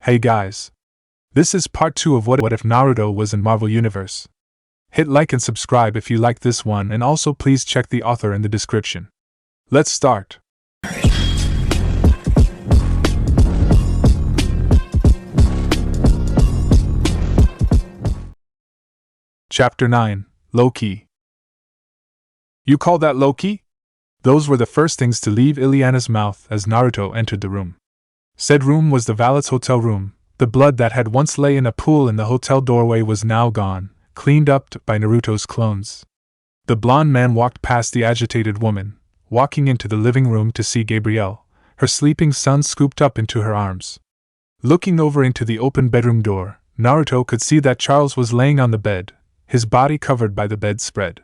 Hey guys. This is part 2 of What If Naruto was in Marvel Universe. Hit like and subscribe if you like this one, and also please check the author in the description. Let's start. Chapter 9, Loki. You call that Loki? Those were the first things to leave Ileana's mouth as Naruto entered the room. Said room was the valet's hotel room. The blood that had once lay in a pool in the hotel doorway was now gone, cleaned up by Naruto's clones. The blonde man walked past the agitated woman, walking into the living room to see Gabrielle, her sleeping son scooped up into her arms. Looking over into the open bedroom door, Naruto could see that Charles was laying on the bed, his body covered by the bedspread.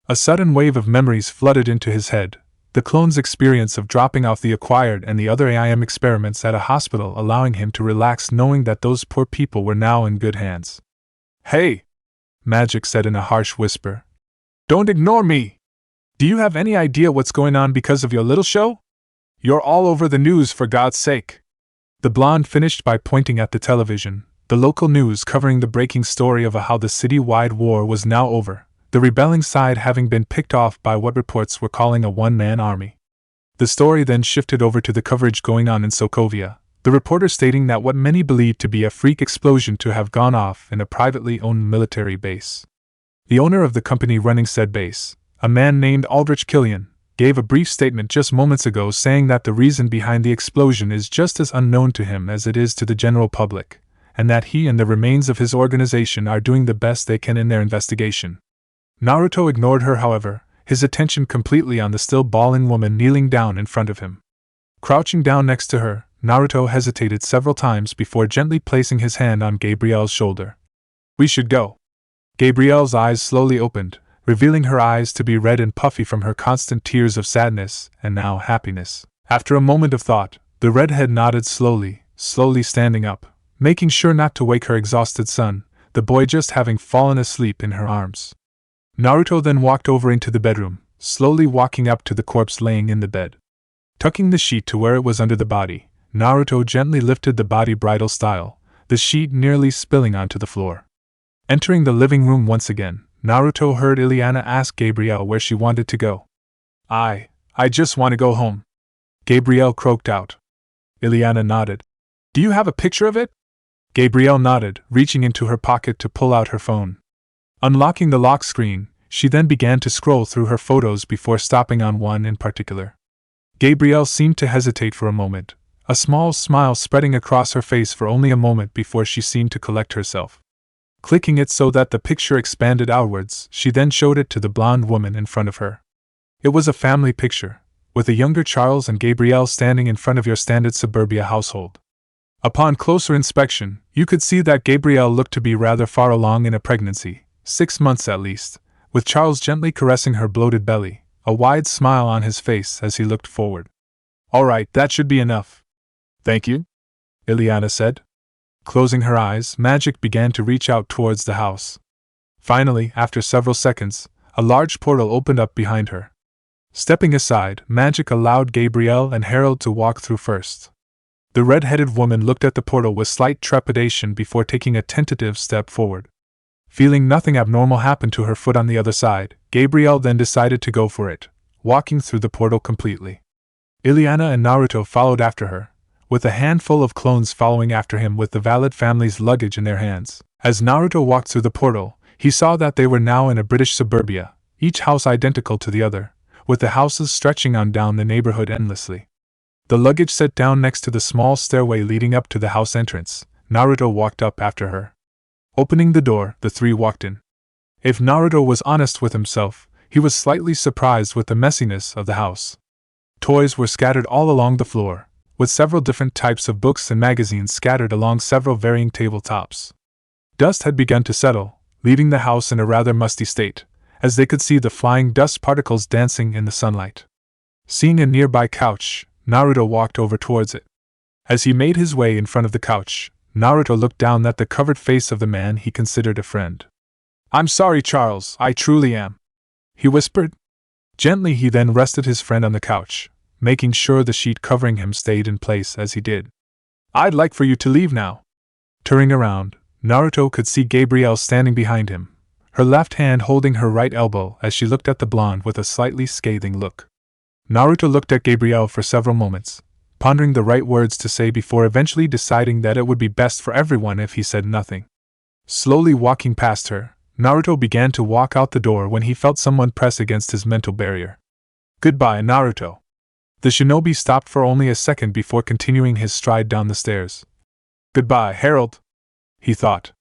A sudden wave of memories flooded into his head. The clone's experience of dropping out the acquired and the other AIM experiments at a hospital, allowing him to relax knowing that those poor people were now in good hands. "Hey!" Magic said in a harsh whisper. "Don't ignore me! Do you have any idea what's going on because of your little show? You're all over the news, for God's sake!" The blonde finished by pointing at the television, the local news covering the breaking story of how the city-wide war was now over, the rebelling side having been picked off by what reports were calling a one-man army. The story then shifted over to the coverage going on in Sokovia, the reporter stating that what many believed to be a freak explosion to have gone off in a privately owned military base. The owner of the company running said base, a man named Aldrich Killian, gave a brief statement just moments ago saying that the reason behind the explosion is just as unknown to him as it is to the general public, and that he and the remains of his organization are doing the best they can in their investigation. Naruto ignored her, however, his attention completely on the still bawling woman kneeling down in front of him. Crouching down next to her, Naruto hesitated several times before gently placing his hand on Gabrielle's shoulder. "We should go." Gabrielle's eyes slowly opened, revealing her eyes to be red and puffy from her constant tears of sadness and now happiness. After a moment of thought, the redhead nodded slowly standing up, making sure not to wake her exhausted son, the boy just having fallen asleep in her arms. Naruto then walked over into the bedroom, slowly walking up to the corpse laying in the bed. Tucking the sheet to where it was under the body, Naruto gently lifted the body bridal style, the sheet nearly spilling onto the floor. Entering the living room once again, Naruto heard Ileana ask Gabrielle where she wanted to go. I just want to go home," Gabrielle croaked out. Ileana nodded. "Do you have a picture of it?" Gabrielle nodded, reaching into her pocket to pull out her phone. Unlocking the lock screen, she then began to scroll through her photos before stopping on one in particular. Gabrielle seemed to hesitate for a moment, a small smile spreading across her face for only a moment before she seemed to collect herself. Clicking it so that the picture expanded outwards, she then showed it to the blonde woman in front of her. It was a family picture, with a younger Charles and Gabrielle standing in front of your standard suburbia household. Upon closer inspection, you could see that Gabrielle looked to be rather far along in a pregnancy, 6 months at least, with Charles gently caressing her bloated belly, a wide smile on his face as he looked forward. "All right, that should be enough." "Thank you," Ileana said. Closing her eyes, Magic began to reach out towards the house. Finally, after several seconds, a large portal opened up behind her. Stepping aside, Magic allowed Gabrielle and Harold to walk through first. The red-headed woman looked at the portal with slight trepidation before taking a tentative step forward. Feeling nothing abnormal happen to her foot on the other side, Gabrielle then decided to go for it, walking through the portal completely. Ileana and Naruto followed after her, with a handful of clones following after him with the Valid family's luggage in their hands. As Naruto walked through the portal, he saw that they were now in a British suburbia, each house identical to the other, with the houses stretching on down the neighborhood endlessly. The luggage set down next to the small stairway leading up to the house entrance, Naruto walked up after her. Opening the door, the three walked in. If Naruto was honest with himself, he was slightly surprised with the messiness of the house. Toys were scattered all along the floor, with several different types of books and magazines scattered along several varying tabletops. Dust had begun to settle, leaving the house in a rather musty state, as they could see the flying dust particles dancing in the sunlight. Seeing a nearby couch, Naruto walked over towards it. As he made his way in front of the couch, Naruto looked down at the covered face of the man he considered a friend. "I'm sorry, Charles, I truly am," he whispered. Gently he then rested his friend on the couch, making sure the sheet covering him stayed in place as he did. I'd like for you to leave now. Turning around, Naruto could see Gabrielle standing behind him, her left hand holding her right elbow as she looked at the blonde with a slightly scathing look. Naruto looked at Gabrielle for several moments, pondering the right words to say before eventually deciding that it would be best for everyone if he said nothing. Slowly walking past her, Naruto began to walk out the door when he felt someone press against his mental barrier. Goodbye, Naruto. The shinobi stopped for only a second before continuing his stride down the stairs. Goodbye, Harold, he thought.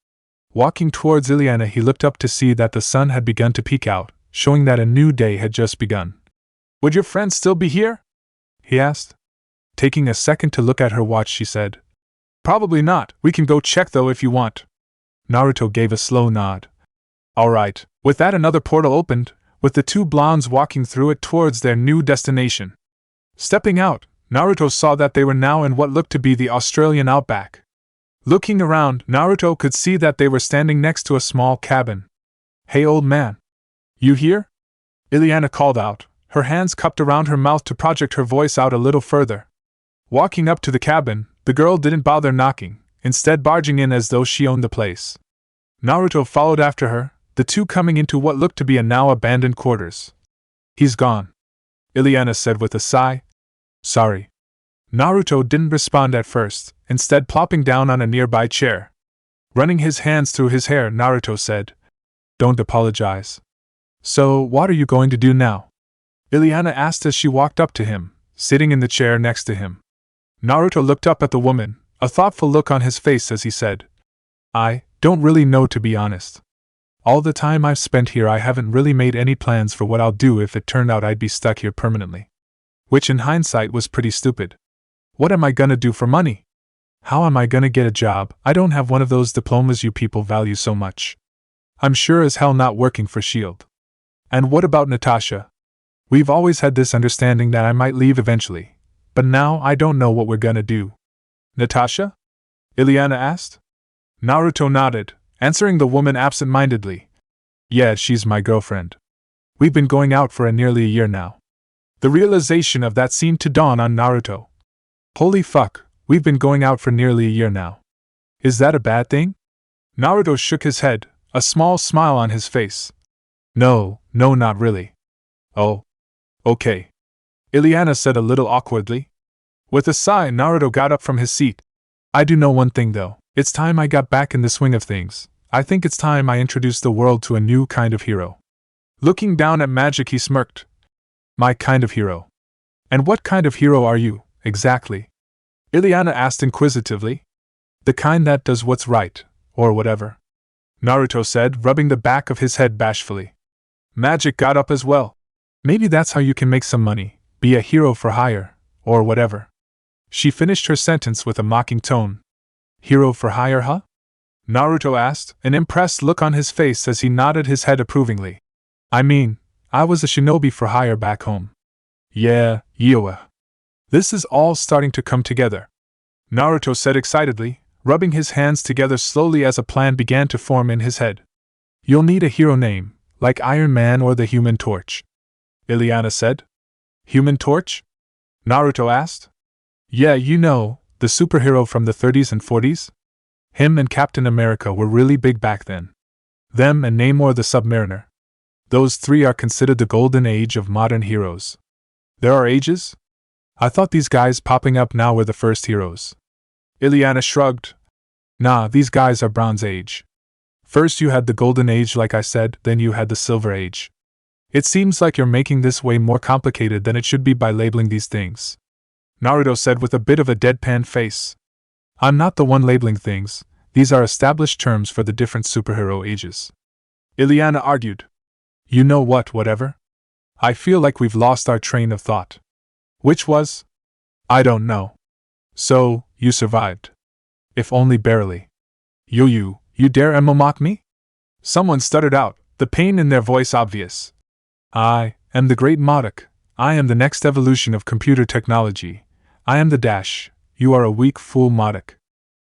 Walking towards Ileana, he looked up to see that the sun had begun to peek out, showing that a new day had just begun. Would your friend still be here? He asked. Taking a second to look at her watch, she said. Probably not. We can go check though if you want. Naruto gave a slow nod. Alright. With that, another portal opened, with the two blondes walking through it towards their new destination. Stepping out, Naruto saw that they were now in what looked to be the Australian outback. Looking around, Naruto could see that they were standing next to a small cabin. Hey old man. You here? Ileana called out, her hands cupped around her mouth to project her voice out a little further. Walking up to the cabin, the girl didn't bother knocking, instead barging in as though she owned the place. Naruto followed after her, the two coming into what looked to be a now abandoned quarters. He's gone, Ileana said with a sigh. Sorry. Naruto didn't respond at first, instead plopping down on a nearby chair. Running his hands through his hair, Naruto said, Don't apologize. So, what are you going to do now? Ileana asked as she walked up to him, sitting in the chair next to him. Naruto looked up at the woman, a thoughtful look on his face as he said, I don't really know, to be honest. All the time I've spent here, I haven't really made any plans for what I'll do if it turned out I'd be stuck here permanently. Which in hindsight was pretty stupid. What am I gonna do for money? How am I gonna get a job? I don't have one of those diplomas you people value so much. I'm sure as hell not working for S.H.I.E.L.D. And what about Natasha? We've always had this understanding that I might leave eventually, but now I don't know what we're gonna do. Natasha? Ileana asked. Naruto nodded, answering the woman absent-mindedly. Yeah, she's my girlfriend. We've been going out for nearly a year now. The realization of that seemed to dawn on Naruto. Holy fuck, we've been going out for nearly a year now. Is that a bad thing? Naruto shook his head, a small smile on his face. No, not really. Oh. Okay. Ileana said a little awkwardly. With a sigh, Naruto got up from his seat. I do know one thing though. It's time I got back in the swing of things. I think it's time I introduced the world to a new kind of hero. Looking down at magic, he smirked. My kind of hero. And what kind of hero are you, exactly? Ileana asked inquisitively. The kind that does what's right, or whatever. Naruto said, rubbing the back of his head bashfully. Magic got up as well. Maybe that's how you can make some money, be a hero for hire, or whatever. She finished her sentence with a mocking tone. Hero for hire, huh? Naruto asked, an impressed look on his face as he nodded his head approvingly. I mean, I was a shinobi for hire back home. Yeah, Iowa. This is all starting to come together. Naruto said excitedly, rubbing his hands together slowly as a plan began to form in his head. You'll need a hero name, like Iron Man or the Human Torch. Ileana said. Human Torch? Naruto asked. Yeah, you know, the superhero from the 30s and 40s? Him and Captain America were really big back then. Them and Namor the Submariner. Those three are considered the golden age of modern heroes. There are ages? I thought these guys popping up now were the first heroes. Ileana shrugged. Nah, these guys are Bronze Age. First you had the Golden Age like I said, then you had the Silver Age. It seems like you're making this way more complicated than it should be by labeling these things. Naruto said with a bit of a deadpan face. I'm not the one labeling things, these are established terms for the different superhero ages. Ileana argued. You know what, whatever? I feel like we've lost our train of thought. Which was? I don't know. So, you survived. If only barely. You dare mock me? Someone stuttered out, the pain in their voice obvious. I am the great Modok. I am the next evolution of computer technology. I am the Dash. You are a weak fool, Modok.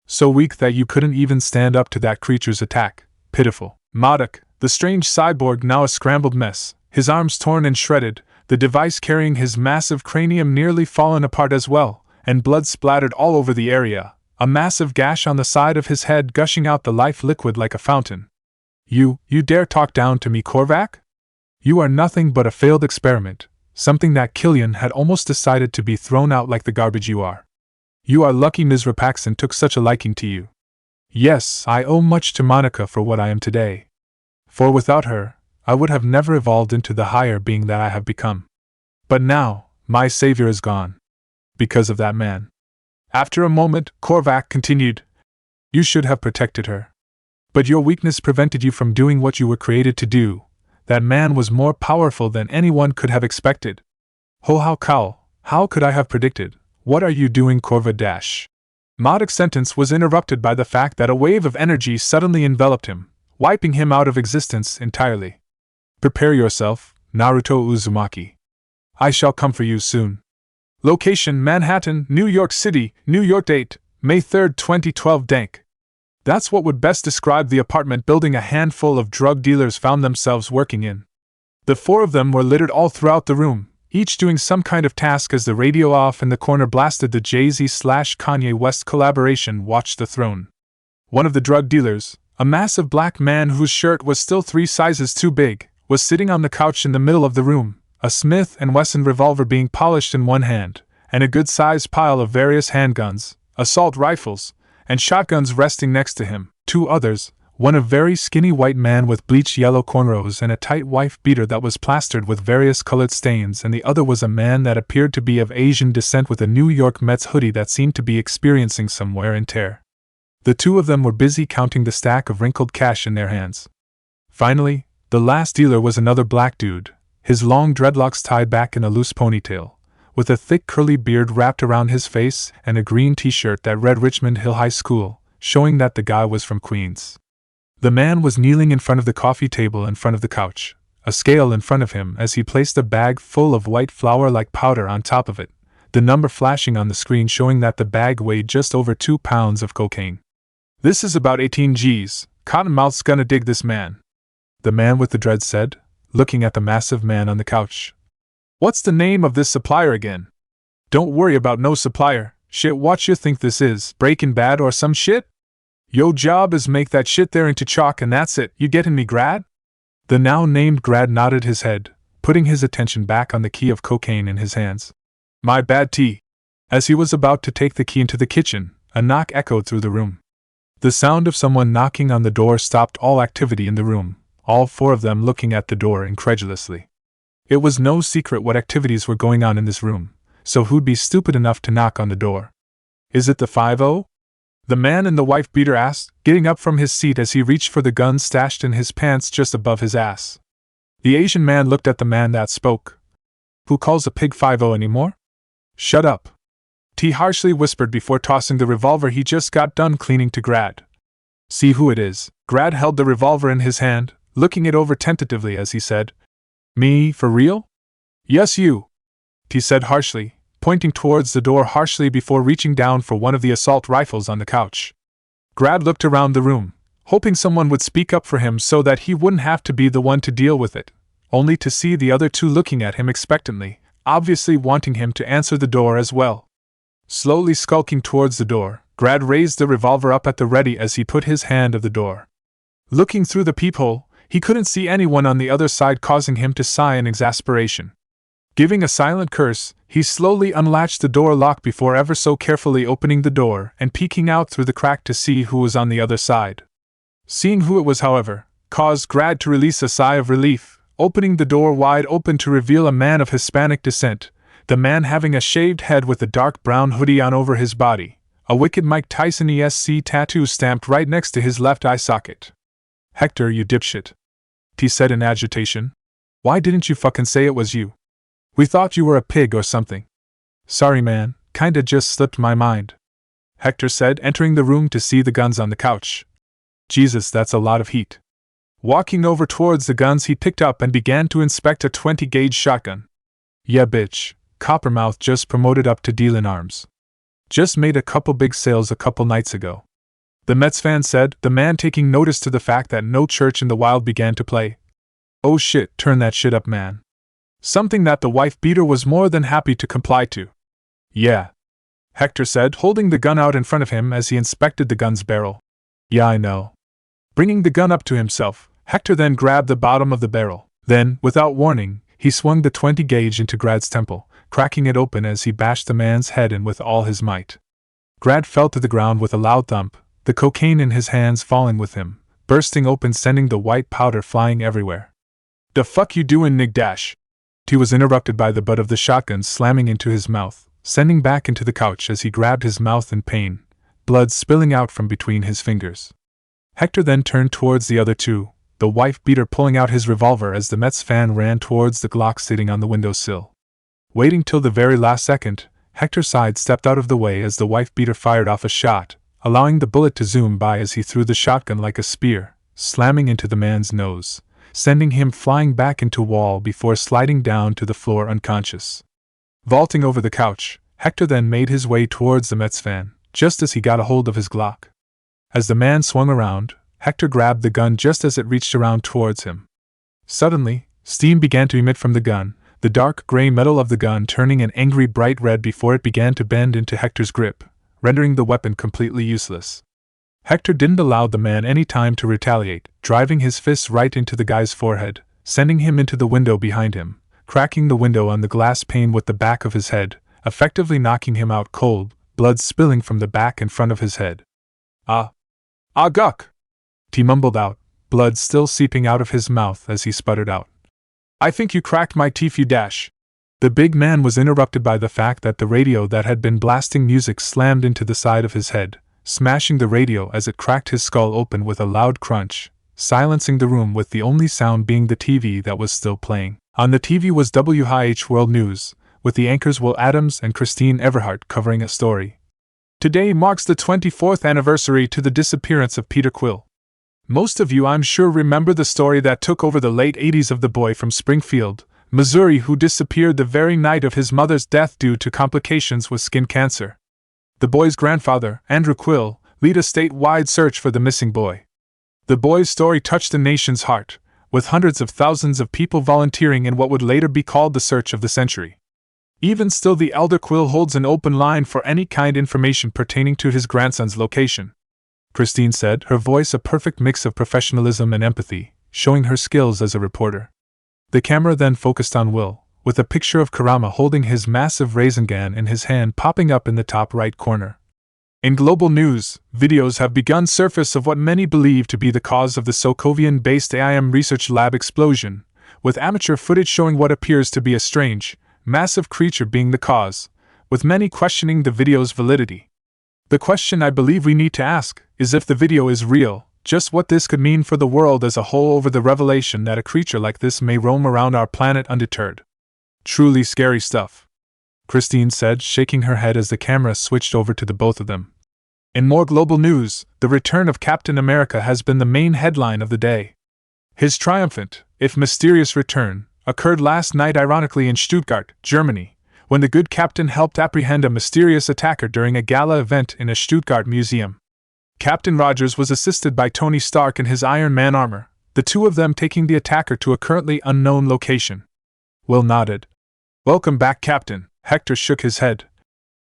So weak that you couldn't even stand up to that creature's attack. Pitiful. Modok, the strange cyborg, now a scrambled mess, his arms torn and shredded, the device carrying his massive cranium nearly fallen apart as well, and blood splattered all over the area, a massive gash on the side of his head gushing out the life liquid like a fountain. You dare talk down to me, Korvac? You are nothing but a failed experiment, something that Killian had almost decided to be thrown out like the garbage you are. You are lucky Ms. Rapaxon took such a liking to you. Yes, I owe much to Monica for what I am today. For without her, I would have never evolved into the higher being that I have become. But now, my savior is gone. Because of that man. After a moment, Korvac continued, You should have protected her. But your weakness prevented you from doing what you were created to do. That man was more powerful than anyone could have expected. How could I have predicted? What are you doing, Korva dash? Modic's sentence was interrupted by the fact that a wave of energy suddenly enveloped him, wiping him out of existence entirely. Prepare yourself, Naruto Uzumaki. I shall come for you soon. Location: Manhattan, New York City, New York. Date: May 3, 2012. Dank. That's what would best describe the apartment building a handful of drug dealers found themselves working in. The four of them were littered all throughout the room, each doing some kind of task as the radio off in the corner blasted the Jay-Z/Kanye West collaboration Watch the Throne. One of the drug dealers, a massive black man whose shirt was still 3 sizes too big, was sitting on the couch in the middle of the room, a Smith & Wesson revolver being polished in one hand, and a good-sized pile of various handguns, assault rifles, and shotguns resting next to him. 2 others, one a very skinny white man with bleached yellow cornrows and a tight wife beater that was plastered with various colored stains, and the other was a man that appeared to be of Asian descent with a New York Mets hoodie that seemed to be experiencing some wear and tear. The 2 of them were busy counting the stack of wrinkled cash in their hands. Finally, the last dealer was another black dude, his long dreadlocks tied back in a loose ponytail, with a thick curly beard wrapped around his face and a green t-shirt that read Richmond Hill High School, showing that the guy was from Queens. The man was kneeling in front of the coffee table in front of the couch, a scale in front of him as he placed a bag full of white flour-like powder on top of it, the number flashing on the screen showing that the bag weighed just over 2 pounds of cocaine. This is about 18 G's, Cottonmouth's gonna dig this man, the man with the dreads said, looking at the massive man on the couch. What's the name of this supplier again? Don't worry about no supplier, shit, what you think this is, Breaking Bad or some shit? Yo job is make that shit there into chalk and that's it, you getting me, Grad? The now named Grad nodded his head, putting his attention back on the key of cocaine in his hands. My bad T. As he was about to take the key into the kitchen, a knock echoed through the room. The sound of someone knocking on the door stopped all activity in the room, all 4 of them looking at the door incredulously. It was no secret what activities were going on in this room, so who'd be stupid enough to knock on the door? Is it the 5-0? The man in the wife beater asked, getting up from his seat as he reached for the gun stashed in his pants just above his ass. The Asian man looked at the man that spoke. Who calls a pig 5-0 anymore? Shut up. T harshly whispered before tossing the revolver he just got done cleaning to Grad. See who it is. Grad held the revolver in his hand, looking it over tentatively as he said, Me, for real? Yes, you. T said harshly, pointing towards the door harshly before reaching down for one of the assault rifles on the couch. Grad looked around the room, hoping someone would speak up for him so that he wouldn't have to be the one to deal with it, only to see the other 2 looking at him expectantly, obviously wanting him to answer the door as well. Slowly skulking towards the door, Grad raised the revolver up at the ready as he put his hand of the door. Looking through the peephole, he couldn't see anyone on the other side, causing him to sigh in exasperation. Giving a silent curse, he slowly unlatched the door lock before ever so carefully opening the door and peeking out through the crack to see who was on the other side. Seeing who it was, however, caused Grad to release a sigh of relief, opening the door wide open to reveal a man of Hispanic descent, the man having a shaved head with a dark brown hoodie on over his body, a wicked Mike Tyson ESC tattoo stamped right next to his left eye socket. Hector, you dipshit, T said in agitation. Why didn't you fucking say it was you? We thought you were a pig or something. Sorry man, kinda just slipped my mind, Hector said, entering the room to see the guns on the couch. Jesus, that's a lot of heat. Walking over towards the guns he picked up and began to inspect a 20-gauge shotgun. Yeah bitch, Coppermouth just promoted up to dealin' arms. Just made a couple big sales a couple nights ago. The Mets fan said, the man taking notice to the fact that No Church in the Wild began to play. Oh shit, turn that shit up man. Something that the wife beater was more than happy to comply to. Yeah. Hector said, holding the gun out in front of him as he inspected the gun's barrel. Yeah, I know. Bringing the gun up to himself, Hector then grabbed the bottom of the barrel. Then, without warning, he swung the 20 gauge into Grad's temple, cracking it open as he bashed the man's head in with all his might. Grad fell to the ground with a loud thump, the cocaine in his hands falling with him, bursting open, sending the white powder flying everywhere. "The fuck you doin', Nig Dash?" He was interrupted by the butt of the shotgun slamming into his mouth, sending back into the couch as he grabbed his mouth in pain, blood spilling out from between his fingers. Hector then turned towards the other two, the wife-beater pulling out his revolver as the Mets fan ran towards the Glock sitting on the windowsill. Waiting till the very last second, Hector sidestepped out of the way as the wife-beater fired off a shot, allowing the bullet to zoom by as he threw the shotgun like a spear, slamming into the man's nose, sending him flying back into wall before sliding down to the floor unconscious. Vaulting over the couch, Hector then made his way towards the Mets fan, just as he got a hold of his Glock. As the man swung around, Hector grabbed the gun just as it reached around towards him. Suddenly, steam began to emit from the gun, the dark gray metal of the gun turning an angry bright red before it began to bend into Hector's grip, rendering the weapon completely useless. Hector didn't allow the man any time to retaliate, driving his fists right into the guy's forehead, sending him into the window behind him, cracking the window on the glass pane with the back of his head, effectively knocking him out cold, blood spilling from the back and front of his head. Ah, guck! He mumbled out, blood still seeping out of his mouth as he sputtered out. "I think you cracked my teeth, you dash." The big man was interrupted by the fact that the radio that had been blasting music slammed into the side of his head, smashing the radio as it cracked his skull open with a loud crunch, silencing the room with the only sound being the TV that was still playing. On the TV was WHH World News, with the anchors Will Adams and Christine Everhart covering a story. Today marks the 24th anniversary to the disappearance of Peter Quill. Most of you, I'm sure, remember the story that took over the late 80s of the boy from Springfield, Missouri who disappeared the very night of his mother's death due to complications with skin cancer. The boy's grandfather, Andrew Quill, led a statewide search for the missing boy. The boy's story touched the nation's heart, with hundreds of thousands of people volunteering in what would later be called the search of the century. Even still, the elder Quill holds an open line for any kind information pertaining to his grandson's location. Christine said, her voice a perfect mix of professionalism and empathy, showing her skills as a reporter. The camera then focused on Will, with a picture of Kurama holding his massive raisin gun in his hand popping up in the top right corner. In global news, videos have begun surface of what many believe to be the cause of the Sokovian-based AIM research lab explosion, with amateur footage showing what appears to be a strange, massive creature being the cause, with many questioning the video's validity. The question I believe we need to ask is if the video is real, just what this could mean for the world as a whole over the revelation that a creature like this may roam around our planet undeterred. Truly scary stuff, Christine said, shaking her head as the camera switched over to the both of them. In more global news, the return of Captain America has been the main headline of the day. His triumphant, if mysterious return, occurred last night ironically in Stuttgart, Germany, when the good captain helped apprehend a mysterious attacker during a gala event in a Stuttgart museum. Captain Rogers was assisted by Tony Stark in his Iron Man armor, the two of them taking the attacker to a currently unknown location. Will nodded. "Welcome back, Captain." Hector shook his head.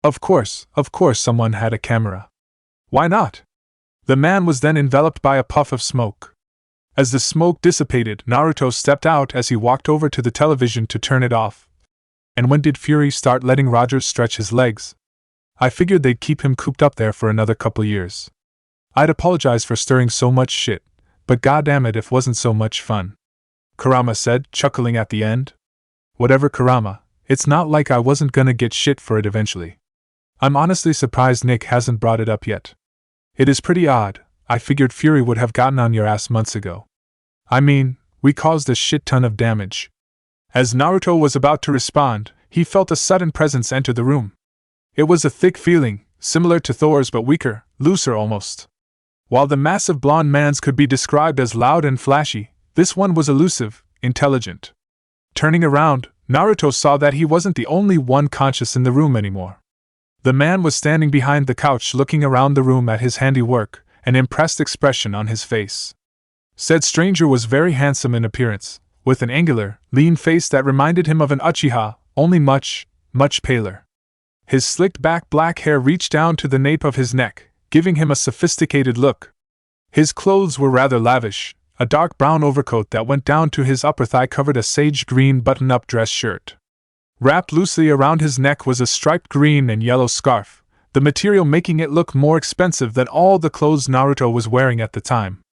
Of course someone had a camera. Why not? The man was then enveloped by a puff of smoke. As the smoke dissipated, Naruto stepped out as he walked over to the television to turn it off. And when did Fury start letting Rogers stretch his legs? I figured they'd keep him cooped up there for another couple years. I'd apologize for stirring so much shit, but goddammit if wasn't so much fun. Kurama said, chuckling at the end. Whatever, Kurama, it's not like I wasn't gonna get shit for it eventually. I'm honestly surprised Nick hasn't brought it up yet. It is pretty odd, I figured Fury would have gotten on your ass months ago. I mean, we caused a shit ton of damage. As Naruto was about to respond, he felt a sudden presence enter the room. It was a thick feeling, similar to Thor's but weaker, looser almost. While the massive blonde man's could be described as loud and flashy, this one was elusive, intelligent. Turning around, Naruto saw that he wasn't the only one conscious in the room anymore. The man was standing behind the couch looking around the room at his handiwork, an impressed expression on his face. Said stranger was very handsome in appearance, with an angular, lean face that reminded him of an Uchiha, only much, much paler. His slicked back black hair reached down to the nape of his neck, giving him a sophisticated look. His clothes were rather lavish. A dark brown overcoat that went down to his upper thigh covered a sage green button-up dress shirt. Wrapped loosely around his neck was a striped green and yellow scarf, the material making it look more expensive than all the clothes Naruto was wearing at the time.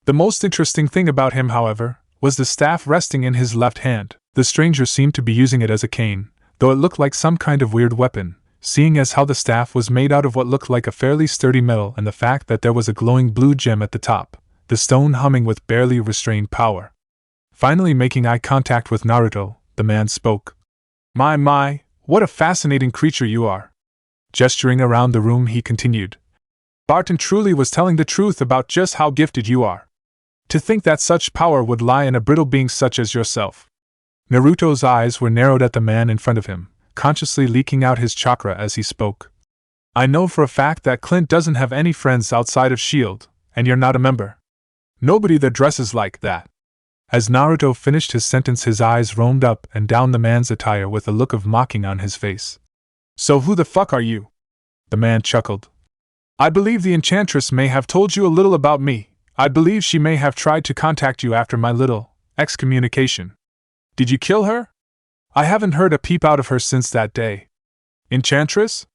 The most interesting thing about him, however, was the staff resting in his left hand. The stranger seemed to be using it as a cane, though it looked like some kind of weird weapon, seeing as how the staff was made out of what looked like a fairly sturdy metal and the fact that there was a glowing blue gem at the top, the stone humming with barely restrained power. Finally making eye contact with Naruto, the man spoke. My, what a fascinating creature you are. Gesturing around the room he continued. Barton truly was telling the truth about just how gifted you are. To think that such power would lie in a brittle being such as yourself. Naruto's eyes were narrowed at the man in front of him, consciously leaking out his chakra as he spoke. I know for a fact that Clint doesn't have any friends outside of S.H.I.E.L.D., and you're not a member. Nobody that dresses like that. As Naruto finished his sentence, his eyes roamed up and down the man's attire with a look of mocking on his face. So who the fuck are you? The man chuckled. I believe the enchantress may have told you a little about me. I believe she may have tried to contact you after my little excommunication. Did you kill her? I haven't heard a peep out of her since that day. Enchantress?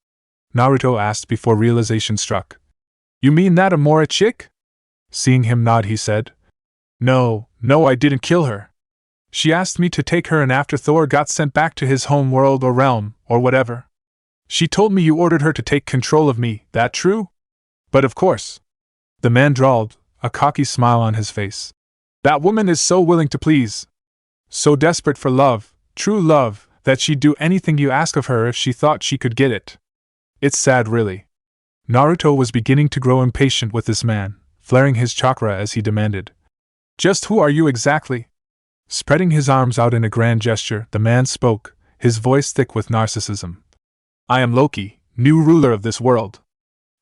Naruto asked before realization struck. You mean that Amora chick? Seeing him nod, he said. No, I didn't kill her. She asked me to take her, and after Thor got sent back to his home world or realm, or whatever. She told me you ordered her to take control of me, that true? But of course. The man drawled, a cocky smile on his face. That woman is so willing to please. So desperate for love, true love, that she'd do anything you ask of her if she thought she could get it. It's sad, really. Naruto was beginning to grow impatient with this man, flaring his chakra as he demanded. Just who are you exactly? Spreading his arms out in a grand gesture, the man spoke, his voice thick with narcissism. I am Loki, new ruler of this world.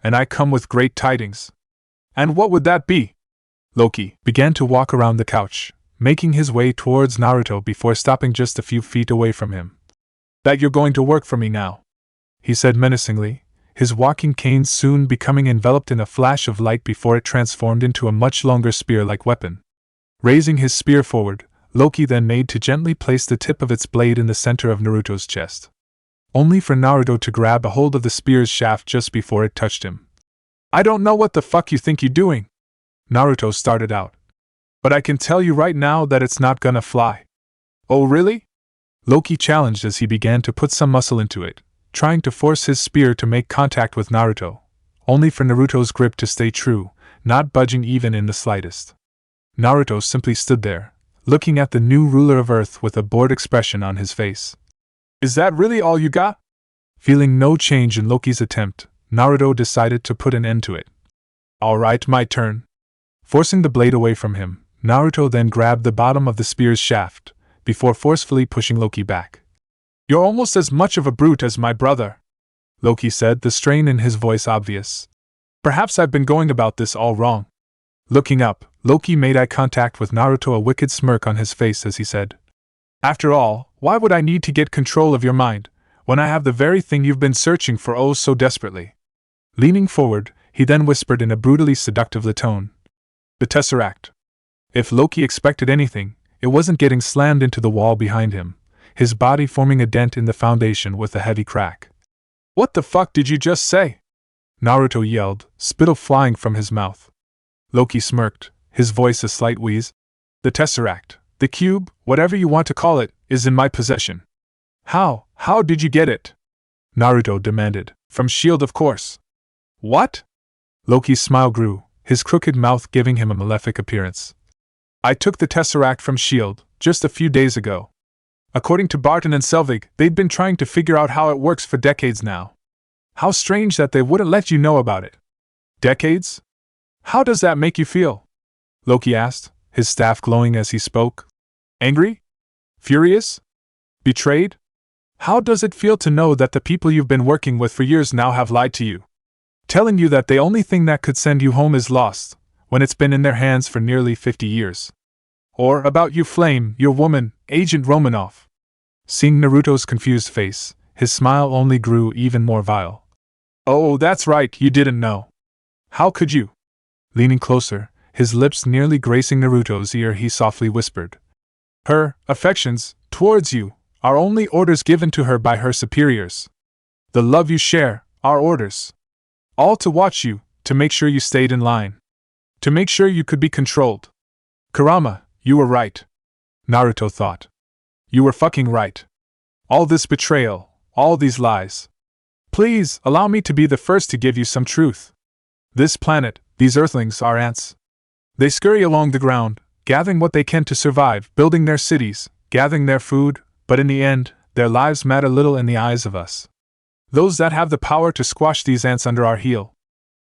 And I come with great tidings. And what would that be? Loki began to walk around the couch, making his way towards Naruto before stopping just a few feet away from him. That you're going to work for me now, he said menacingly, his walking cane soon becoming enveloped in a flash of light before it transformed into a much longer spear-like weapon. Raising his spear forward, Loki then made to gently place the tip of its blade in the center of Naruto's chest. Only for Naruto to grab a hold of the spear's shaft just before it touched him. I don't know what the fuck you think you're doing, Naruto started out. But I can tell you right now that it's not gonna fly. Oh really? Loki challenged as he began to put some muscle into it, trying to force his spear to make contact with Naruto, only for Naruto's grip to stay true, not budging even in the slightest. Naruto simply stood there, looking at the new ruler of Earth with a bored expression on his face. Is that really all you got? Feeling no change in Loki's attempt, Naruto decided to put an end to it. Alright, my turn. Forcing the blade away from him, Naruto then grabbed the bottom of the spear's shaft, before forcefully pushing Loki back. You're almost as much of a brute as my brother, Loki said, the strain in his voice obvious. Perhaps I've been going about this all wrong. Looking up, Loki made eye contact with Naruto, a wicked smirk on his face as he said, After all, why would I need to get control of your mind, when I have the very thing you've been searching for oh so desperately? Leaning forward, he then whispered in a brutally seductive tone. The Tesseract. If Loki expected anything, it wasn't getting slammed into the wall behind him, his body forming a dent in the foundation with a heavy crack. What the fuck did you just say? Naruto yelled, spittle flying from his mouth. Loki smirked, his voice a slight wheeze. The Tesseract, the cube, whatever you want to call it, is in my possession. How did you get it? Naruto demanded. From S.H.I.E.L.D., of course. What? Loki's smile grew, his crooked mouth giving him a malefic appearance. I took the Tesseract from S.H.I.E.L.D. just a few days ago. According to Barton and Selvig, they'd been trying to figure out how it works for decades now. How strange that they wouldn't let you know about it. Decades? How does that make you feel? Loki asked, his staff glowing as he spoke. Angry? Furious? Betrayed? How does it feel to know that the people you've been working with for years now have lied to you? Telling you that the only thing that could send you home is lost, when it's been in their hands for nearly 50 years. Or about you, Flame, your woman, Agent Romanoff. Seeing Naruto's confused face, his smile only grew even more vile. Oh, that's right, you didn't know. How could you? Leaning closer, his lips nearly grazing Naruto's ear, he softly whispered. Her affections towards you are only orders given to her by her superiors. The love you share are orders. All to watch you, to make sure you stayed in line. To make sure you could be controlled. Kurama, you were right. Naruto thought. You were fucking right. All this betrayal, all these lies. Please, allow me to be the first to give you some truth. This planet, these earthlings are ants. They scurry along the ground, gathering what they can to survive, building their cities, gathering their food, but in the end, their lives matter little in the eyes of us. Those that have the power to squash these ants under our heel.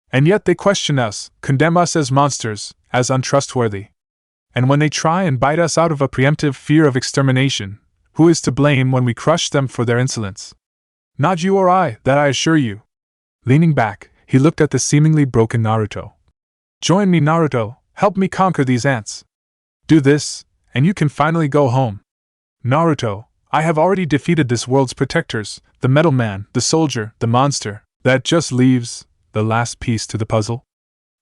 And yet they question us, condemn us as monsters, as untrustworthy. And when they try and bite us out of a preemptive fear of extermination, who is to blame when we crush them for their insolence? Not you or I, that I assure you. Leaning back, he looked at the seemingly broken Naruto. Join me, Naruto, help me conquer these ants. Do this, and you can finally go home. Naruto, I have already defeated this world's protectors, the metal man, the soldier, the monster. That just leaves the last piece to the puzzle.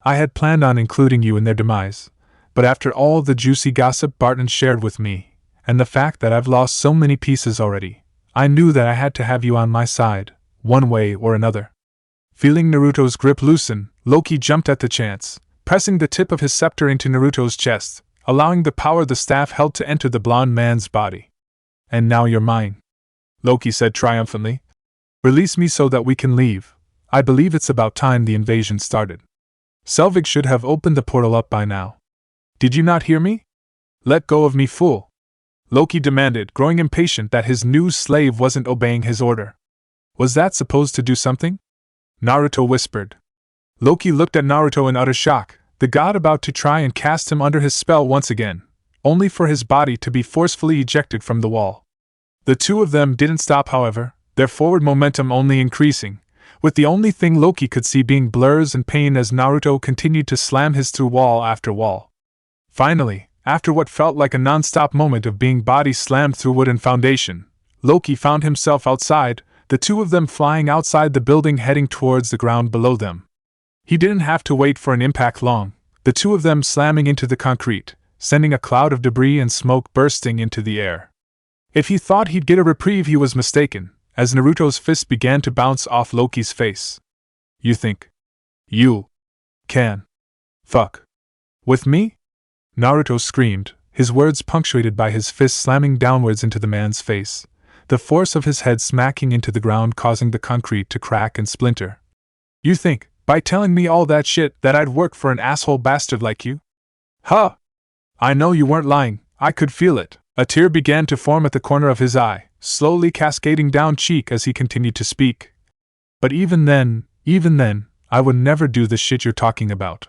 I had planned on including you in their demise, but after all the juicy gossip Barton shared with me, and the fact that I've lost so many pieces already, I knew that I had to have you on my side, one way or another. Feeling Naruto's grip loosen, Loki jumped at the chance, pressing the tip of his scepter into Naruto's chest, allowing the power the staff held to enter the blonde man's body. And now you're mine, Loki said triumphantly. Release me so that we can leave. I believe it's about time the invasion started. Selvig should have opened the portal up by now. Did you not hear me? Let go of me, fool, Loki demanded, growing impatient that his new slave wasn't obeying his order. Was that supposed to do something? Naruto whispered. Loki looked at Naruto in utter shock, the god about to try and cast him under his spell once again, only for his body to be forcefully ejected from the wall. The two of them didn't stop, however, their forward momentum only increasing, with the only thing Loki could see being blurs and pain as Naruto continued to slam his through wall after wall. Finally, after what felt like a non-stop moment of being body slammed through wooden foundation, Loki found himself outside, the two of them flying outside the building heading towards the ground below them. He didn't have to wait for an impact long, the two of them slamming into the concrete, sending a cloud of debris and smoke bursting into the air. If he thought he'd get a reprieve, he was mistaken, as Naruto's fist began to bounce off Loki's face. You think you can fuck with me? Naruto screamed, his words punctuated by his fist slamming downwards into the man's face, the force of his head smacking into the ground causing the concrete to crack and splinter. You think, by telling me all that shit, that I'd work for an asshole bastard like you? Huh! I know you weren't lying, I could feel it. A tear began to form at the corner of his eye, slowly cascading down cheek as he continued to speak. But even then, I would never do the shit you're talking about.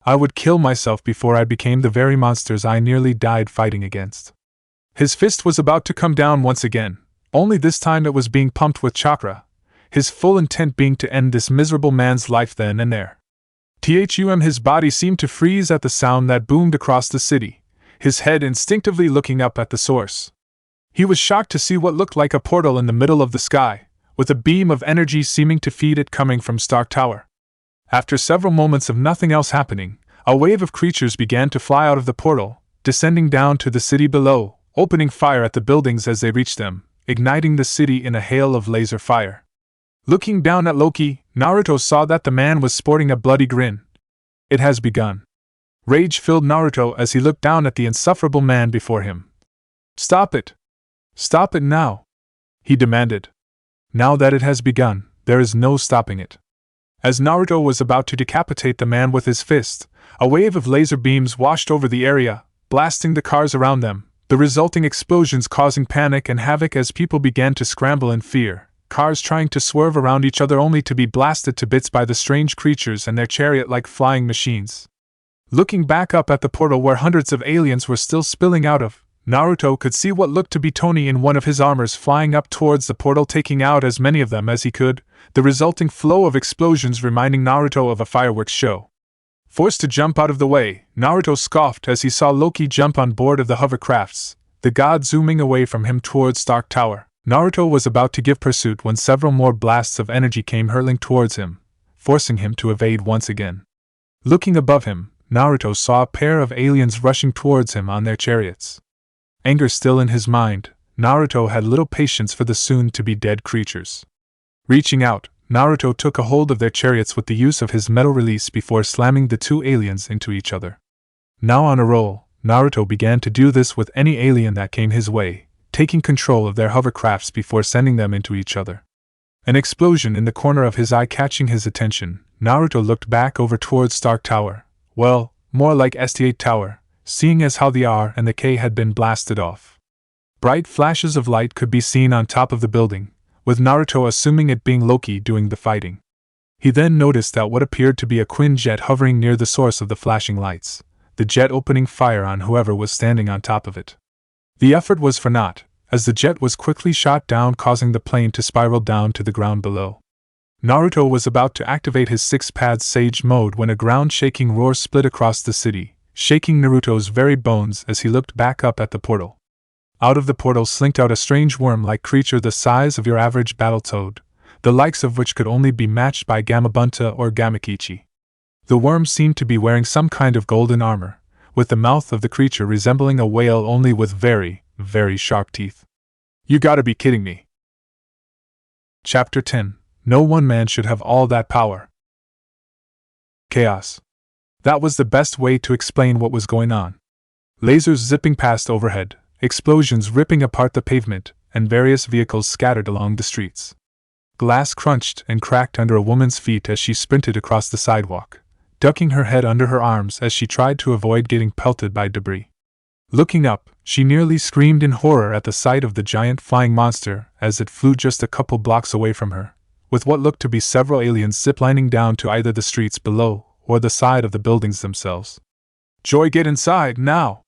I would kill myself before I became the very monsters I nearly died fighting against. His fist was about to come down once again, only this time it was being pumped with chakra, his full intent being to end this miserable man's life then and there. His body seemed to freeze at the sound that boomed across the city, his head instinctively looking up at the source. He was shocked to see what looked like a portal in the middle of the sky, with a beam of energy seeming to feed it coming from Stark Tower. After several moments of nothing else happening, a wave of creatures began to fly out of the portal, descending down to the city below, opening fire at the buildings as they reached them, igniting the city in a hail of laser fire. Looking down at Loki, Naruto saw that the man was sporting a bloody grin. It has begun. Rage filled Naruto as he looked down at the insufferable man before him. Stop it! Stop it now! He demanded. Now that it has begun, there is no stopping it. As Naruto was about to decapitate the man with his fist, a wave of laser beams washed over the area, blasting the cars around them, the resulting explosions causing panic and havoc as people began to scramble in fear, cars trying to swerve around each other only to be blasted to bits by the strange creatures and their chariot-like flying machines. Looking back up at the portal where hundreds of aliens were still spilling out of, Naruto could see what looked to be Tony in one of his armors flying up towards the portal, taking out as many of them as he could, the resulting flow of explosions reminding Naruto of a fireworks show. Forced to jump out of the way, Naruto scoffed as he saw Loki jump on board of the hovercrafts, the god zooming away from him towards Stark Tower. Naruto was about to give pursuit when several more blasts of energy came hurtling towards him, forcing him to evade once again. Looking above him, Naruto saw a pair of aliens rushing towards him on their chariots. Anger still in his mind, Naruto had little patience for the soon-to-be-dead creatures. Reaching out, Naruto took a hold of their chariots with the use of his metal release before slamming the two aliens into each other. Now on a roll, Naruto began to do this with any alien that came his way, taking control of their hovercrafts before sending them into each other. An explosion in the corner of his eye catching his attention, Naruto looked back over towards Stark Tower. Well, more like ST8 Tower, seeing as how the R and the K had been blasted off. Bright flashes of light could be seen on top of the building, with Naruto assuming it being Loki doing the fighting. He then noticed that what appeared to be a Quinjet hovering near the source of the flashing lights, the jet opening fire on whoever was standing on top of it. The effort was for naught, as the jet was quickly shot down, causing the plane to spiral down to the ground below. Naruto was about to activate his six-pad Sage mode when a ground-shaking roar split across the city, shaking Naruto's very bones as he looked back up at the portal. Out of the portal slinked out a strange worm-like creature the size of your average battletoad, the likes of which could only be matched by Gamabunta or Gamakichi. The worm seemed to be wearing some kind of golden armor, with the mouth of the creature resembling a whale only with very, very sharp teeth. You gotta be kidding me. Chapter 10. No one man should have all that power. Chaos. That was the best way to explain what was going on. Lasers zipping past overhead, explosions ripping apart the pavement, and various vehicles scattered along the streets. Glass crunched and cracked under a woman's feet as she sprinted across the sidewalk, ducking her head under her arms as she tried to avoid getting pelted by debris. Looking up, she nearly screamed in horror at the sight of the giant flying monster as it flew just a couple blocks away from her, with what looked to be several aliens ziplining down to either the streets below or the side of the buildings themselves. Joy, get inside, now!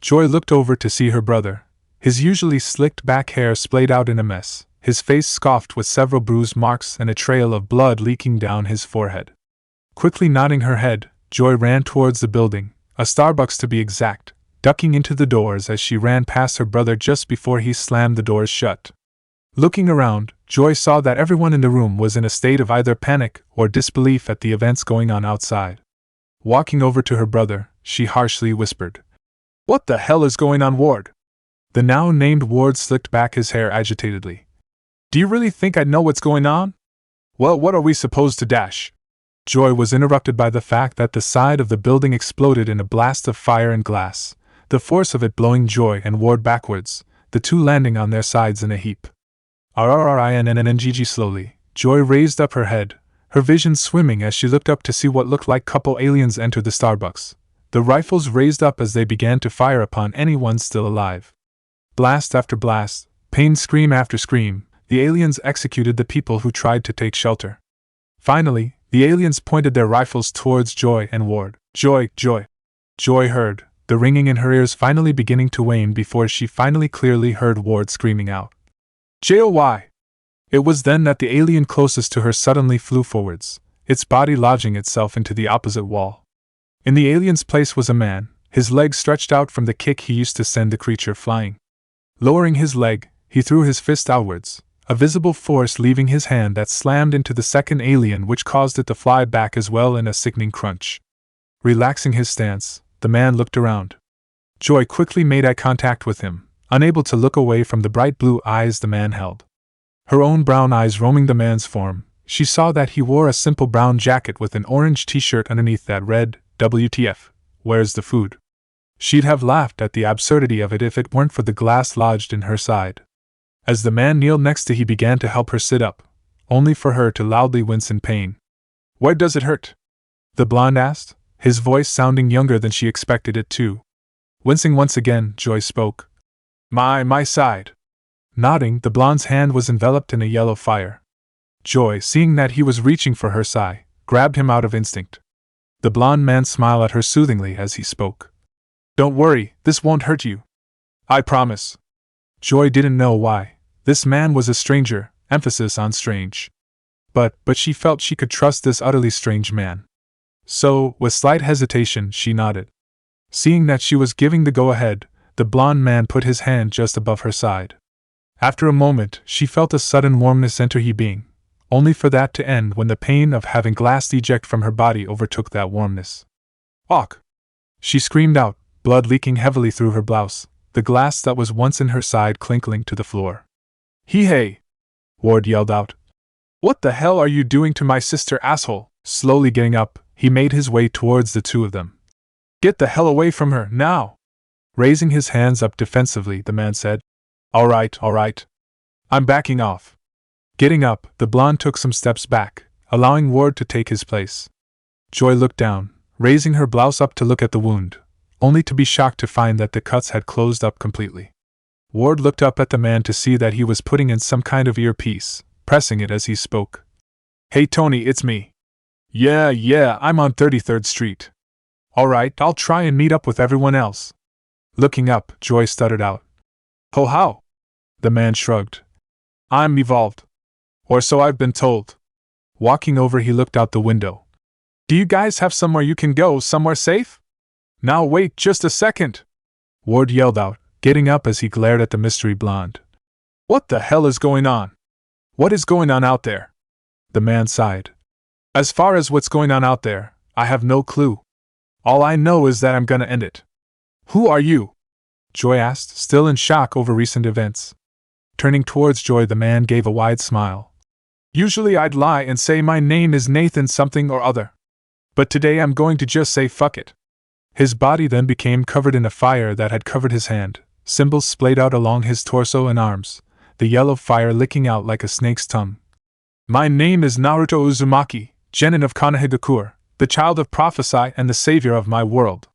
Joy looked over to see her brother, his usually slicked back hair splayed out in a mess, his face scoffed with several bruise marks and a trail of blood leaking down his forehead. Quickly nodding her head, Joy ran towards the building, a Starbucks to be exact, ducking into the doors as she ran past her brother just before he slammed the doors shut. Looking around, Joy saw that everyone in the room was in a state of either panic or disbelief at the events going on outside. Walking over to her brother, she harshly whispered, "What the hell is going on, Ward?" The now named Ward slicked back his hair agitatedly. "Do you really think I know what's going on?" "Well, what are we supposed to dash?" Joy was interrupted by the fact that the side of the building exploded in a blast of fire and glass, the force of it blowing Joy and Ward backwards, the two landing on their sides in a heap. RRRINNNGG slowly, Joy raised up her head, her vision swimming as she looked up to see what looked like couple aliens enter the Starbucks, the rifles raised up as they began to fire upon anyone still alive. Blast after blast, pain scream after scream, the aliens executed the people who tried to take shelter. Finally, the aliens pointed their rifles towards Joy and Ward. Joy, Joy. Joy heard, the ringing in her ears finally beginning to wane before she finally clearly heard Ward screaming out, "Joy!" It was then that the alien closest to her suddenly flew forwards, its body lodging itself into the opposite wall. In the alien's place was a man, his leg stretched out from the kick he used to send the creature flying. Lowering his leg, he threw his fist outwards, a visible force leaving his hand that slammed into the second alien, which caused it to fly back as well in a sickening crunch. Relaxing his stance, the man looked around. Joy quickly made eye contact with him, unable to look away from the bright blue eyes the man held. Her own brown eyes roaming the man's form, she saw that he wore a simple brown jacket with an orange t-shirt underneath that read, "WTF, where's the food?" She'd have laughed at the absurdity of it if it weren't for the glass lodged in her side. As the man kneeled next to, he began to help her sit up, only for her to loudly wince in pain. "Where does it hurt?" the blonde asked, his voice sounding younger than she expected it to. Wincing once again, Joy spoke. My side." Nodding, the blonde's hand was enveloped in a yellow fire. Joy, seeing that he was reaching for her sigh, grabbed him out of instinct. The blonde man smiled at her soothingly as he spoke. "Don't worry, this won't hurt you. I promise." Joy didn't know why. This man was a stranger, emphasis on strange. But she felt she could trust this utterly strange man. So, with slight hesitation, she nodded. Seeing that she was giving the go-ahead, the blonde man put his hand just above her side. After a moment, she felt a sudden warmness enter her being, only for that to end when the pain of having glass eject from her body overtook that warmness. "Awk!" she screamed out, blood leaking heavily through her blouse, the glass that was once in her side clinking to the floor. "Hey!" Ward yelled out. "What the hell are you doing to my sister, asshole?" Slowly getting up, he made his way towards the two of them. "Get the hell away from her, now!" Raising his hands up defensively, the man said. All right. I'm backing off." Getting up, the blonde took some steps back, allowing Ward to take his place. Joy looked down, raising her blouse up to look at the wound, only to be shocked to find that the cuts had closed up completely. Ward looked up at the man to see that he was putting in some kind of earpiece, pressing it as he spoke. "Hey Tony, it's me." Yeah, I'm on 33rd Street. "Alright, I'll try and meet up with everyone else." Looking up, Joy stuttered out. "Oh, how?" The man shrugged. "I'm evolved. Or so I've been told." Walking over, he looked out the window. "Do you guys have somewhere you can go, somewhere safe?" "Now wait just a second," Ward yelled out, getting up as he glared at the mystery blonde. "What the hell is going on? What is going on out there?" The man sighed. "As far as what's going on out there, I have no clue. All I know is that I'm gonna end it." "Who are you?" Joy asked, still in shock over recent events. Turning towards Joy, the man gave a wide smile. "Usually I'd lie and say my name is Nathan something or other. But today I'm going to just say fuck it." His body then became covered in a fire that had covered his hand, symbols splayed out along his torso and arms, the yellow fire licking out like a snake's tongue. "My name is Naruto Uzumaki, genin of Konohagakure, the child of Prophesy and the savior of my world."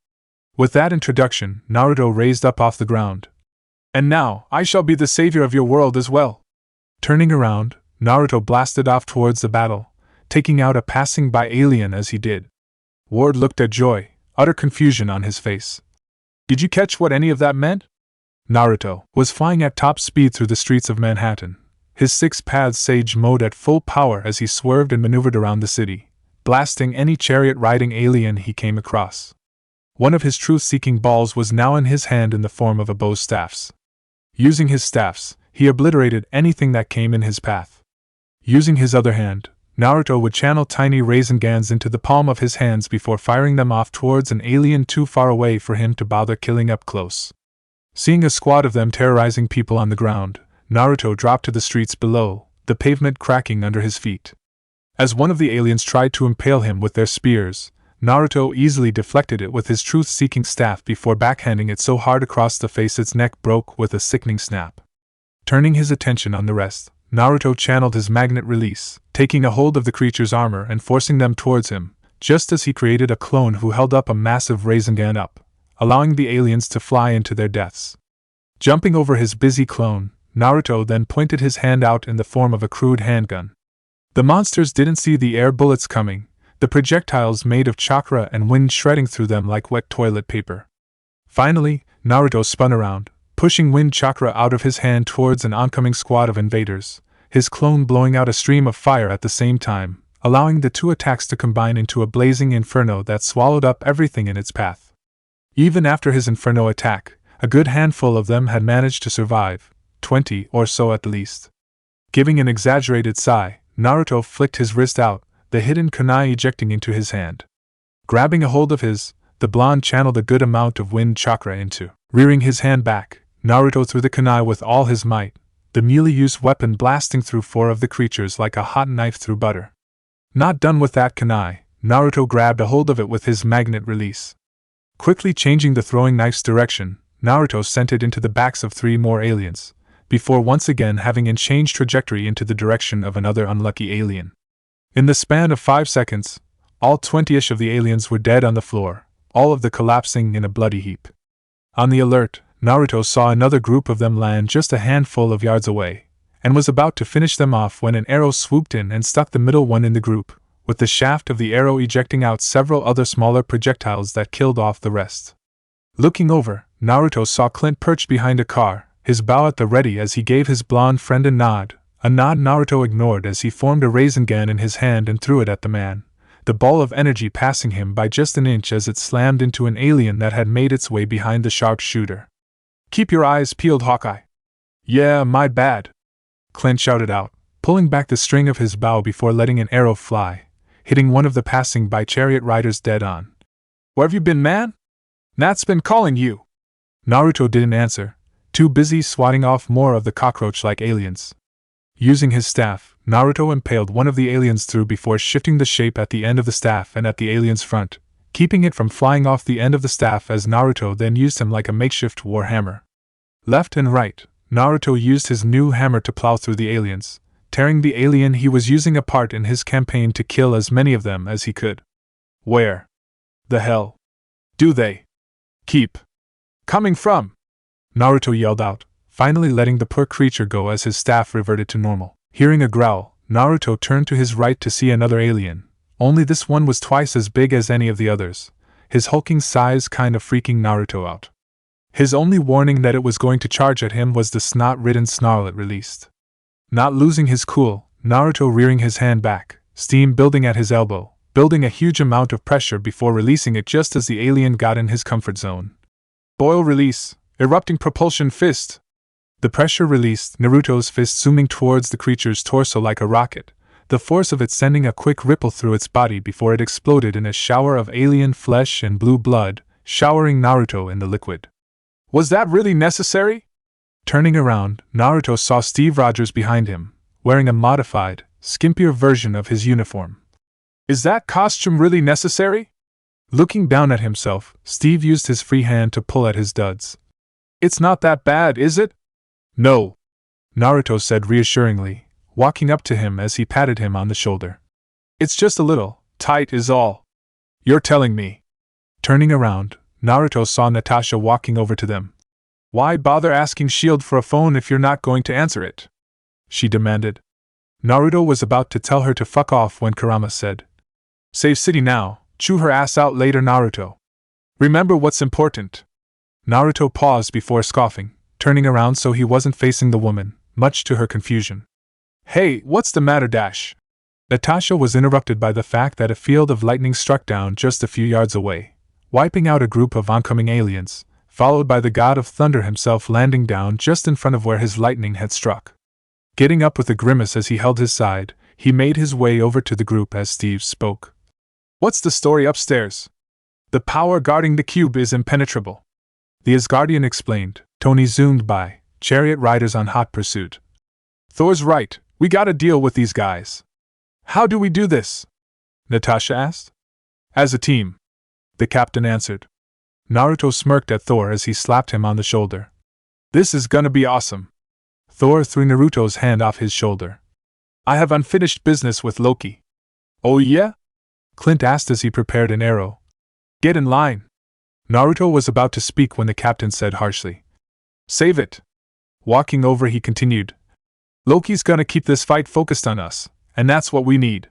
With that introduction, Naruto raised up off the ground. "And now, I shall be the savior of your world as well." Turning around, Naruto blasted off towards the battle, taking out a passing-by alien as he did. Ward looked at Joy, utter confusion on his face. "Did you catch what any of that meant?" Naruto was flying at top speed through the streets of Manhattan, his six-paths sage mode at full power as he swerved and maneuvered around the city, blasting any chariot-riding alien he came across. One of his truth-seeking balls was now in his hand in the form of a bow's staffs. Using his staffs, he obliterated anything that came in his path. Using his other hand, Naruto would channel tiny Raisengans into the palm of his hands before firing them off towards an alien too far away for him to bother killing up close. Seeing a squad of them terrorizing people on the ground, Naruto dropped to the streets below, the pavement cracking under his feet. As one of the aliens tried to impale him with their spears, Naruto easily deflected it with his truth-seeking staff before backhanding it so hard across the face its neck broke with a sickening snap. Turning his attention on the rest, Naruto channeled his magnet release, taking a hold of the creature's armor and forcing them towards him, just as he created a clone who held up a massive Rasengan up, allowing the aliens to fly into their deaths. Jumping over his busy clone, Naruto then pointed his hand out in the form of a crude handgun. The monsters didn't see the air bullets coming, the projectiles made of chakra and wind shredding through them like wet toilet paper. Finally, Naruto spun around, pushing wind chakra out of his hand towards an oncoming squad of invaders, his clone blowing out a stream of fire at the same time, allowing the two attacks to combine into a blazing inferno that swallowed up everything in its path. Even after his inferno attack, a good handful of them had managed to survive, 20 or so at the least. Giving an exaggerated sigh, Naruto flicked his wrist out, the hidden kunai ejecting into his hand. Grabbing a hold of his, the blonde channeled a good amount of wind chakra into. Rearing his hand back, Naruto threw the kunai with all his might, the melee-used weapon blasting through four of the creatures like a hot knife through butter. Not done with that kunai, Naruto grabbed a hold of it with his magnet release. Quickly changing the throwing knife's direction, Naruto sent it into the backs of 3 more aliens, before once again having it change trajectory into the direction of another unlucky alien. In the span of 5 seconds, all 20-ish of the aliens were dead on the floor, all of them collapsing in a bloody heap. On the alert, Naruto saw another group of them land just a handful of yards away, and was about to finish them off when an arrow swooped in and stuck the middle one in the group, with the shaft of the arrow ejecting out several other smaller projectiles that killed off the rest. Looking over, Naruto saw Clint perched behind a car, his bow at the ready as he gave his blonde friend a nod Naruto ignored as he formed a Rasengan in his hand and threw it at the man, the ball of energy passing him by just an inch as it slammed into an alien that had made its way behind the sharpshooter. "Keep your eyes peeled, Hawkeye," Yeah, my bad, Clint shouted out, pulling back the string of his bow before letting an arrow fly, hitting one of the passing by chariot riders dead on. Where have you been, man? Nat's been calling you. Naruto didn't answer, too busy swatting off more of the cockroach-like aliens. Using his staff, Naruto impaled one of the aliens through before shifting the shape at the end of the staff and at the alien's front, keeping it from flying off the end of the staff as Naruto then used him like a makeshift war hammer. Left and right, Naruto used his new hammer to plow through the aliens, tearing the alien he was using apart in his campaign to kill as many of them as he could. Where the hell do they keep coming from? Naruto yelled out, finally letting the poor creature go as his staff reverted to normal. Hearing a growl, Naruto turned to his right to see another alien, only this one was twice as big as any of the others, his hulking size kind of freaking Naruto out. His only warning that it was going to charge at him was the snot-ridden snarl it released. Not losing his cool, Naruto rearing his hand back, steam building at his elbow, building a huge amount of pressure before releasing it just as the alien got in his comfort zone. Boil release, erupting propulsion fist. The pressure released Naruto's fist zooming towards the creature's torso like a rocket, the force of it sending a quick ripple through its body before it exploded in a shower of alien flesh and blue blood, showering Naruto in the liquid. Was that really necessary? Turning around, Naruto saw Steve Rogers behind him, wearing a modified, skimpier version of his uniform. Is that costume really necessary? Looking down at himself, Steve used his free hand to pull at his duds. It's not that bad, is it? No, Naruto said reassuringly, walking up to him as he patted him on the shoulder. It's just a little tight is all. You're telling me. Turning around, Naruto saw Natasha walking over to them. Why bother asking Shield for a phone if you're not going to answer it? She demanded. Naruto was about to tell her to fuck off when Kurama said, Save City now, chew her ass out later, Naruto. Remember what's important. Naruto paused before scoffing, turning around so he wasn't facing the woman, much to her confusion. Hey, what's the matter, Dash? Natasha was interrupted by the fact that a field of lightning struck down just a few yards away, wiping out a group of oncoming aliens, followed by the god of thunder himself landing down just in front of where his lightning had struck. Getting up with a grimace as he held his side, he made his way over to the group as Steve spoke. What's the story upstairs? The power guarding the cube is impenetrable. The Asgardian explained, Tony zoomed by, chariot riders on hot pursuit. Thor's right, we gotta deal with these guys. How do we do this? Natasha asked. As a team, the captain answered. Naruto smirked at Thor as he slapped him on the shoulder. This is gonna be awesome. Thor threw Naruto's hand off his shoulder. I have unfinished business with Loki. Oh yeah? Clint asked as he prepared an arrow. Get in line. Naruto was about to speak when the captain said harshly, Save it. Walking over he continued, Loki's gonna keep this fight focused on us, and that's what we need.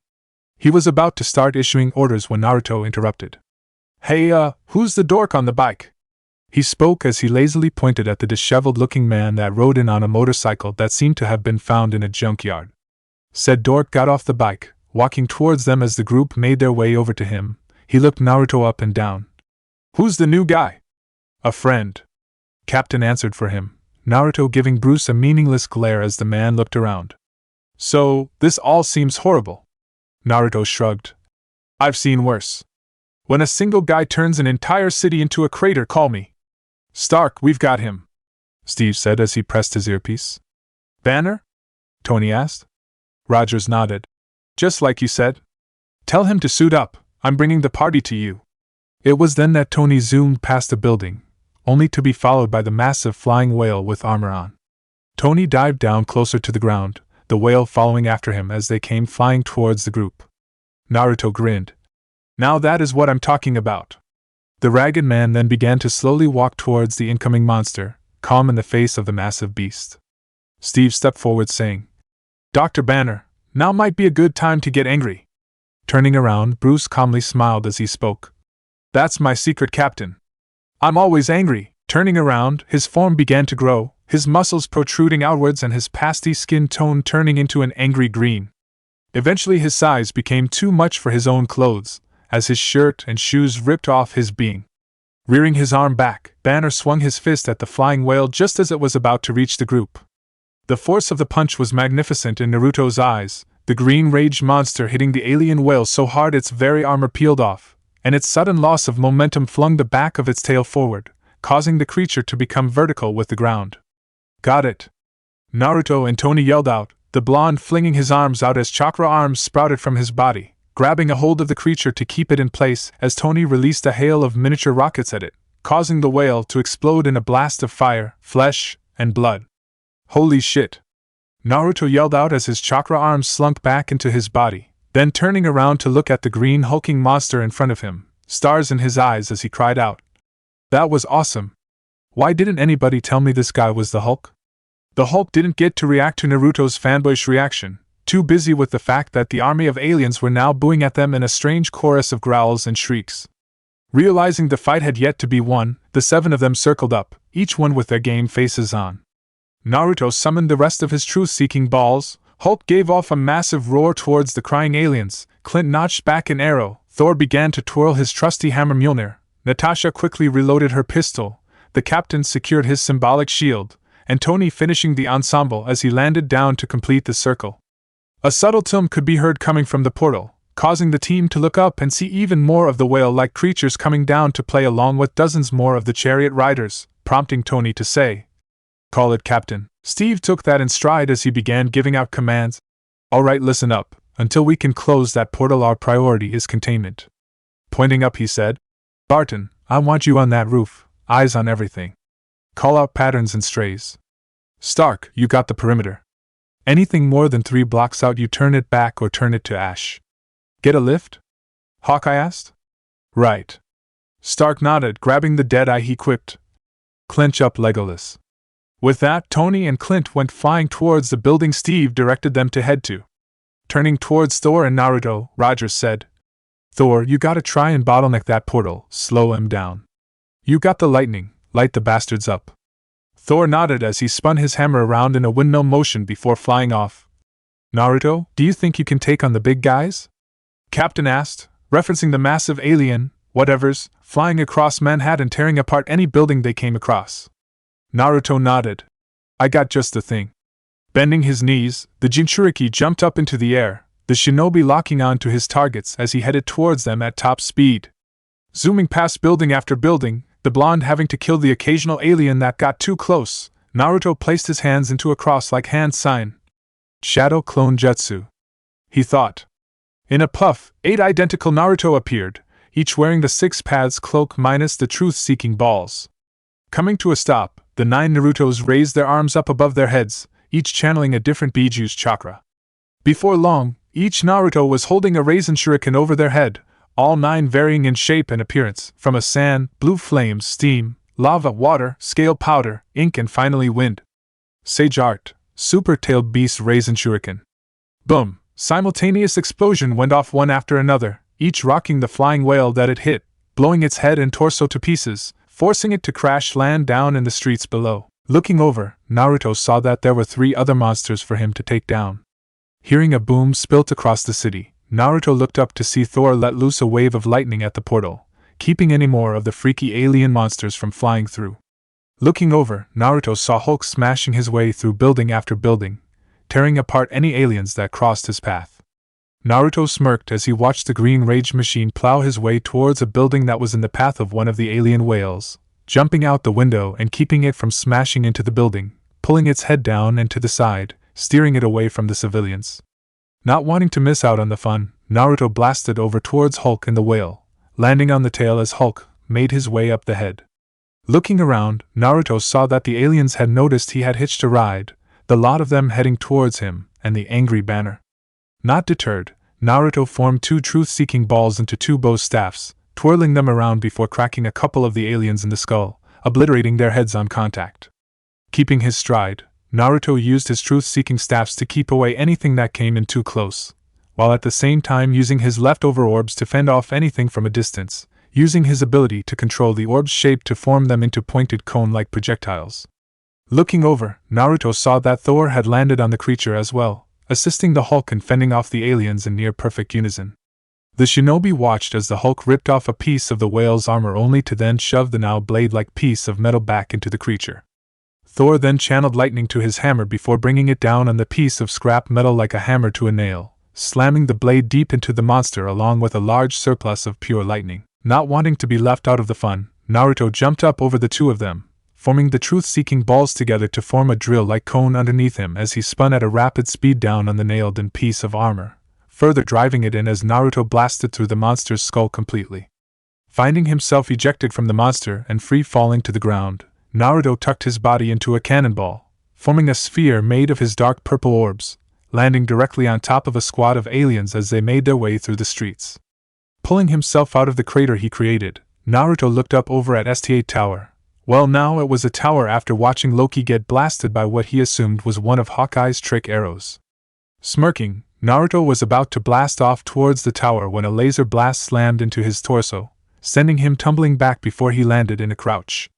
He was about to start issuing orders when Naruto interrupted. Hey, who's the dork on the bike? He spoke as he lazily pointed at the disheveled-looking man that rode in on a motorcycle that seemed to have been found in a junkyard. Said dork got off the bike, walking towards them as the group made their way over to him. He looked Naruto up and down. Who's the new guy? A friend. Captain answered for him, Naruto giving Bruce a meaningless glare as the man looked around. So, this all seems horrible. Naruto shrugged. I've seen worse. When a single guy turns an entire city into a crater, call me. Stark, we've got him, Steve said as he pressed his earpiece. Banner? Tony asked. Rogers nodded. Just like you said. Tell him to suit up, I'm bringing the party to you. It was then that Tony zoomed past a building, only to be followed by the massive flying whale with armor on. Tony dived down closer to the ground, the whale following after him as they came flying towards the group. Naruto grinned. Now that is what I'm talking about. The ragged man then began to slowly walk towards the incoming monster, calm in the face of the massive beast. Steve stepped forward saying, Dr. Banner, now might be a good time to get angry. Turning around, Bruce calmly smiled as he spoke. That's my secret, Captain. I'm always angry. Turning around, his form began to grow, his muscles protruding outwards and his pasty skin tone turning into an angry green. Eventually his size became too much for his own clothes, as his shirt and shoes ripped off his being. Rearing his arm back, Banner swung his fist at the flying whale just as it was about to reach the group. The force of the punch was magnificent in Naruto's eyes, the green rage monster hitting the alien whale so hard its very armor peeled off, and its sudden loss of momentum flung the back of its tail forward, causing the creature to become vertical with the ground. Got it! Naruto and Tony yelled out, the blonde flinging his arms out as chakra arms sprouted from his body, grabbing a hold of the creature to keep it in place as Tony released a hail of miniature rockets at it, causing the whale to explode in a blast of fire, flesh, and blood. Holy shit! Naruto yelled out as his chakra arms slunk back into his body, then turning around to look at the green hulking monster in front of him, stars in his eyes as he cried out. That was awesome! Why didn't anybody tell me this guy was the Hulk? The Hulk didn't get to react to Naruto's fanboyish reaction, too busy with the fact that the army of aliens were now booing at them in a strange chorus of growls and shrieks. Realizing the fight had yet to be won, the 7 of them circled up, each one with their game faces on. Naruto summoned the rest of his truth-seeking balls, Hulk gave off a massive roar towards the crying aliens, Clint notched back an arrow, Thor began to twirl his trusty hammer Mjolnir, Natasha quickly reloaded her pistol, the captain secured his symbolic shield, and Tony finishing the ensemble as he landed down to complete the circle. A subtle tum could be heard coming from the portal, causing the team to look up and see even more of the whale-like creatures coming down to play along with dozens more of the chariot riders, prompting Tony to say, "Call it, Captain." Steve took that in stride as he began giving out commands. "Alright, listen up. Until we can close that portal, our priority is containment." Pointing up, he said, "Barton, I want you on that roof, eyes on everything. Call out patterns and strays. Stark, you got the perimeter. Anything more than 3 blocks out, you turn it back or turn it to ash." "Get a lift?" Hawkeye asked. "Right." Stark nodded, grabbing the dead eye he quipped. "Clench up, Legolas." With that, Tony and Clint went flying towards the building Steve directed them to head to. Turning towards Thor and Naruto, Rogers said, "Thor, you gotta try and bottleneck that portal, slow him down. You got the lightning, light the bastards up." Thor nodded as he spun his hammer around in a windmill motion before flying off. "Naruto, do you think you can take on the big guys?" Captain asked, referencing the massive alien, whatevers, flying across Manhattan tearing apart any building they came across. Naruto nodded. "I got just the thing." Bending his knees, the Jinchuriki jumped up into the air, the shinobi locking on to his targets as he headed towards them at top speed. Zooming past building after building, the blonde having to kill the occasional alien that got too close, Naruto placed his hands into a cross-like hand sign. Shadow Clone Jutsu, he thought. In a puff, 8 identical Naruto appeared, each wearing the 6 paths cloak minus the truth-seeking balls. Coming to a stop, the 9 Narutos raised their arms up above their heads, each channeling a different Biju's chakra. Before long, each Naruto was holding a raisin shuriken over their head, all 9 varying in shape and appearance, from a sand, blue flames, steam, lava, water, scale powder, ink and finally wind. Sage Art, Super-Tailed Beast Raisin Shuriken. Boom! Simultaneous explosion went off one after another, each rocking the flying whale that it hit, blowing its head and torso to pieces, forcing it to crash land down in the streets below. Looking over, Naruto saw that there were 3 other monsters for him to take down. Hearing a boom spilt across the city, Naruto looked up to see Thor let loose a wave of lightning at the portal, keeping any more of the freaky alien monsters from flying through. Looking over, Naruto saw Hulk smashing his way through building after building, tearing apart any aliens that crossed his path. Naruto smirked as he watched the green rage machine plow his way towards a building that was in the path of one of the alien whales, jumping out the window and keeping it from smashing into the building, pulling its head down and to the side, steering it away from the civilians. Not wanting to miss out on the fun, Naruto blasted over towards Hulk and the whale, landing on the tail as Hulk made his way up the head. Looking around, Naruto saw that the aliens had noticed he had hitched a ride, the lot of them heading towards him, and the angry banner. Not deterred, Naruto formed 2 truth-seeking balls into 2 bow staffs, twirling them around before cracking a couple of the aliens in the skull, obliterating their heads on contact. Keeping his stride, Naruto used his truth-seeking staffs to keep away anything that came in too close, while at the same time using his leftover orbs to fend off anything from a distance, using his ability to control the orb's shape to form them into pointed cone-like projectiles. Looking over, Naruto saw that Thor had landed on the creature as well, assisting the Hulk in fending off the aliens in near-perfect unison. The shinobi watched as the Hulk ripped off a piece of the whale's armor only to then shove the now blade-like piece of metal back into the creature. Thor then channeled lightning to his hammer before bringing it down on the piece of scrap metal like a hammer to a nail, slamming the blade deep into the monster along with a large surplus of pure lightning. Not wanting to be left out of the fun, Naruto jumped up over the two of them, forming the truth-seeking balls together to form a drill-like cone underneath him as he spun at a rapid speed down on the nailed-in piece of armor, further driving it in as Naruto blasted through the monster's skull completely. Finding himself ejected from the monster and free-falling to the ground, Naruto tucked his body into a cannonball, forming a sphere made of his dark purple orbs, landing directly on top of a squad of aliens as they made their way through the streets. Pulling himself out of the crater he created, Naruto looked up over at St. Tower. Well, now it was a tower after watching Loki get blasted by what he assumed was one of Hawkeye's trick arrows. Smirking, Naruto was about to blast off towards the tower when a laser blast slammed into his torso, sending him tumbling back before he landed in a crouch.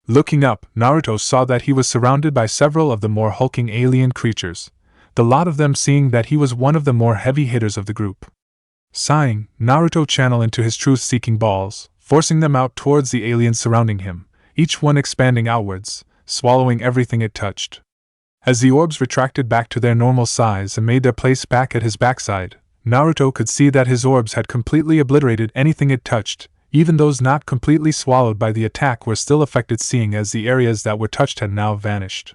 Looking up, Naruto saw that he was surrounded by several of the more hulking alien creatures, the lot of them seeing that he was one of the more heavy hitters of the group. Sighing, Naruto channeled into his truth-seeking balls, forcing them out towards the aliens surrounding him, each one expanding outwards, swallowing everything it touched. As the orbs retracted back to their normal size and made their place back at his backside, Naruto could see that his orbs had completely obliterated anything it touched. Even those not completely swallowed by the attack were still affected, seeing as the areas that were touched had now vanished.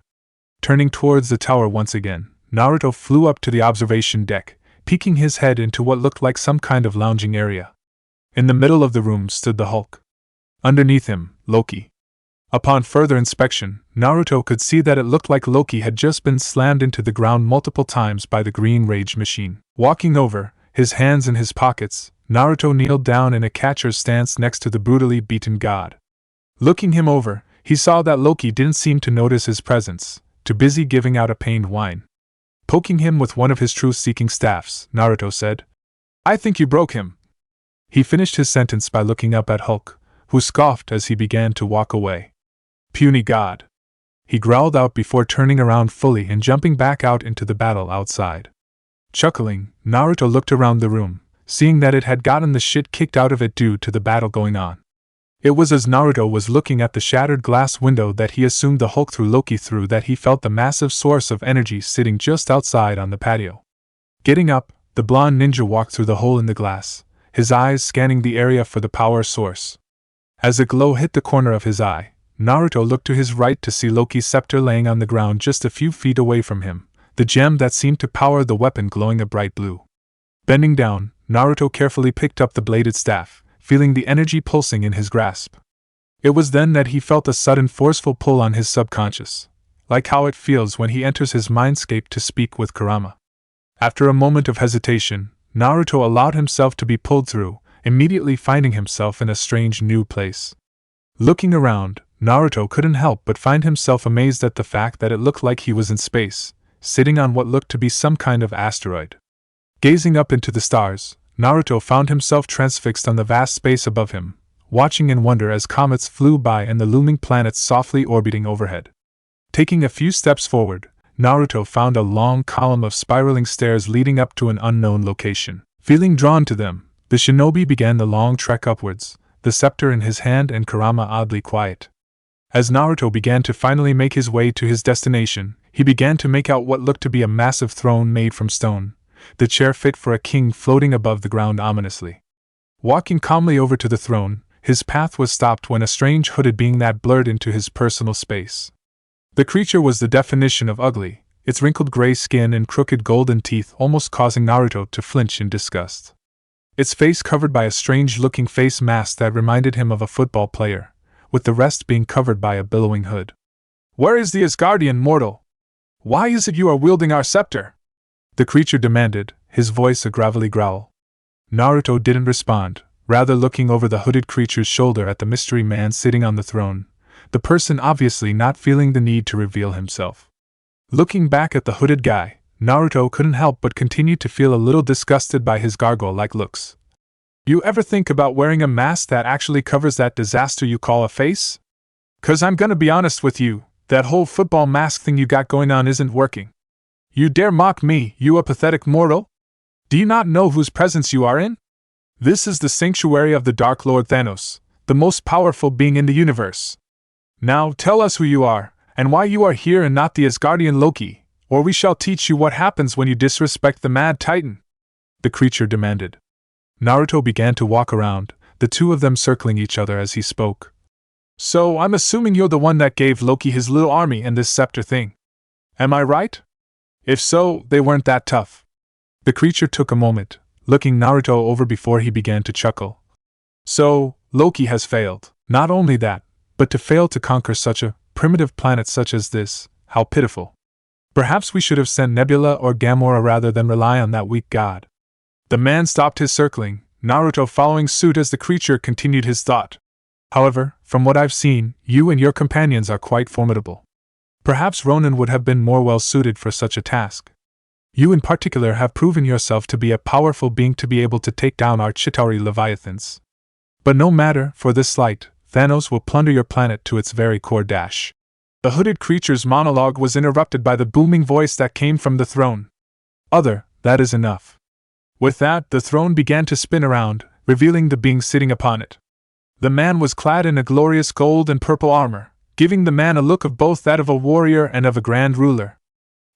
Turning towards the tower once again, Naruto flew up to the observation deck, peeking his head into what looked like some kind of lounging area. In the middle of the room stood the Hulk. Underneath him, Loki. Upon further inspection, Naruto could see that it looked like Loki had just been slammed into the ground multiple times by the green rage machine. Walking over, his hands in his pockets, Naruto kneeled down in a catcher's stance next to the brutally beaten god. Looking him over, he saw that Loki didn't seem to notice his presence, too busy giving out a pained whine. Poking him with one of his truth-seeking staffs, Naruto said, "I think you broke him." He finished his sentence by looking up at Hulk, who scoffed as he began to walk away. "Puny god," he growled out before turning around fully and jumping back out into the battle outside. Chuckling, Naruto looked around the room, seeing that it had gotten the shit kicked out of it due to the battle going on. It was as Naruto was looking at the shattered glass window that he assumed the Hulk threw Loki through that he felt the massive source of energy sitting just outside on the patio. Getting up, the blonde ninja walked through the hole in the glass, his eyes scanning the area for the power source. As a glow hit the corner of his eye, Naruto looked to his right to see Loki's scepter laying on the ground just a few feet away from him, the gem that seemed to power the weapon glowing a bright blue. Bending down, Naruto carefully picked up the bladed staff, feeling the energy pulsing in his grasp. It was then that he felt a sudden forceful pull on his subconscious, like how it feels when he enters his mindscape to speak with Kurama. After a moment of hesitation, Naruto allowed himself to be pulled through, immediately finding himself in a strange new place. Looking around, Naruto couldn't help but find himself amazed at the fact that it looked like he was in space, sitting on what looked to be some kind of asteroid. Gazing up into the stars, Naruto found himself transfixed on the vast space above him, watching in wonder as comets flew by and the looming planets softly orbiting overhead. Taking a few steps forward, Naruto found a long column of spiraling stairs leading up to an unknown location. Feeling drawn to them, the shinobi began the long trek upwards, the scepter in his hand and Kurama oddly quiet. As Naruto began to finally make his way to his destination, he began to make out what looked to be a massive throne made from stone, the chair fit for a king floating above the ground ominously. Walking calmly over to the throne, his path was stopped when a strange hooded being that blurred into his personal space. The creature was the definition of ugly, its wrinkled gray skin and crooked golden teeth almost causing Naruto to flinch in disgust. Its face covered by a strange-looking face mask that reminded him of a football player, with the rest being covered by a billowing hood. "Where is the Asgardian mortal? Why is it you are wielding our scepter?" the creature demanded, his voice a gravelly growl. Naruto didn't respond, rather looking over the hooded creature's shoulder at the mystery man sitting on the throne, the person obviously not feeling the need to reveal himself. Looking back at the hooded guy, Naruto couldn't help but continue to feel a little disgusted by his gargoyle-like looks. "You ever think about wearing a mask that actually covers that disaster you call a face? 'Cause I'm gonna be honest with you, that whole football mask thing you got going on isn't working. You dare mock me, you a pathetic mortal? Do you not know whose presence you are in? This is the sanctuary of the Dark Lord Thanos, the most powerful being in the universe. Now tell us who you are, and why you are here and not the Asgardian Loki, or we shall teach you what happens when you disrespect the Mad Titan," the creature demanded. Naruto began to walk around, the two of them circling each other as he spoke. "So, I'm assuming you're the one that gave Loki his little army and this scepter thing. Am I right? If so, they weren't that tough." The creature took a moment, looking Naruto over before he began to chuckle. "So, Loki has failed. Not only that, but to fail to conquer such a primitive planet such as this, how pitiful. Perhaps we should have sent Nebula or Gamora rather than rely on that weak god." The man stopped his circling, Naruto following suit as the creature continued his thought. "However, from what I've seen, you and your companions are quite formidable. Perhaps Ronin would have been more well suited for such a task. You in particular have proven yourself to be a powerful being to be able to take down our Chitauri Leviathans. But no matter, for this slight, Thanos will plunder your planet to its very core. The hooded creature's monologue was interrupted by the booming voice that came from the throne. That is enough." With that, the throne began to spin around, revealing the being sitting upon it. The man was clad in a glorious gold and purple armor, giving the man a look of both that of a warrior and of a grand ruler.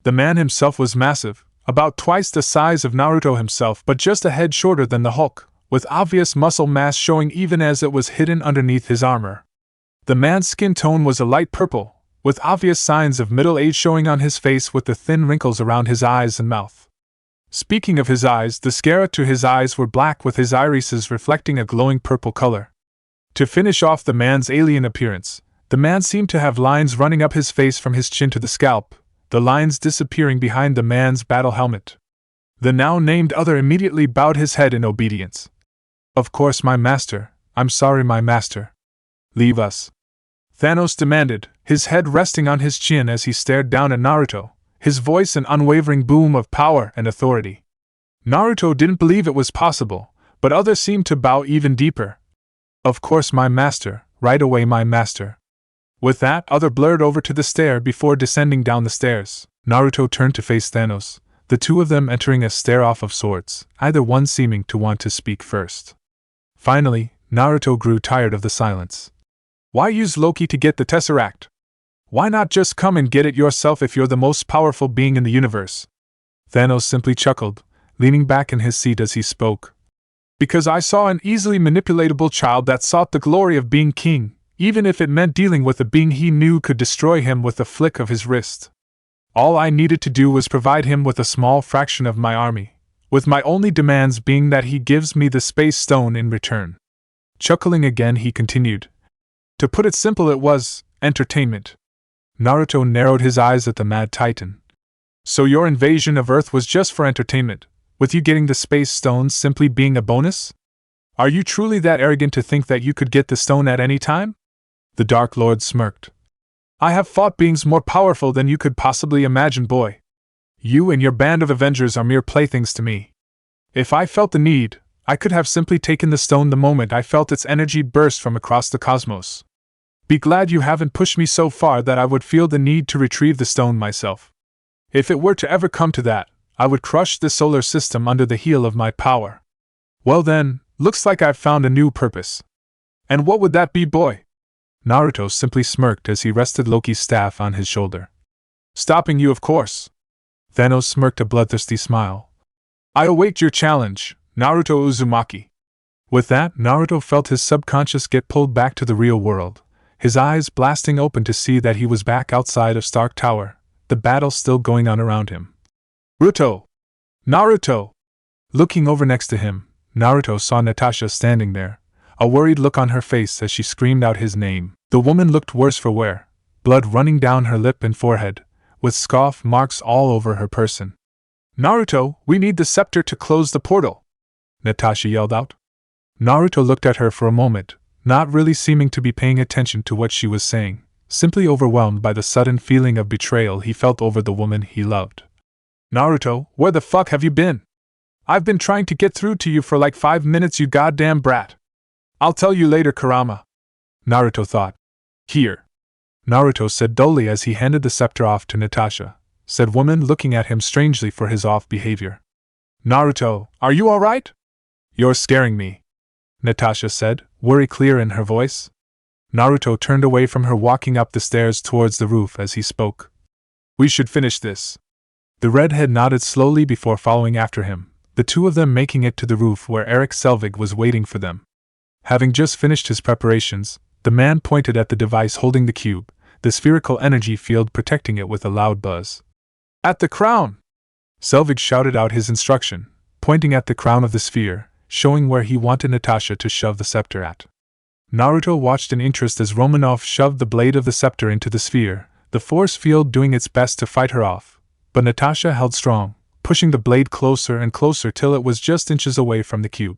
The man himself was massive, about twice the size of Naruto himself but just a head shorter than the Hulk, with obvious muscle mass showing even as it was hidden underneath his armor. The man's skin tone was a light purple, with obvious signs of middle age showing on his face with the thin wrinkles around his eyes and mouth. Speaking of his eyes, the sclera to his eyes were black with his irises reflecting a glowing purple color. To finish off the man's alien appearance, the man seemed to have lines running up his face from his chin to the scalp, the lines disappearing behind the man's battle helmet. The now named other immediately bowed his head in obedience. "Of course, my master. I'm sorry, my master." "Leave us," Thanos demanded, his head resting on his chin as he stared down at Naruto, his voice an unwavering boom of power and authority. Naruto didn't believe it was possible, but others seemed to bow even deeper. "Of course, my master, right away, my master." With that, other blurred over to the stair before descending down the stairs. Naruto turned to face Thanos, the two of them entering a stare-off of sorts, either one seeming to want to speak first. Finally, Naruto grew tired of the silence. "Why use Loki to get the Tesseract? Why not just come and get it yourself if you're the most powerful being in the universe?" Thanos simply chuckled, leaning back in his seat as he spoke. "Because I saw an easily manipulatable child that sought the glory of being king, even if it meant dealing with a being he knew could destroy him with a flick of his wrist. All I needed to do was provide him with a small fraction of my army, with my only demands being that he gives me the Space Stone in return." Chuckling again, he continued. "To put it simple, it was entertainment." Naruto narrowed his eyes at the Mad Titan. "So your invasion of Earth was just for entertainment, with you getting the Space Stone simply being a bonus? Are you truly that arrogant to think that you could get the stone at any time?" The Dark Lord smirked. "I have fought beings more powerful than you could possibly imagine, boy. You and your band of Avengers are mere playthings to me. If I felt the need, I could have simply taken the stone the moment I felt its energy burst from across the cosmos. Be glad you haven't pushed me so far that I would feel the need to retrieve the stone myself. If it were to ever come to that, I would crush the solar system under the heel of my power. Well then, looks like I've found a new purpose. And what would that be, boy?" Naruto simply smirked as he rested Loki's staff on his shoulder. "Stopping you, of course." Thanos smirked a bloodthirsty smile. "I await your challenge, Naruto Uzumaki." With that, Naruto felt his subconscious get pulled back to the real world, his eyes blasting open to see that he was back outside of Stark Tower, the battle still going on around him. "Naruto! Naruto!" Looking over next to him, Naruto saw Natasha standing there, a worried look on her face as she screamed out his name. The woman looked worse for wear, blood running down her lip and forehead, with scoff marks all over her person. "Naruto, we need the scepter to close the portal!" Natasha yelled out. Naruto looked at her for a moment, not really seeming to be paying attention to what she was saying, simply overwhelmed by the sudden feeling of betrayal he felt over the woman he loved. "Naruto, where the fuck have you been? I've been trying to get through to you for like 5 minutes, you goddamn brat. I'll tell you later, Kurama," Naruto thought. "Here," Naruto said dully as he handed the scepter off to Natasha, said woman looking at him strangely for his off behavior. "Naruto, are you alright?" "You're scaring me," Natasha said, worry clear in her voice. Naruto turned away from her, walking up the stairs towards the roof as he spoke. We should finish this. The redhead nodded slowly before following after him, the two of them making it to the roof where Eric Selvig was waiting for them. Having just finished his preparations, the man pointed at the device holding the cube, the spherical energy field protecting it with a loud buzz. At the crown! Selvig shouted out his instruction, pointing at the crown of the sphere, showing where he wanted Natasha to shove the scepter at. Naruto watched in interest as Romanov shoved the blade of the scepter into the sphere, the force field doing its best to fight her off, but Natasha held strong, pushing the blade closer and closer till it was just inches away from the cube.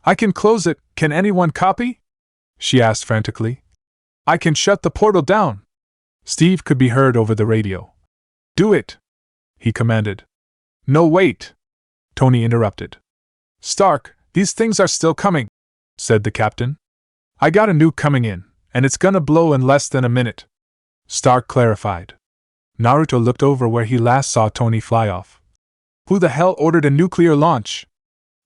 I can close it, can anyone copy? She asked frantically. I can shut the portal down. Steve could be heard over the radio. Do it, he commanded. No, wait, Tony interrupted. Stark, these things are still coming, said the captain. I got a nuke coming in, and it's gonna blow in less than a minute, Stark clarified. Naruto looked over where he last saw Tony fly off. Who the hell ordered a nuclear launch?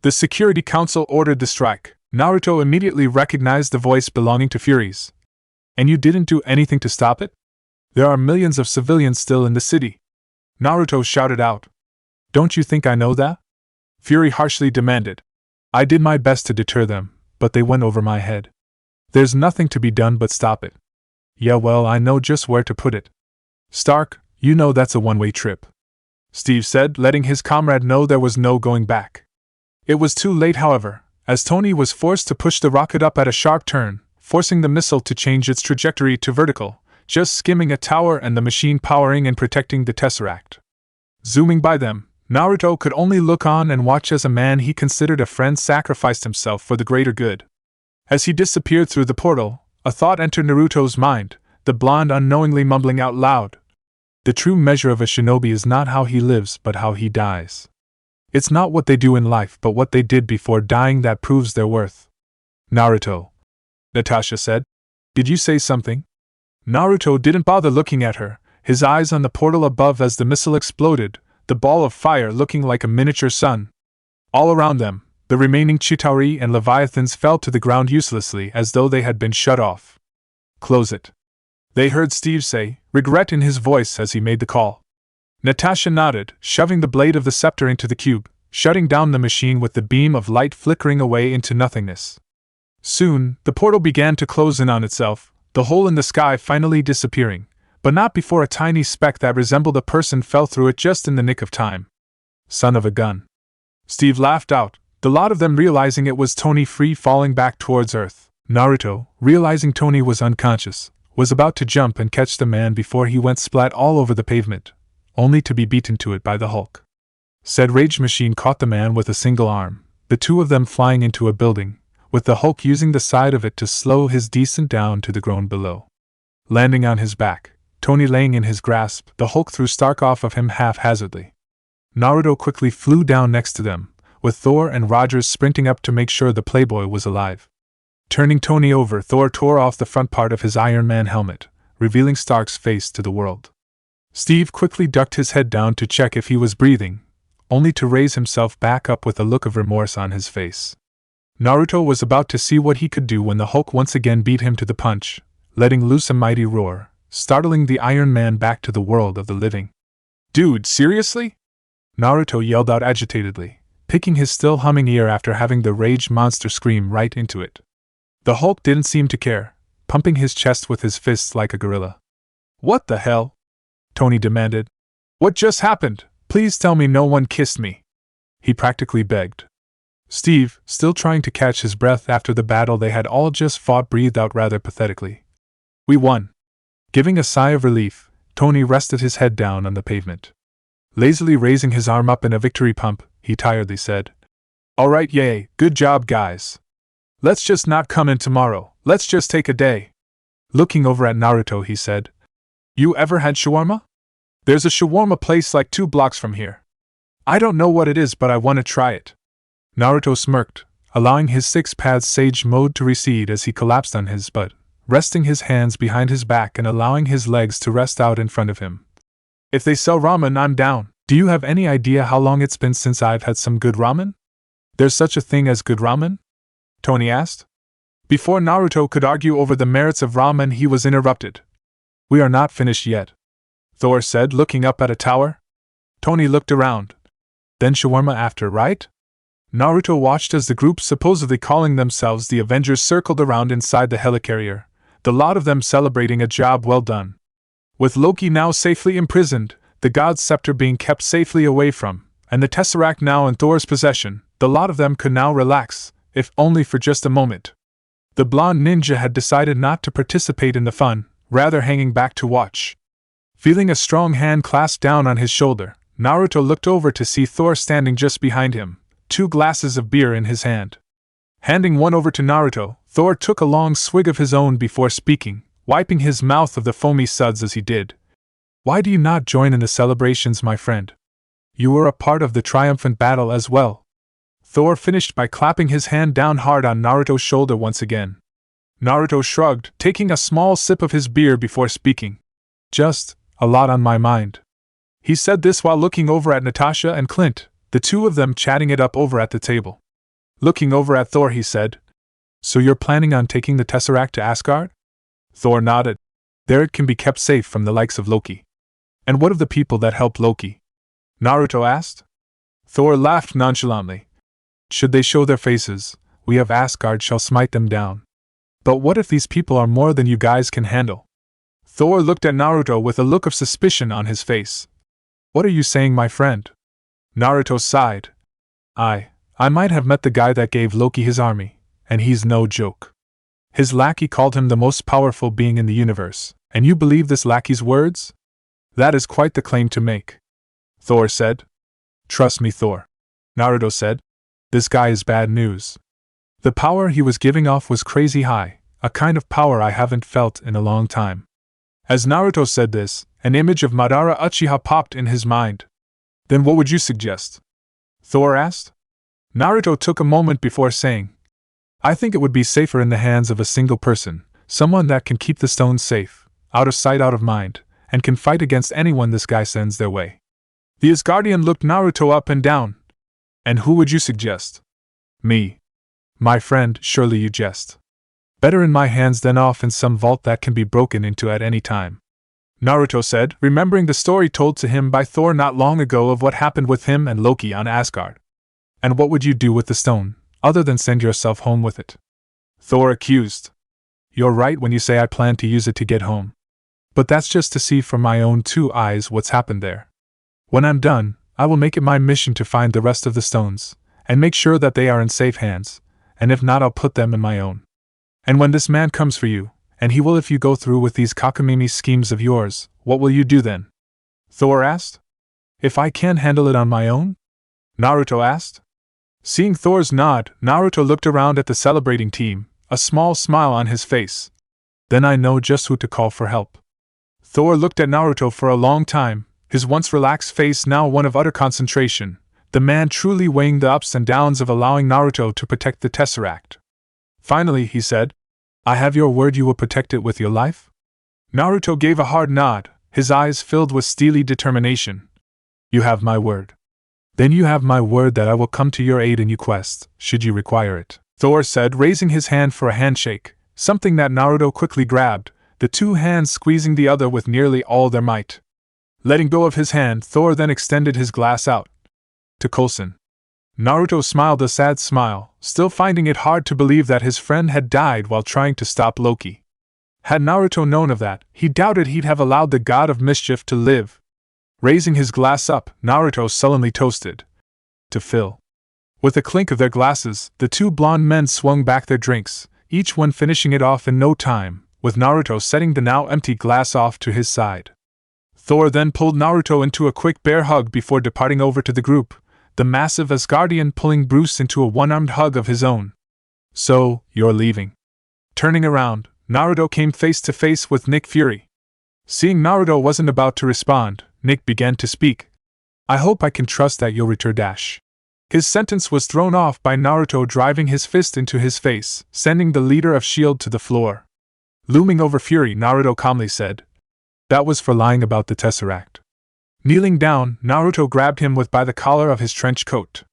The Security Council ordered the strike. Naruto immediately recognized the voice belonging to Furies. And you didn't do anything to stop it? There are millions of civilians still in the city. Naruto shouted out. Don't you think I know that? Fury harshly demanded. I did my best to deter them, but they went over my head. There's nothing to be done but stop it. Yeah, well, I know just where to put it. Stark, you know that's a one-way trip, Steve said, letting his comrade know there was no going back. It was too late, however, as Tony was forced to push the rocket up at a sharp turn, forcing the missile to change its trajectory to vertical, just skimming a tower and the machine powering and protecting the Tesseract. Zooming by them, Naruto could only look on and watch as a man he considered a friend sacrificed himself for the greater good. As he disappeared through the portal, a thought entered Naruto's mind, the blonde unknowingly mumbling out loud. The true measure of a shinobi is not how he lives but how he dies. It's not what they do in life but what they did before dying that proves their worth. Naruto, Natasha said. Did you say something? Naruto didn't bother looking at her, his eyes on the portal above as the missile exploded, the ball of fire looking like a miniature sun. All around them, the remaining Chitauri and Leviathans fell to the ground uselessly as though they had been shut off. Close it, they heard Steve say, regret in his voice as he made the call. Natasha nodded, shoving the blade of the scepter into the cube, shutting down the machine with the beam of light flickering away into nothingness. Soon, the portal began to close in on itself, the hole in the sky finally disappearing, but not before a tiny speck that resembled a person fell through it just in the nick of time. Son of a gun. Steve laughed out, the lot of them realizing it was Tony free falling back towards Earth. Naruto, realizing Tony was unconscious, was about to jump and catch the man before he went splat all over the pavement, only to be beaten to it by the Hulk. Said rage machine caught the man with a single arm, the two of them flying into a building, with the Hulk using the side of it to slow his descent down to the ground below. Landing on his back, Tony laying in his grasp, the Hulk threw Stark off of him haphazardly. Naruto quickly flew down next to them, with Thor and Rogers sprinting up to make sure the Playboy was alive. Turning Tony over, Thor tore off the front part of his Iron Man helmet, revealing Stark's face to the world. Steve quickly ducked his head down to check if he was breathing, only to raise himself back up with a look of remorse on his face. Naruto was about to see what he could do when the Hulk once again beat him to the punch, letting loose a mighty roar, startling the Iron Man back to the world of the living. Dude, seriously? Naruto yelled out agitatedly, picking his still humming ear after having the rage monster scream right into it. The Hulk didn't seem to care, pumping his chest with his fists like a gorilla. What the hell? Tony demanded. What just happened? Please tell me no one kissed me. He practically begged. Steve, still trying to catch his breath after the battle they had all just fought, breathed out rather pathetically. We won. Giving a sigh of relief, Tony rested his head down on the pavement. Lazily raising his arm up in a victory pump, he tiredly said, All right, yay, good job guys. Let's just not come in tomorrow, let's just take a day. Looking over at Naruto, he said, You ever had shawarma? There's a shawarma place like 2 blocks from here. I don't know what it is but I want to try it. Naruto smirked, allowing his 6-path sage mode to recede as he collapsed on his butt, resting his hands behind his back and allowing his legs to rest out in front of him. If they sell ramen, I'm down. Do you have any idea how long it's been since I've had some good ramen? There's such a thing as good ramen? Tony asked. Before Naruto could argue over the merits of ramen, he was interrupted. "We are not finished yet," Thor said, looking up at a tower. Tony looked around. "Then shawarma after, right?" Naruto watched as the group, supposedly calling themselves the Avengers, circled around inside the helicarrier, the lot of them celebrating a job well done. With Loki now safely imprisoned, the God's scepter being kept safely away from, and the Tesseract now in Thor's possession, the lot of them could now relax, if only for just a moment. The blonde ninja had decided not to participate in the fun, rather hanging back to watch. Feeling a strong hand clasped down on his shoulder, Naruto looked over to see Thor standing just behind him, 2 glasses of beer in his hand. Handing one over to Naruto, Thor took a long swig of his own before speaking, wiping his mouth of the foamy suds as he did. "Why do you not join in the celebrations, my friend? You were a part of the triumphant battle as well." Thor finished by clapping his hand down hard on Naruto's shoulder once again. Naruto shrugged, taking a small sip of his beer before speaking. "Just a lot on my mind." He said this while looking over at Natasha and Clint, the two of them chatting it up over at the table. Looking over at Thor, he said, "So you're planning on taking the Tesseract to Asgard?" Thor nodded. "There it can be kept safe from the likes of Loki." "And what of the people that helped Loki?" Naruto asked. Thor laughed nonchalantly. "Should they show their faces, we of Asgard shall smite them down. But what if these people are more than you guys can handle?" Thor looked at Naruto with a look of suspicion on his face. "What are you saying, my friend?" Naruto sighed. I might have met the guy that gave Loki his army, and he's no joke. His lackey called him the most powerful being in the universe, and you believe this lackey's words? That is quite the claim to make," Thor said. "Trust me, Thor," Naruto said. "This guy is bad news. The power he was giving off was crazy high, a kind of power I haven't felt in a long time." As Naruto said this, an image of Madara Uchiha popped in his mind. "Then what would you suggest?" Thor asked. Naruto took a moment before saying, "I think it would be safer in the hands of a single person, someone that can keep the stones safe, out of sight, out of mind, and can fight against anyone this guy sends their way." The Asgardian looked Naruto up and down. "And who would you suggest?" "Me. My friend, surely you jest. Better in my hands than off in some vault that can be broken into at any time," Naruto said, remembering the story told to him by Thor not long ago of what happened with him and Loki on Asgard. "And what would you do with the stone, other than send yourself home with it?" Thor accused. "You're right when you say I plan to use it to get home. But that's just to see from my own 2 eyes what's happened there. When I'm done, I will make it my mission to find the rest of the stones, and make sure that they are in safe hands, and if not, I'll put them in my own. And when this man comes for you, and he will if you go through with these cockamamie schemes of yours, what will you do then?" Thor asked. "If I can't handle it on my own?" Naruto asked. Seeing Thor's nod, Naruto looked around at the celebrating team, a small smile on his face. "Then I know just who to call for help." Thor looked at Naruto for a long time, his once relaxed face now one of utter concentration, the man truly weighing the ups and downs of allowing Naruto to protect the Tesseract. Finally, he said, "I have your word you will protect it with your life?" Naruto gave a hard nod, his eyes filled with steely determination. "You have my word." "Then you have my word that I will come to your aid in your quest, should you require it," Thor said, raising his hand for a handshake, something that Naruto quickly grabbed, the 2 hands squeezing the other with nearly all their might. Letting go of his hand, Thor then extended his glass out. "To Coulson." Naruto smiled a sad smile, still finding it hard to believe that his friend had died while trying to stop Loki. Had Naruto known of that, he doubted he'd have allowed the god of mischief to live. Raising his glass up, Naruto sullenly toasted. "To Phil." With a clink of their glasses, the 2 blonde men swung back their drinks, each one finishing it off in no time, with Naruto setting the now empty glass off to his side. Thor then pulled Naruto into a quick bear hug before departing over to the group, the massive Asgardian pulling Bruce into a one-armed hug of his own. "So, you're leaving." Turning around, Naruto came face to face with Nick Fury. Seeing Naruto wasn't about to respond, Nick began to speak. "I hope I can trust that you'll return dash." His sentence was thrown off by Naruto driving his fist into his face, sending the leader of S.H.I.E.L.D. to the floor. Looming over Fury, Naruto calmly said, "That was for lying about the Tesseract." Kneeling down, Naruto grabbed him by the collar of his trench coat.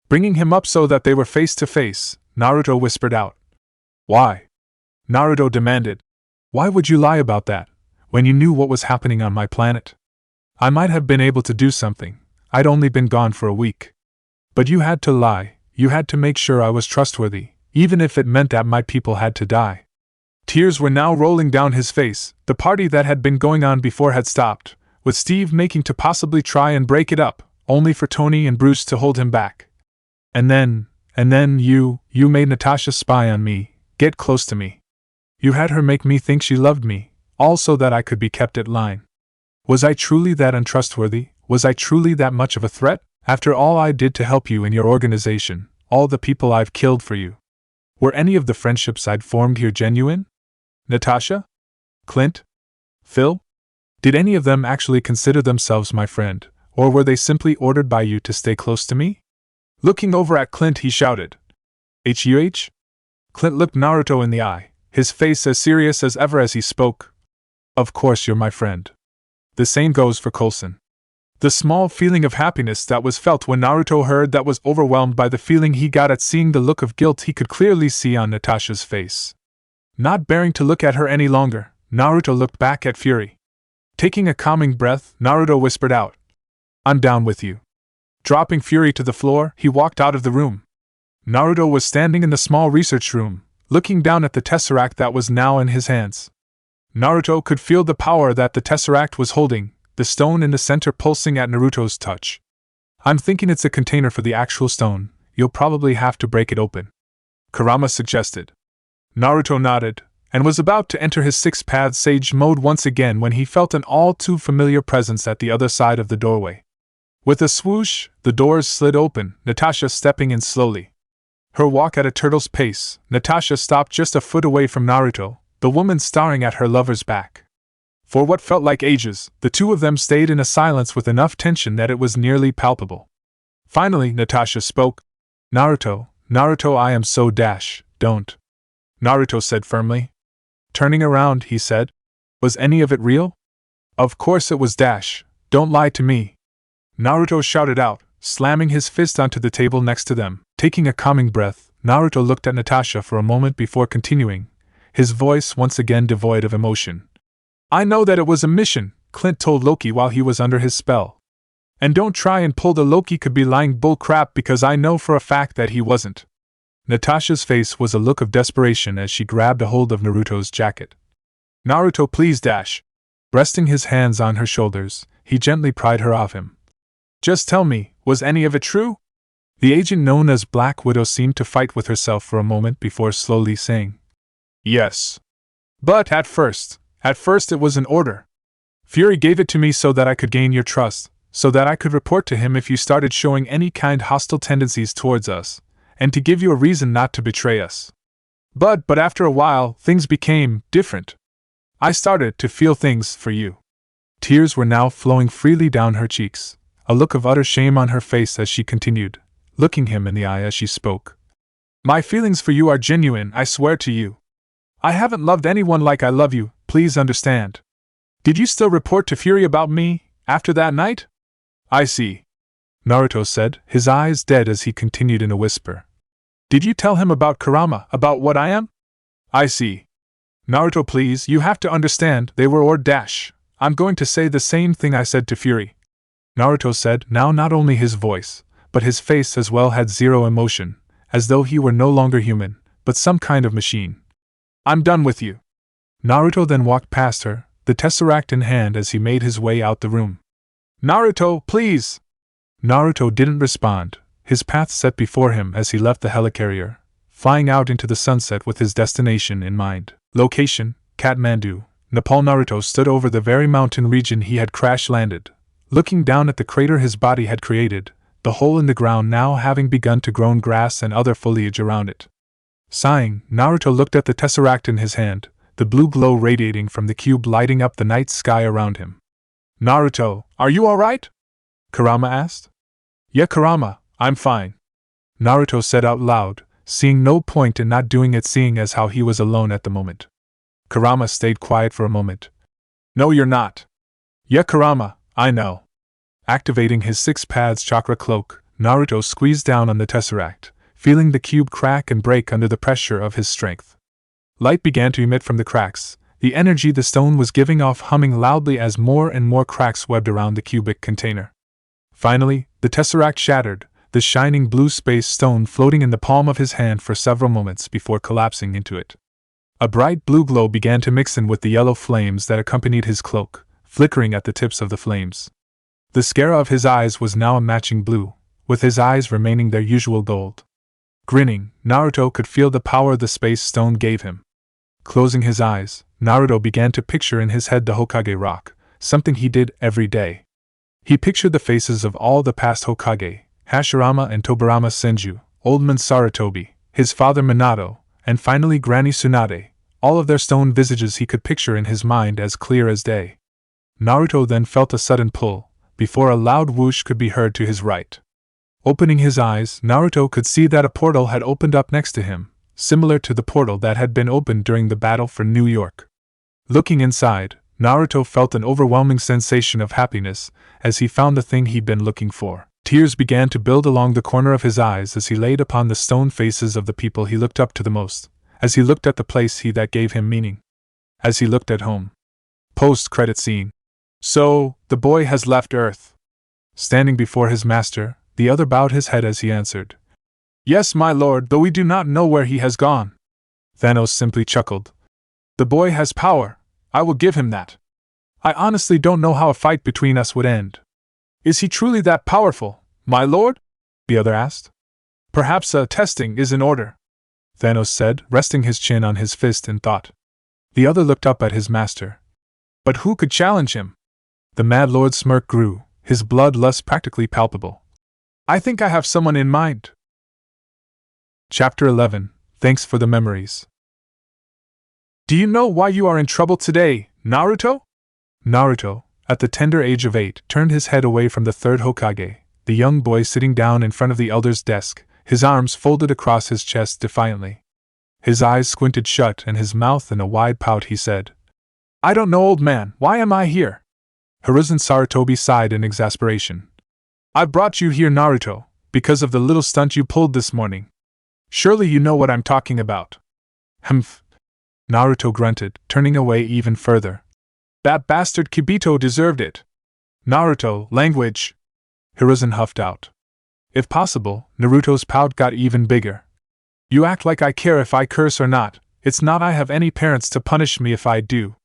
Bringing him up so that they were face to face, Naruto whispered out, Why? Naruto demanded. Why would you lie about that, when you knew what was happening on my planet? I might have been able to do something, I'd only been gone for a week. But you had to lie, you had to make sure I was trustworthy, even if it meant that my people had to die. Tears were now rolling down his face. The party that had been going on before had stopped, with Steve making to possibly try and break it up, only for Tony and Bruce to hold him back. And then you made Natasha spy on me, get close to me. You had her make me think she loved me, all so that I could be kept at line. Was I truly that untrustworthy? Was I truly that much of a threat? After all I did to help you in your organization, all the people I've killed for you. Were any of the friendships I'd formed here genuine? Natasha? Clint? Phil? Did any of them actually consider themselves my friend, or were they simply ordered by you to stay close to me? Looking over at Clint, he shouted. "Huh?" Clint looked Naruto in the eye, his face as serious as ever as he spoke. Of course you're my friend. The same goes for Coulson. The small feeling of happiness that was felt when Naruto heard that was overwhelmed by the feeling he got at seeing the look of guilt he could clearly see on Natasha's face. Not bearing to look at her any longer, Naruto looked back at Fury. Taking a calming breath, Naruto whispered out, "I'm down with you." Dropping Fury to the floor, he walked out of the room. Naruto was standing in the small research room, looking down at the tesseract that was now in his hands. Naruto could feel the power that the tesseract was holding, the stone in the center pulsing at Naruto's touch. "I'm thinking it's a container for the actual stone, you'll probably have to break it open," Kurama suggested. Naruto nodded, and was about to enter his six-path sage mode once again when he felt an all-too-familiar presence at the other side of the doorway. With a swoosh, the doors slid open, Natasha stepping in slowly. Her walk at a turtle's pace, Natasha stopped just a foot away from Naruto, the woman staring at her lover's back. For what felt like ages, the two of them stayed in a silence with enough tension that it was nearly palpable. Finally, Natasha spoke. Naruto, I am so don't. Naruto said firmly. Turning around, he said, "Was any of it real?" "Of course it was don't lie to me," Naruto shouted out, slamming his fist onto the table next to them. Taking a calming breath, Naruto looked at Natasha for a moment before continuing, his voice once again devoid of emotion. "I know that it was a mission," Clint told Loki while he was under his spell. "And don't try and pull the Loki could be lying bullcrap because I know for a fact that he wasn't." Natasha's face was a look of desperation as she grabbed a hold of Naruto's jacket. "Naruto, please Resting his hands on her shoulders, he gently pried her off him. "Just tell me, was any of it true?" The agent known as Black Widow seemed to fight with herself for a moment before slowly saying, "Yes. But at first it was an order. Fury gave it to me so that I could gain your trust, so that I could report to him if you started showing any kind hostile tendencies towards us, and to give you a reason not to betray us. But after a while, things became different. I started to feel things for you." Tears were now flowing freely down her cheeks, a look of utter shame on her face as she continued, looking him in the eye as she spoke. "My feelings for you are genuine, I swear to you. I haven't loved anyone like I love you, please understand. Did you still report to Fury about me, after that night?" "I see," Naruto said, his eyes dead as he continued in a whisper. "Did you tell him about Kurama, about what I am?" "I see. Naruto, please, you have to understand, they were I'm going to say the same thing I said to Fury," Naruto said. Now not only his voice, but his face as well had zero emotion, as though he were no longer human, but some kind of machine. "I'm done with you." Naruto then walked past her, the tesseract in hand as he made his way out the room. "Naruto, please!" Naruto didn't respond, his path set before him as he left the helicarrier, flying out into the sunset with his destination in mind. Location, Kathmandu, Nepal. Naruto stood over the very mountain region he had crash-landed, looking down at the crater his body had created, the hole in the ground now having begun to grow grass and other foliage around it. Sighing, Naruto looked at the tesseract in his hand, the blue glow radiating from the cube lighting up the night sky around him. "Naruto, are you alright?" Kurama asked. "Yeah, Kurama, I'm fine," Naruto said out loud, seeing no point in not doing it seeing as how he was alone at the moment. Kurama stayed quiet for a moment. "No, you're not." "Yeah, Kurama, I know." Activating his six paths chakra cloak, Naruto squeezed down on the tesseract, feeling the cube crack and break under the pressure of his strength. Light began to emit from the cracks, the energy the stone was giving off humming loudly as more and more cracks webbed around the cubic container. Finally, the tesseract shattered, the shining blue space stone floating in the palm of his hand for several moments before collapsing into it. A bright blue glow began to mix in with the yellow flames that accompanied his cloak, flickering at the tips of the flames. The scara of his eyes was now a matching blue, with his eyes remaining their usual gold. Grinning, Naruto could feel the power the space stone gave him. Closing his eyes, Naruto began to picture in his head the Hokage rock, something he did every day. He pictured the faces of all the past Hokage, Hashirama and Tobirama Senju, Old Man Sarutobi, his father Minato, and finally Granny Tsunade, all of their stone visages he could picture in his mind as clear as day. Naruto then felt a sudden pull, before a loud whoosh could be heard to his right. Opening his eyes, Naruto could see that a portal had opened up next to him, similar to the portal that had been opened during the battle for New York. Looking inside, Naruto felt an overwhelming sensation of happiness as he found the thing he'd been looking for. Tears began to build along the corner of his eyes as he laid upon the stone faces of the people he looked up to the most, as he looked at the place that gave him meaning, as he looked at home. Post-credit scene. So, the boy has left Earth. Standing before his master, the other bowed his head as he answered, "Yes, my lord, though we do not know where he has gone." Thanos simply chuckled. "The boy has power, I will give him that. I honestly don't know how a fight between us would end." "Is he truly that powerful, my lord?" the other asked. "Perhaps a testing is in order," Thanos said, resting his chin on his fist in thought. The other looked up at his master. "But who could challenge him?" The Mad Lord's smirk grew, his bloodlust practically palpable. "I think I have someone in mind." Chapter 11. Thanks for the memories. "Do you know why you are in trouble today, Naruto?" Naruto, at the tender age of 8, turned his head away from the third Hokage, the young boy sitting down in front of the elder's desk, his arms folded across his chest defiantly. His eyes squinted shut and his mouth in a wide pout he said, "I don't know, old man, why am I here?" Hiruzen Sarutobi sighed in exasperation. "I brought you here, Naruto, because of the little stunt you pulled this morning. Surely you know what I'm talking about." "Humph," Naruto grunted, turning away even further. "That bastard Kibito deserved it." "Naruto, language!" Hiruzen huffed out. If possible, Naruto's pout got even bigger. "You act like I care if I curse or not. It's not I have any parents to punish me if I do."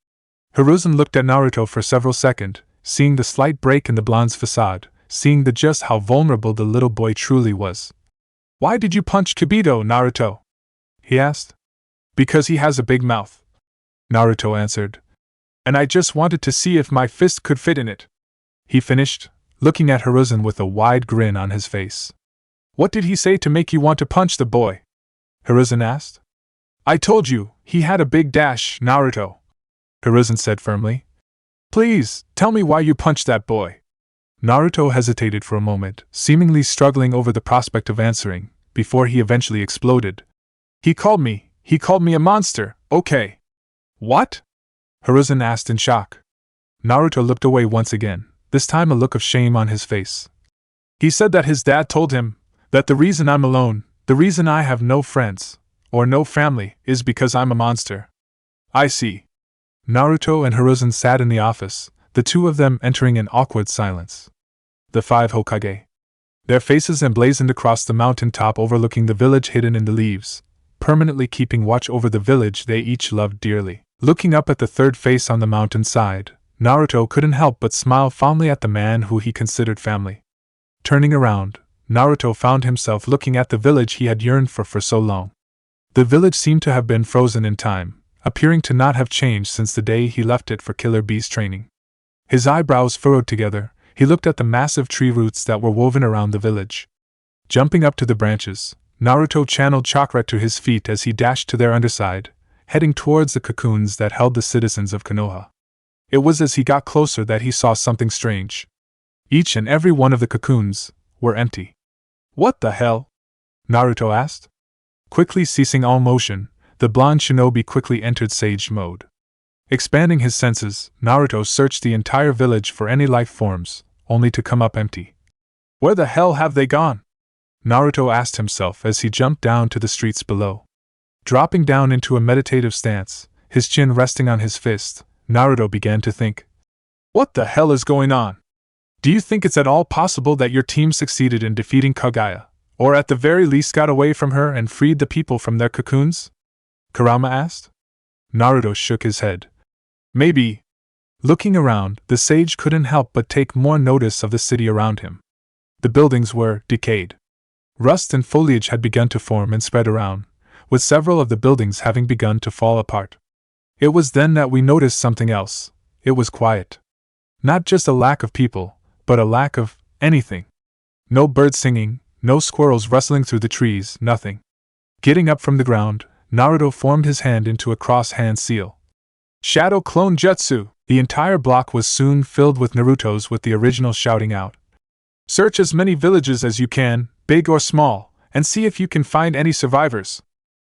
Hiruzen looked at Naruto for several seconds, seeing the slight break in the blonde's facade, seeing just how vulnerable the little boy truly was. "Why did you punch Kibito, Naruto?" he asked. "Because he has a big mouth," Naruto answered. "And I just wanted to see if my fist could fit in it," he finished, looking at Hiruzen with a wide grin on his face. "What did he say to make you want to punch the boy?" Hiruzen asked. "I told you, he had a big dash, Naruto," Hiruzen said firmly. "Please, tell me why you punched that boy." Naruto hesitated for a moment, seemingly struggling over the prospect of answering, before he eventually exploded. He called me a monster, okay." "What?" Hiruzen asked in shock. Naruto looked away once again, this time a look of shame on his face. "He said that his dad told him that the reason I'm alone, the reason I have no friends, or no family, is because I'm a monster." "I see." Naruto and Hiruzen sat in the office, the two of them entering in awkward silence. The 5 Hokage. Their faces emblazoned across the mountain top overlooking the village hidden in the leaves, permanently keeping watch over the village they each loved dearly. Looking up at the third face on the mountain side, Naruto couldn't help but smile fondly at the man who he considered family. Turning around, Naruto found himself looking at the village he had yearned for so long. The village seemed to have been frozen in time, appearing to not have changed since the day he left it for Killer Bee's training. His eyebrows furrowed together, he looked at the massive tree roots that were woven around the village. Jumping up to the branches, Naruto channeled chakra to his feet as he dashed to their underside, heading towards the cocoons that held the citizens of Konoha. It was as he got closer that he saw something strange. Each and every one of the cocoons were empty. "What the hell?" Naruto asked. Quickly ceasing all motion, the blonde shinobi quickly entered sage mode. Expanding his senses, Naruto searched the entire village for any life forms, only to come up empty. "Where the hell have they gone?" Naruto asked himself as he jumped down to the streets below. Dropping down into a meditative stance, his chin resting on his fist, Naruto began to think. What the hell is going on? Do you think it's at all possible that your team succeeded in defeating Kaguya, or at the very least got away from her and freed the people from their cocoons? Kurama asked. Naruto shook his head. Maybe. Looking around, the sage couldn't help but take more notice of the city around him. The buildings were decayed. Rust and foliage had begun to form and spread around, with several of the buildings having begun to fall apart. It was then that we noticed something else. It was quiet. Not just a lack of people, but a lack of anything. No birds singing, no squirrels rustling through the trees, nothing. Getting up from the ground, Naruto formed his hand into a cross-hand seal. Shadow Clone Jutsu! The entire block was soon filled with Narutos with the original shouting out. Search as many villages as you can, big or small, and see if you can find any survivors.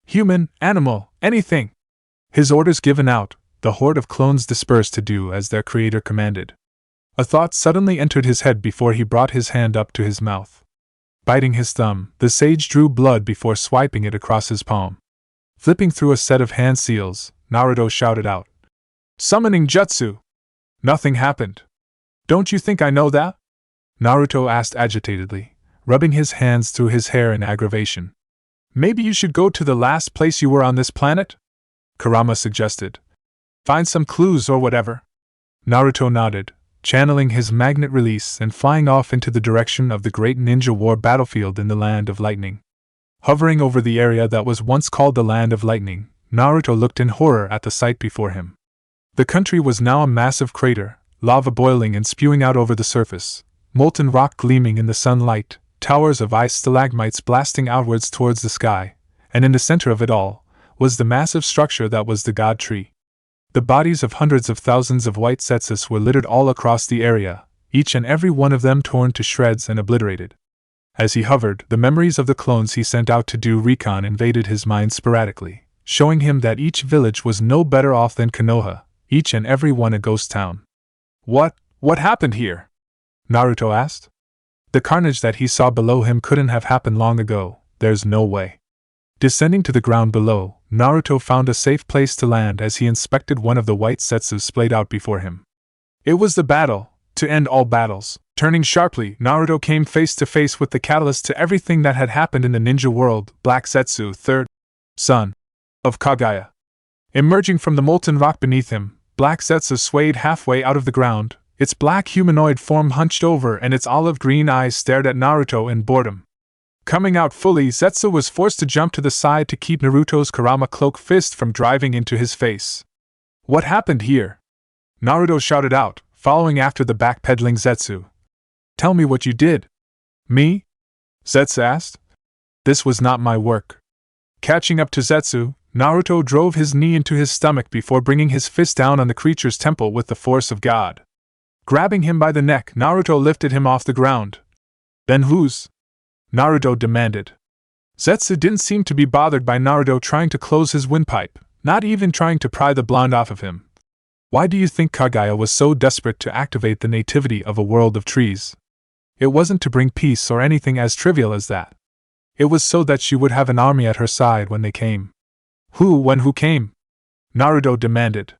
Human, animal, anything. His orders given out, the horde of clones dispersed to do as their creator commanded. A thought suddenly entered his head before he brought his hand up to his mouth. Biting his thumb, the sage drew blood before swiping it across his palm. Flipping through a set of hand seals, Naruto shouted out. Summoning Jutsu! Nothing happened. Don't you think I know that? Naruto asked agitatedly, rubbing his hands through his hair in aggravation. Maybe you should go to the last place you were on this planet? Kurama suggested. Find some clues or whatever. Naruto nodded, channeling his magnet release and flying off into the direction of the great ninja war battlefield in the Land of Lightning. Hovering over the area that was once called the Land of Lightning, Naruto looked in horror at the sight before him. The country was now a massive crater, lava boiling and spewing out over the surface, molten rock gleaming in the sunlight, towers of ice stalagmites blasting outwards towards the sky, and in the center of it all was the massive structure that was the God Tree. The bodies of hundreds of thousands of white Zetsus were littered all across the area, each and every one of them torn to shreds and obliterated. As he hovered, the memories of the clones he sent out to do recon invaded his mind sporadically, showing him that each village was no better off than Konoha, each and every one a ghost town. What happened here? Naruto asked. The carnage that he saw below him couldn't have happened long ago, there's no way. Descending to the ground below, Naruto found a safe place to land as he inspected one of the white Zetsus splayed out before him. It was the battle, to end all battles. Turning sharply, Naruto came face to face with the catalyst to everything that had happened in the ninja world, Black Zetsu, third son of Kaguya. Emerging from the molten rock beneath him, Black Zetsu swayed halfway out of the ground, its black humanoid form hunched over and its olive-green eyes stared at Naruto in boredom. Coming out fully, Zetsu was forced to jump to the side to keep Naruto's Kurama cloak fist from driving into his face. What happened here? Naruto shouted out, following after the backpedaling Zetsu. Tell me what you did. Me? Zetsu asked. This was not my work. Catching up to Zetsu, Naruto drove his knee into his stomach before bringing his fist down on the creature's temple with the force of God. Grabbing him by the neck, Naruto lifted him off the ground. Then whose? Naruto demanded. Zetsu didn't seem to be bothered by Naruto trying to close his windpipe, not even trying to pry the blonde off of him. Why do you think Kaguya was so desperate to activate the nativity of a world of trees? It wasn't to bring peace or anything as trivial as that. It was so that she would have an army at her side when they came. Who came? Naruto demanded.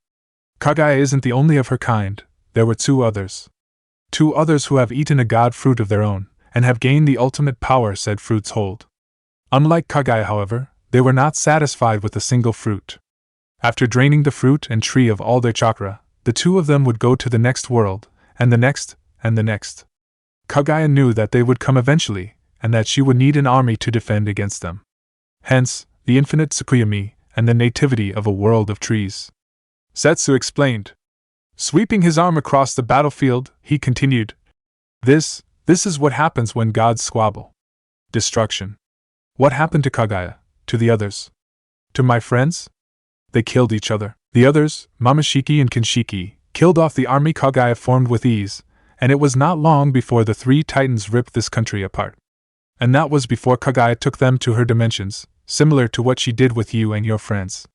Kaguya isn't the only of her kind, there were two others. Two others who have eaten a god fruit of their own, and have gained the ultimate power said fruits hold. Unlike Kaguya, however, they were not satisfied with a single fruit. After draining the fruit and tree of all their chakra, the two of them would go to the next world, and the next, and the next. Kaguya knew that they would come eventually, and that she would need an army to defend against them. Hence, the infinite Tsukuyomi, and the nativity of a world of trees. Zetsu explained. Sweeping his arm across the battlefield, he continued. This is what happens when gods squabble. Destruction. What happened to Kaguya, to the others? To my friends? They killed each other. The others, Momoshiki and Kinshiki, killed off the army Kaguya formed with ease, and it was not long before the three titans ripped this country apart. And that was before Kaguya took them to her dimensions, similar to what she did with you and your friends.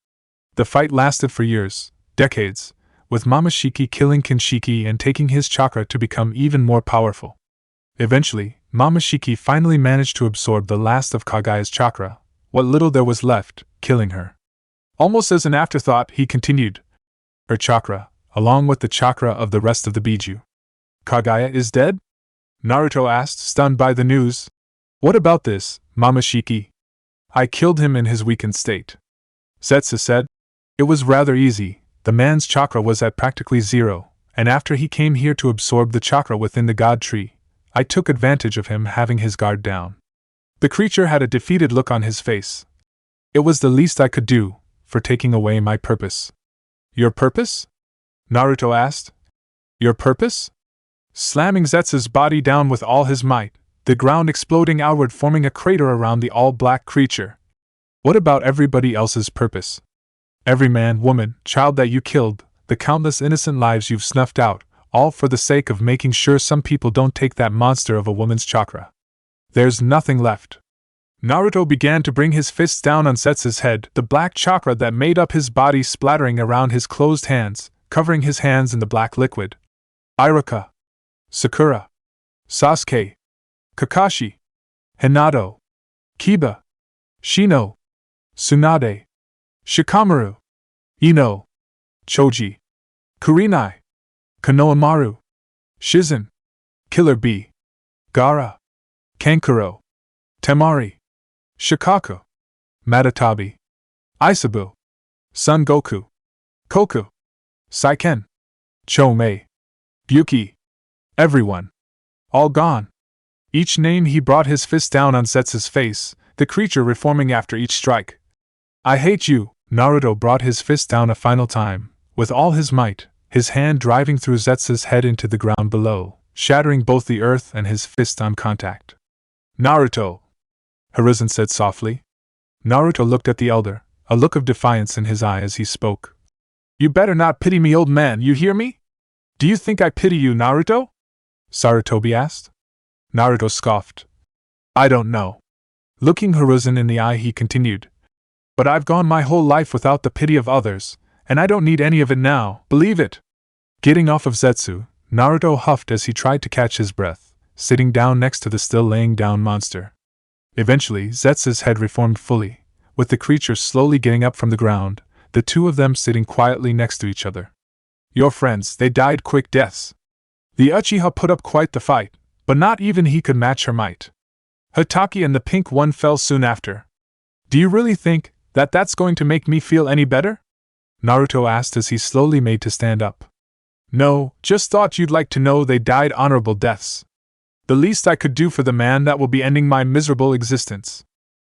The fight lasted for years, decades, with Momoshiki killing Kinshiki and taking his chakra to become even more powerful. Eventually, Momoshiki finally managed to absorb the last of Kaguya's chakra, what little there was left, killing her. Almost as an afterthought, he continued, her chakra, along with the chakra of the rest of the Biju. Kaguya is dead? Naruto asked, stunned by the news. What about this, Mamashiki? I killed him in his weakened state. Zetsu said. It was rather easy, the man's chakra was at practically zero, and after he came here to absorb the chakra within the god tree, I took advantage of him having his guard down. The creature had a defeated look on his face. It was the least I could do, for taking away my purpose. Your purpose? Naruto asked. Your purpose? Slamming Zetsu's body down with all his might, the ground exploding outward, forming a crater around the all-black creature. What about everybody else's purpose? Every man, woman, child that you killed, the countless innocent lives you've snuffed out, all for the sake of making sure some people don't take that monster of a woman's chakra. There's nothing left. Naruto began to bring his fists down on Zetsu's head, the black chakra that made up his body splattering around his closed hands, covering his hands in the black liquid. Iruka, Sakura, Sasuke, Kakashi, Hinata, Kiba, Shino, Tsunade, Shikamaru, Ino, Choji, Kurenai, Konohamaru, Shizen, Killer Bee, Gaara, Kankuro, Temari, Shikaku, Matatabi, Isabu, Son Goku, Koku, Saiken, Chomei, Byuki, everyone. All gone. Each name he brought his fist down on Zetsu's face, the creature reforming after each strike. I hate you. Naruto brought his fist down a final time, with all his might, his hand driving through Zetsu's head into the ground below, shattering both the earth and his fist on contact. Naruto, Hiruzen said softly. Naruto looked at the elder, a look of defiance in his eye as he spoke. You better not pity me, old man, you hear me? Do you think I pity you, Naruto? Sarutobi asked. Naruto scoffed. I don't know. Looking Hiruzen in the eye, he continued. But I've gone my whole life without the pity of others, and I don't need any of it now, believe it. Getting off of Zetsu, Naruto huffed as he tried to catch his breath, sitting down next to the still laying down monster. Eventually, Zetsu's head reformed fully, with the creature slowly getting up from the ground, the two of them sitting quietly next to each other. Your friends, they died quick deaths. The Uchiha put up quite the fight, but not even he could match her might. Hatake and the pink one fell soon after. Do you really think that that's going to make me feel any better? Naruto asked as he slowly made to stand up. No, just thought you'd like to know they died honorable deaths. The least I could do for the man that will be ending my miserable existence.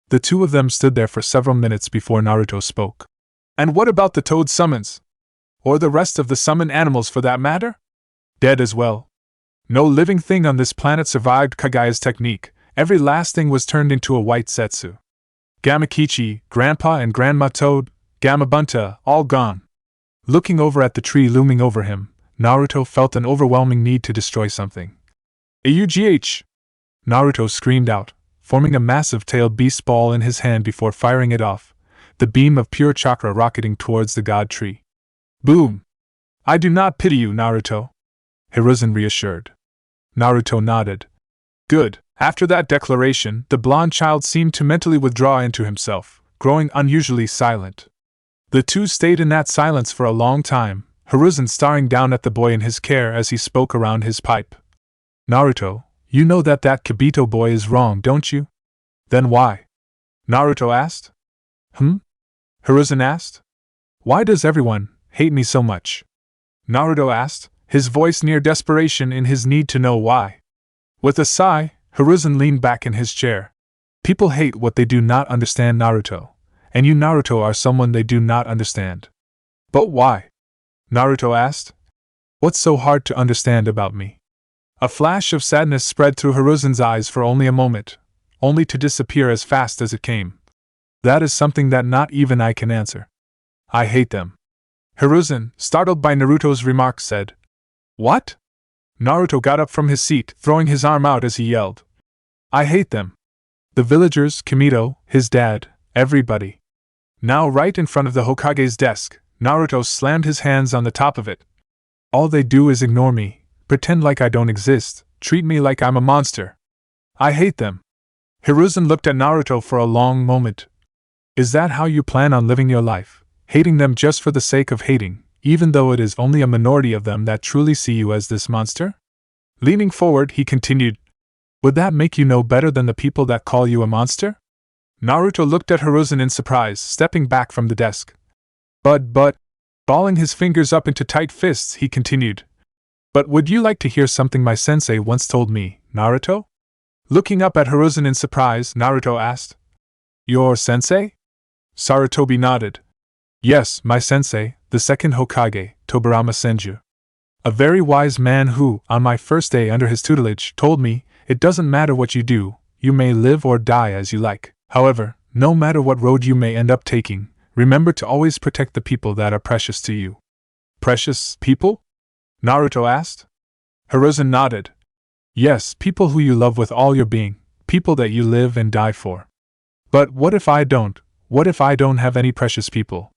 The two of them stood there for several minutes before Naruto spoke. And what about the toad summons? Or the rest of the summoned animals for that matter? Dead as well. No living thing on this planet survived Kaguya's technique. Every last thing was turned into a white Zetsu. Gamakichi, Grandpa and Grandma Toad, Gamabunta, all gone. Looking over at the tree looming over him, Naruto felt an overwhelming need to destroy something. AUGH! Naruto screamed out, forming a massive tailed beast ball in his hand before firing it off, the beam of pure chakra rocketing towards the god tree. Boom! I do not pity you, Naruto. Hiruzen reassured. Naruto nodded. Good. After that declaration, the blonde child seemed to mentally withdraw into himself, growing unusually silent. The two stayed in that silence for a long time, Hiruzen staring down at the boy in his care as he spoke around his pipe. Naruto, you know that Kibito boy is wrong, don't you? Then why? Naruto asked. Hiruzen asked. Why does everyone hate me so much? Naruto asked, his voice near desperation in his need to know why. With a sigh, Hiruzen leaned back in his chair. People hate what they do not understand, Naruto, and you, Naruto, are someone they do not understand. But why? Naruto asked. What's so hard to understand about me? A flash of sadness spread through Hiruzen's eyes for only a moment, only to disappear as fast as it came. That is something that not even I can answer. I hate them. Hiruzen, startled by Naruto's remark, said. What? Naruto got up from his seat, throwing his arm out as he yelled. I hate them. The villagers, Kimito, his dad, everybody. Now right in front of the Hokage's desk, Naruto slammed his hands on the top of it. All they do is ignore me, pretend like I don't exist, treat me like I'm a monster. I hate them. Hiruzen looked at Naruto for a long moment, Is that how you plan on living your life, hating them just for the sake of hating, even though it is only a minority of them that truly see you as this monster? Leaning forward, he continued, would that make you no better than the people that call you a monster? Naruto looked at Hiruzen in surprise, stepping back from the desk. But, balling his fingers up into tight fists, he continued, but would you like to hear something my sensei once told me, Naruto? Looking up at Hiruzen in surprise, Naruto asked, your sensei? Sarutobi nodded. Yes, my sensei, the second Hokage, Tobirama Senju. A very wise man who, on my first day under his tutelage, told me, it doesn't matter what you do, you may live or die as you like. However, no matter what road you may end up taking, remember to always protect the people that are precious to you. Precious people? Naruto asked. Hiruzen nodded. Yes, people who you love with all your being, people that you live and die for. But what if I don't? What if I don't have any precious people?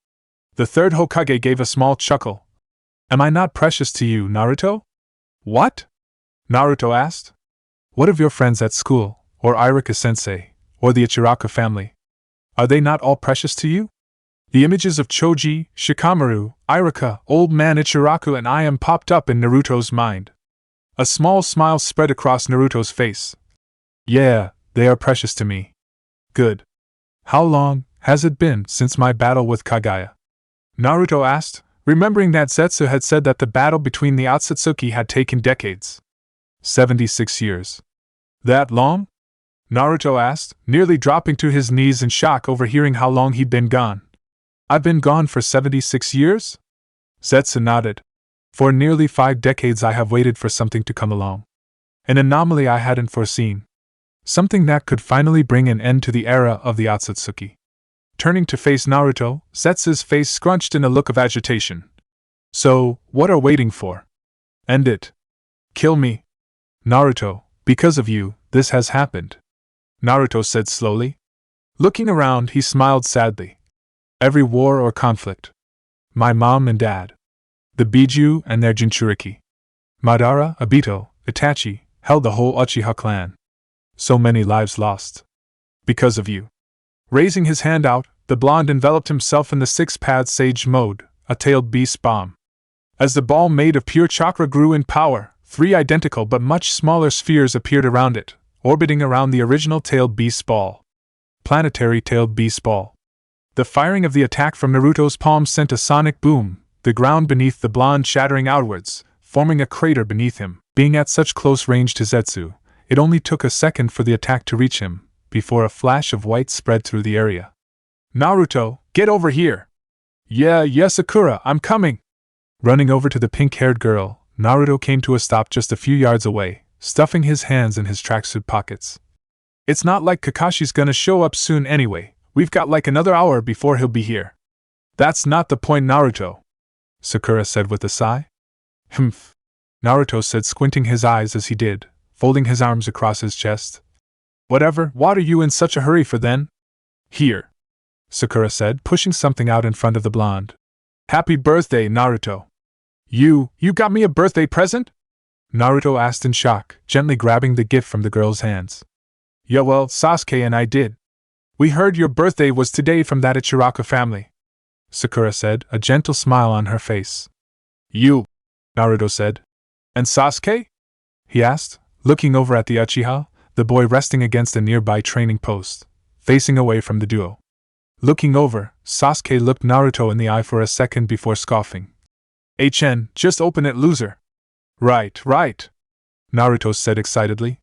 The third Hokage gave a small chuckle. Am I not precious to you, Naruto? What? Naruto asked. What of your friends at school, or Iruka-sensei, or the Ichiraku family? Are they not all precious to you? The images of Choji, Shikamaru, Iruka, Old Man Ichiraku and I am popped up in Naruto's mind. A small smile spread across Naruto's face. Yeah, they are precious to me. Good. How long has it been since my battle with Kaguya? Naruto asked, remembering that Zetsu had said that the battle between the Otsutsuki had taken decades. 76 years. That long? Naruto asked, nearly dropping to his knees in shock over hearing how long he'd been gone. I've been gone for 76 years? Zetsu nodded. For nearly 5 decades I have waited for something to come along. An anomaly I hadn't foreseen. Something that could finally bring an end to the era of the Otsutsuki. Turning to face Naruto, Zetsu's face scrunched in a look of agitation. So, what are waiting for? End it. Kill me. Naruto, because of you, this has happened. Naruto said slowly. Looking around, he smiled sadly. Every war or conflict. My mom and dad. The Biju and their Jinchuriki. Madara, Obito, Itachi, held the whole Uchiha clan. So many lives lost. Because of you. Raising his hand out, the blonde enveloped himself in the six-path sage mode, a tailed beast bomb. As the ball made of pure chakra grew in power, 3 identical but much smaller spheres appeared around it, orbiting around the original tailed beast ball. Planetary tailed beast ball. The firing of the attack from Naruto's palm sent a sonic boom, the ground beneath the blonde shattering outwards, forming a crater beneath him. Being at such close range to Zetsu, it only took a second for the attack to reach him, before a flash of white spread through the area. Naruto, get over here! Yeah, Sakura, I'm coming! Running over to the pink-haired girl, Naruto came to a stop just a few yards away, stuffing his hands in his tracksuit pockets. It's not like Kakashi's gonna show up soon anyway, we've got like another hour before he'll be here. That's not the point, Naruto, Sakura said with a sigh. Humph, Naruto said, squinting his eyes as he did, folding his arms across his chest. Whatever, what are you in such a hurry for then? Here, Sakura said, pushing something out in front of the blonde. Happy birthday, Naruto. You got me a birthday present? Naruto asked in shock, gently grabbing the gift from the girl's hands. Yeah, well, Sasuke and I did. We heard your birthday was today from that Ichiraku family, Sakura said, a gentle smile on her face. You, Naruto said. And Sasuke? He asked, looking over at the Uchiha, the boy resting against a nearby training post, facing away from the duo. Looking over, Sasuke looked Naruto in the eye for a second before scoffing. HN, just open it, loser. Right, Naruto said excitedly.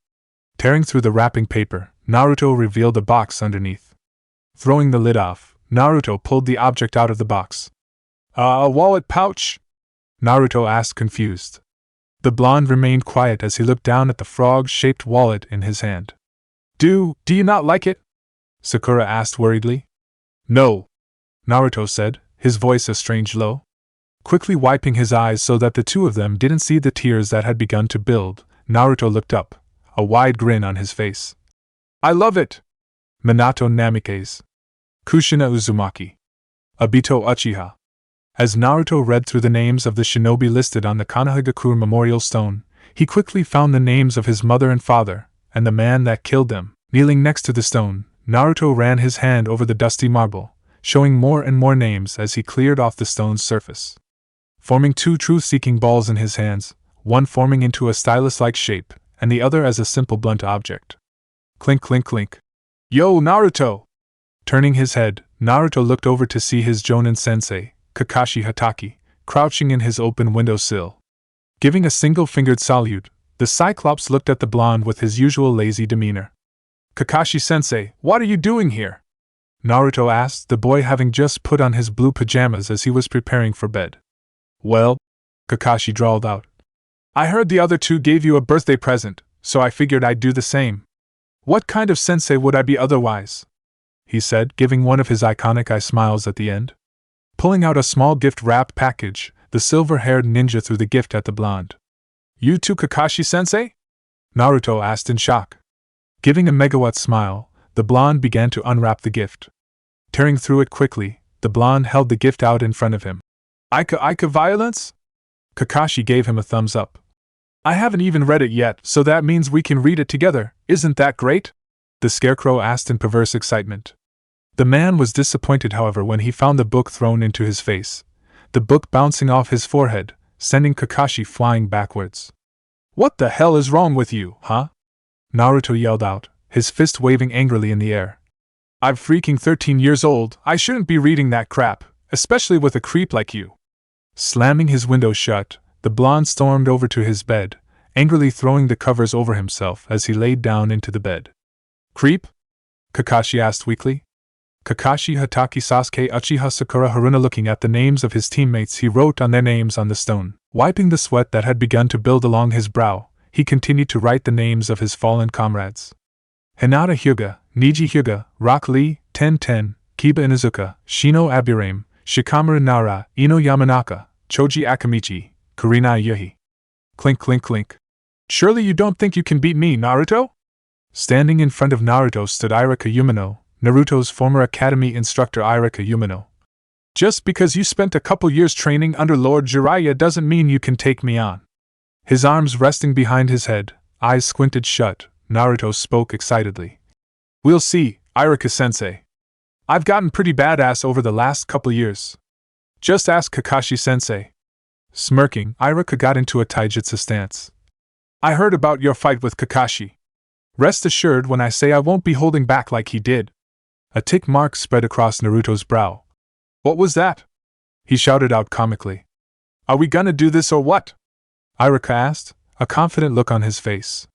Tearing through the wrapping paper, Naruto revealed a box underneath. Throwing the lid off, Naruto pulled the object out of the box. A wallet pouch? Naruto asked, confused. The blonde remained quiet as he looked down at the frog-shaped wallet in his hand. Do you not like it? Sakura asked worriedly. No, Naruto said, his voice a strange low. Quickly wiping his eyes so that the two of them didn't see the tears that had begun to build, Naruto looked up, a wide grin on his face. I love it! Minato Namikaze. Kushina Uzumaki. Obito Uchiha. As Naruto read through the names of the shinobi listed on the Konohagakure memorial stone, he quickly found the names of his mother and father, and the man that killed them. Kneeling next to the stone, Naruto ran his hand over the dusty marble, showing more and more names as he cleared off the stone's surface. Forming two truth-seeking balls in his hands, one forming into a stylus-like shape, and the other as a simple blunt object. Clink clink clink. Yo, Naruto! Turning his head, Naruto looked over to see his Jonin sensei, Kakashi Hatake, crouching in his open windowsill. Giving a single-fingered salute, the Cyclops looked at the blonde with his usual lazy demeanor. Kakashi-sensei, what are you doing here? Naruto asked, the boy having just put on his blue pajamas as he was preparing for bed. Well, Kakashi drawled out. I heard the other two gave you a birthday present, so I figured I'd do the same. What kind of sensei would I be otherwise? He said, giving one of his iconic eye smiles at the end. Pulling out a small gift-wrapped package, the silver-haired ninja threw the gift at the blonde. You too, Kakashi-sensei? Naruto asked in shock. Giving a megawatt smile, the blonde began to unwrap the gift. Tearing through it quickly, the blonde held the gift out in front of him. Ika violence? Kakashi gave him a thumbs up. I haven't even read it yet, so that means we can read it together, isn't that great? The scarecrow asked in perverse excitement. The man was disappointed, however, when he found the book thrown into his face, the book bouncing off his forehead, sending Kakashi flying backwards. What the hell is wrong with you, huh? Naruto yelled out, his fist waving angrily in the air. I'm freaking 13 years old, I shouldn't be reading that crap, especially with a creep like you. Slamming his window shut, the blonde stormed over to his bed, angrily throwing the covers over himself as he laid down into the bed. Creep? Kakashi asked weakly. Kakashi Hatake Sasuke Uchiha Sakura Haruna. Looking at the names of his teammates, he wrote on their names on the stone. Wiping the sweat that had begun to build along his brow, he continued to write the names of his fallen comrades. Hinata Hyuga, Niji Hyuga, Rock Lee, Ten, Kiba Inuzuka, Shino Abirame, Shikamaru Nara, Ino Yamanaka, Choji Akamichi, Kurina Yuhi. Clink clink clink. Surely you don't think you can beat me, Naruto? Standing in front of Naruto stood Irika Umino, Naruto's former academy instructor. Irika Umino. Just because you spent a couple years training under Lord Jiraiya doesn't mean you can take me on. His arms resting behind his head, eyes squinted shut, Naruto spoke excitedly. We'll see, Irika-sensei. I've gotten pretty badass over the last couple years. Just ask Kakashi-sensei. Smirking, Irika got into a taijutsu stance. I heard about your fight with Kakashi. Rest assured when I say I won't be holding back like he did. A tick mark spread across Naruto's brow. What was that? He shouted out comically. Are we gonna do this or what? Irika asked, a confident look on his face.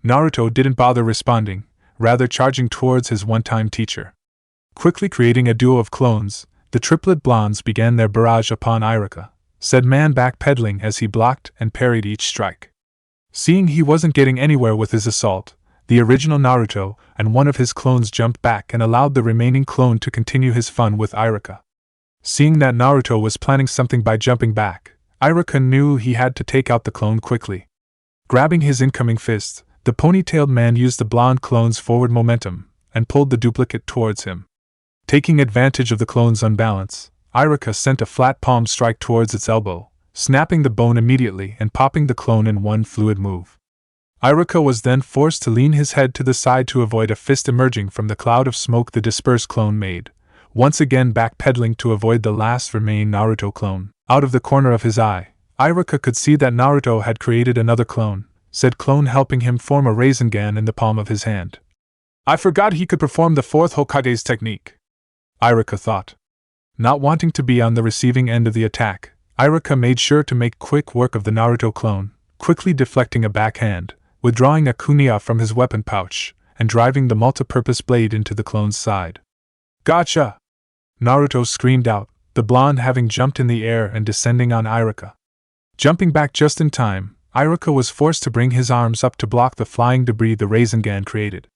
Naruto didn't bother responding, rather charging towards his one-time teacher. Quickly creating a duo of clones, the triplet blondes began their barrage upon Irika, said man backpedaling as he blocked and parried each strike. Seeing he wasn't getting anywhere with his assault, the original Naruto and one of his clones jumped back and allowed the remaining clone to continue his fun with Irika. Seeing that Naruto was planning something by jumping back, Irika knew he had to take out the clone quickly. Grabbing his incoming fist, the ponytailed man used the blonde clone's forward momentum and pulled the duplicate towards him. Taking advantage of the clone's unbalance, Irika sent a flat palm strike towards its elbow, snapping the bone immediately and popping the clone in one fluid move. Irika was then forced to lean his head to the side to avoid a fist emerging from the cloud of smoke the dispersed clone made, once again backpedaling to avoid the last remaining Naruto clone. Out of the corner of his eye, Irika could see that Naruto had created another clone, said clone helping him form a Rasengan in the palm of his hand. I forgot he could perform the fourth Hokage's technique, Irika thought. Not wanting to be on the receiving end of the attack, Irika made sure to make quick work of the Naruto clone, quickly deflecting a backhand, withdrawing a kunia from his weapon pouch, and driving the multi-purpose blade into the clone's side. Gotcha! Naruto screamed out, the blonde having jumped in the air and descending on Irika. Jumping back just in time, Irika was forced to bring his arms up to block the flying debris the Rasengan created.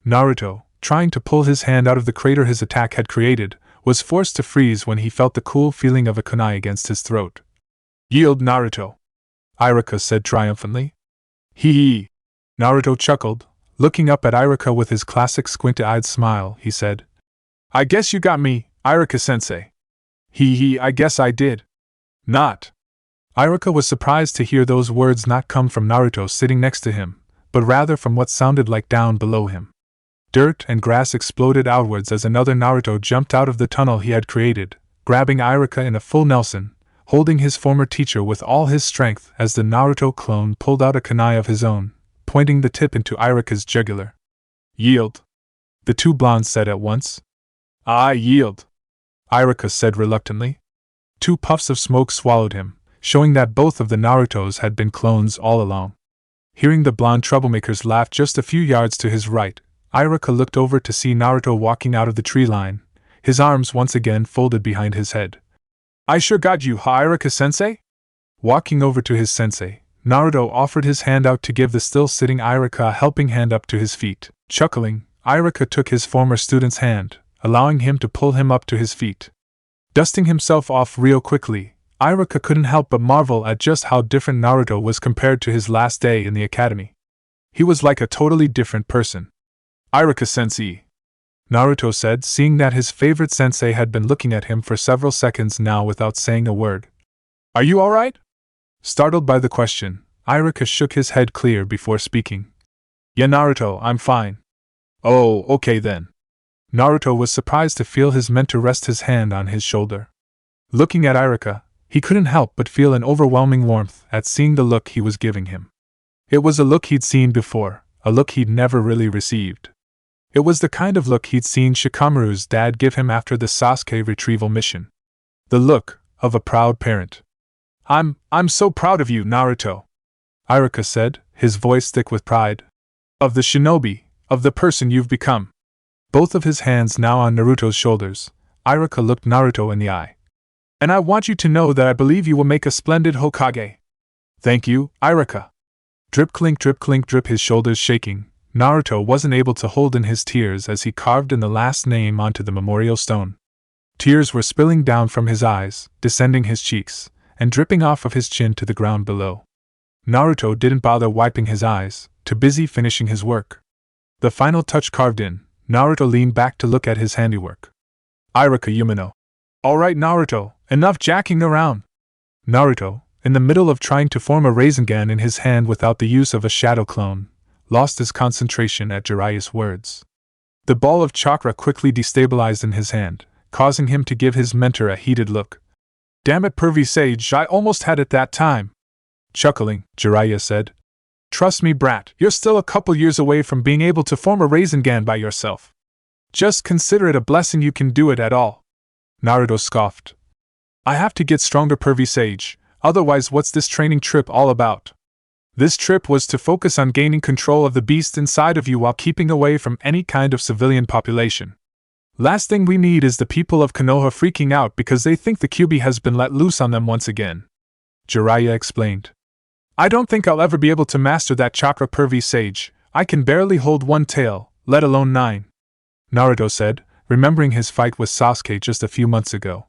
Naruto, trying to pull his hand out of the crater his attack had created, was forced to freeze when he felt the cool feeling of a kunai against his throat. Yield, Naruto! Irika said triumphantly. Hee hee! Naruto chuckled, looking up at Irika with his classic squint-eyed smile. He said, I guess you got me, Irika-sensei. Hee hee, I guess I did. Not. Irika was surprised to hear those words not come from Naruto sitting next to him, but rather from what sounded like down below him. Dirt and grass exploded outwards as another Naruto jumped out of the tunnel he had created, grabbing Iruka in a full Nelson, holding his former teacher with all his strength as the Naruto clone pulled out a kunai of his own, pointing the tip into Iruka's jugular. Yield! The two blondes said at once. I yield, Iruka said reluctantly. 2 puffs of smoke swallowed him, showing that both of the Narutos had been clones all along. Hearing the blonde troublemakers laugh just a few yards to his right, Iruka looked over to see Naruto walking out of the tree line, his arms once again folded behind his head. I sure got you, Iruka-sensei? Walking over to his sensei, Naruto offered his hand out to give the still-sitting Iruka a helping hand up to his feet. Chuckling, Iruka took his former student's hand, allowing him to pull him up to his feet. Dusting himself off real quickly, Iruka couldn't help but marvel at just how different Naruto was compared to his last day in the academy. He was like a totally different person. Iruka-sensei, Naruto said, seeing that his favorite sensei had been looking at him for several seconds now without saying a word. Are you alright? Startled by the question, Iruka shook his head clear before speaking. Yeah, Naruto, I'm fine. Oh, okay then. Naruto was surprised to feel his mentor rest his hand on his shoulder. Looking at Iruka, he couldn't help but feel an overwhelming warmth at seeing the look he was giving him. It was a look he'd seen before, a look he'd never really received. It was the kind of look he'd seen Shikamaru's dad give him after the Sasuke retrieval mission. The look of a proud parent. I'm so proud of you, Naruto, Iruka said, his voice thick with pride. Of the shinobi, of the person you've become. Both of his hands now on Naruto's shoulders, Iruka looked Naruto in the eye. And I want you to know that I believe you will make a splendid Hokage. Thank you, Iruka. Drip clink drip, his shoulders shaking, Naruto wasn't able to hold in his tears as he carved in the last name onto the memorial stone. Tears were spilling down from his eyes, descending his cheeks, and dripping off of his chin to the ground below. Naruto didn't bother wiping his eyes, too busy finishing his work. The final touch carved in, Naruto leaned back to look at his handiwork. Iruka Yumino. Alright Naruto, enough jacking around. Naruto, in the middle of trying to form a Rasengan in his hand without the use of a shadow clone, lost his concentration at Jiraiya's words. The ball of chakra quickly destabilized in his hand, causing him to give his mentor a heated look. Damn it, pervy sage, I almost had it that time. Chuckling, Jiraiya said. Trust me, brat, you're still a couple years away from being able to form a Rasengan by yourself. Just consider it a blessing you can do it at all. Naruto scoffed. I have to get stronger, pervy sage, otherwise what's this training trip all about? This trip was to focus on gaining control of the beast inside of you while keeping away from any kind of civilian population. Last thing we need is the people of Konoha freaking out because they think the Kyuubi has been let loose on them once again. Jiraiya explained. I don't think I'll ever be able to master that chakra, pervy sage. I can barely hold 1 tail, let alone 9. Naruto said, remembering his fight with Sasuke just a few months ago.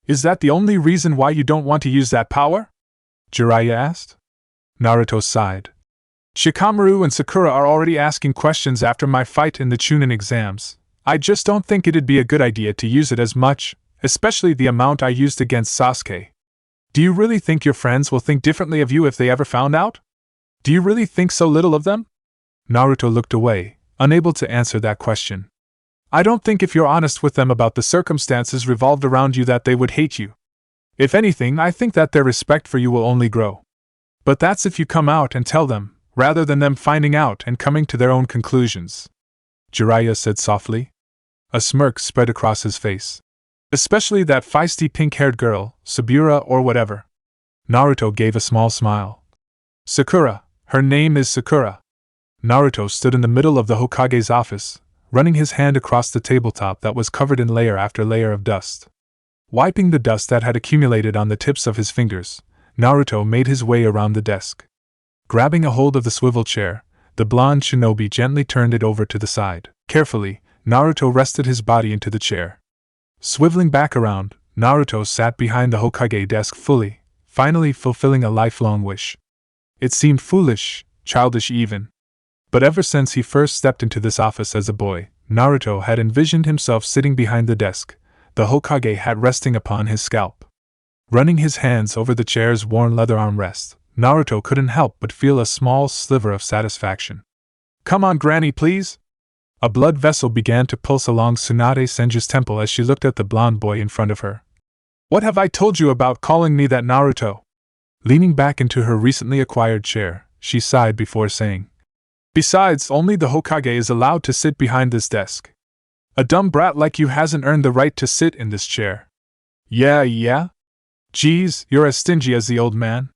Is that the only reason why you don't want to use that power? Jiraiya asked. Naruto sighed. Shikamaru and Sakura are already asking questions after my fight in the Chunin exams. I just don't think it'd be a good idea to use it as much, especially the amount I used against Sasuke. Do you really think your friends will think differently of you if they ever found out? Do you really think so little of them? Naruto looked away, unable to answer that question. I don't think if you're honest with them about the circumstances revolved around you that they would hate you. If anything, I think that their respect for you will only grow. But that's if you come out and tell them, rather than them finding out and coming to their own conclusions. Jiraiya said softly. A smirk spread across his face. Especially that feisty pink-haired girl, Sabura or whatever. Naruto gave a small smile. Sakura, her name is Sakura. Naruto stood in the middle of the Hokage's office, running his hand across the tabletop that was covered in layer after layer of dust. Wiping the dust that had accumulated on the tips of his fingers, Naruto made his way around the desk. Grabbing a hold of the swivel chair, the blonde shinobi gently turned it over to the side. Carefully, Naruto rested his body into the chair. Swiveling back around, Naruto sat behind the Hokage desk fully, finally fulfilling a lifelong wish. It seemed foolish, childish even. But ever since he first stepped into this office as a boy, Naruto had envisioned himself sitting behind the desk, the Hokage hat resting upon his scalp. Running his hands over the chair's worn leather armrest, Naruto couldn't help but feel a small sliver of satisfaction. Come on, Granny, please! A blood vessel began to pulse along Tsunade Senju's temple as she looked at the blonde boy in front of her. What have I told you about calling me that, Naruto? Leaning back into her recently acquired chair, she sighed before saying, Besides, only the Hokage is allowed to sit behind this desk. A dumb brat like you hasn't earned the right to sit in this chair. Yeah? Geez, you're as stingy as the old man,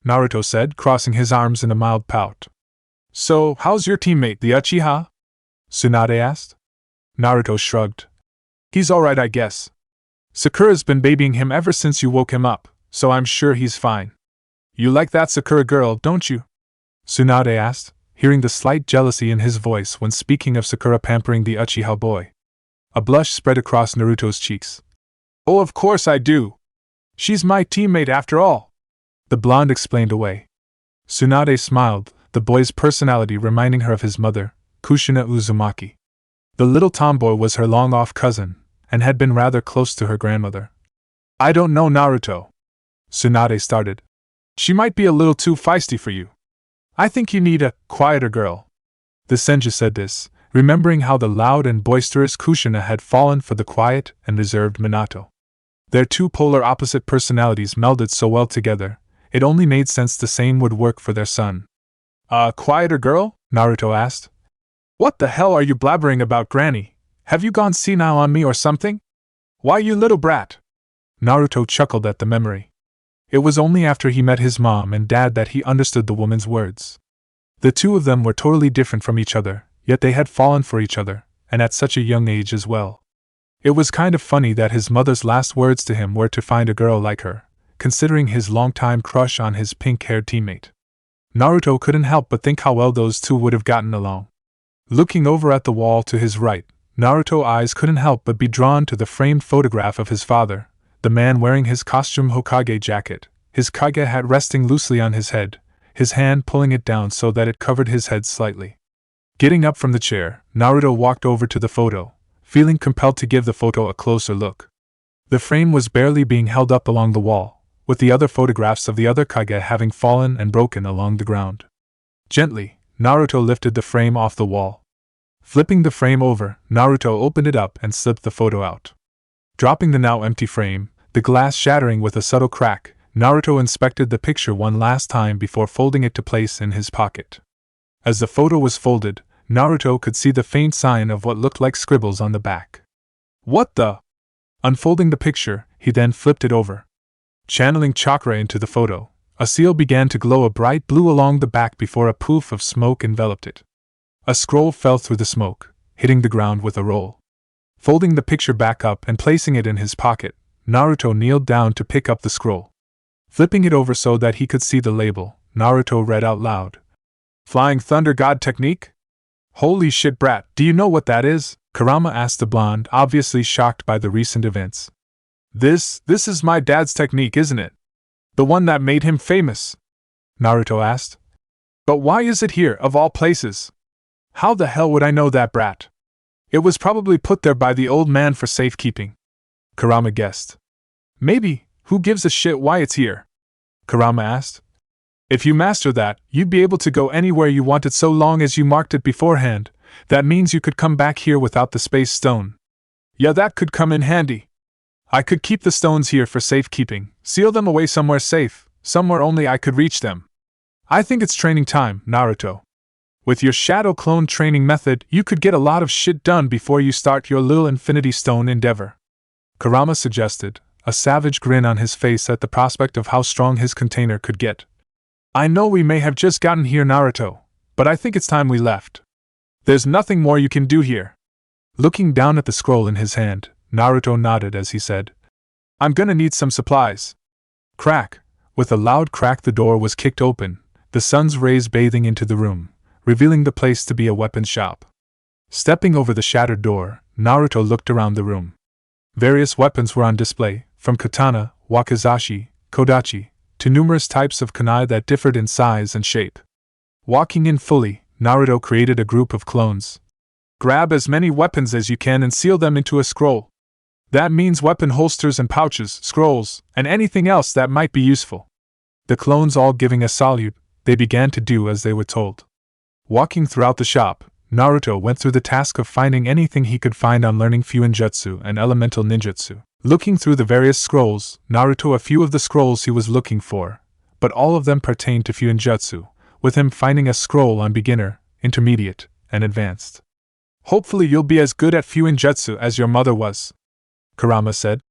Naruto said, crossing his arms in a mild pout. So, how's your teammate, the Uchiha? Tsunade asked. Naruto shrugged. He's alright, I guess. Sakura's been babying him ever since you woke him up, so I'm sure he's fine. You like that Sakura girl, don't you? Tsunade asked, hearing the slight jealousy in his voice when speaking of Sakura pampering the Uchiha boy. A blush spread across Naruto's cheeks. Oh, of course I do. She's my teammate after all, the blonde explained away. Tsunade smiled, the boy's personality reminding her of his mother, Kushina Uzumaki. The little tomboy was her long-off cousin, and had been rather close to her grandmother. I don't know, Naruto, Tsunade started. She might be a little too feisty for you. I think you need a quieter girl. The Senju said this, remembering how the loud and boisterous Kushina had fallen for the quiet and reserved Minato. Their two polar opposite personalities melded so well together, it only made sense the same would work for their son. A quieter girl? Naruto asked. What the hell are you blabbering about, Granny? Have you gone senile on me or something? Why, you little brat? Naruto chuckled at the memory. It was only after he met his mom and dad that he understood the woman's words. The two of them were totally different from each other, yet they had fallen for each other, and at such a young age as well. It was kind of funny that his mother's last words to him were to find a girl like her, considering his longtime crush on his pink-haired teammate. Naruto couldn't help but think how well those two would have gotten along. Looking over at the wall to his right, Naruto's eyes couldn't help but be drawn to the framed photograph of his father, the man wearing his costume Hokage jacket, his Kage hat resting loosely on his head, his hand pulling it down so that it covered his head slightly. Getting up from the chair, Naruto walked over to the photo, feeling compelled to give the photo a closer look. The frame was barely being held up along the wall, with the other photographs of the other Kage having fallen and broken along the ground. Gently, Naruto lifted the frame off the wall. Flipping the frame over, Naruto opened it up and slipped the photo out. Dropping the now empty frame, the glass shattering with a subtle crack, Naruto inspected the picture one last time before folding it to place in his pocket. As the photo was folded, Naruto could see the faint sign of what looked like scribbles on the back. What the? Unfolding the picture, he then flipped it over. Channeling chakra into the photo, a seal began to glow a bright blue along the back before a poof of smoke enveloped it. A scroll fell through the smoke, hitting the ground with a roll. Folding the picture back up and placing it in his pocket, Naruto kneeled down to pick up the scroll. Flipping it over so that he could see the label, Naruto read out loud. Flying Thunder God Technique? Holy shit, brat, do you know what that is? Kurama asked the blonde, obviously shocked by the recent events. This is my dad's technique, isn't it? The one that made him famous? Naruto asked. But why is it here, of all places? How the hell would I know that, brat? It was probably put there by the old man for safekeeping, Kurama guessed. Maybe, who gives a shit why it's here? Kurama asked. If you master that, you'd be able to go anywhere you wanted so long as you marked it beforehand. That means you could come back here without the space stone. Yeah, that could come in handy. I could keep the stones here for safekeeping, seal them away somewhere safe, somewhere only I could reach them. I think it's training time, Naruto. With your shadow clone training method, you could get a lot of shit done before you start your little Infinity Stone endeavor, Kurama suggested, a savage grin on his face at the prospect of how strong his container could get. I know we may have just gotten here, Naruto, but I think it's time we left. There's nothing more you can do here. Looking down at the scroll in his hand, Naruto nodded as he said, I'm gonna need some supplies. Crack! With a loud crack the door was kicked open, the sun's rays bathing into the room, revealing the place to be a weapons shop. Stepping over the shattered door, Naruto looked around the room. Various weapons were on display, from katana, wakizashi, kodachi, to numerous types of kunai that differed in size and shape. Walking in fully, Naruto created a group of clones. Grab as many weapons as you can and seal them into a scroll. That means weapon holsters and pouches, scrolls, and anything else that might be useful. The clones all giving a salute, they began to do as they were told. Walking throughout the shop, Naruto went through the task of finding anything he could find on learning Fuinjutsu and elemental ninjutsu. Looking through the various scrolls, Naruto a few of the scrolls he was looking for, but all of them pertained to Fuinjutsu, with him finding a scroll on beginner, intermediate, and advanced. Hopefully you'll be as good at Fuinjutsu as your mother was, Kurama said.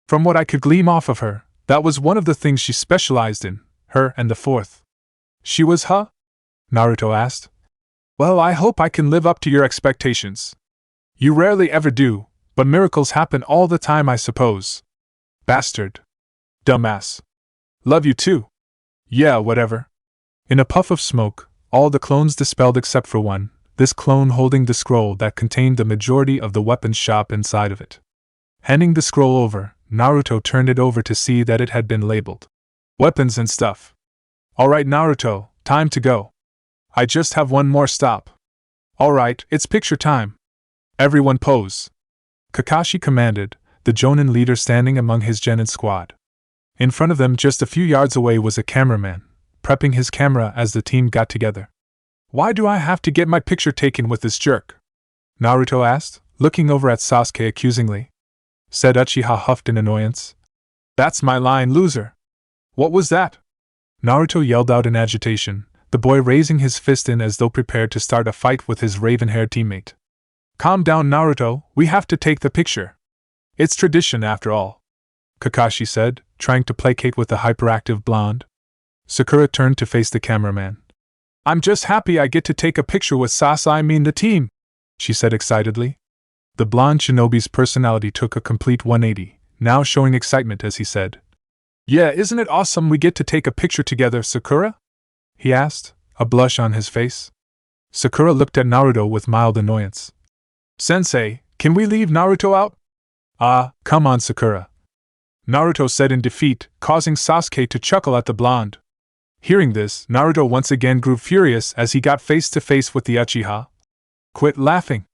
From what I could glean off of her, that was one of the things she specialized in, her and the fourth. She was, huh? Naruto asked. Well, I hope I can live up to your expectations. You rarely ever do, but miracles happen all the time, I suppose. Bastard. Dumbass. Love you too. Yeah, whatever. In a puff of smoke, all the clones dispelled except for one, this clone holding the scroll that contained the majority of the weapons shop inside of it. Handing the scroll over, Naruto turned it over to see that it had been labeled weapons and stuff. Alright, Naruto, time to go. I just have one more stop. Alright, it's picture time. Everyone pose. Kakashi commanded, the Jonin leader standing among his genin squad. In front of them, just a few yards away, was a cameraman, prepping his camera as the team got together. Why do I have to get my picture taken with this jerk? Naruto asked, looking over at Sasuke accusingly. Said Uchiha huffed in annoyance. That's my line, loser. What was that? Naruto yelled out in agitation, the boy raising his fist in as though prepared to start a fight with his raven-haired teammate. Calm down, Naruto, we have to take the picture. It's tradition after all, Kakashi said, trying to placate with the hyperactive blonde. Sakura turned to face the cameraman. I'm just happy I get to take a picture with the team, she said excitedly. The blonde shinobi's personality took a complete 180, now showing excitement as he said, Yeah, isn't it awesome we get to take a picture together, Sakura? He asked, a blush on his face. Sakura looked at Naruto with mild annoyance. Sensei, can we leave Naruto out? Come on, Sakura, Naruto said in defeat, causing Sasuke to chuckle at the blonde. Hearing this, Naruto once again grew furious as he got face to face with the Uchiha. Quit laughing.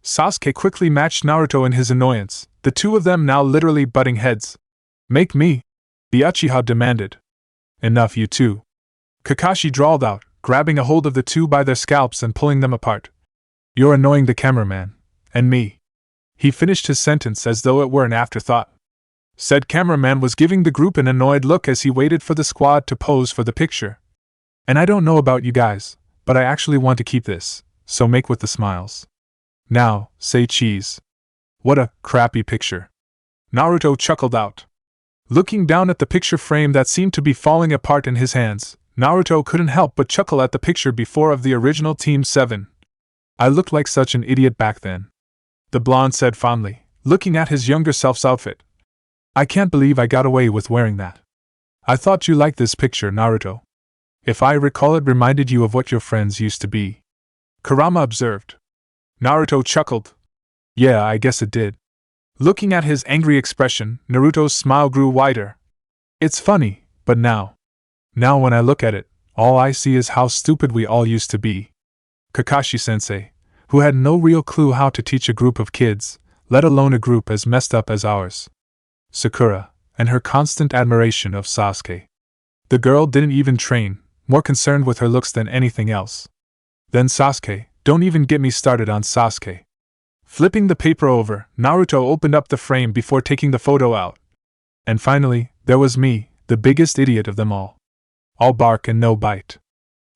Sasuke quickly matched Naruto in his annoyance, the two of them now literally butting heads. Make me, the Uchiha demanded. Enough, you two, Kakashi drawled out, grabbing a hold of the two by their scalps and pulling them apart. You're annoying the cameraman. And me. He finished his sentence as though it were an afterthought. Said cameraman was giving the group an annoyed look as he waited for the squad to pose for the picture. And I don't know about you guys, but I actually want to keep this, so make with the smiles. Now, say cheese. What a crappy picture. Naruto chuckled out. Looking down at the picture frame that seemed to be falling apart in his hands, Naruto couldn't help but chuckle at the picture before of the original Team 7. I looked like such an idiot back then, the blonde said fondly, looking at his younger self's outfit. I can't believe I got away with wearing that. I thought you liked this picture, Naruto. If I recall, it reminded you of what your friends used to be, Kurama observed. Naruto chuckled. Yeah, I guess it did. Looking at his angry expression, Naruto's smile grew wider. It's funny, but now when I look at it, all I see is how stupid we all used to be. Kakashi-sensei, who had no real clue how to teach a group of kids, let alone a group as messed up as ours. Sakura, and her constant admiration of Sasuke. The girl didn't even train, more concerned with her looks than anything else. Then Sasuke, don't even get me started on Sasuke. Flipping the paper over, Naruto opened up the frame before taking the photo out. And finally, there was me, the biggest idiot of them all. All bark and no bite.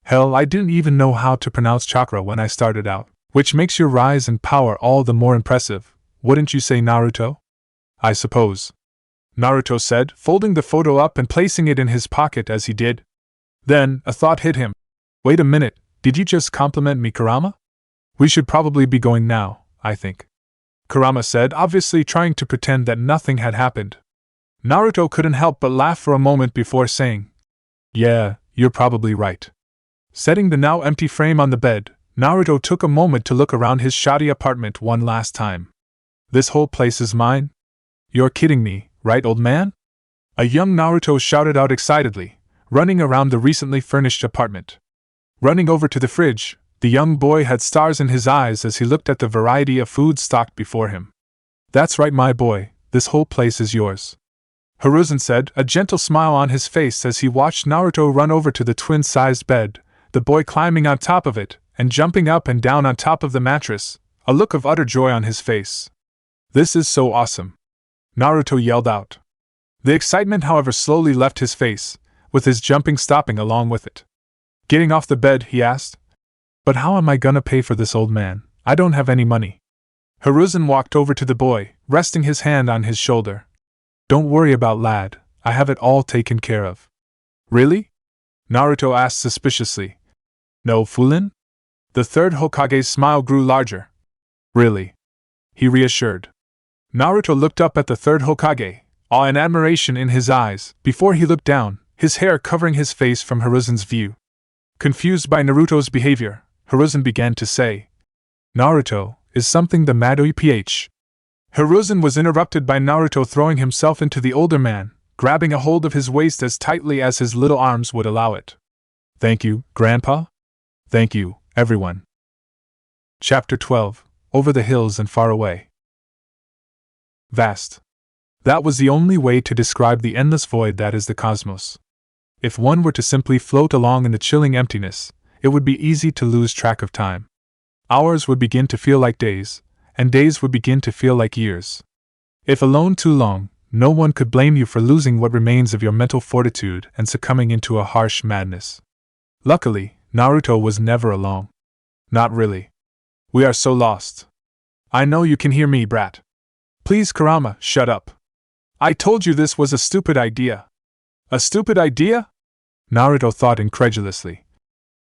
Hell, I didn't even know how to pronounce chakra when I started out, which makes your rise and power all the more impressive, wouldn't you say, Naruto? I suppose, Naruto said, folding the photo up and placing it in his pocket as he did. Then, a thought hit him. Wait a minute, did you just compliment me, Kurama? We should probably be going now, I think, Kurama said, obviously trying to pretend that nothing had happened. Naruto couldn't help but laugh for a moment before saying, Yeah, you're probably right. Setting the now empty frame on the bed, Naruto took a moment to look around his shoddy apartment one last time. This whole place is mine? You're kidding me, right, old man? A young Naruto shouted out excitedly, running around the recently furnished apartment. Running over to the fridge, the young boy had stars in his eyes as he looked at the variety of food stocked before him. That's right, my boy, this whole place is yours, Hiruzen said, a gentle smile on his face as he watched Naruto run over to the twin-sized bed, the boy climbing on top of it, and jumping up and down on top of the mattress, a look of utter joy on his face. "This is so awesome!" Naruto yelled out. The excitement, however, slowly left his face, with his jumping stopping along with it. Getting off the bed, he asked, "But how am I gonna pay for this, old man? I don't have any money." Hiruzen walked over to the boy, resting his hand on his shoulder. "Don't worry about lad, I have it all taken care of." "Really?" Naruto asked suspiciously. "No, Fulin?" The third Hokage's smile grew larger. "Really?" he reassured. Naruto looked up at the third Hokage, awe and admiration in his eyes, before he looked down, his hair covering his face from Hiruzen's view. Confused by Naruto's behavior, Hiruzen began to say, "Naruto, is something the matter ph?" Hiruzen was interrupted by Naruto throwing himself into the older man, grabbing a hold of his waist as tightly as his little arms would allow it. "Thank you, Grandpa. Thank you, everyone." Chapter 12. Over the Hills and Far Away. Vast. That was the only way to describe the endless void that is the cosmos. If one were to simply float along in the chilling emptiness, it would be easy to lose track of time. Hours would begin to feel like days, and days would begin to feel like years. If alone too long, no one could blame you for losing what remains of your mental fortitude and succumbing into a harsh madness. Luckily, Naruto was never alone. Not really. "We are so lost." "I know you can hear me, brat." "Please, Kurama, shut up. I told you this was a stupid idea." "A stupid idea?" Naruto thought incredulously.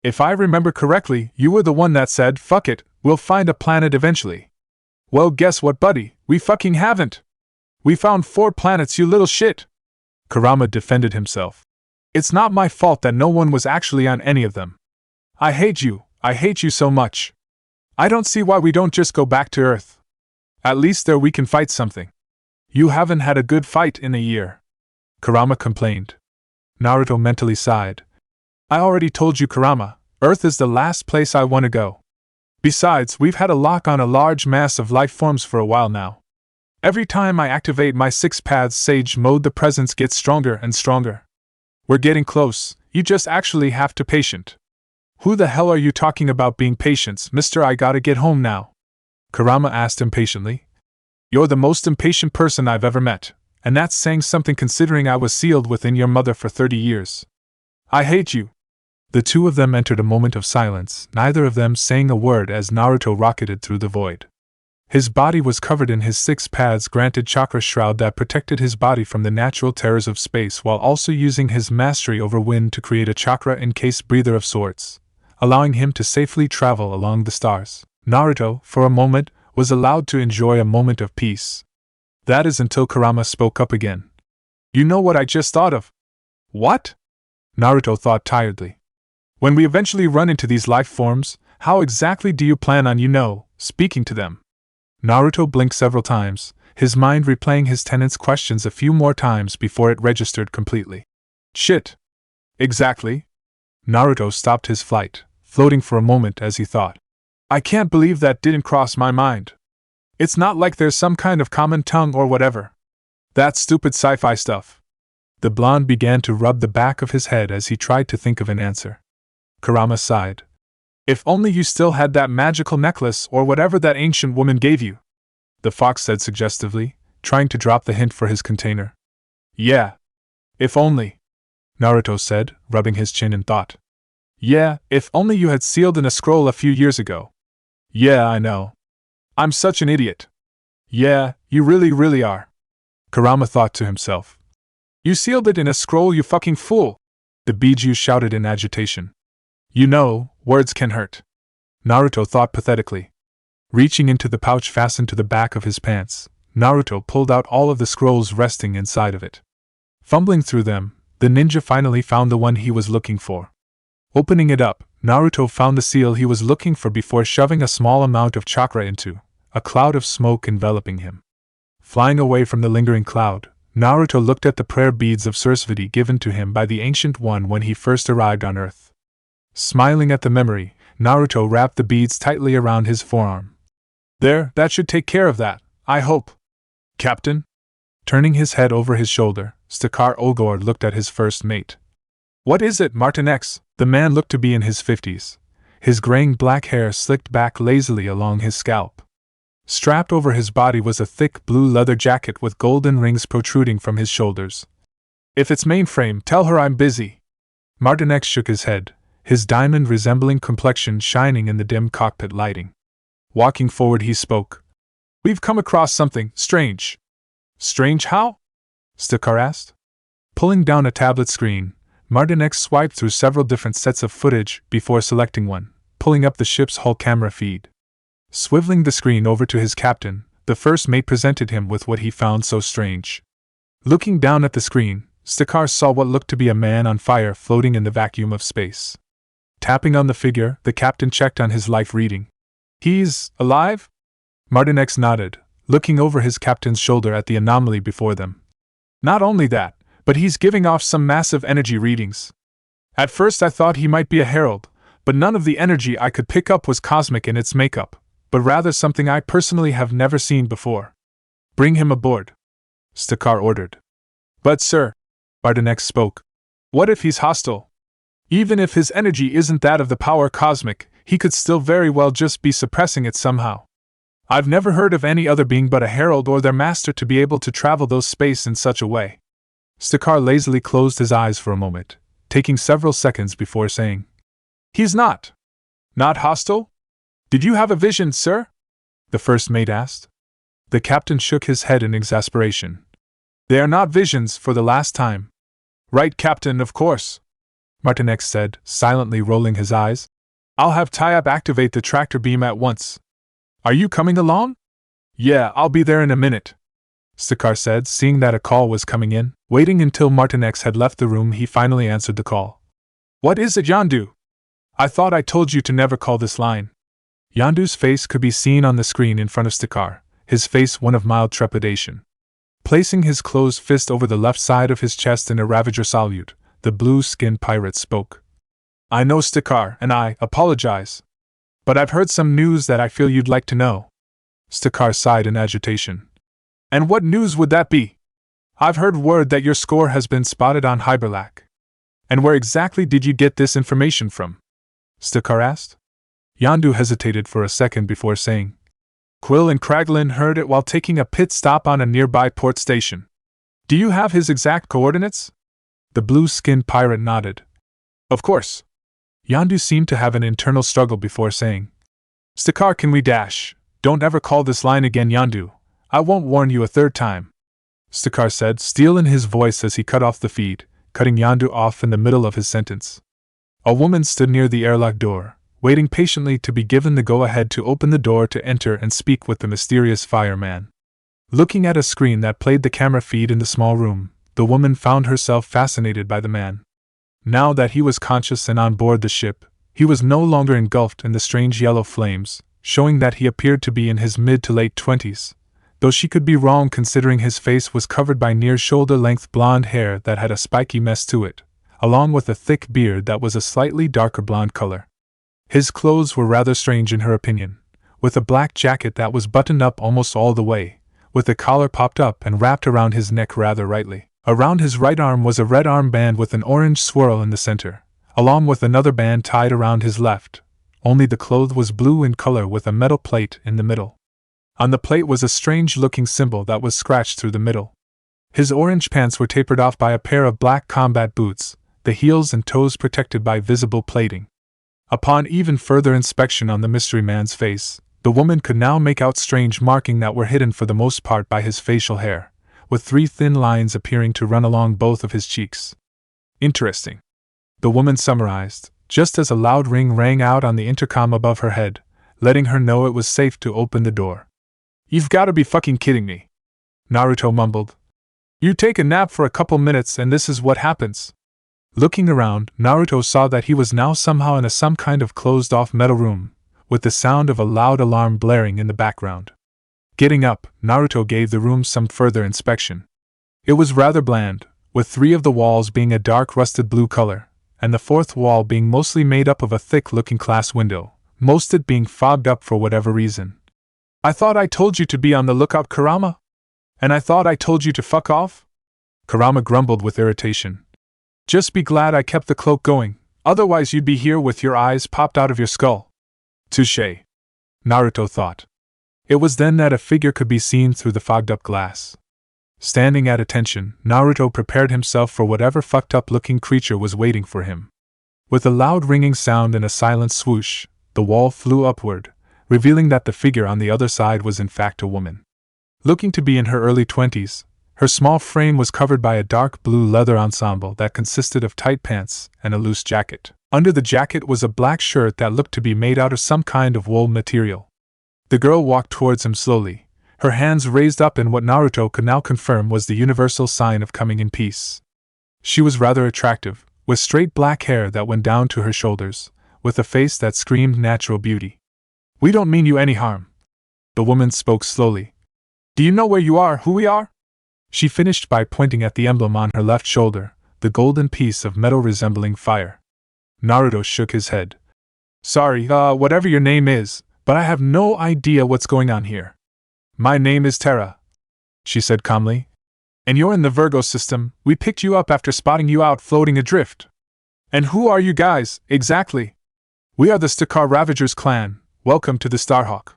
"If I remember correctly, you were the one that said, 'Fuck it, we'll find a planet eventually.'" "Well, guess what, buddy? We fucking haven't. We found 4 planets, you little shit." Kurama defended himself. "It's not my fault that no one was actually on any of them. I hate you so much. I don't see why we don't just go back to Earth. At least there we can fight something." "You haven't had a good fight in a year," Kurama complained. Naruto mentally sighed. "I already told you, Kurama, Earth is the last place I want to go. Besides, we've had a lock on a large mass of life forms for a while now. Every time I activate my 6 paths sage mode, the presence gets stronger and stronger. We're getting close, you just actually have to patient." "Who the hell are you talking about being patient, mister? I gotta get home now," Kurama asked impatiently. "You're the most impatient person I've ever met, and that's saying something considering I was sealed within your mother for 30 years. I hate you." The two of them entered a moment of silence, neither of them saying a word as Naruto rocketed through the void. His body was covered in his 6 paths granted chakra shroud that protected his body from the natural terrors of space while also using his mastery over wind to create a chakra-encased breather of sorts, allowing him to safely travel along the stars. Naruto, for a moment, was allowed to enjoy a moment of peace. That is until Kurama spoke up again. "You know what I just thought of?" "What?" Naruto thought tiredly. "When we eventually run into these life forms, how exactly do you plan on, speaking to them?" Naruto blinked several times, his mind replaying his tenant's questions a few more times before it registered completely. "Shit. Exactly?" Naruto stopped his flight, floating for a moment as he thought. "I can't believe that didn't cross my mind. It's not like there's some kind of common tongue or whatever. That stupid sci-fi stuff." The blonde began to rub the back of his head as he tried to think of an answer. Kurama sighed. "If only you still had that magical necklace or whatever that ancient woman gave you," the fox said suggestively, trying to drop the hint for his container. "Yeah. If only," Naruto said, rubbing his chin in thought. "Yeah, if only you had sealed in a scroll a few years ago." "Yeah, I know. I'm such an idiot." "Yeah, you really are," Kurama thought to himself. "You sealed it in a scroll, you fucking fool!" the Biju shouted in agitation. Words can hurt," Naruto thought pathetically. Reaching into the pouch fastened to the back of his pants, Naruto pulled out all of the scrolls resting inside of it. Fumbling through them, the ninja finally found the one he was looking for. Opening it up, Naruto found the seal he was looking for before shoving a small amount of chakra into a cloud of smoke enveloping him. Flying away from the lingering cloud, Naruto looked at the prayer beads of Sarasvati given to him by the Ancient One when he first arrived on Earth. Smiling at the memory, Naruto wrapped the beads tightly around his forearm. "There, that should take care of that, I hope." "Captain?" Turning his head over his shoulder, Stakar Ogor looked at his first mate. "What is it, Martin X?" The man looked to be in his 50s. his graying black hair slicked back lazily along his scalp. Strapped over his body was a thick blue leather jacket with golden rings protruding from his shoulders. "If it's mainframe, tell her I'm busy." Martin X shook his head, his diamond-resembling complexion shining in the dim cockpit lighting. Walking forward he spoke. "We've come across something strange." "Strange how?" Stakar asked. Pulling down a tablet screen, Martin X swiped through several different sets of footage before selecting one, pulling up the ship's hull camera feed. Swiveling the screen over to his captain, the first mate presented him with what he found so strange. Looking down at the screen, Stakar saw what looked to be a man on fire floating in the vacuum of space. Tapping on the figure, the captain checked on his life reading. "He's alive?" Martin X nodded, looking over his captain's shoulder at the anomaly before them. "Not only that, but he's giving off some massive energy readings. At first I thought he might be a herald, but none of the energy I could pick up was cosmic in its makeup, but rather something I personally have never seen before." "Bring him aboard," Stakar ordered. "But sir," Martin X spoke, "what if he's hostile? Even if his energy isn't that of the power cosmic, he could still very well just be suppressing it somehow. I've never heard of any other being but a herald or their master to be able to travel those space in such a way." Stakar lazily closed his eyes for a moment, taking several seconds before saying, "He's not hostile? Did you have a vision, sir?" the first mate asked. The captain shook his head in exasperation. "They are not visions for the last time." "Right, Captain, of course," Martin X said, silently rolling his eyes. "I'll have Tyab activate the tractor beam at once. Are you coming along?" "Yeah, I'll be there in a minute," Stakar said, seeing that a call was coming in. Waiting until Martin X had left the room, he finally answered the call. "What is it, Yondu? I thought I told you to never call this line." Yondu's face could be seen on the screen in front of Stakar, his face one of mild trepidation. Placing his closed fist over the left side of his chest in a Ravager salute, the blue-skinned pirate spoke. "I know, Stakar, and I apologize. But I've heard some news that I feel you'd like to know." Stakar sighed in agitation. "And what news would that be?" "I've heard word that your score has been spotted on Hyberlac." "And where exactly did you get this information from?" Stakar asked. Yondu hesitated for a second before saying, "Quill and Kraglin heard it while taking a pit stop on a nearby port station." "Do you have his exact coordinates?" The blue-skinned pirate nodded. "Of course." Yondu seemed to have an internal struggle before saying, "Stakar, can we dash? Don't ever call this line again, Yondu. I won't warn you a third time," Stakar said, steel in his voice as he cut off the feed, cutting Yondu off in the middle of his sentence. A woman stood near the airlock door, waiting patiently to be given the go-ahead to open the door to enter and speak with the mysterious fireman. Looking at a screen that played the camera feed in the small room, the woman found herself fascinated by the man. Now that he was conscious and on board the ship, he was no longer engulfed in the strange yellow flames, showing that he appeared to be in his mid to late 20s, though she could be wrong considering his face was covered by near shoulder-length blonde hair that had a spiky mess to it, along with a thick beard that was a slightly darker blonde color. His clothes were rather strange in her opinion, with a black jacket that was buttoned up almost all the way, with the collar popped up and wrapped around his neck rather rightly. Around his right arm was a red armband with an orange swirl in the center, along with another band tied around his left, only the cloth was blue in color with a metal plate in the middle. On the plate was a strange-looking symbol that was scratched through the middle. His orange pants were tapered off by a pair of black combat boots, the heels and toes protected by visible plating. Upon even further inspection on the mystery man's face, the woman could now make out strange markings that were hidden for the most part by his facial hair, with 3 thin lines appearing to run along both of his cheeks. "Interesting," the woman summarized, just as a loud ring rang out on the intercom above her head, letting her know it was safe to open the door. "You've gotta be fucking kidding me," Naruto mumbled. "You take a nap for a couple minutes and this is what happens." Looking around, Naruto saw that he was now somehow in some kind of closed-off metal room, with the sound of a loud alarm blaring in the background. Getting up, Naruto gave the room some further inspection. It was rather bland, with 3 of the walls being a dark rusted blue color, and the 4th wall being mostly made up of a thick-looking glass window, most it being fogged up for whatever reason. "I thought I told you to be on the lookout, Kurama? And I thought I told you to fuck off?" Kurama grumbled with irritation. "Just be glad I kept the cloak going, Otherwise you'd be here with your eyes popped out of your skull. Touché, Naruto thought. It was then that a figure could be seen through the fogged-up glass. Standing at attention, Naruto prepared himself for whatever fucked-up-looking creature was waiting for him. With a loud ringing sound and a silent swoosh, the wall flew upward, revealing that the figure on the other side was in fact a woman. Looking to be in her early 20s, her small frame was covered by a dark blue leather ensemble that consisted of tight pants and a loose jacket. Under the jacket was a black shirt that looked to be made out of some kind of wool material. The girl walked towards him slowly, her hands raised up in what Naruto could now confirm was the universal sign of coming in peace. She was rather attractive, with straight black hair that went down to her shoulders, with a face that screamed natural beauty. "We don't mean you any harm." The woman spoke slowly. "Do you know where you are, who we are?" She finished by pointing at the emblem on her left shoulder, the golden piece of metal resembling fire. Naruto shook his head. "Sorry, whatever your name is, but I have no idea what's going on here." "My name is Terra," she said calmly. "And you're in the Virgo system. We picked you up after spotting you out floating adrift." "And who are you guys, exactly?" "We are the Stakar Ravagers clan. Welcome to the Starhawk."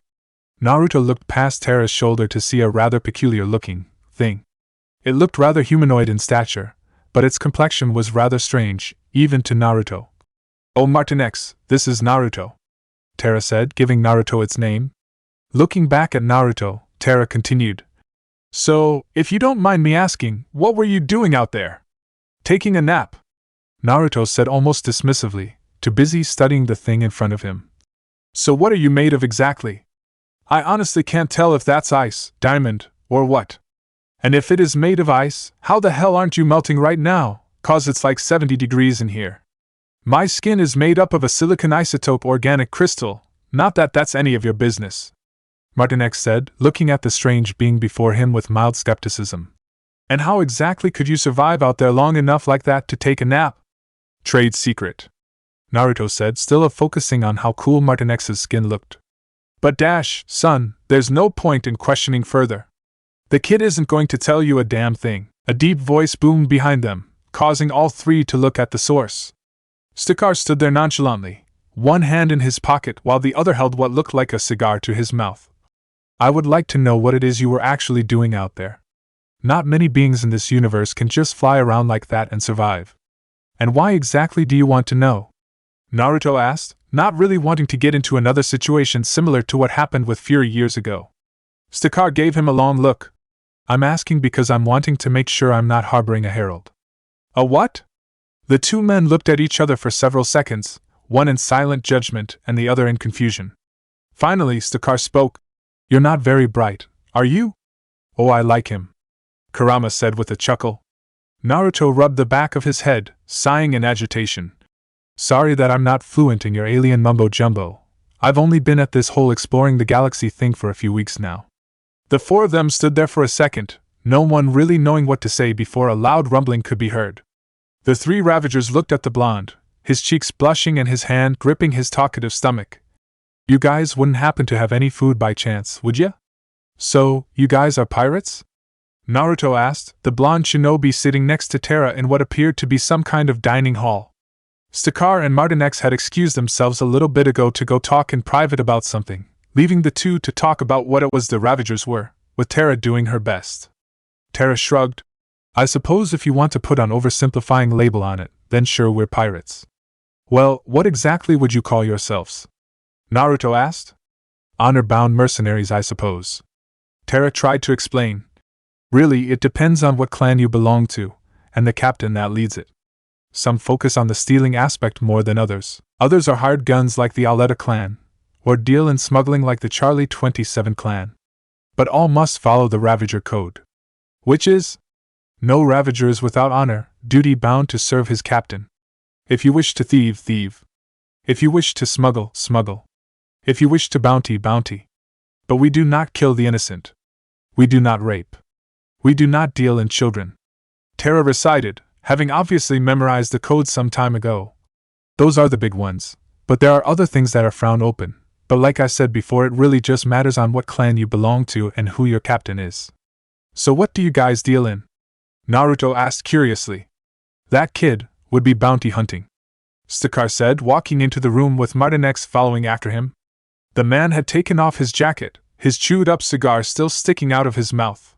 Naruto looked past Terra's shoulder to see a rather peculiar-looking thing. It looked rather humanoid in stature, but its complexion was rather strange, even to Naruto. "Oh Martinex, this is Naruto," Terra said, giving Naruto its name. Looking back at Naruto, Terra continued. "So, if you don't mind me asking, what were you doing out there?" "Taking a nap," Naruto said almost dismissively, too busy studying the thing in front of him. "So what are you made of exactly?" "I honestly can't tell if that's ice, diamond, or what. And if it is made of ice, how the hell aren't you melting right now, 'cause it's like 70 degrees in here?" "My skin is made up of a silicon isotope organic crystal, not that that's any of your business," Martinex said, looking at the strange being before him with mild skepticism. "And how exactly could you survive out there long enough like that to take a nap?" "Trade secret," Naruto said, still focusing on how cool Martinex's skin looked. "But son, there's no point in questioning further. The kid isn't going to tell you a damn thing." A deep voice boomed behind them, causing all three to look at the source. Stakar stood there nonchalantly, one hand in his pocket while the other held what looked like a cigar to his mouth. "I would like to know what it is you were actually doing out there. Not many beings in this universe can just fly around like that and survive. And why exactly do you want to know?" Naruto asked, not really wanting to get into another situation similar to what happened with Fury years ago. Stakar gave him a long look. "I'm asking because I'm wanting to make sure I'm not harboring a herald." "A what?" The two men looked at each other for several seconds, one in silent judgment and the other in confusion. Finally, Stakar spoke. "You're not very bright, are you?" "Oh, I like him," Kurama said with a chuckle. Naruto rubbed the back of his head, sighing in agitation. "Sorry that I'm not fluent in your alien mumbo-jumbo. I've only been at this whole exploring the galaxy thing for a few weeks now." The four of them stood there for a second, no one really knowing what to say before a loud rumbling could be heard. The three Ravagers looked at the blonde, his cheeks blushing and his hand gripping his talkative stomach. "You guys wouldn't happen to have any food by chance, would ya?" "So, you guys are pirates?" Naruto asked, the blonde shinobi sitting next to Terra in what appeared to be some kind of dining hall. Stakar and Martinex had excused themselves a little bit ago to go talk in private about something, leaving the two to talk about what it was the Ravagers were, with Terra doing her best. Terra shrugged. "I suppose if you want to put an oversimplifying label on it, then sure, we're pirates." "Well, what exactly would you call yourselves?" Naruto asked. "Honor-bound mercenaries, I suppose." Terra tried to explain. "Really, it depends on what clan you belong to, and the captain that leads it. Some focus on the stealing aspect more than others. Others are hired guns like the Aletta clan, or deal in smuggling like the Charlie 27 clan. But all must follow the Ravager code. Which is? No Ravager is without honor, duty bound to serve his captain. If you wish to thieve, thieve. If you wish to smuggle, smuggle. If you wish to bounty, bounty. But we do not kill the innocent. We do not rape. We do not deal in children." Terra recited, having obviously memorized the code some time ago. "Those are the big ones, but there are other things that are frowned open, but like I said before, it really just matters on what clan you belong to and who your captain is." "So what do you guys deal in?" Naruto asked curiously. "That kid would be bounty hunting," Stakar said, walking into the room with Martinex following after him. The man had taken off his jacket, his chewed-up cigar still sticking out of his mouth.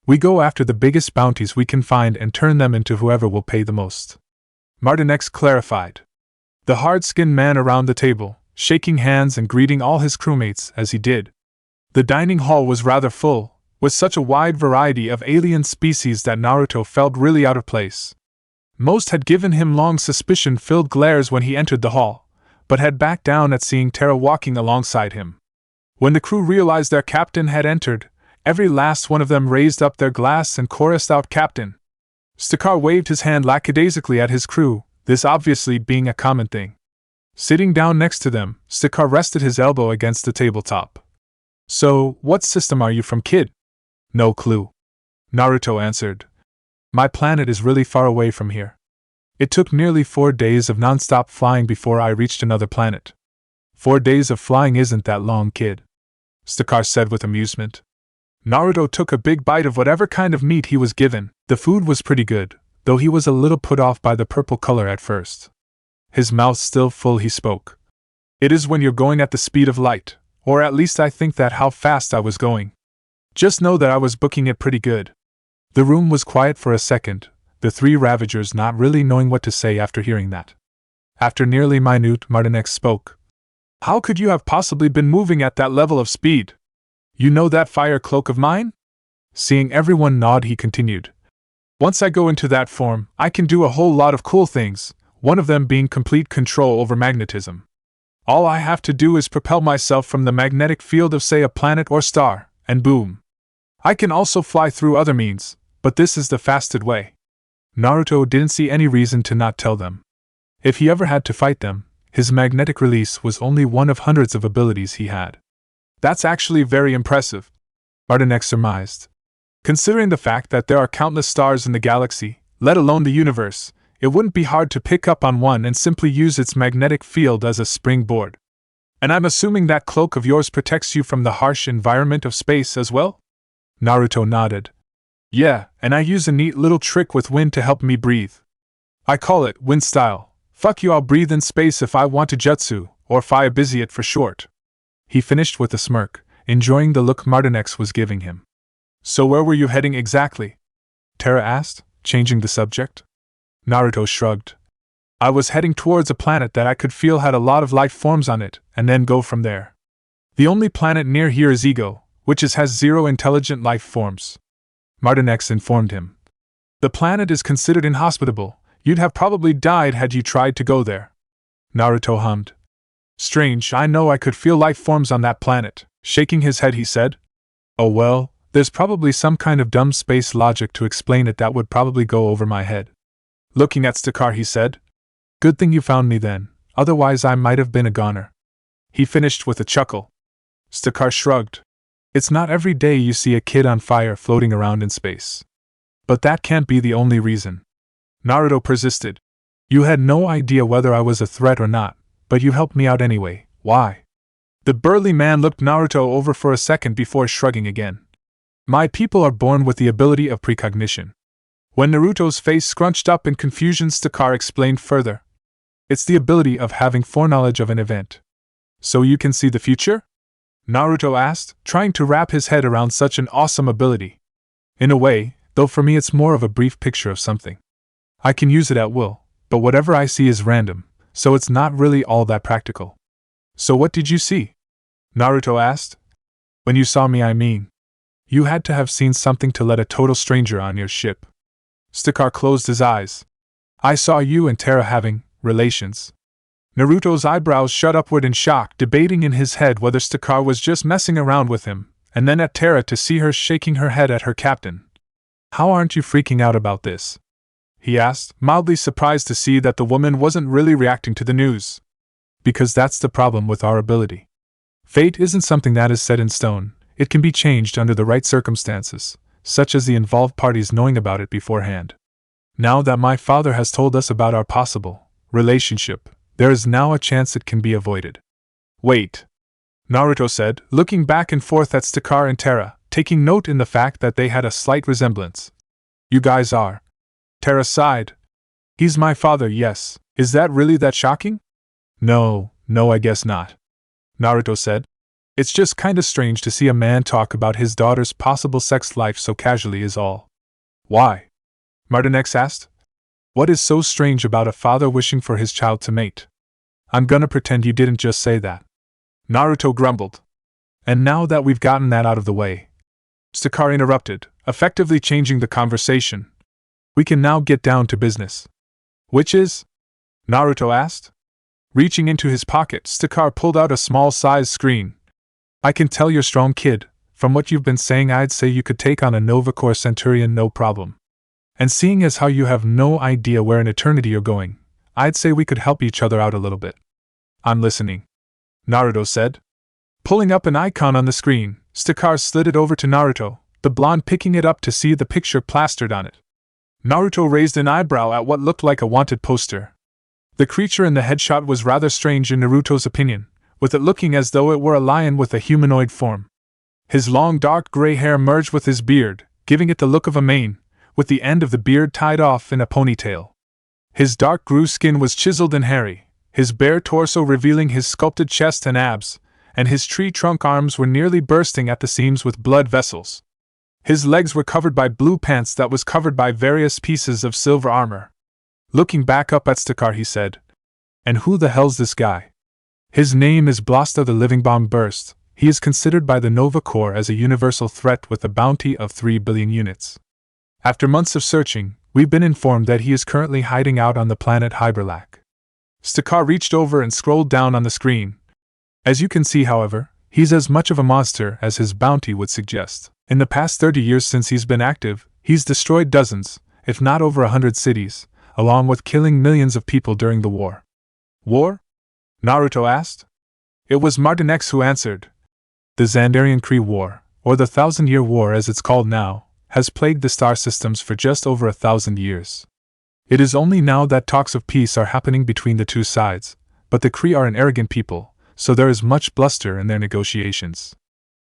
We go after the biggest bounties we can find and turn them into whoever will pay the most. Martinex clarified. The hard-skinned man around the table, shaking hands and greeting all his crewmates as he did. The dining hall was rather full, with such a wide variety of alien species that Naruto felt really out of place. Most had given him long suspicion-filled glares when he entered the hall, but had backed down at seeing Terra walking alongside him. When the crew realized their captain had entered, every last one of them raised up their glass and chorused out "Captain." Stakar waved his hand lackadaisically at his crew, this obviously being a common thing. Sitting down next to them, Stakar rested his elbow against the tabletop. "So, what system are you from, kid?" "No clue," Naruto answered. "My planet is really far away from here. It took nearly 4 days of non-stop flying before I reached another planet." 4 days of flying isn't that long, kid," Stakar said with amusement. Naruto took a big bite of whatever kind of meat he was given. The food was pretty good, though he was a little put off by the purple color at first. His mouth still full, he spoke. "It is when you're going at the speed of light, or at least I think that how fast I was going. Just know that I was booking it pretty good." The room was quiet for a second, the three Ravagers not really knowing what to say after hearing that. After nearly minute, Martinex spoke. "How could you have possibly been moving at that level of speed? You know that fire cloak of mine?" Seeing everyone nod, he continued. "Once I go into that form, I can do a whole lot of cool things, one of them being complete control over magnetism. All I have to do is propel myself from the magnetic field of, say, a planet or star, and boom. I can also fly through other means, but this is the fastest way." Naruto didn't see any reason to not tell them. If he ever had to fight them, his magnetic release was only one of hundreds of abilities he had. "That's actually very impressive," Martinex surmised. "Considering the fact that there are countless stars in the galaxy, let alone the universe, it wouldn't be hard to pick up on one and simply use its magnetic field as a springboard. And I'm assuming that cloak of yours protects you from the harsh environment of space as well?" Naruto nodded. "Yeah, and I use a neat little trick with wind to help me breathe. I call it wind style. Fuck you, I'll breathe in space if I want to jutsu, or fire busy it for short." He finished with a smirk, enjoying the look Martinex was giving him. "So where were you heading exactly?" Terra asked, changing the subject. Naruto shrugged. "I was heading towards a planet that I could feel had a lot of life forms on it, and then go from there. The only planet near here is Ego, which has 0 intelligent life forms," Martinex informed him. "The planet is considered inhospitable. You'd have probably died had you tried to go there." Naruto hummed. "Strange, I know I could feel life forms on that planet." Shaking his head, he said. "Oh well, there's probably some kind of dumb space logic to explain it that would probably go over my head." Looking at Stakar, he said. "Good thing you found me then, otherwise I might have been a goner." He finished with a chuckle. Stakar shrugged. "It's not every day you see a kid on fire floating around in space. But that can't be the only reason." Naruto persisted. "You had no idea whether I was a threat or not, but you helped me out anyway. Why?" The burly man looked Naruto over for a second before shrugging again. "My people are born with the ability of precognition." When Naruto's face scrunched up in confusion, Stakar explained further. "It's the ability of having foreknowledge of an event." "So you can see the future?" Naruto asked, trying to wrap his head around such an awesome ability. "In a way, though for me it's more of a brief picture of something. I can use it at will, but whatever I see is random, so it's not really all that practical." "So what did you see?" Naruto asked. "When you saw me, I mean. You had to have seen something to let a total stranger on your ship." Stakar closed his eyes. "I saw you and Terra having relations." Naruto's eyebrows shot upward in shock, debating in his head whether Stakar was just messing around with him, and then at Terra to see her shaking her head at her captain. "How aren't you freaking out about this?" he asked, mildly surprised to see that the woman wasn't really reacting to the news. "Because that's the problem with our ability. Fate isn't something that is set in stone, it can be changed under the right circumstances, such as the involved parties knowing about it beforehand. Now that my father has told us about our possible relationship, there is now a chance it can be avoided." "Wait," Naruto said, looking back and forth at Stakar and Terra, taking note in the fact that they had a slight resemblance. "You guys are?" Terra sighed. "He's my father, yes," Is that really that shocking? No, I guess not. Naruto said. It's just kinda strange to see a man talk about his daughter's possible sex life so casually is all. Why? Martin X asked. What is so strange about a father wishing for his child to mate? I'm gonna pretend you didn't just say that. Naruto grumbled. And now that we've gotten that out of the way, Sakura interrupted, effectively changing the conversation. We can now get down to business. Which is? Naruto asked. Reaching into his pocket, Sakura pulled out a small-sized screen. I can tell you're strong, kid. From what you've been saying, I'd say you could take on a Nova Corps Centurion no problem. And seeing as how you have no idea where in eternity you're going, I'd say we could help each other out a little bit. I'm listening, Naruto said. Pulling up an icon on the screen, Sakura slid it over to Naruto, the blonde picking it up to see the picture plastered on it. Naruto raised an eyebrow at what looked like a wanted poster. The creature in the headshot was rather strange in Naruto's opinion, with it looking as though it were a lion with a humanoid form. His long dark gray hair merged with his beard, giving it the look of a mane, with the end of the beard tied off in a ponytail. His dark grey skin was chiseled and hairy, his bare torso revealing his sculpted chest and abs, and his tree trunk arms were nearly bursting at the seams with blood vessels. His legs were covered by blue pants that was covered by various pieces of silver armor. Looking back up at Sakura, he said, And who the hell's this guy? His name is Blaster the Living Bomb Burst. He is considered by the Nova Corps as a universal threat with a bounty of 3 billion units. After months of searching, we've been informed that he is currently hiding out on the planet Hyberlac. Sakura reached over and scrolled down on the screen. As you can see, however, he's as much of a monster as his bounty would suggest. In the past 30 years since he's been active, he's destroyed dozens, if not over 100 cities, along with killing millions of people during the war. War? Naruto asked. It was Martin X who answered. The Xandarian Kree War, or the 1,000-Year War as it's called now, has plagued the star systems for just over 1,000 years. It is only now that talks of peace are happening between the two sides, but the Kree are an arrogant people, so there is much bluster in their negotiations.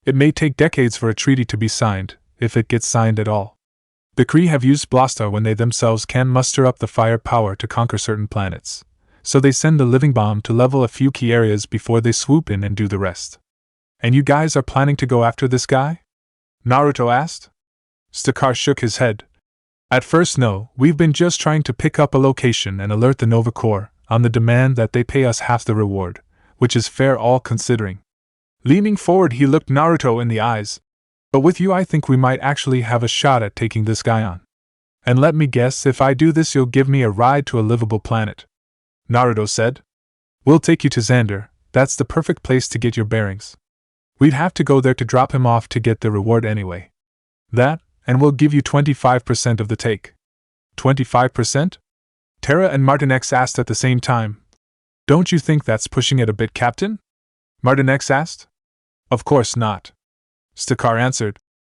It may take decades for a treaty to be signed, if it gets signed at all. The Kree have used bluster when they themselves can't muster up the firepower to conquer certain planets, so they send the living bomb to level a few key areas before they swoop in and do the rest. And you guys are planning to go after this guy? Naruto asked. Sakura shook his head. At first, no, we've been just trying to pick up a location and alert the Nova Corps, on the demand that they pay us half the reward, which is fair all considering. Leaning forward, he looked Naruto in the eyes. But with you, I think we might actually have a shot at taking this guy on. And let me guess, if I do this, you'll give me a ride to a livable planet. Naruto said. We'll take you to Xandar, that's the perfect place to get your bearings. We'd have to go there to drop him off to get the reward anyway. That, and we'll give you 25% of the take. 25%? Terra and Martin X asked at the same time. Don't you think that's pushing it a bit, Captain? Martin X asked. Of course not. Sakura answered.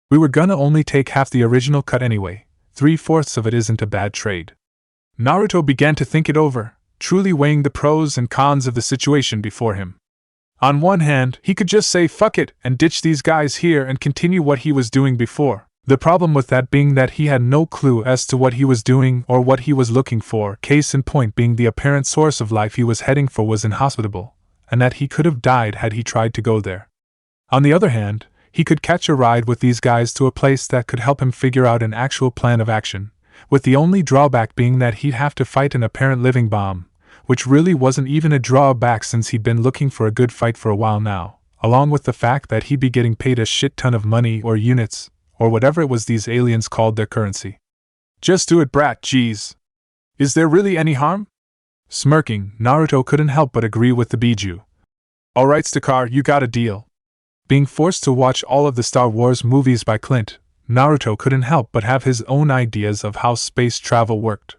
We were gonna only take half the original cut anyway. 3/4 of it isn't a bad trade. Naruto began to think it over, truly weighing the pros and cons of the situation before him. On one hand, he could just say fuck it and ditch these guys here and continue what he was doing before. The problem with that being that he had no clue as to what he was doing or what he was looking for, case in point being the apparent source of life he was heading for was inhospitable, and that he could have died had he tried to go there. On the other hand, he could catch a ride with these guys to a place that could help him figure out an actual plan of action, with the only drawback being that he'd have to fight an apparent living bomb, which really wasn't even a drawback since he'd been looking for a good fight for a while now, along with the fact that he'd be getting paid a shit ton of money or units, or whatever it was these aliens called their currency. Just do it, brat, jeez. Is there really any harm? Smirking, Naruto couldn't help but agree with the Biju. Alright, Sakura, you got a deal. Being forced to watch all of the Star Wars movies by Clint, Naruto couldn't help but have his own ideas of how space travel worked.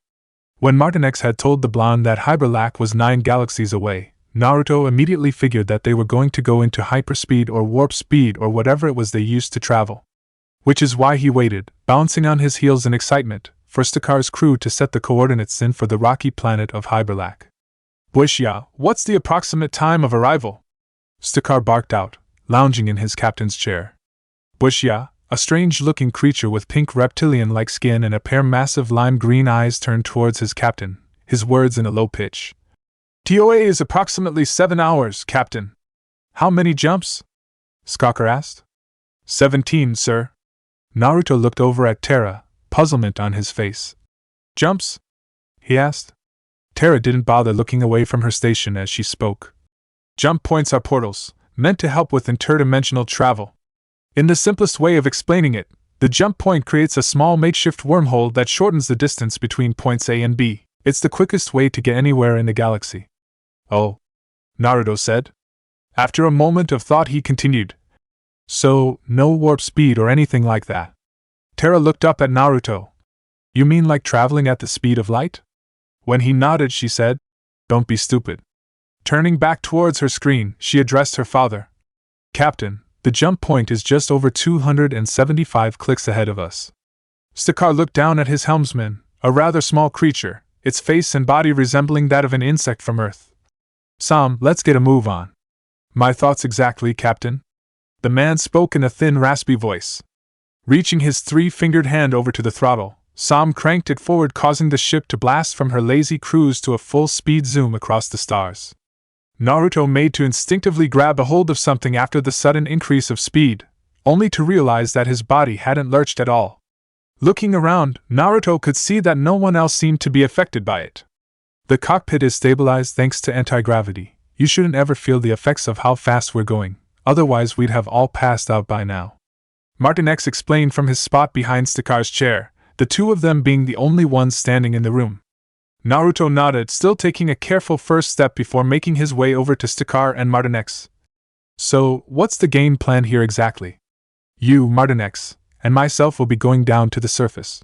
When Martin X had told the blonde that Hyberlac was 9 galaxies away, Naruto immediately figured that they were going to go into hyperspeed or warp speed or whatever it was they used to travel. Which is why he waited, bouncing on his heels in excitement, for Sakura's crew to set the coordinates in for the rocky planet of Hyberlac. Bushya, what's the approximate time of arrival? Sakura barked out, lounging in his captain's chair. Bushya, a strange-looking creature with pink reptilian-like skin and a pair massive lime-green eyes turned towards his captain, his words in a low pitch. TOA is approximately 7 hours, Captain. How many jumps? Skakar asked. 17, sir. Naruto looked over at Terra, puzzlement on his face. Jumps? He asked. Terra didn't bother looking away from her station as she spoke. Jump points are portals, meant to help with interdimensional travel. In the simplest way of explaining it, the jump point creates a small makeshift wormhole that shortens the distance between points A and B. It's the quickest way to get anywhere in the galaxy. Oh, Naruto said. After a moment of thought he continued. So, no warp speed or anything like that. Terra looked up at Naruto. You mean like traveling at the speed of light? When he nodded, she said, Don't be stupid. Turning back towards her screen, she addressed her father. Captain, the jump point is just over 275 clicks ahead of us. Skakar looked down at his helmsman, a rather small creature, its face and body resembling that of an insect from Earth. Sam, let's get a move on. My thoughts exactly, Captain. The man spoke in a thin, raspy voice. Reaching his three-fingered hand over to the throttle, Sam cranked it forward, causing the ship to blast from her lazy cruise to a full-speed zoom across the stars. Naruto made to instinctively grab a hold of something after the sudden increase of speed, only to realize that his body hadn't lurched at all. Looking around, Naruto could see that no one else seemed to be affected by it. The cockpit is stabilized thanks to anti-gravity. You shouldn't ever feel the effects of how fast we're going, otherwise we'd have all passed out by now. Martin X explained from his spot behind Skakar's chair, the two of them being the only ones standing in the room. Naruto nodded, still taking a careful first step before making his way over to Skakar and Martin X. So, what's the game plan here exactly? You, Martin X, and myself will be going down to the surface.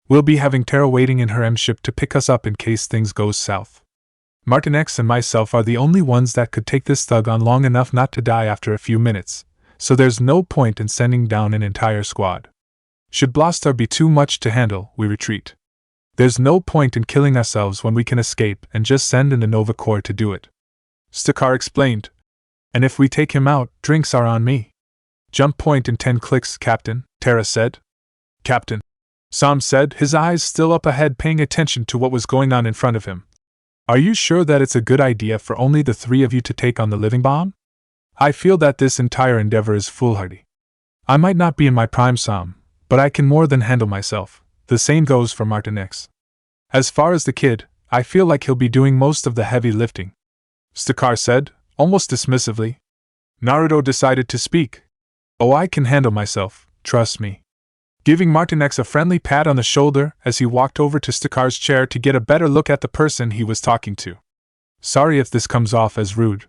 We'll be having Terra waiting in her M-ship to pick us up in case things go south. Martin X and myself are the only ones that could take this thug on long enough not to die after a few minutes, so there's no point in sending down an entire squad. Should Blastar be too much to handle, we retreat. There's no point in killing ourselves when we can escape and just send in the Nova Corps to do it. Skakar explained. And if we take him out, drinks are on me. Jump point in 10 clicks, Captain, Terra said. Captain, Sam said, his eyes still up ahead paying attention to what was going on in front of him. Are you sure that it's a good idea for only the three of you to take on the living bomb? I feel that this entire endeavor is foolhardy. I might not be in my prime, Sam, but I can more than handle myself. The same goes for Martin X. As far as the kid, I feel like he'll be doing most of the heavy lifting. Skakar said, almost dismissively. Naruto decided to speak. Oh, I can handle myself, trust me. Giving Martin X a friendly pat on the shoulder as he walked over to Skakar's chair to get a better look at the person he was talking to. Sorry if this comes off as rude,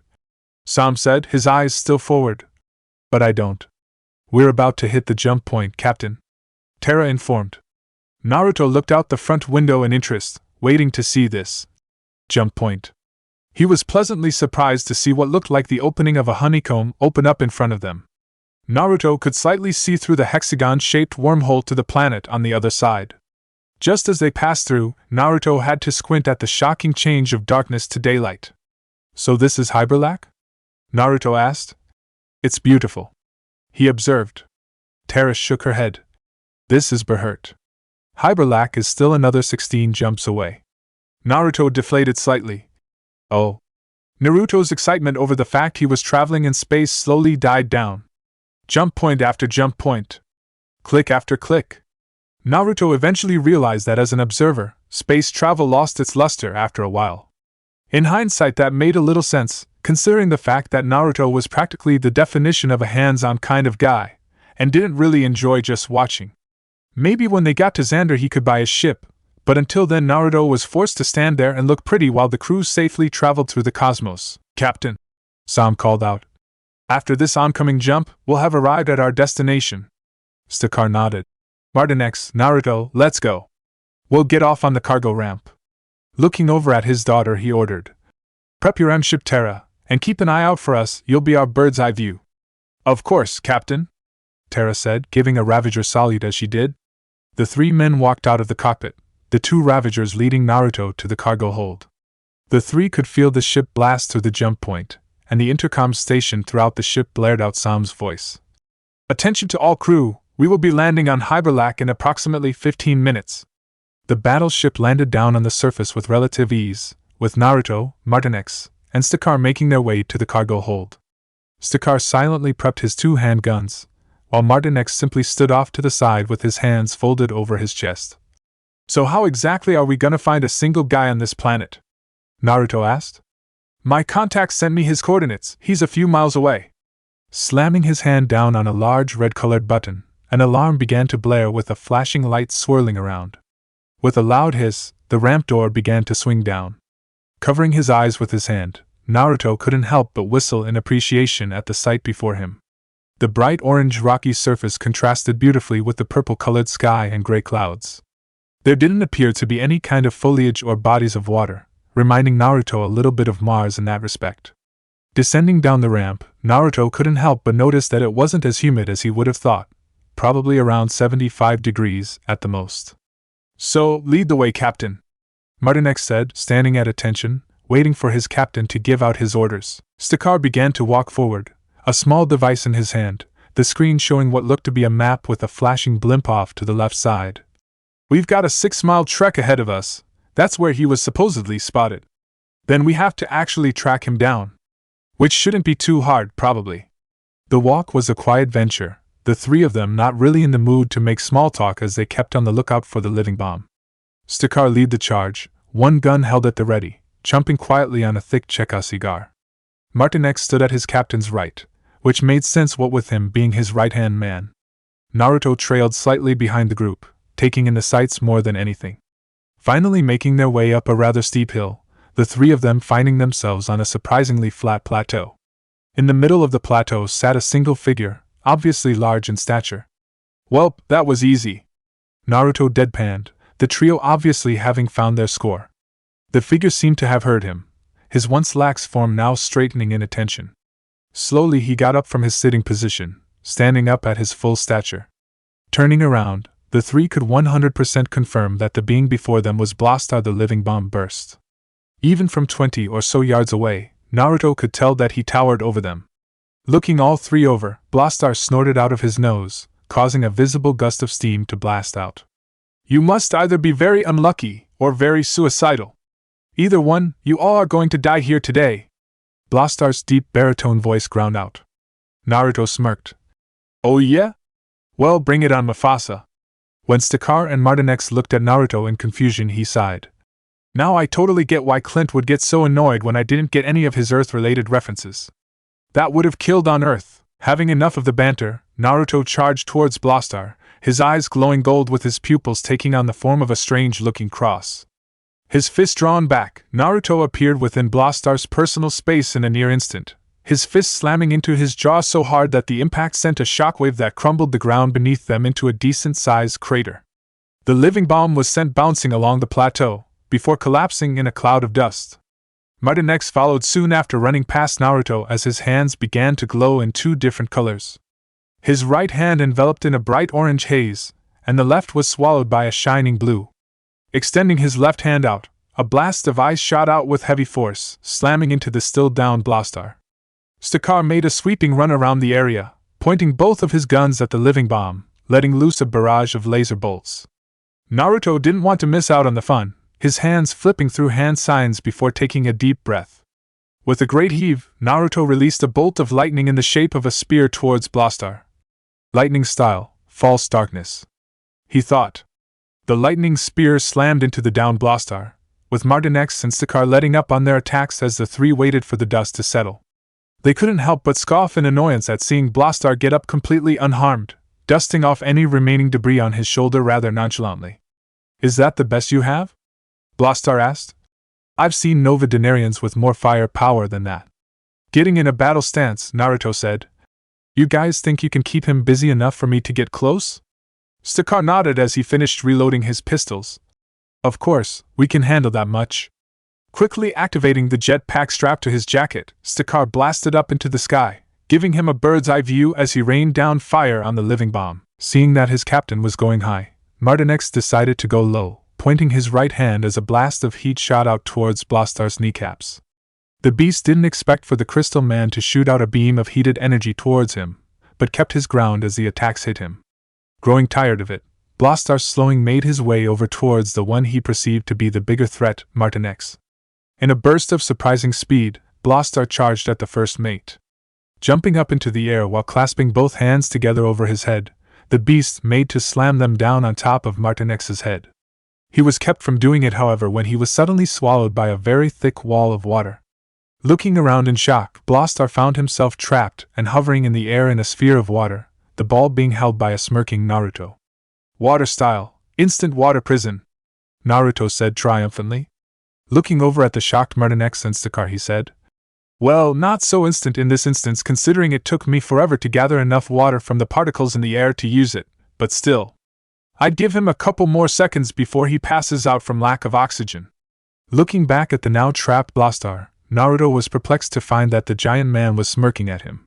Sam said, his eyes still forward. But I don't. We're about to hit the jump point, Captain, Terra informed. Naruto looked out the front window in interest, waiting to see this jump point. He was pleasantly surprised to see what looked like the opening of a honeycomb open up in front of them. Naruto could slightly see through the hexagon-shaped wormhole to the planet on the other side. Just as they passed through, Naruto had to squint at the shocking change of darkness to daylight. So this is Hyberlac? Naruto asked. It's beautiful, he observed. Terra shook her head. This is Berhurt. Hyberlac is still another 16 jumps away. Naruto deflated slightly. Oh. Naruto's excitement over the fact he was traveling in space slowly died down. Jump point after jump point. Click after click. Naruto eventually realized that as an observer, space travel lost its luster after a while. In hindsight, that made a little sense, considering the fact that Naruto was practically the definition of a hands-on kind of guy, and didn't really enjoy just watching. Maybe when they got to Xander he could buy a ship, but until then Naruto was forced to stand there and look pretty while the crew safely traveled through the cosmos. Captain, Sam called out. After this oncoming jump, we'll have arrived at our destination. Skakar nodded. Martin X, Naruto, let's go. We'll get off on the cargo ramp. Looking over at his daughter, he ordered. Prep your M-ship, Terra, and keep an eye out for us, you'll be our bird's eye view. Of course, Captain, Terra said, giving a Ravager salute as she did. The three men walked out of the cockpit, the two Ravagers leading Naruto to the cargo hold. The three could feel the ship blast through the jump point, and the intercom station throughout the ship blared out Sam's voice. Attention to all crew, we will be landing on Hyberlac in approximately 15 minutes. The battleship landed down on the surface with relative ease, with Naruto, Martinex, and Stakar making their way to the cargo hold. Stakar silently prepped his two handguns, while Martinex simply stood off to the side with his hands folded over his chest. "So how exactly are we gonna find a single guy on this planet?" Naruto asked. "My contact sent me his coordinates, he's a few miles away." Slamming his hand down on a large red-colored button, an alarm began to blare with a flashing light swirling around. With a loud hiss, the ramp door began to swing down. Covering his eyes with his hand, Naruto couldn't help but whistle in appreciation at the sight before him. The bright orange rocky surface contrasted beautifully with the purple-colored sky and gray clouds. There didn't appear to be any kind of foliage or bodies of water, reminding Naruto a little bit of Mars in that respect. Descending down the ramp, Naruto couldn't help but notice that it wasn't as humid as he would have thought, probably around 75 degrees at the most. "So, lead the way, Captain," Martinex said, standing at attention, waiting for his captain to give out his orders. Stakar began to walk forward, a small device in his hand, the screen showing what looked to be a map with a flashing blimp off to the left side. "We've got a 6-mile trek ahead of us, that's where he was supposedly spotted. Then we have to actually track him down. Which shouldn't be too hard, probably." The walk was a quiet venture, the three of them not really in the mood to make small talk as they kept on the lookout for the living bomb. Stakar led the charge, one gun held at the ready, chomping quietly on a thick Cheka cigar. Martinex stood at his captain's right, which made sense what with him being his right-hand man. Naruto trailed slightly behind the group, taking in the sights more than anything. Finally making their way up a rather steep hill, the three of them finding themselves on a surprisingly flat plateau. In the middle of the plateau sat a single figure, obviously large in stature. "Welp, that was easy," Naruto deadpanned, the trio obviously having found their score. The figure seemed to have heard him, his once lax form now straightening in attention. Slowly he got up from his sitting position, standing up at his full stature. Turning around, the three could 100% confirm that the being before them was Blastar the living bomb burst. Even from 20 or so yards away, Naruto could tell that he towered over them. Looking all three over, Blastar snorted out of his nose, causing a visible gust of steam to blast out. "You must either be very unlucky, or very suicidal. Either one, you all are going to die here today," Blastar's deep baritone voice ground out. Naruto smirked. "Oh yeah? Well, bring it on, Mufasa." When Stakar and Martinex looked at Naruto in confusion, he sighed. "Now I totally get why Clint would get so annoyed when I didn't get any of his Earth-related references. That would have killed on Earth." Having enough of the banter, Naruto charged towards Blastar, his eyes glowing gold with his pupils taking on the form of a strange-looking cross. His fist drawn back, Naruto appeared within Blastar's personal space in a near instant, his fist slamming into his jaw so hard that the impact sent a shockwave that crumbled the ground beneath them into a decent-sized crater. The living bomb was sent bouncing along the plateau, before collapsing in a cloud of dust. Martinex followed soon after, running past Naruto as his hands began to glow in two different colors. His right hand enveloped in a bright orange haze, and the left was swallowed by a shining blue. Extending his left hand out, a blast of ice shot out with heavy force, slamming into the still-down Blastar. Stakar made a sweeping run around the area, pointing both of his guns at the living bomb, letting loose a barrage of laser bolts. Naruto didn't want to miss out on the fun, his hands flipping through hand signs before taking a deep breath. With a great heave, Naruto released a bolt of lightning in the shape of a spear towards Blastar. Lightning style, false darkness, he thought. The lightning spear slammed into the downed Blastar, with Martinex and Stakar letting up on their attacks as the three waited for the dust to settle. They couldn't help but scoff in annoyance at seeing Blastar get up completely unharmed, dusting off any remaining debris on his shoulder rather nonchalantly. "Is that the best you have?" Blastar asked. "I've seen Nova Denarians with more fire power than that." Getting in a battle stance, Naruto said, "You guys think you can keep him busy enough for me to get close?" Stakar nodded as he finished reloading his pistols. "Of course, we can handle that much." Quickly activating the jetpack strapped to his jacket, Stakar blasted up into the sky, giving him a bird's-eye view as he rained down fire on the living bomb. Seeing that his captain was going high, Martinex decided to go low, pointing his right hand as a blast of heat shot out towards Blastar's kneecaps. The beast didn't expect for the crystal man to shoot out a beam of heated energy towards him, but kept his ground as the attacks hit him. Growing tired of it, Blastar slowing made his way over towards the one he perceived to be the bigger threat, Martin X. In a burst of surprising speed, Blastar charged at the first mate. Jumping up into the air while clasping both hands together over his head, the beast made to slam them down on top of Martin X's head. He was kept from doing it, however, when he was suddenly swallowed by a very thick wall of water. Looking around in shock, Blastar found himself trapped and hovering in the air in a sphere of water, the ball being held by a smirking Naruto. Water style, instant water prison, Naruto said triumphantly. Looking over at the shocked Martin X and Stakar, he said, "Well, not so instant in this instance, considering it took me forever to gather enough water from the particles in the air to use it, but still. I'd give him a couple more seconds before he passes out from lack of oxygen." Looking back at the now trapped Blastar, Naruto was perplexed to find that the giant man was smirking at him.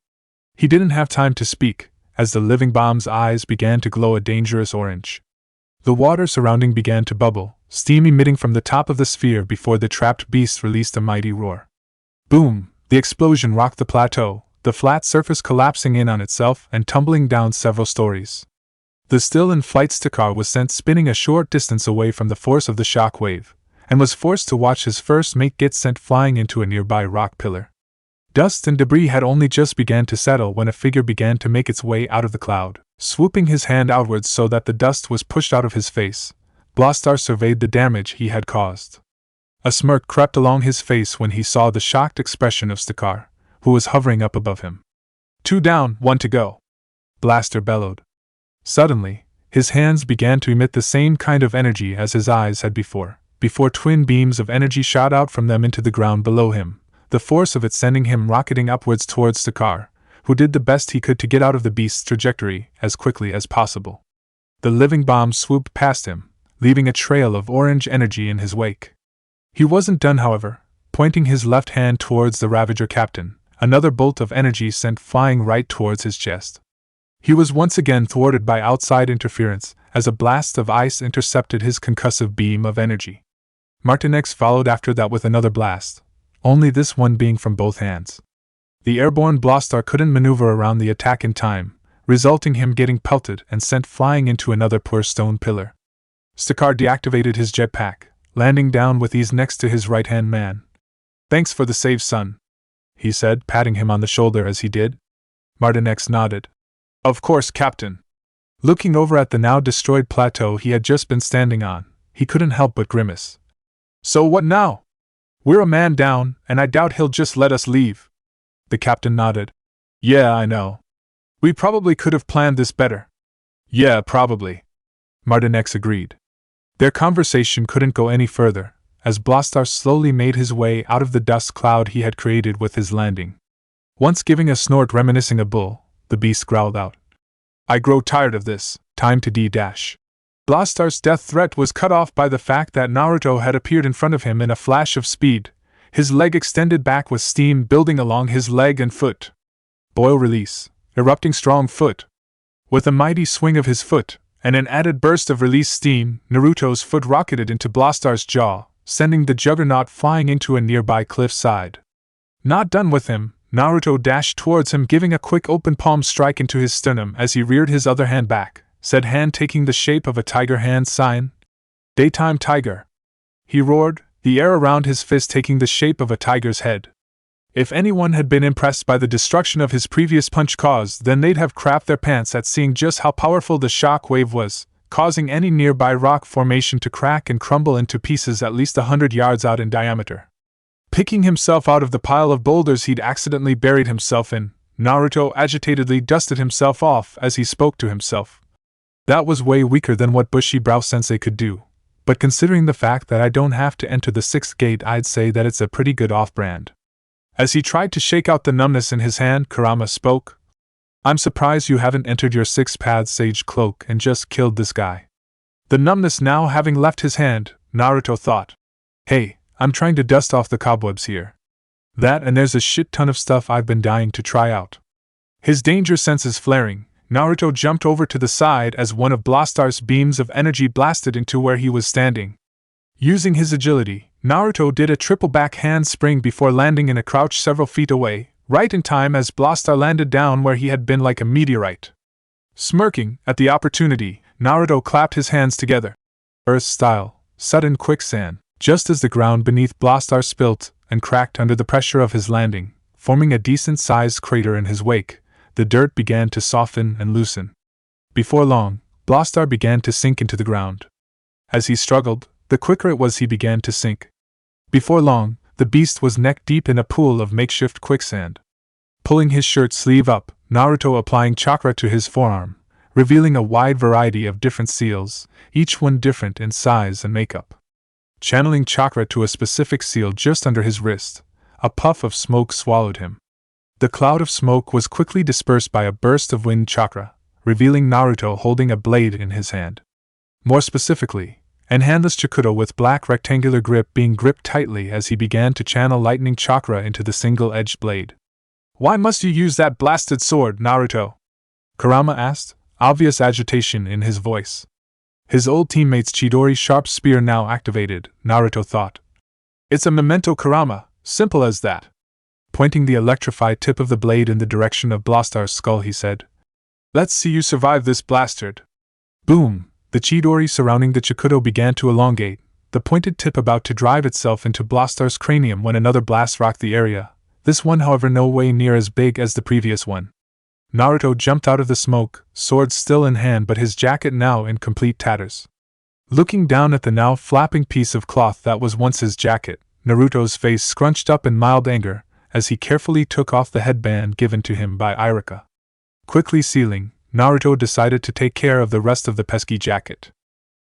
He didn't have time to speak, as the living bomb's eyes began to glow a dangerous orange. The water surrounding began to bubble, steam emitting from the top of the sphere before the trapped beast released a mighty roar. Boom! The explosion rocked the plateau, the flat surface collapsing in on itself and tumbling down several stories. The still-in-flight Stakar was sent spinning a short distance away from the force of the shock wave, and was forced to watch his first mate get sent flying into a nearby rock pillar. Dust and debris had only just begun to settle when a figure began to make its way out of the cloud. Swooping his hand outwards so that the dust was pushed out of his face, Blastar surveyed the damage he had caused. A smirk crept along his face when he saw the shocked expression of Stakar, who was hovering up above him. "Two down, one to go," Blastar bellowed. Suddenly, his hands began to emit the same kind of energy as his eyes had before twin beams of energy shot out from them into the ground below him, the force of it sending him rocketing upwards towards Stakar, who did the best he could to get out of the beast's trajectory as quickly as possible. The living bomb swooped past him, leaving a trail of orange energy in his wake. He wasn't done, however. Pointing his left hand towards the Ravager captain, another bolt of energy sent flying right towards his chest. He was once again thwarted by outside interference, as a blast of ice intercepted his concussive beam of energy. Martin X followed after that with another blast, only this one being from both hands. The airborne Blastar couldn't maneuver around the attack in time, resulting him getting pelted and sent flying into another poor stone pillar. Stakar deactivated his jetpack, landing down with ease next to his right-hand man. "Thanks for the save, son," he said, patting him on the shoulder as he did. Martin X nodded. "Of course, Captain." Looking over at the now destroyed plateau he had just been standing on, he couldn't help but grimace. "So what now? We're a man down, and I doubt he'll just let us leave." The captain nodded. "Yeah, I know. We probably could have planned this better." "Yeah, probably," Martin X agreed. Their conversation couldn't go any further, as Blastar slowly made his way out of the dust cloud he had created with his landing. Once giving a snort reminiscing a bull, the beast growled out, "I grow tired of this, time to D-dash." Blastar's death threat was cut off by the fact that Naruto had appeared in front of him in a flash of speed, his leg extended back with steam building along his leg and foot. Boil release, erupting strong foot. With a mighty swing of his foot, and an added burst of released steam, Naruto's foot rocketed into Blastar's jaw, sending the juggernaut flying into a nearby cliff side. Not done with him, Naruto dashed towards him, giving a quick open palm strike into his sternum as he reared his other hand back, said hand taking the shape of a tiger hand sign. "Daytime tiger," he roared, the air around his fist taking the shape of a tiger's head. If anyone had been impressed by the destruction of his previous punch caused, then they'd have crapped their pants at seeing just how powerful the shock wave was, causing any nearby rock formation to crack and crumble into pieces at least 100 yards out in diameter. Picking himself out of the pile of boulders he'd accidentally buried himself in, Naruto agitatedly dusted himself off as he spoke to himself. That was way weaker than what Bushy-Brow-sensei could do, but considering the fact that I don't have to enter the 6th gate, I'd say that it's a pretty good off-brand. As he tried to shake out the numbness in his hand, Kurama spoke. "I'm surprised you haven't entered your 6th-path sage cloak and just killed this guy." The numbness now having left his hand, Naruto thought, "Hey, I'm trying to dust off the cobwebs here. That and there's a shit ton of stuff I've been dying to try out." His danger senses flaring, Naruto jumped over to the side as one of Blastar's beams of energy blasted into where he was standing. Using his agility, Naruto did a triple back hand spring before landing in a crouch several feet away, right in time as Blastar landed down where he had been like a meteorite. Smirking at the opportunity, Naruto clapped his hands together. Earth-style, sudden quicksand, just as the ground beneath Blastar spilt and cracked under the pressure of his landing, forming a decent-sized crater in his wake. The dirt began to soften and loosen. Before long, Blastar began to sink into the ground. As he struggled, the quicker it was he began to sink. Before long, the beast was neck-deep in a pool of makeshift quicksand. Pulling his shirt sleeve up, Naruto applying chakra to his forearm, revealing a wide variety of different seals, each one different in size and makeup. Channeling chakra to a specific seal just under his wrist, a puff of smoke swallowed him. The cloud of smoke was quickly dispersed by a burst of wind chakra, revealing Naruto holding a blade in his hand. More specifically, an handless chikudo with black rectangular grip being gripped tightly as he began to channel lightning chakra into the single-edged blade. "Why must you use that blasted sword, Naruto?" Kurama asked, obvious agitation in his voice. His old teammate's Chidori's sharp spear now activated, Naruto thought. "It's a memento, Kurama, simple as that." Pointing the electrified tip of the blade in the direction of Blastar's skull, he said, "Let's see you survive this blastard." Boom! The Chidori surrounding the chikudo began to elongate, the pointed tip about to drive itself into Blastar's cranium when another blast rocked the area, this one however no way near as big as the previous one. Naruto jumped out of the smoke, sword still in hand but his jacket now in complete tatters. Looking down at the now flapping piece of cloth that was once his jacket, Naruto's face scrunched up in mild anger as he carefully took off the headband given to him by Irika. Quickly sealing, Naruto decided to take care of the rest of the pesky jacket.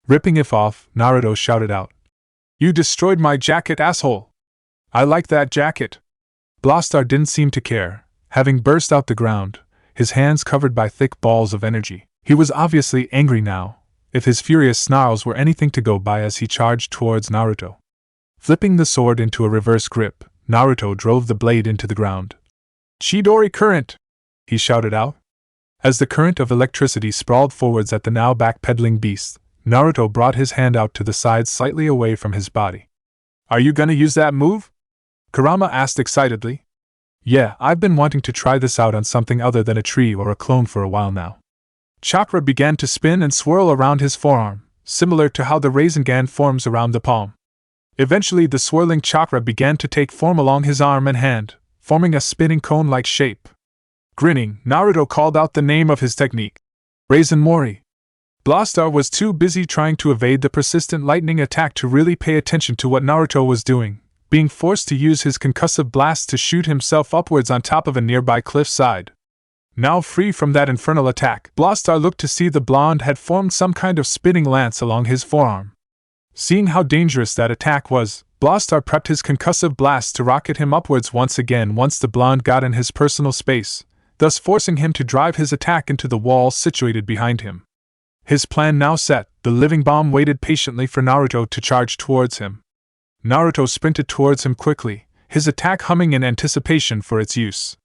Ripping it off, Naruto shouted out, "You destroyed my jacket, asshole! I like that jacket!" Blastar didn't seem to care, having burst out the ground, his hands covered by thick balls of energy. He was obviously angry now, if his furious snarls were anything to go by as he charged towards Naruto. Flipping the sword into a reverse grip, Naruto drove the blade into the ground. "Chidori current!" he shouted out. As the current of electricity sprawled forwards at the now backpedaling beast, Naruto brought his hand out to the side slightly away from his body. "Are you gonna use that move?" Kurama asked excitedly. "Yeah, I've been wanting to try this out on something other than a tree or a clone for a while now." Chakra began to spin and swirl around his forearm, similar to how the Rasengan forms around the palm. Eventually the swirling chakra began to take form along his arm and hand, forming a spinning cone-like shape. Grinning, Naruto called out the name of his technique. Raisin Mori. Blastar was too busy trying to evade the persistent lightning attack to really pay attention to what Naruto was doing, being forced to use his concussive blast to shoot himself upwards on top of a nearby cliffside. Now free from that infernal attack, Blastar looked to see the blonde had formed some kind of spinning lance along his forearm. Seeing how dangerous that attack was, Blastar prepped his concussive blast to rocket him upwards once again once the blonde got in his personal space, thus forcing him to drive his attack into the wall situated behind him. His plan now set, the living bomb waited patiently for Naruto to charge towards him. Naruto sprinted towards him quickly, his attack humming in anticipation for its use.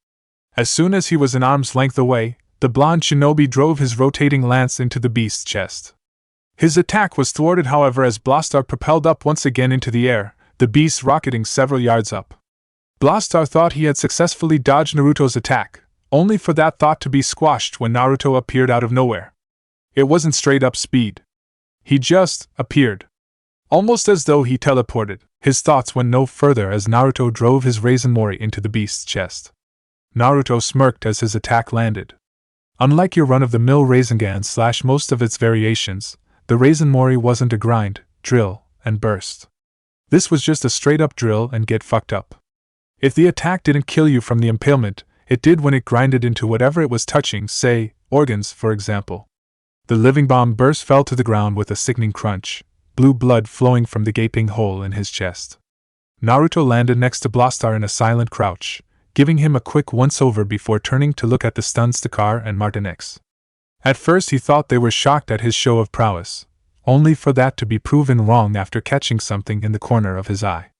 As soon as he was an arm's length away, the blonde shinobi drove his rotating lance into the beast's chest. His attack was thwarted however as Blastar propelled up once again into the air, the beast rocketing several yards up. Blastar thought he had successfully dodged Naruto's attack, only for that thought to be squashed when Naruto appeared out of nowhere. It wasn't straight-up speed. He just appeared. Almost as though he teleported, his thoughts went no further as Naruto drove his Raisin Mori into the beast's chest. Naruto smirked as his attack landed. Unlike your run-of-the-mill Rasengan / most of its variations, the Raisin Mori wasn't a grind, drill, and burst. This was just a straight-up drill and get fucked up. If the attack didn't kill you from the impalement, it did when it grinded into whatever it was touching, say, organs, for example. The living bomb burst fell to the ground with a sickening crunch, blue blood flowing from the gaping hole in his chest. Naruto landed next to Blastar in a silent crouch, giving him a quick once-over before turning to look at the stunned Stakar and Martinex. At first he thought they were shocked at his show of prowess, only for that to be proven wrong after catching something in the corner of his eye.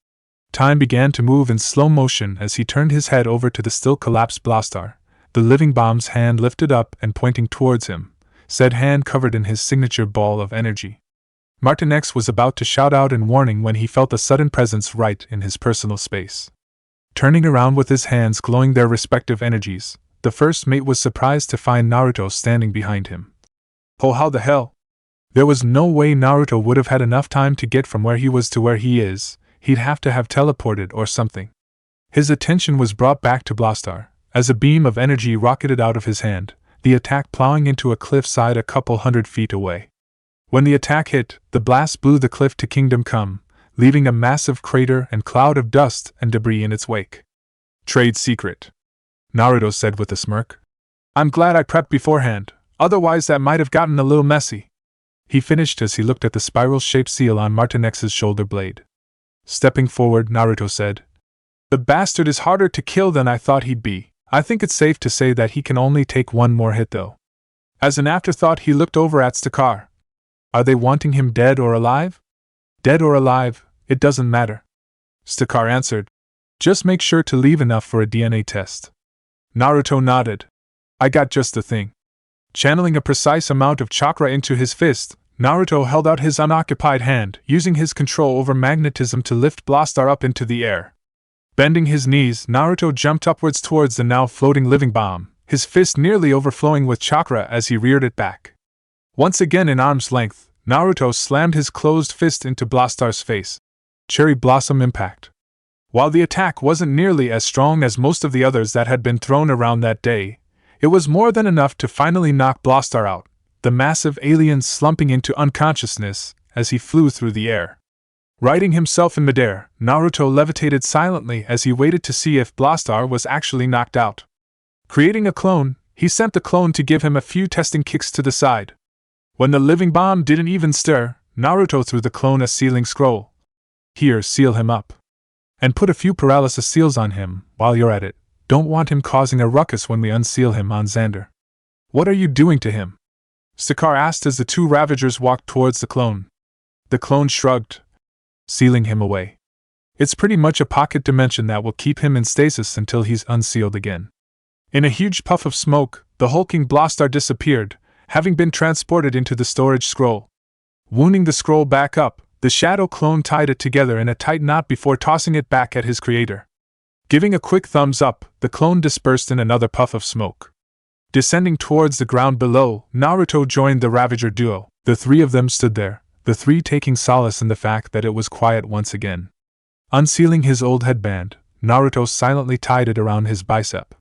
Time began to move in slow motion as he turned his head over to the still collapsed Blastar, the living bomb's hand lifted up and pointing towards him, said hand covered in his signature ball of energy. Martinex was about to shout out in warning when he felt a sudden presence right in his personal space. Turning around with his hands glowing their respective energies, the first mate was surprised to find Naruto standing behind him. "Oh, how the hell?" There was no way Naruto would have had enough time to get from where he was to where he is. He'd have to have teleported or something. His attention was brought back to Blastar, as a beam of energy rocketed out of his hand, the attack plowing into a cliffside a couple 100 feet away. When the attack hit, the blast blew the cliff to Kingdom Come, leaving a massive crater and cloud of dust and debris in its wake. Trade secret, Naruto said with a smirk. I'm glad I prepped beforehand, otherwise that might have gotten a little messy. He finished as he looked at the spiral-shaped seal on Martinex's shoulder blade. Stepping forward, Naruto said, The bastard is harder to kill than I thought he'd be. I think it's safe to say that he can only take one more hit though. As an afterthought, he looked over at Stakar. Are they wanting him dead or alive? Dead or alive, it doesn't matter. Stakar answered. Just make sure to leave enough for a DNA test. Naruto nodded. I got just the thing. Channeling a precise amount of chakra into his fist, Naruto held out his unoccupied hand, using his control over magnetism to lift Blastar up into the air. Bending his knees, Naruto jumped upwards towards the now floating living bomb, his fist nearly overflowing with chakra as he reared it back. Once again in arm's length, Naruto slammed his closed fist into Blastar's face. Cherry blossom impact. While the attack wasn't nearly as strong as most of the others that had been thrown around that day, it was more than enough to finally knock Blastar out, the massive alien slumping into unconsciousness as he flew through the air. Righting himself in midair, Naruto levitated silently as he waited to see if Blastar was actually knocked out. Creating a clone, he sent the clone to give him a few testing kicks to the side. When the living bomb didn't even stir, Naruto threw the clone a sealing scroll. Here, seal him up. And put a few paralysis seals on him while you're at it. Don't want him causing a ruckus when we unseal him on Xander. What are you doing to him? Stakar asked as the two Ravagers walked towards the clone. The clone shrugged. Sealing him away. It's pretty much a pocket dimension that will keep him in stasis until he's unsealed again. In a huge puff of smoke, the hulking Blastar disappeared, having been transported into the storage scroll. Wounding the scroll back up, the shadow clone tied it together in a tight knot before tossing it back at his creator. Giving a quick thumbs up, the clone dispersed in another puff of smoke. Descending towards the ground below, Naruto joined the Ravager duo. The three of them stood there, the three taking solace in the fact that it was quiet once again. Unsealing his old headband, Naruto silently tied it around his bicep.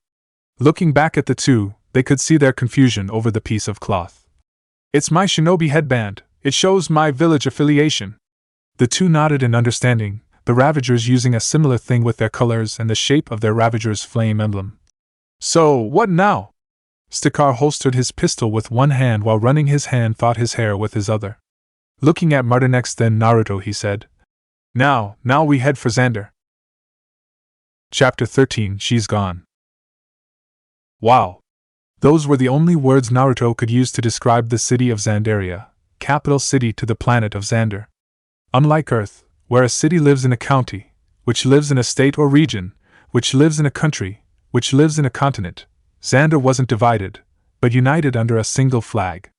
Looking back at the two, they could see their confusion over the piece of cloth. It's my shinobi headband, it shows my village affiliation. The two nodded in understanding, the Ravagers using a similar thing with their colors and the shape of their Ravager's flame emblem. So, what now? Stakar holstered his pistol with one hand while running his hand through his hair with his other. Looking at Martinex then Naruto, he said, Now we head for Xander. Chapter 13, She's Gone. Wow. Those were the only words Naruto could use to describe the city of Xandaria, capital city to the planet of Xander. Unlike Earth, where a city lives in a county, which lives in a state or region, which lives in a country, which lives in a continent, Xander wasn't divided, but united under a single flag.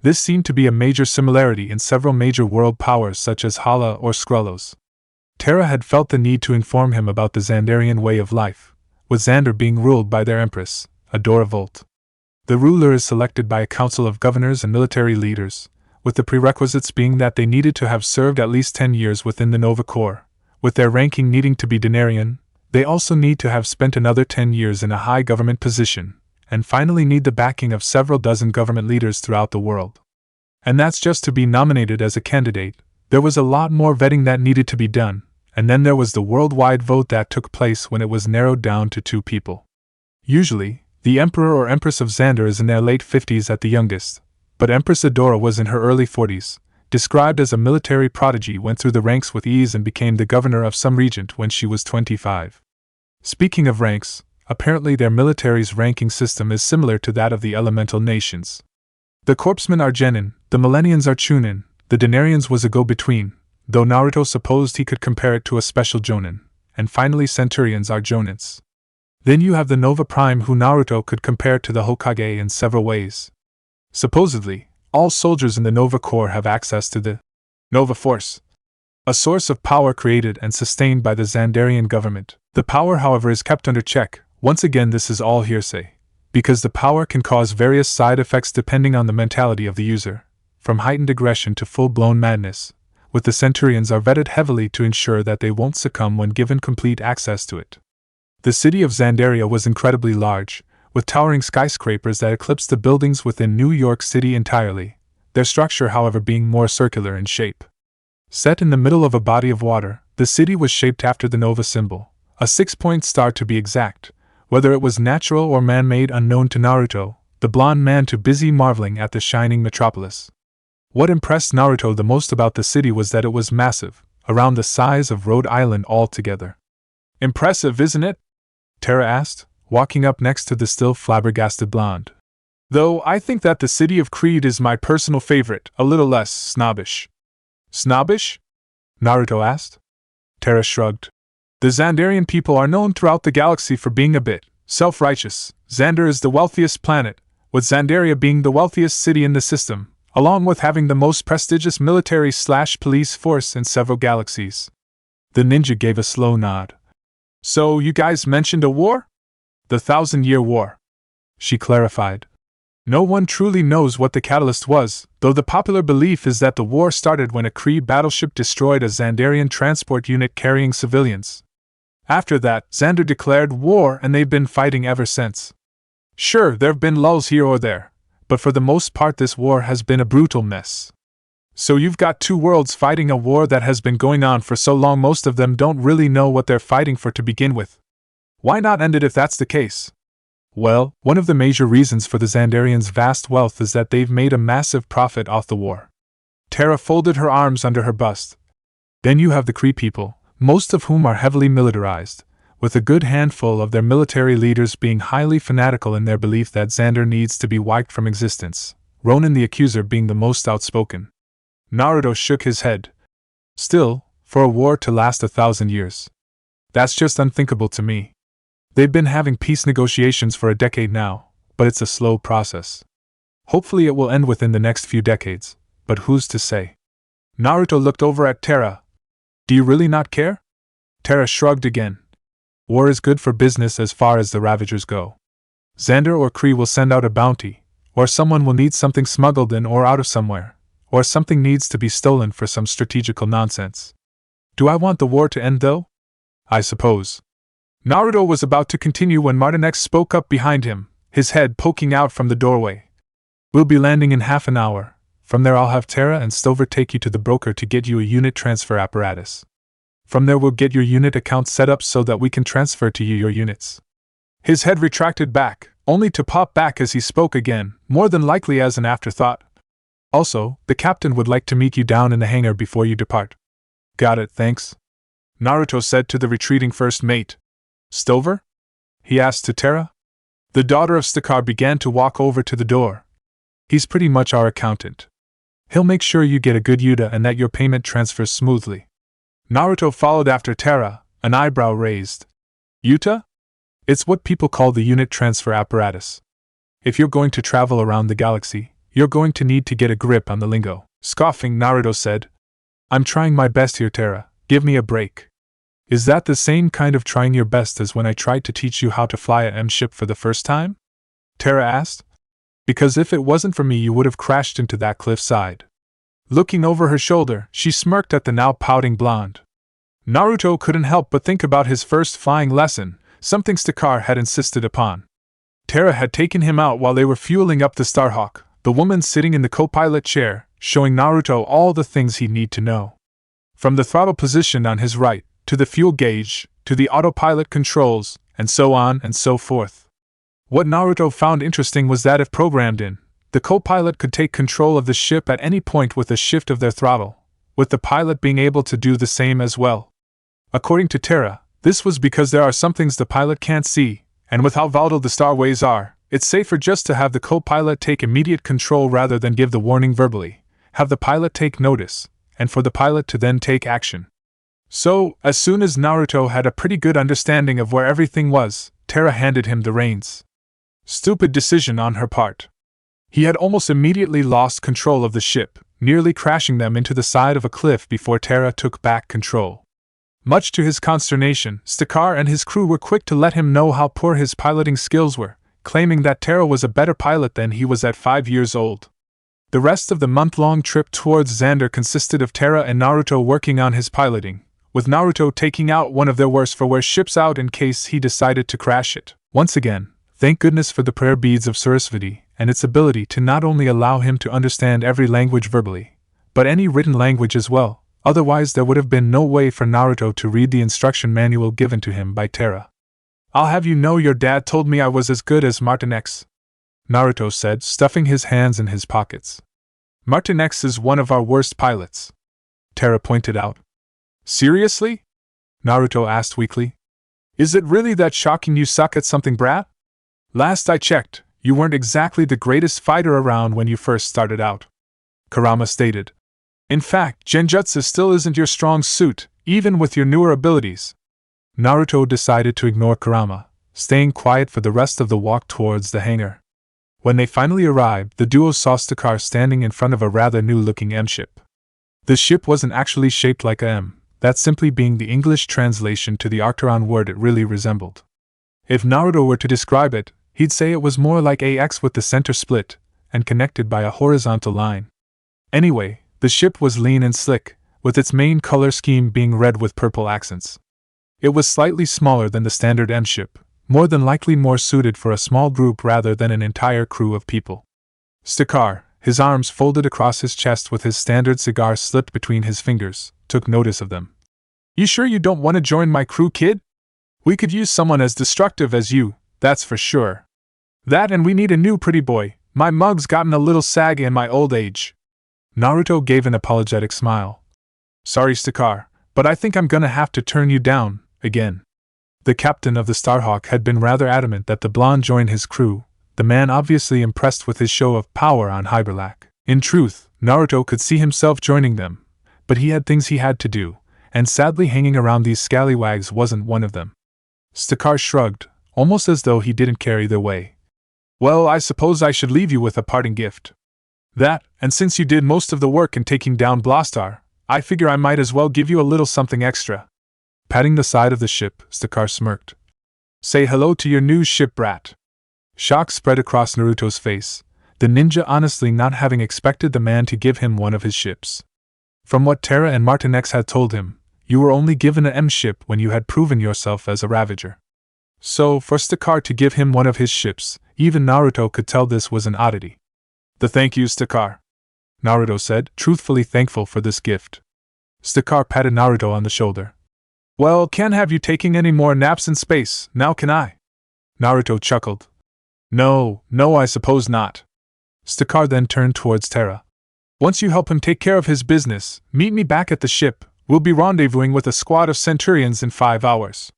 This seemed to be a major similarity in several major world powers such as Hala or Skrullos. Terra had felt the need to inform him about the Xandarian way of life, with Xander being ruled by their empress, Adora Volt. The ruler is selected by a council of governors and military leaders, with the prerequisites being that they needed to have served at least 10 years within the Nova Corps, with their ranking needing to be denarian. They also need to have spent another 10 years in a high government position, and finally need the backing of several dozen government leaders throughout the world. And that's just to be nominated as a candidate. There was a lot more vetting that needed to be done, and then there was the worldwide vote that took place when it was narrowed down to 2 people. Usually, the Emperor or Empress of Xander is in their late 50s at the youngest, but Empress Adora was in her early 40s, described as a military prodigy, went through the ranks with ease and became the governor of some regent when she was 25. Speaking of ranks, apparently their military's ranking system is similar to that of the elemental nations. The corpsmen are genin, the millennians are chunin, the denarians was a go-between, though Naruto supposed he could compare it to a special jonin, and finally centurions are jonins. Then you have the Nova Prime, who Naruto could compare to the Hokage in several ways. Supposedly, all soldiers in the Nova Corps have access to the Nova Force, a source of power created and sustained by the Xandarian government. The power, however, is kept under check. Once again, this is all hearsay, because the power can cause various side effects depending on the mentality of the user. from heightened aggression to full-blown madness, with the Centurions are vetted heavily to ensure that they won't succumb when given complete access to it. The city of Xandaria was incredibly large, with towering skyscrapers that eclipsed the buildings within New York City entirely, their structure however being more circular in shape. Set in the middle of a body of water, the city was shaped after the Nova symbol, a 6-point star to be exact, whether it was natural or man-made unknown to Naruto, the blonde man too busy marveling at the shining metropolis. What impressed Naruto the most about the city was that it was massive, around the size of Rhode Island altogether. "Impressive, isn't it?" Terra asked, walking up next to the still flabbergasted blonde. "Though I think that the city of Creed is my personal favorite, a little less snobbish." "Snobbish?" Naruto asked. Terra shrugged. "The Xandarian people are known throughout the galaxy for being a bit self-righteous. Xandar is the wealthiest planet, with Xandaria being the wealthiest city in the system, along with having the most prestigious military/police force in several galaxies." The ninja gave a slow nod. "So you guys mentioned a war?" "The 1,000-Year War," she clarified. No one truly knows what the catalyst was, though the popular belief is that the war started when a Kree battleship destroyed a Xandarian transport unit carrying civilians. After that, Xandar declared war and they've been fighting ever since. Sure, there've been lulls here or there, but for the most part this war has been a brutal mess. So you've got two worlds fighting a war that has been going on for so long most of them don't really know what they're fighting for to begin with. Why not end it if that's the case? Well, one of the major reasons for the Xandarians' vast wealth is that they've made a massive profit off the war. Terra folded her arms under her bust. Then you have the Kree people, most of whom are heavily militarized, with a good handful of their military leaders being highly fanatical in their belief that Xandar needs to be wiped from existence, Ronin the Accuser being the most outspoken. Naruto shook his head. Still, for a war to last 1,000 years. That's just unthinkable to me. They've been having peace negotiations for a decade now, but it's a slow process. Hopefully it will end within the next few decades, but who's to say? Naruto looked over at Terra. Do you really not care? Terra shrugged again. War is good for business as far as the Ravagers go. Xandar or Kree will send out a bounty, or someone will need something smuggled in or out of somewhere, or something needs to be stolen for some strategical nonsense. Do I want the war to end though? I suppose. Naruto was about to continue when Martinex spoke up behind him, his head poking out from the doorway. We'll be landing in half an hour. From there I'll have Terra and Stover take you to the broker to get you a unit transfer apparatus. From there we'll get your unit account set up so that we can transfer to you your units. His head retracted back, only to pop back as he spoke again, more than likely as an afterthought. Also, the captain would like to meet you down in the hangar before you depart. Got it, thanks. Naruto said to the retreating first mate. Stover? He asked to Terra. The daughter of Stakar began to walk over to the door. He's pretty much our accountant. He'll make sure you get a good Yuta and that your payment transfers smoothly. Naruto followed after Terra, an eyebrow raised. Yuta? It's what people call the unit transfer apparatus. If you're going to travel around the galaxy, you're going to need to get a grip on the lingo. Scoffing, Naruto said. I'm trying my best here, Terra. Give me a break. Is that the same kind of trying your best as when I tried to teach you how to fly a M-ship for the first time? Terra asked. Because if it wasn't for me you would have crashed into that cliffside. Looking over her shoulder, she smirked at the now pouting blonde. Naruto couldn't help but think about his first flying lesson, something Stakar had insisted upon. Terra had taken him out while they were fueling up the Starhawk, the woman sitting in the co-pilot chair, showing Naruto all the things he'd need to know. From the throttle position on his right, to the fuel gauge, to the autopilot controls, and so on and so forth. What Naruto found interesting was that if programmed in, the co-pilot could take control of the ship at any point with a shift of their throttle, with the pilot being able to do the same as well. According to Terra, this was because there are some things the pilot can't see, and with how volatile the starways are, it's safer just to have the co-pilot take immediate control rather than give the warning verbally, have the pilot take notice, and for the pilot to then take action. So, as soon as Naruto had a pretty good understanding of where everything was, Terra handed him the reins. Stupid decision on her part. He had almost immediately lost control of the ship, nearly crashing them into the side of a cliff before Terra took back control. Much to his consternation, Stakar and his crew were quick to let him know how poor his piloting skills were, claiming that Terra was a better pilot than he was at 5 years old. The rest of the month-long trip towards Xander consisted of Terra and Naruto working on his piloting, with Naruto taking out one of their worse-for-wear ships out in case he decided to crash it. Once again, thank goodness for the prayer beads of Sarasvati and its ability to not only allow him to understand every language verbally, but any written language as well, otherwise there would have been no way for Naruto to read the instruction manual given to him by Terra. "I'll have you know your dad told me I was as good as Martin X," Naruto said, stuffing his hands in his pockets. "Martin X is one of our worst pilots," Terra pointed out. "Seriously?" Naruto asked weakly. "Is it really that shocking you suck at something, brat? Last I checked, you weren't exactly the greatest fighter around when you first started out," Kurama stated. "In fact, Genjutsu still isn't your strong suit, even with your newer abilities." Naruto decided to ignore Kurama, staying quiet for the rest of the walk towards the hangar. When they finally arrived, the duo saw Stakar standing in front of a rather new-looking M-ship. The ship wasn't actually shaped like a M, that simply being the English translation to the Arcturon word it really resembled. If Naruto were to describe it, he'd say it was more like AX with the center split, and connected by a horizontal line. Anyway, the ship was lean and slick, with its main color scheme being red with purple accents. It was slightly smaller than the standard M-ship, more than likely more suited for a small group rather than an entire crew of people. Stakar, his arms folded across his chest with his standard cigar slipped between his fingers, took notice of them. "You sure you don't want to join my crew, kid? We could use someone as destructive as you, that's for sure. That and we need a new pretty boy, my mug's gotten a little saggy in my old age." Naruto gave an apologetic smile. "Sorry, Stakar, but I think I'm gonna have to turn you down, again." The captain of the Starhawk had been rather adamant that the blonde join his crew, the man obviously impressed with his show of power on Hyberlac. In truth, Naruto could see himself joining them, but he had things he had to do, and sadly hanging around these scallywags wasn't one of them. Stakar shrugged, almost as though he didn't care either way. "Well, I suppose I should leave you with a parting gift. That, and since you did most of the work in taking down Blastar, I figure I might as well give you a little something extra." Patting the side of the ship, Stakar smirked. "Say hello to your new ship, brat." Shock spread across Naruto's face, the ninja honestly not having expected the man to give him one of his ships. From what Terra and Martin X had told him, you were only given an M-ship when you had proven yourself as a Ravager. So, for Stakar to give him one of his ships, even Naruto could tell this was an oddity. "The thank you, Stakar," Naruto said, truthfully thankful for this gift. Stakar patted Naruto on the shoulder. "Well, can't have you taking any more naps in space, now can I?" Naruto chuckled. No, I suppose not." Stakar then turned towards Terra. "Once you help him take care of his business, meet me back at the ship, we'll be rendezvousing with a squad of Centurions in 5 hours.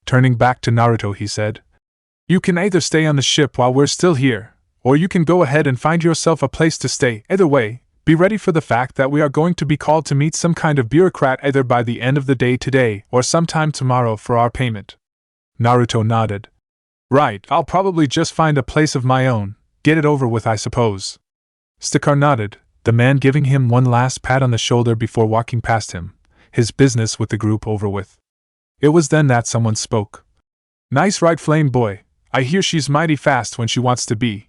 Turning back to Naruto he said, "You can either stay on the ship while we're still here, or you can go ahead and find yourself a place to stay. Either way, be ready for the fact that we are going to be called to meet some kind of bureaucrat either by the end of the day today or sometime tomorrow for our payment." Naruto nodded. "Right, I'll probably just find a place of my own, get it over with I suppose." Stakar nodded, the man giving him one last pat on the shoulder before walking past him, his business with the group over with. It was then that someone spoke. "Nice ride, Flame Boy, I hear she's mighty fast when she wants to be."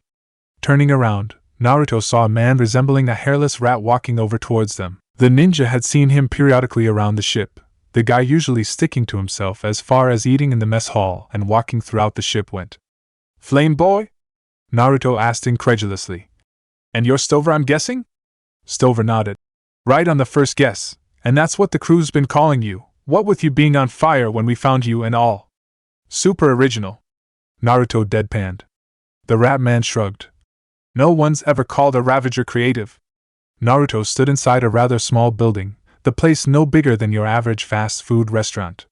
Turning around, Naruto saw a man resembling a hairless rat walking over towards them. The ninja had seen him periodically around the ship, the guy usually sticking to himself as far as eating in the mess hall and walking throughout the ship went. "Flame Boy?" Naruto asked incredulously. "And you're Stover, I'm guessing?" Stover nodded. "Right on the first guess, and that's what the crew's been calling you, what with you being on fire when we found you and all. Super original." Naruto deadpanned. The rat man shrugged. "No one's ever called a Ravager creative." Naruto stood inside a rather small building, the place no bigger than your average fast food restaurant.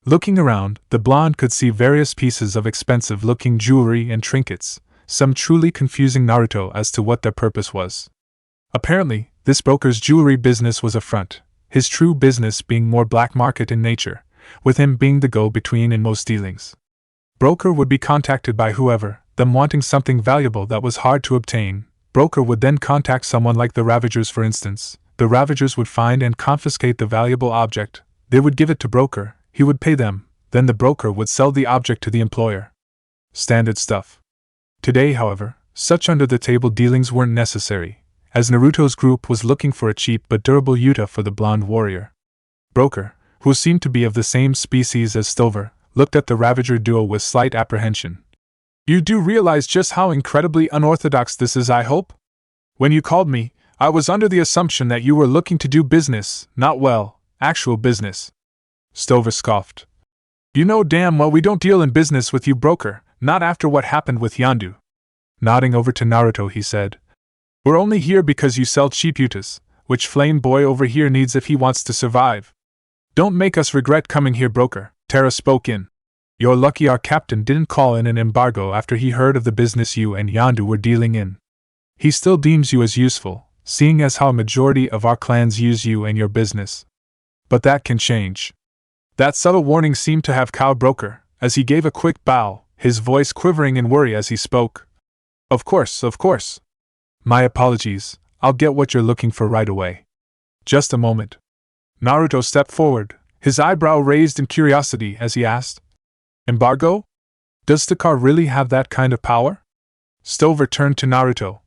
Looking around, the blonde could see various pieces of expensive-looking jewelry and trinkets, some truly confusing Naruto as to what their purpose was. Apparently, this broker's jewelry business was a front, his true business being more black market in nature, with him being the go-between in most dealings. Broker would be contacted by whoever, them wanting something valuable that was hard to obtain. Broker would then contact someone like the Ravagers for instance. The Ravagers would find and confiscate the valuable object, they would give it to Broker, he would pay them, then the broker would sell the object to the employer. Standard stuff. Today, however, such under-the-table dealings weren't necessary, as Naruto's group was looking for a cheap but durable yuta for the blonde warrior. Broker, who seemed to be of the same species as Stover, looked at the Ravager duo with slight apprehension. You do realize just how incredibly unorthodox this is, I hope? When you called me, I was under the assumption that you were looking to do business, actual business. Stover scoffed. You know damn well we don't deal in business with you, broker, not after what happened with Yondu. Nodding over to Naruto, he said, We're only here because you sell cheap yutas, which Flame Boy over here needs if he wants to survive. Don't make us regret coming here, broker, Terra spoke in. You're lucky our captain didn't call in an embargo after he heard of the business you and Yondu were dealing in. He still deems you as useful, seeing as how a majority of our clans use you and your business. But that can change. That subtle warning seemed to have cowed Broker, as he gave a quick bow, his voice quivering in worry as he spoke. Of course. My apologies, I'll get what you're looking for right away. Just a moment. Naruto stepped forward, his eyebrow raised in curiosity as he asked, Embargo? Does Stakar really have that kind of power? Stover turned to Naruto.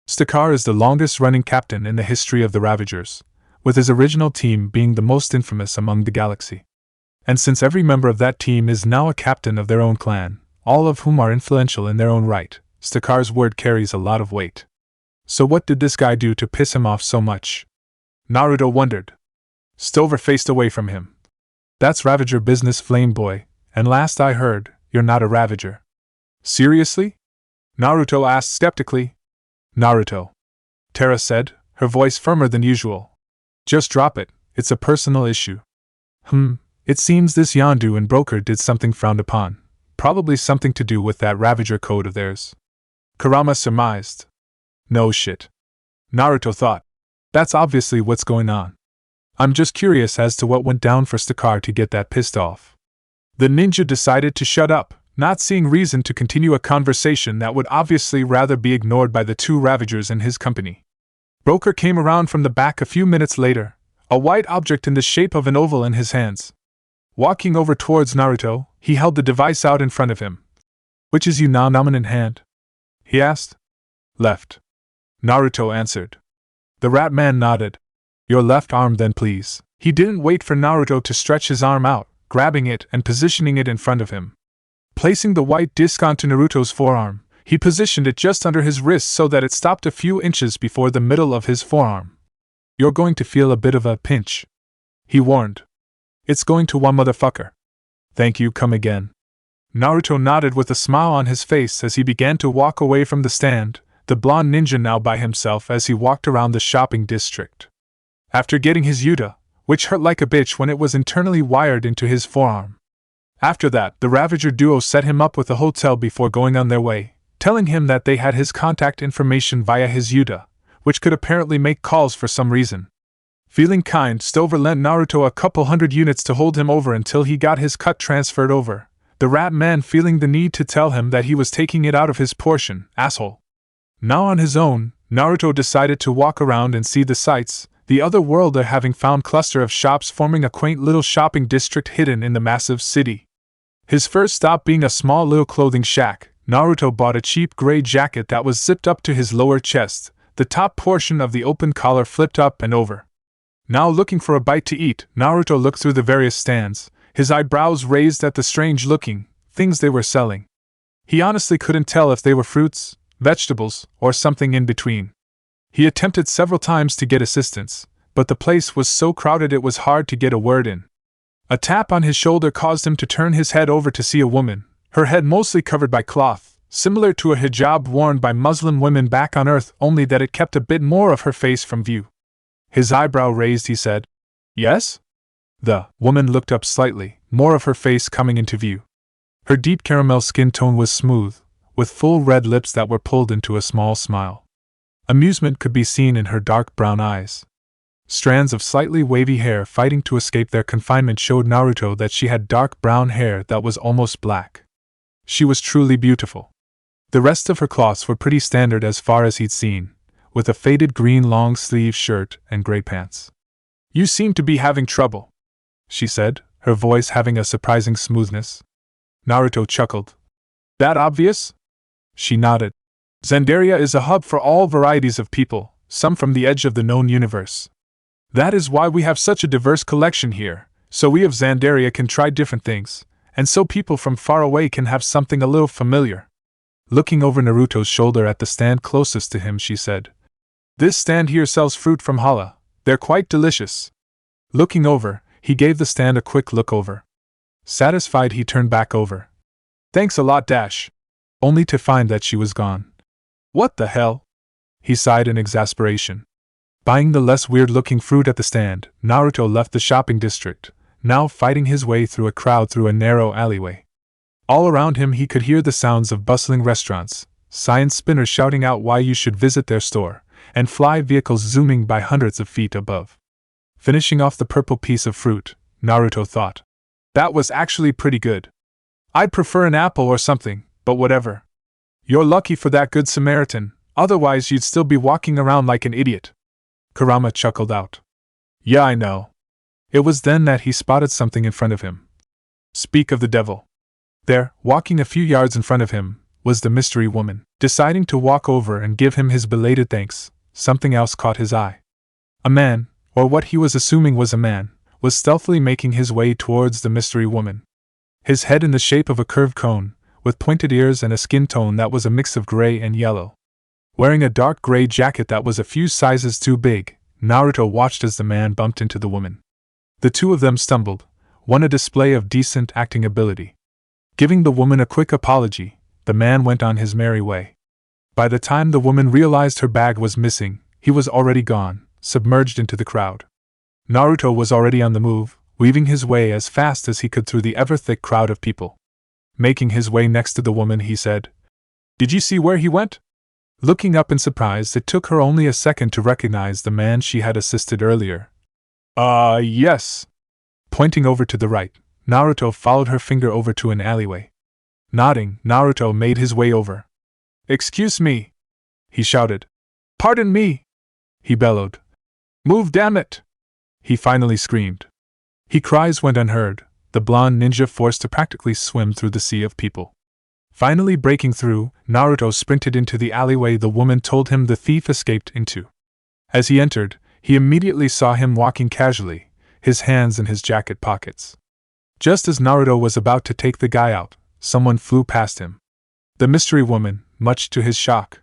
Stakar is the longest-running captain in the history of the Ravagers, with his original team being the most infamous among the galaxy. And since every member of that team is now a captain of their own clan, all of whom are influential in their own right, Stakar's word carries a lot of weight. So what did this guy do to piss him off so much? Naruto wondered. Stover faced away from him. That's Ravager business, Flame Boy, and last I heard, you're not a Ravager. Seriously? Naruto asked skeptically. Naruto, Terra said, her voice firmer than usual. Just drop it, it's a personal issue. It seems this Yondu and Broker did something frowned upon, probably something to do with that Ravager code of theirs. Kurama surmised. No shit. Naruto thought. That's obviously what's going on. I'm just curious as to what went down for Stakar to get that pissed off. The ninja decided to shut up, not seeing reason to continue a conversation that would obviously rather be ignored by the two Ravagers in his company. Broker came around from the back a few minutes later, a white object in the shape of an oval in his hands. Walking over towards Naruto, he held the device out in front of him. Which is your dominant hand? He asked. Left. Naruto answered. The rat man nodded. Your left arm then, please. He didn't wait for Naruto to stretch his arm out, grabbing it and positioning it in front of him. Placing the white disc onto Naruto's forearm, he positioned it just under his wrist so that it stopped a few inches before the middle of his forearm. You're going to feel a bit of a pinch, he warned. It's going to one motherfucker. Thank you, come again. Naruto nodded with a smile on his face as he began to walk away from the stand, the blonde ninja now by himself as he walked around the shopping district. After getting his yuta, which hurt like a bitch when it was internally wired into his forearm. After that, the Ravager duo set him up with a hotel before going on their way, telling him that they had his contact information via his yuta, which could apparently make calls for some reason. Feeling kind, Stover lent Naruto a couple hundred units to hold him over until he got his cut transferred over, the rat man feeling the need to tell him that he was taking it out of his portion, asshole. Now on his own, Naruto decided to walk around and see the sights, the other worlder having found cluster of shops forming a quaint little shopping district hidden in the massive city. His first stop being a small little clothing shack, Naruto bought a cheap gray jacket that was zipped up to his lower chest, the top portion of the open collar flipped up and over. Now looking for a bite to eat, Naruto looked through the various stands, his eyebrows raised at the strange-looking things they were selling. He honestly couldn't tell if they were fruits, vegetables, or something in between. He attempted several times to get assistance, but the place was so crowded it was hard to get a word in. A tap on his shoulder caused him to turn his head over to see a woman, her head mostly covered by cloth, similar to a hijab worn by Muslim women back on Earth, only that it kept a bit more of her face from view. His eyebrow raised, he said, Yes? The woman looked up slightly, more of her face coming into view. Her deep caramel skin tone was smooth, with full red lips that were pulled into a small smile. Amusement could be seen in her dark brown eyes. Strands of slightly wavy hair fighting to escape their confinement showed Naruto that she had dark brown hair that was almost black. She was truly beautiful. The rest of her clothes were pretty standard as far as he'd seen, with a faded green long-sleeve shirt and gray pants. You seem to be having trouble, she said, her voice having a surprising smoothness. Naruto chuckled. That obvious? She nodded. Zandaria is a hub for all varieties of people, some from the edge of the known universe. That is why we have such a diverse collection here, so we of Xandaria can try different things, and so people from far away can have something a little familiar. Looking over Naruto's shoulder at the stand closest to him, she said, "This stand here sells fruit from Hala. They're quite delicious." Looking over, he gave the stand a quick look over. Satisfied, he turned back over. "Thanks a lot, Dash." Only to find that she was gone. "What the hell?" he sighed in exasperation. Buying the less weird-looking fruit at the stand, Naruto left the shopping district, now fighting his way through a crowd through a narrow alleyway. All around him he could hear the sounds of bustling restaurants, science spinners shouting out why you should visit their store, and fly vehicles zooming by hundreds of feet above. Finishing off the purple piece of fruit, Naruto thought, "That was actually pretty good. I'd prefer an apple or something, but whatever. You're lucky for that Good Samaritan, otherwise you'd still be walking around like an idiot." Kurama chuckled out. "Yeah, I know." It was then that he spotted something in front of him. Speak of the devil. There, walking a few yards in front of him, was the mystery woman. Deciding to walk over and give him his belated thanks, something else caught his eye. A man, or what he was assuming was a man, was stealthily making his way towards the mystery woman. His head in the shape of a curved cone, with pointed ears and a skin tone that was a mix of gray and yellow. Wearing a dark gray jacket that was a few sizes too big, Naruto watched as the man bumped into the woman. The two of them stumbled, one a display of decent acting ability. Giving the woman a quick apology, the man went on his merry way. By the time the woman realized her bag was missing, he was already gone, submerged into the crowd. Naruto was already on the move, weaving his way as fast as he could through the ever-thick crowd of people. Making his way next to the woman, he said, "Did you see where he went?" Looking up in surprise, it took her only a second to recognize the man she had assisted earlier. Yes." Pointing over to the right, Naruto followed her finger over to an alleyway. Nodding, Naruto made his way over. "Excuse me," he shouted. "Pardon me," he bellowed. "Move, damn it!" he finally screamed. His cries went unheard, the blonde ninja forced to practically swim through the sea of people. Finally breaking through, Naruto sprinted into the alleyway the woman told him the thief escaped into. As he entered, he immediately saw him walking casually, his hands in his jacket pockets. Just as Naruto was about to take the guy out, someone flew past him. The mystery woman, much to his shock.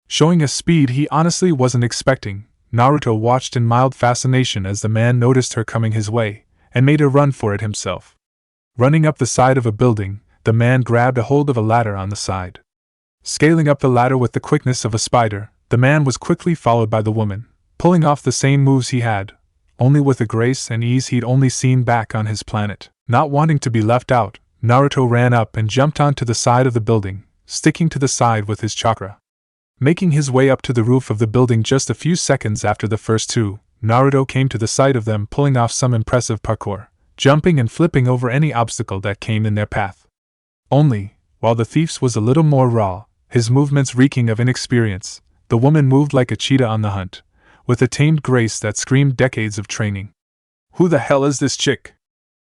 Showing a speed he honestly wasn't expecting, Naruto watched in mild fascination as the man noticed her coming his way, and made a run for it himself. Running up the side of a building, the man grabbed a hold of a ladder on the side. Scaling up the ladder with the quickness of a spider, the man was quickly followed by the woman, pulling off the same moves he had, only with a grace and ease he'd only seen back on his planet. Not wanting to be left out, Naruto ran up and jumped onto the side of the building, sticking to the side with his chakra. Making his way up to the roof of the building just a few seconds after the first two, Naruto came to the sight of them pulling off some impressive parkour, jumping and flipping over any obstacle that came in their path. Only, while the thief's was a little more raw, his movements reeking of inexperience, the woman moved like a cheetah on the hunt, with a tamed grace that screamed decades of training. "Who the hell is this chick?"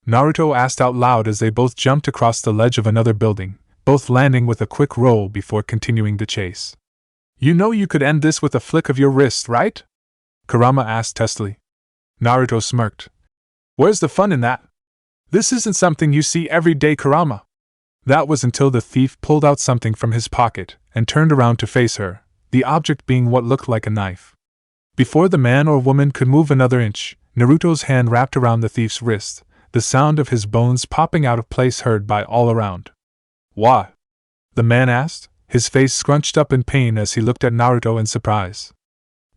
Naruto asked out loud as they both jumped across the ledge of another building, both landing with a quick roll before continuing the chase. "You know you could end this with a flick of your wrist, right?" Kurama asked testily. Naruto smirked. "Where's the fun in that? This isn't something you see every day, Kurama." That was until the thief pulled out something from his pocket and turned around to face her, the object being what looked like a knife. Before the man or woman could move another inch, Naruto's hand wrapped around the thief's wrist, the sound of his bones popping out of place heard by all around. "What?" the man asked, his face scrunched up in pain as he looked at Naruto in surprise.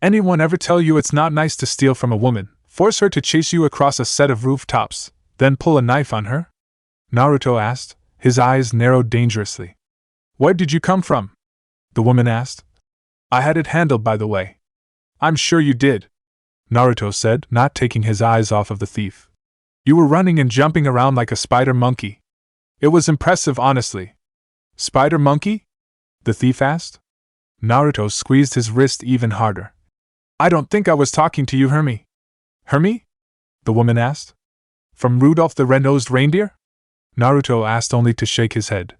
"Anyone ever tell you it's not nice to steal from a woman, force her to chase you across a set of rooftops, then pull a knife on her?" Naruto asked, his eyes narrowed dangerously. "Where did you come from?" the woman asked. "I had it handled, by the way." "I'm sure you did," Naruto said, not taking his eyes off of the thief. "You were running and jumping around like a spider monkey. It was impressive, honestly." "Spider monkey?" the thief asked. Naruto squeezed his wrist even harder. "I don't think I was talking to you, Hermie." "Hermie?" the woman asked. "From Rudolph the Red-Nosed Reindeer?" Naruto asked only to shake his head.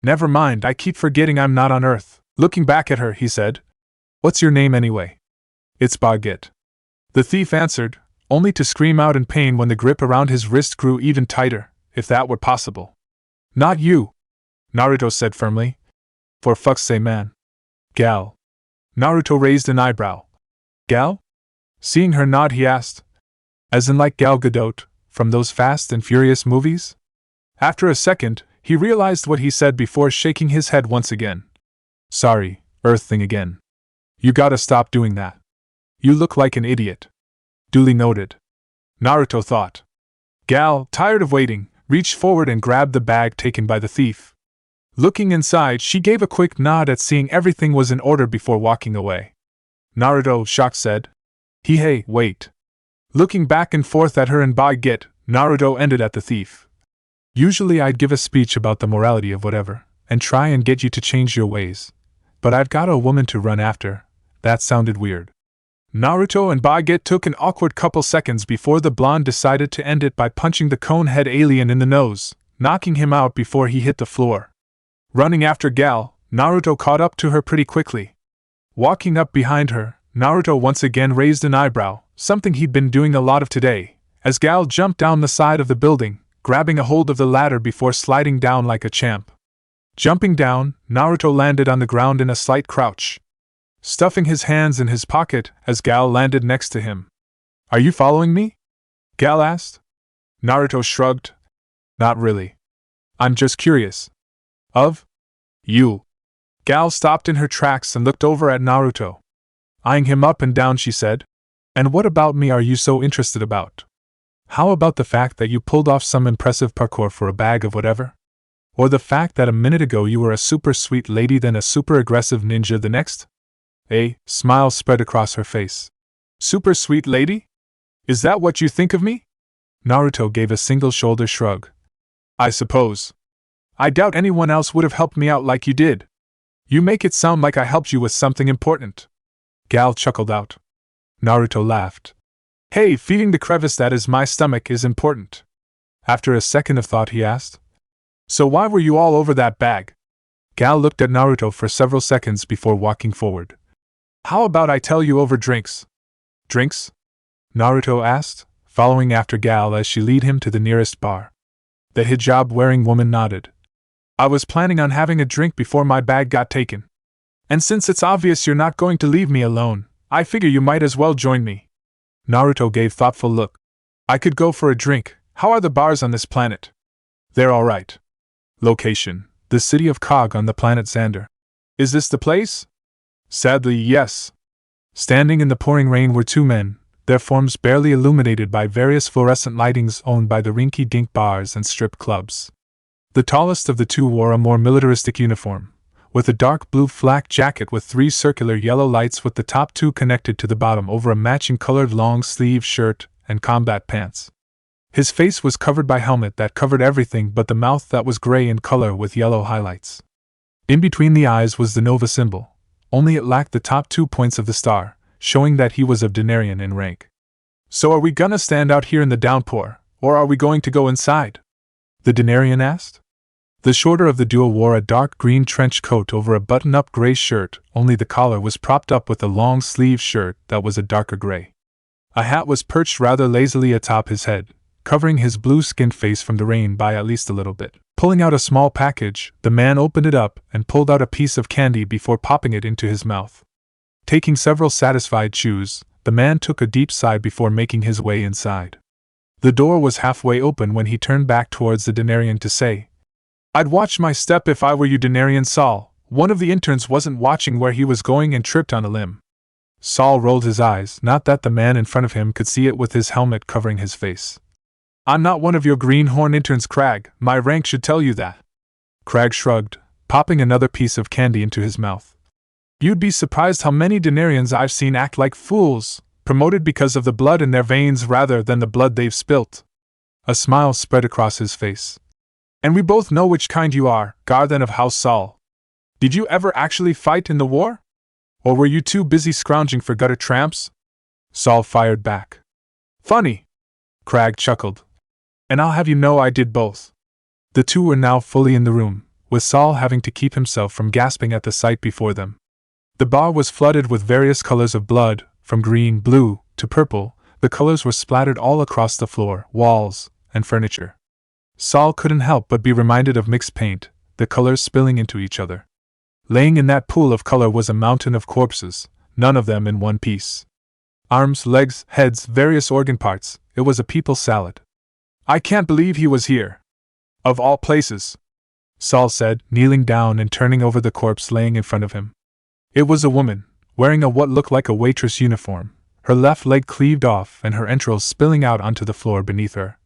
"Never mind, I keep forgetting I'm not on Earth." Looking back at her, he said, "What's your name anyway?" It's Baguette. The thief answered, only to scream out in pain when the grip around his wrist grew even tighter, if that were possible. Not you, Naruto said firmly. For fuck's sake, man. Gal. Naruto raised an eyebrow. Gal? Seeing her nod, he asked. As in like Gal Gadot, from those Fast and Furious movies? After a second, he realized what he said before shaking his head once again. Sorry, Earth thing again. You gotta stop doing that. You look like an idiot. Duly noted. Naruto thought. Gal, tired of waiting, reached forward and grabbed the bag taken by the thief. Looking inside, she gave a quick nod at seeing everything was in order before walking away. Naruto, shocked, said, Hey, wait. Looking back and forth at her and Baguette, Naruto ended at the thief. Usually I'd give a speech about the morality of whatever, and try and get you to change your ways. But I've got a woman to run after. That sounded weird. Naruto and Baguette took an awkward couple seconds before the blonde decided to end it by punching the cone-head alien in the nose, knocking him out before he hit the floor. Running after Gal, Naruto caught up to her pretty quickly. Walking up behind her, Naruto once again raised an eyebrow, something he'd been doing a lot of today, as Gal jumped down the side of the building, grabbing a hold of the ladder before sliding down like a champ. Jumping down, Naruto landed on the ground in a slight crouch, stuffing his hands in his pocket as Gal landed next to him. Are you following me? Gal asked. Naruto shrugged. Not really. I'm just curious. Of? You. Gal stopped in her tracks and looked over at Naruto. Eyeing him up and down, she said, And what about me are you so interested about? How about the fact that you pulled off some impressive parkour for a bag of whatever? Or the fact that a minute ago you were a super sweet lady then a super aggressive ninja the next? A smile spread across her face. Super sweet lady? Is that what you think of me? Naruto gave a single shoulder shrug. I suppose. I doubt anyone else would have helped me out like you did. You make it sound like I helped you with something important. Gal chuckled out. Naruto laughed. Hey, feeding the crevice that is my stomach is important. After a second of thought, he asked. So why were you all over that bag? Gal looked at Naruto for several seconds before walking forward. How about I tell you over drinks? Drinks? Naruto asked, following after Gal as she led him to the nearest bar. The hijab-wearing woman nodded. I was planning on having a drink before my bag got taken. And since it's obvious you're not going to leave me alone, I figure you might as well join me. Naruto gave thoughtful look. I could go for a drink. How are the bars on this planet? They're alright. Location: the city of Kog on the planet Xander. Is this the place? Sadly, yes. Standing in the pouring rain were two men, their forms barely illuminated by various fluorescent lightings owned by the rinky-dink bars and strip clubs. The tallest of the two wore a more militaristic uniform, with a dark blue flak jacket with 3 circular yellow lights with the top 2 connected to the bottom over a matching colored long-sleeve shirt and combat pants. His face was covered by helmet that covered everything but the mouth that was gray in color with yellow highlights. In between the eyes was the Nova symbol, only it lacked the top 2 points of the star, showing that he was of Denarian in rank. So are we gonna stand out here in the downpour, or are we going to go inside? The Denarian asked. The shorter of the duo wore a dark green trench coat over a button-up gray shirt, only the collar was propped up with a long-sleeved shirt that was a darker gray. A hat was perched rather lazily atop his head, covering his blue-skinned face from the rain by at least a little bit. Pulling out a small package, the man opened it up and pulled out a piece of candy before popping it into his mouth. Taking several satisfied chews, the man took a deep sigh before making his way inside. The door was halfway open when he turned back towards the Denarian to say, I'd watch my step if I were you, Denarian. Saul, one of the interns, wasn't watching where he was going and tripped on a limb. Saul rolled his eyes, not that the man in front of him could see it with his helmet covering his face. I'm not one of your greenhorn interns, Crag. My rank should tell you that. Crag shrugged, popping another piece of candy into his mouth. You'd be surprised how many Denarians I've seen act like fools, promoted because of the blood in their veins rather than the blood they've spilt. A smile spread across his face. And we both know which kind you are, Garthan of House Saul. Did you ever actually fight in the war? Or were you too busy scrounging for gutter tramps? Saul fired back. Funny. Crag chuckled. And I'll have you know I did both. The two were now fully in the room, with Saul having to keep himself from gasping at the sight before them. The bar was flooded with various colors of blood, from green, blue, to purple. The colors were splattered all across the floor, walls, and furniture. Saul couldn't help but be reminded of mixed paint, the colors spilling into each other. Laying in that pool of color was a mountain of corpses, none of them in one piece. Arms, legs, heads, various organ parts, it was a people salad. I can't believe he was here. Of all places, Saul said, kneeling down and turning over the corpse laying in front of him. It was a woman, wearing what looked like a waitress uniform, her left leg cleaved off and her entrails spilling out onto the floor beneath her.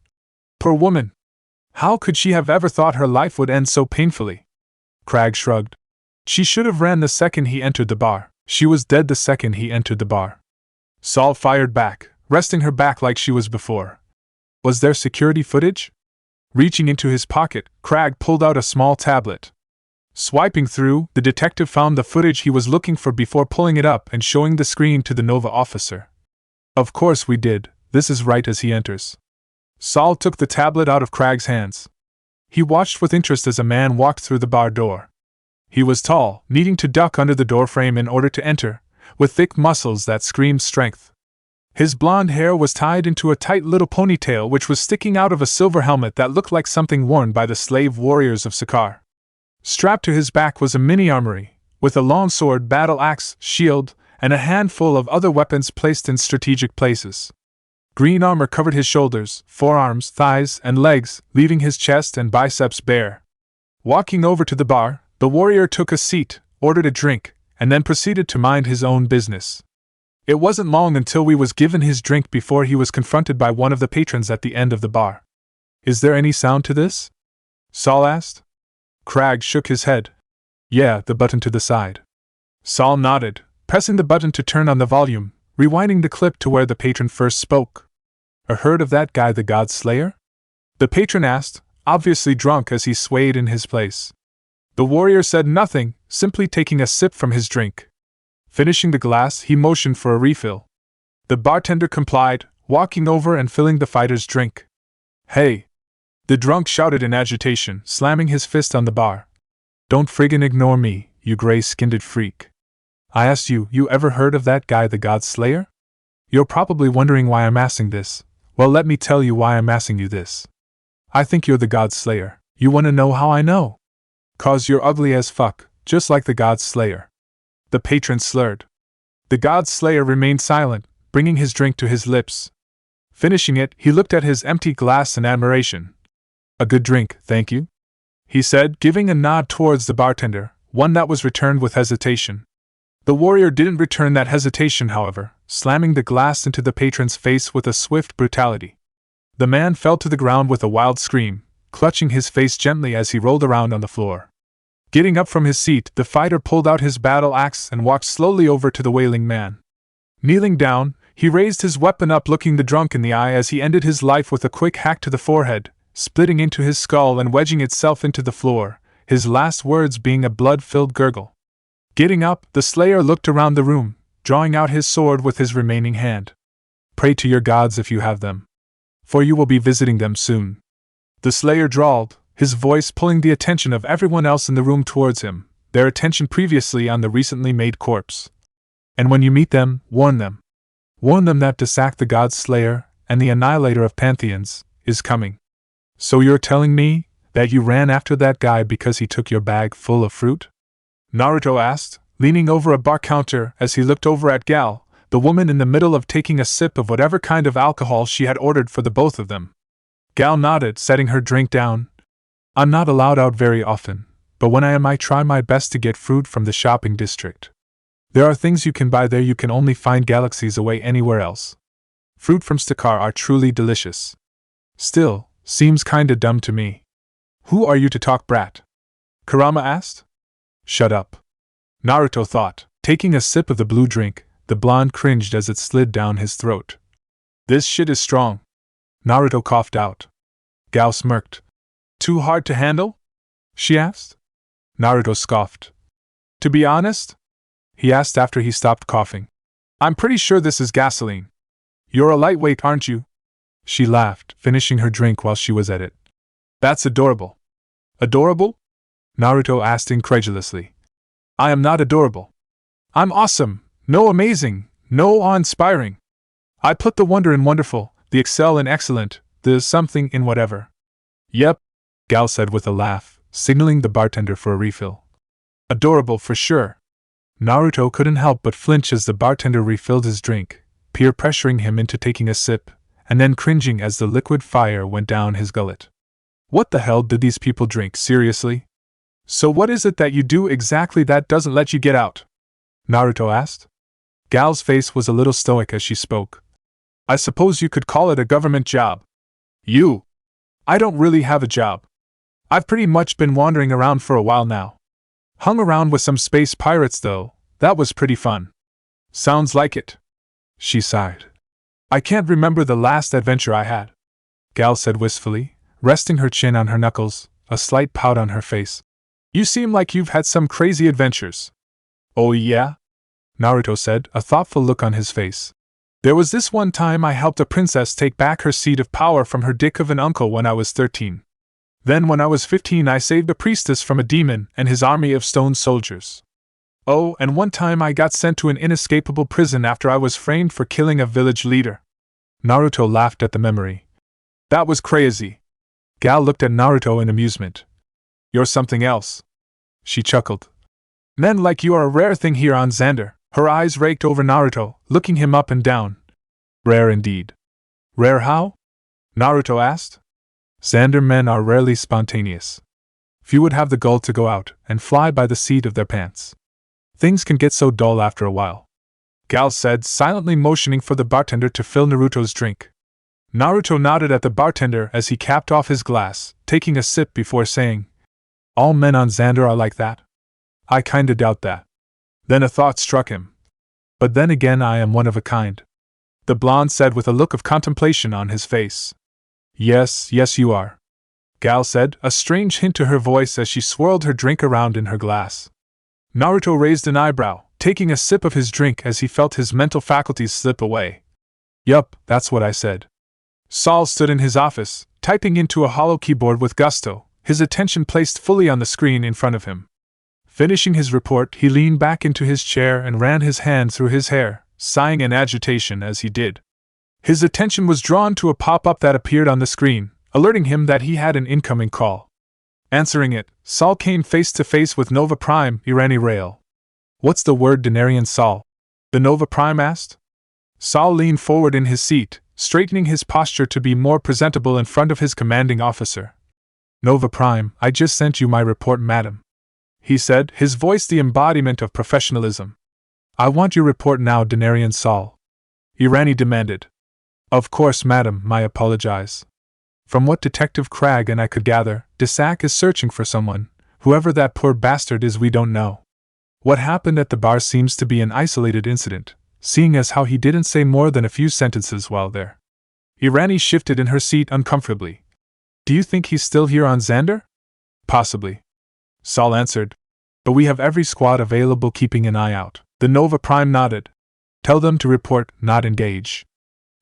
Poor woman! How could she have ever thought her life would end so painfully? Crag shrugged. She should have ran the second he entered the bar. She was dead the second he entered the bar. Saul fired back, resting her back like she was before. Was there security footage? Reaching into his pocket, Crag pulled out a small tablet. Swiping through, the detective found the footage he was looking for before pulling it up and showing the screen to the Nova officer. Of course we did, this is right as he enters. Saul took the tablet out of Crag's hands. He watched with interest as a man walked through the bar door. He was tall, needing to duck under the doorframe in order to enter, with thick muscles that screamed strength. His blonde hair was tied into a tight little ponytail which was sticking out of a silver helmet that looked like something worn by the slave warriors of Sakar. Strapped to his back was a mini armory, with a long sword, battle axe, shield, and a handful of other weapons placed in strategic places. Green armor covered his shoulders, forearms, thighs, and legs, leaving his chest and biceps bare. Walking over to the bar, the warrior took a seat, ordered a drink, and then proceeded to mind his own business. It wasn't long until he was given his drink before he was confronted by one of the patrons at the end of the bar. Is there any sound to this? Saul asked. Crag shook his head. Yeah, the button to the side. Saul nodded, pressing the button to turn on the volume, rewinding the clip to where the patron first spoke. Heard of that guy, the God Slayer? The patron asked, obviously drunk as he swayed in his place. The warrior said nothing, simply taking a sip from his drink. Finishing the glass, he motioned for a refill. The bartender complied, walking over and filling the fighter's drink. Hey! The drunk shouted in agitation, slamming his fist on the bar. Don't friggin' ignore me, you gray-skinned freak. I asked you, you ever heard of that guy, the God Slayer? You're probably wondering why I'm asking this. Well, let me tell you why I'm asking you this. I think you're the God Slayer. You wanna know how I know? 'Cause you're ugly as fuck, just like the God Slayer. The patron slurred. The God Slayer remained silent, bringing his drink to his lips. Finishing it, he looked at his empty glass in admiration. A good drink, thank you, he said, giving a nod towards the bartender, one that was returned with hesitation. The warrior didn't return that hesitation, however, slamming the glass into the patron's face with a swift brutality. The man fell to the ground with a wild scream, clutching his face gently as he rolled around on the floor. Getting up from his seat, the fighter pulled out his battle axe and walked slowly over to the wailing man. Kneeling down, he raised his weapon up, looking the drunk in the eye as he ended his life with a quick hack to the forehead, splitting into his skull and wedging itself into the floor, his last words being a blood-filled gurgle. Getting up, the Slayer looked around the room, drawing out his sword with his remaining hand. Pray to your gods if you have them, for you will be visiting them soon. The Slayer drawled, his voice pulling the attention of everyone else in the room towards him, their attention previously on the recently made corpse. And when you meet them, warn them. Warn them that Desak the God Slayer, and the Annihilator of Pantheons, is coming. So you're telling me that you ran after that guy because he took your bag full of fruit? Naruto asked, leaning over a bar counter as he looked over at Gal, the woman in the middle of taking a sip of whatever kind of alcohol she had ordered for the both of them. Gal nodded, setting her drink down. I'm not allowed out very often, but when I am I try my best to get fruit from the shopping district. There are things you can buy there you can only find galaxies away anywhere else. Fruit from Stakar are truly delicious. Still, seems kinda dumb to me. Who are you to talk, brat? Kurama asked. Shut up. Naruto thought, taking a sip of the blue drink. The blonde cringed as it slid down his throat. This shit is strong. Naruto coughed out. Gal smirked. Too hard to handle? She asked. Naruto scoffed. To be honest? He asked after he stopped coughing. I'm pretty sure this is gasoline. You're a lightweight, aren't you? She laughed, finishing her drink while she was at it. That's adorable. Adorable? Naruto asked incredulously. I am not adorable. I'm awesome, no amazing, no awe-inspiring. I put the wonder in wonderful, the excel in excellent, the something in whatever. Yep, Gal said with a laugh, signaling the bartender for a refill. Adorable for sure. Naruto couldn't help but flinch as the bartender refilled his drink, peer pressuring him into taking a sip, and then cringing as the liquid fire went down his gullet. What the hell did these people drink, seriously? So what is it that you do exactly that doesn't let you get out? Naruto asked. Gal's face was a little stoic as she spoke. I suppose you could call it a government job. You? I don't really have a job. I've pretty much been wandering around for a while now. Hung around with some space pirates though, that was pretty fun. Sounds like it. She sighed. I can't remember the last adventure I had, Gal said wistfully, resting her chin on her knuckles, a slight pout on her face. You seem like you've had some crazy adventures. Oh yeah? Naruto said, a thoughtful look on his face. There was this one time I helped a princess take back her seat of power from her dick of an uncle when I was 13. Then when I was 15 I saved a priestess from a demon and his army of stone soldiers. Oh, and one time I got sent to an inescapable prison after I was framed for killing a village leader. Naruto laughed at the memory. That was crazy. Gal looked at Naruto in amusement. You're something else. She chuckled. Men like you are a rare thing here on Xander. Her eyes raked over Naruto, looking him up and down. Rare indeed. Rare how? Naruto asked. Xander men are rarely spontaneous. Few would have the gall to go out and fly by the seat of their pants. Things can get so dull after a while, Gal said, silently motioning for the bartender to fill Naruto's drink. Naruto nodded at the bartender as he capped off his glass, taking a sip before saying, All men on Xander are like that? I kinda doubt that. Then a thought struck him. But then again I am one of a kind, the blonde said with a look of contemplation on his face. Yes, you are, Gal said, a strange hint to her voice as she swirled her drink around in her glass. Naruto raised an eyebrow, taking a sip of his drink as he felt his mental faculties slip away. Yup, that's what I said. Saul stood in his office, typing into a hollow keyboard with gusto, his attention placed fully on the screen in front of him. Finishing his report, he leaned back into his chair and ran his hand through his hair, sighing in agitation as he did. His attention was drawn to a pop-up that appeared on the screen, alerting him that he had an incoming call. Answering it, Saul came face to face with Nova Prime, Irani Rail. What's the word, Denarian Saul? The Nova Prime asked. Saul leaned forward in his seat, straightening his posture to be more presentable in front of his commanding officer. Nova Prime, I just sent you my report, madam, he said, his voice the embodiment of professionalism. I want your report now, Denarian Saul, Irani demanded. Of course, madam, I apologize. From what Detective Cragg and I could gather, Desac is searching for someone. Whoever that poor bastard is, we don't know. What happened at the bar seems to be an isolated incident, seeing as how he didn't say more than a few sentences while there. Irani shifted in her seat uncomfortably. Do you think he's still here on Xander? Possibly, Saul answered. But we have every squad available keeping an eye out. The Nova Prime nodded. Tell them to report, not engage.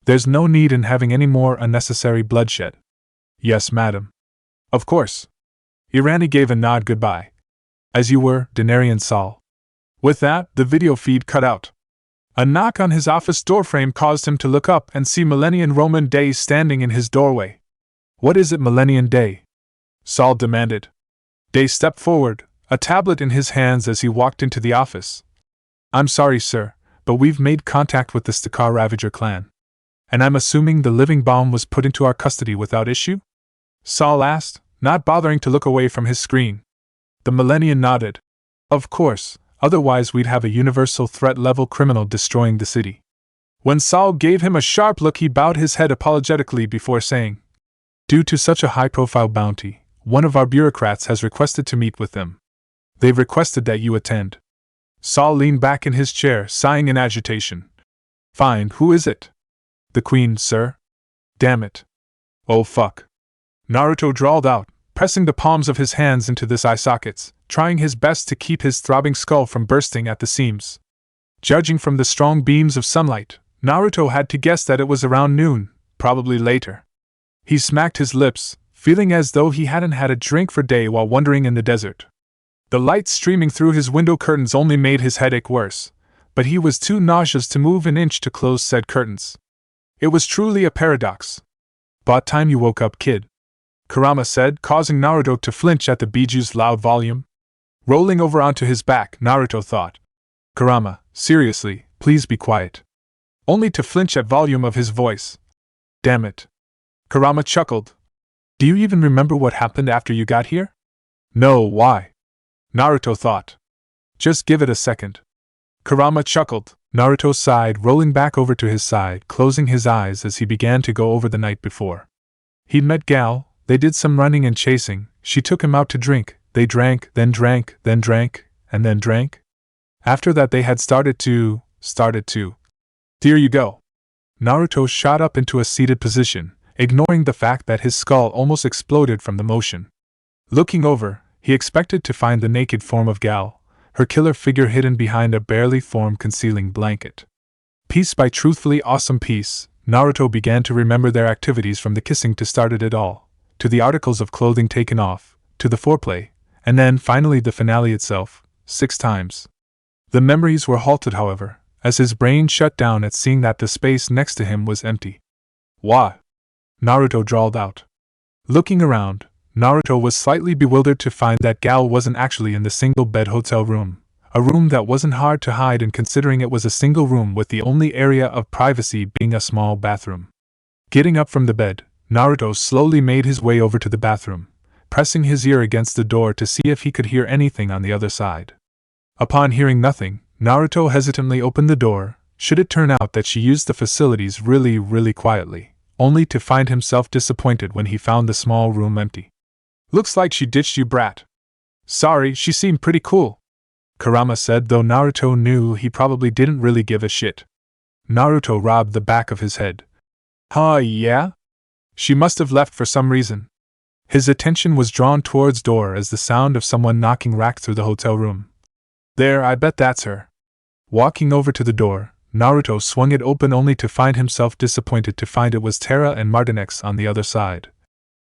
There's no need in having any more unnecessary bloodshed. Yes, madam. Of course. Irani gave a nod goodbye. As you were, Denarian Saul. With that, the video feed cut out. A knock on his office doorframe caused him to look up and see Millennium Roman Day standing in his doorway. What is it, Millennium Day? Saul demanded. Day stepped forward, a tablet in his hands as he walked into the office. I'm sorry, sir, but we've made contact with the Stakar Ravager clan. And I'm assuming the living bomb was put into our custody without issue? Saul asked, not bothering to look away from his screen. The Millennium nodded. Of course, otherwise we'd have a universal threat level criminal destroying the city. When Saul gave him a sharp look, he bowed his head apologetically before saying, Due to such a high-profile bounty, one of our bureaucrats has requested to meet with them. They've requested that you attend. Saul leaned back in his chair, sighing in agitation. Fine, who is it? The Queen, sir. Damn it. Oh fuck. Naruto drawled out, pressing the palms of his hands into his eye sockets, trying his best to keep his throbbing skull from bursting at the seams. Judging from the strong beams of sunlight, Naruto had to guess that it was around noon, probably later. He smacked his lips, feeling as though he hadn't had a drink for days while wandering in the desert. The light streaming through his window curtains only made his headache worse, but he was too nauseous to move an inch to close said curtains. It was truly a paradox. "'Bout time you woke up, kid," Kurama said, causing Naruto to flinch at the bijuu's loud volume. Rolling over onto his back, Naruto thought, "Kurama, seriously, please be quiet." Only to flinch at volume of his voice. "Damn it." Kurama chuckled. "Do you even remember what happened after you got here?" "No, why?" Naruto thought. "Just give it a second." Kurama chuckled. Naruto sighed, rolling back over to his side, closing his eyes as he began to go over the night before. He'd met Gal, they did some running and chasing, she took him out to drink, they drank, then drank, then drank, and then drank. After that they had started to. There you go. Naruto shot up into a seated position, ignoring the fact that his skull almost exploded from the motion. Looking over, he expected to find the naked form of Gal, her killer figure hidden behind a barely formed concealing blanket. Piece by truthfully awesome piece, Naruto began to remember their activities from the kissing to started it all, to the articles of clothing taken off, to the foreplay, and then finally the finale itself, 6 times. The memories were halted, however, as his brain shut down at seeing that the space next to him was empty. "Why?" Naruto drawled out. Looking around, Naruto was slightly bewildered to find that Gal wasn't actually in the single-bed hotel room, a room that wasn't hard to hide in considering it was a single room with the only area of privacy being a small bathroom. Getting up from the bed, Naruto slowly made his way over to the bathroom, pressing his ear against the door to see if he could hear anything on the other side. Upon hearing nothing, Naruto hesitantly opened the door, should it turn out that she used the facilities really quietly, only to find himself disappointed when he found the small room empty. "Looks like she ditched you, brat." "Sorry, she seemed pretty cool," Kurama said, though Naruto knew he probably didn't really give a shit. Naruto rubbed the back of his head. "Huh, yeah? She must have left for some reason." His attention was drawn towards door as the sound of someone knocking racked through the hotel room. "There, I bet that's her." Walking over to the door, Naruto swung it open only to find himself disappointed to find it was Terra and Martinex on the other side.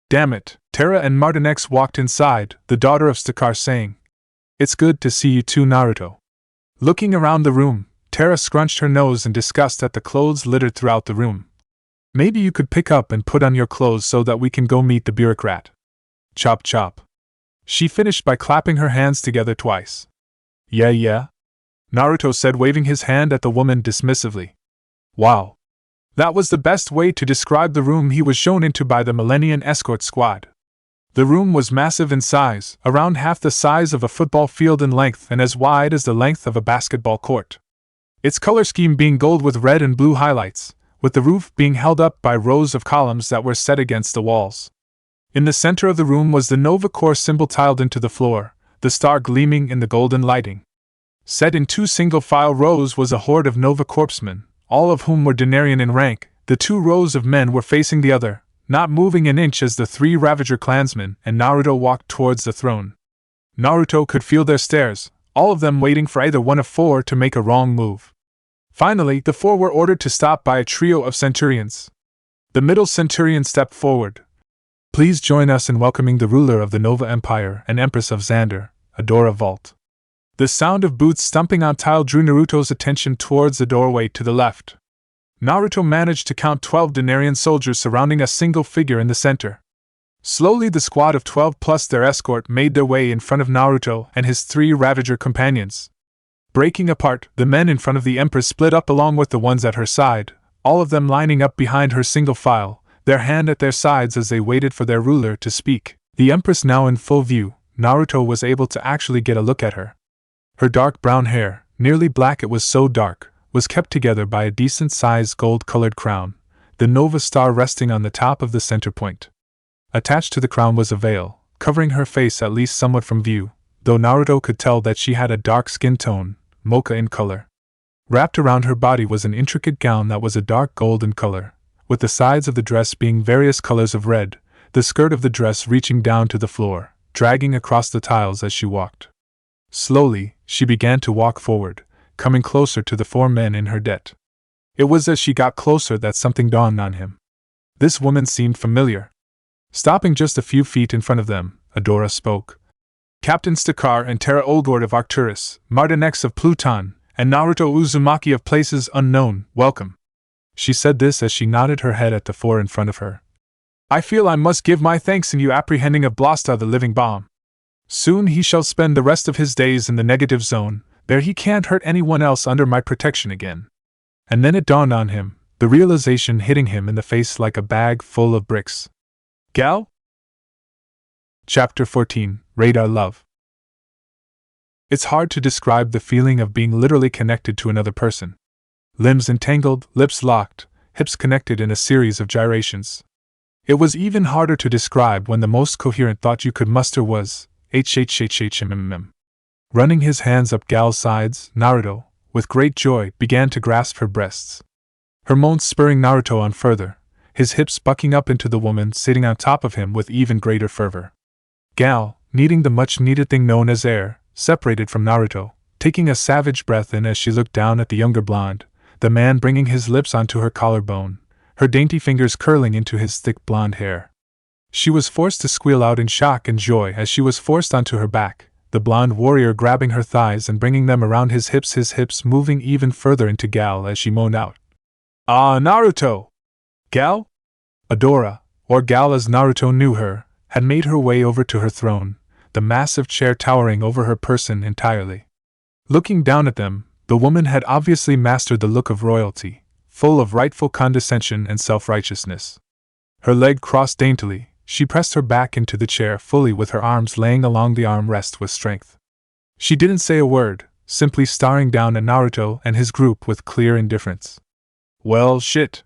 "Damn it." Terra and Martinex walked inside, the daughter of Stakar saying, "It's good to see you too, Naruto." Looking around the room, Terra scrunched her nose in disgust at the clothes littered throughout the room. "Maybe you could pick up and put on your clothes so that we can go meet the bureaucrat." Chop chop. She finished by clapping her hands together twice. Yeah, Naruto said, waving his hand at the woman dismissively. Wow. That was the best way to describe the room he was shown into by the Millennium Escort Squad. The room was massive in size, around half the size of a football field in length and as wide as the length of a basketball court. Its color scheme being gold with red and blue highlights, with the roof being held up by rows of columns that were set against the walls. In the center of the room was the Nova Corps symbol tiled into the floor, the star gleaming in the golden lighting. Set in 2 single-file rows was a horde of Nova Corpsmen, all of whom were Denarian in rank. The 2 rows of men were facing the other, not moving an inch as the 3 Ravager clansmen and Naruto walked towards the throne. Naruto could feel their stares, all of them waiting for either one of 4 to make a wrong move. Finally, the 4 were ordered to stop by a trio of centurions. The middle centurion stepped forward. "Please join us in welcoming the ruler of the Nova Empire and Empress of Xander, Adora Vault." The sound of boots stumping on tile drew Naruto's attention towards the doorway to the left. Naruto managed to count 12 Denarian soldiers surrounding a single figure in the center. Slowly the squad of 12 plus their escort made their way in front of Naruto and his 3 Ravager companions. Breaking apart, the men in front of the Empress split up along with the ones at her side, all of them lining up behind her single file, their hand at their sides as they waited for their ruler to speak. The Empress now in full view, Naruto was able to actually get a look at her. Her dark brown hair, nearly black it was so dark, was kept together by a decent-sized gold-colored crown, the Nova Star resting on the top of the center point. Attached to the crown was a veil, covering her face at least somewhat from view, though Naruto could tell that she had a dark skin tone, mocha in color. Wrapped around her body was an intricate gown that was a dark gold in color, with the sides of the dress being various colors of red, the skirt of the dress reaching down to the floor, dragging across the tiles as she walked. Slowly, she began to walk forward, coming closer to the 4 men in her debt. It was as she got closer that something dawned on him. This woman seemed familiar. Stopping just a few feet in front of them, Adora spoke. "Captain Stakar and Terra Olgord of Arcturus, Martinex of Pluton, And Naruto Uzumaki of places unknown, welcome. She said this as she nodded her head at the four in front of her. I feel I must give my thanks in you apprehending of Blasta the living bomb. Soon he shall spend the rest of his days in the negative zone, there he can't hurt anyone else under my protection again. And then it dawned on him, the realization hitting him in the face like a bag full of bricks. Gal? Chapter 14, Radar Love. It's hard to describe the feeling of being literally connected to another person. Limbs entangled, lips locked, hips connected in a series of gyrations. It was even harder to describe when the most coherent thought you could muster was, HHHHMMM. Running his hands up Gal's sides, Naruto, with great joy, began to grasp her breasts. Her moans spurring Naruto on further, his hips bucking up into the woman sitting on top of him with even greater fervor. Gal, needing the much-needed thing known as air, separated from Naruto, taking a savage breath in as she looked down at the younger blonde, the man bringing his lips onto her collarbone, her dainty fingers curling into his thick blonde hair. She was forced to squeal out in shock and joy as she was forced onto her back, the blonde warrior grabbing her thighs and bringing them around his hips moving even further into Gal as she moaned out. Ah, Naruto! Gal? Adora, or Gal as Naruto knew her, had made her way over to her throne, the massive chair towering over her person entirely. Looking down at them, the woman had obviously mastered the look of royalty, full of rightful condescension and self-righteousness. Her leg crossed daintily, she pressed her back into the chair fully with her arms laying along the armrest with strength. She didn't say a word, simply staring down at Naruto and his group with clear indifference. Well, shit.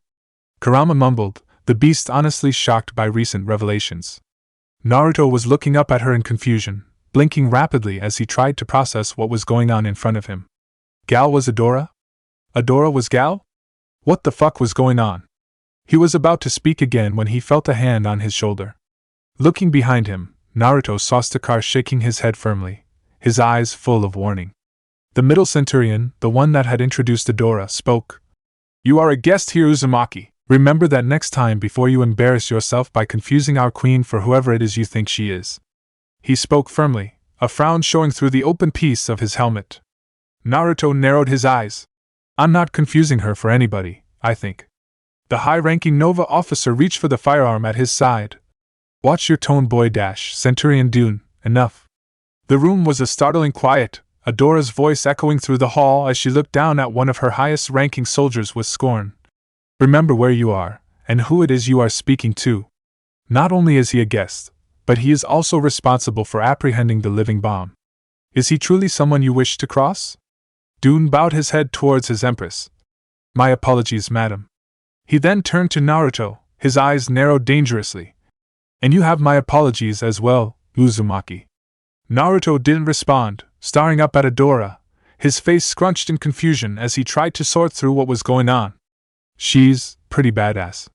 Kurama mumbled, the beast honestly shocked by recent revelations. Naruto was looking up at her in confusion, blinking rapidly as he tried to process what was going on in front of him. Gal was Adora? Adora was Gal? What the fuck was going on? He was about to speak again when he felt a hand on his shoulder. Looking behind him, Naruto saw Stakar shaking his head firmly, his eyes full of warning. The middle centurion, the one that had introduced Adora, spoke. You are a guest here, Uzumaki. Remember that next time before you embarrass yourself by confusing our queen for whoever it is you think she is. He spoke firmly, a frown showing through the open piece of his helmet. Naruto narrowed his eyes. I'm not confusing her for anybody, I think. The high-ranking Nova officer reached for the firearm at his side. Watch your tone, boy. Centurion Dune, enough. The room was a startling quiet, Adora's voice echoing through the hall as she looked down at one of her highest-ranking soldiers with scorn. Remember where you are, and who it is you are speaking to. Not only is he a guest, but he is also responsible for apprehending the living bomb. Is he truly someone you wish to cross? Dune bowed his head towards his empress. My apologies, madam. He then turned to Naruto, his eyes narrowed dangerously. And you have my apologies as well, Uzumaki. Naruto didn't respond, staring up at Adora, his face scrunched in confusion as he tried to sort through what was going on. She's pretty badass.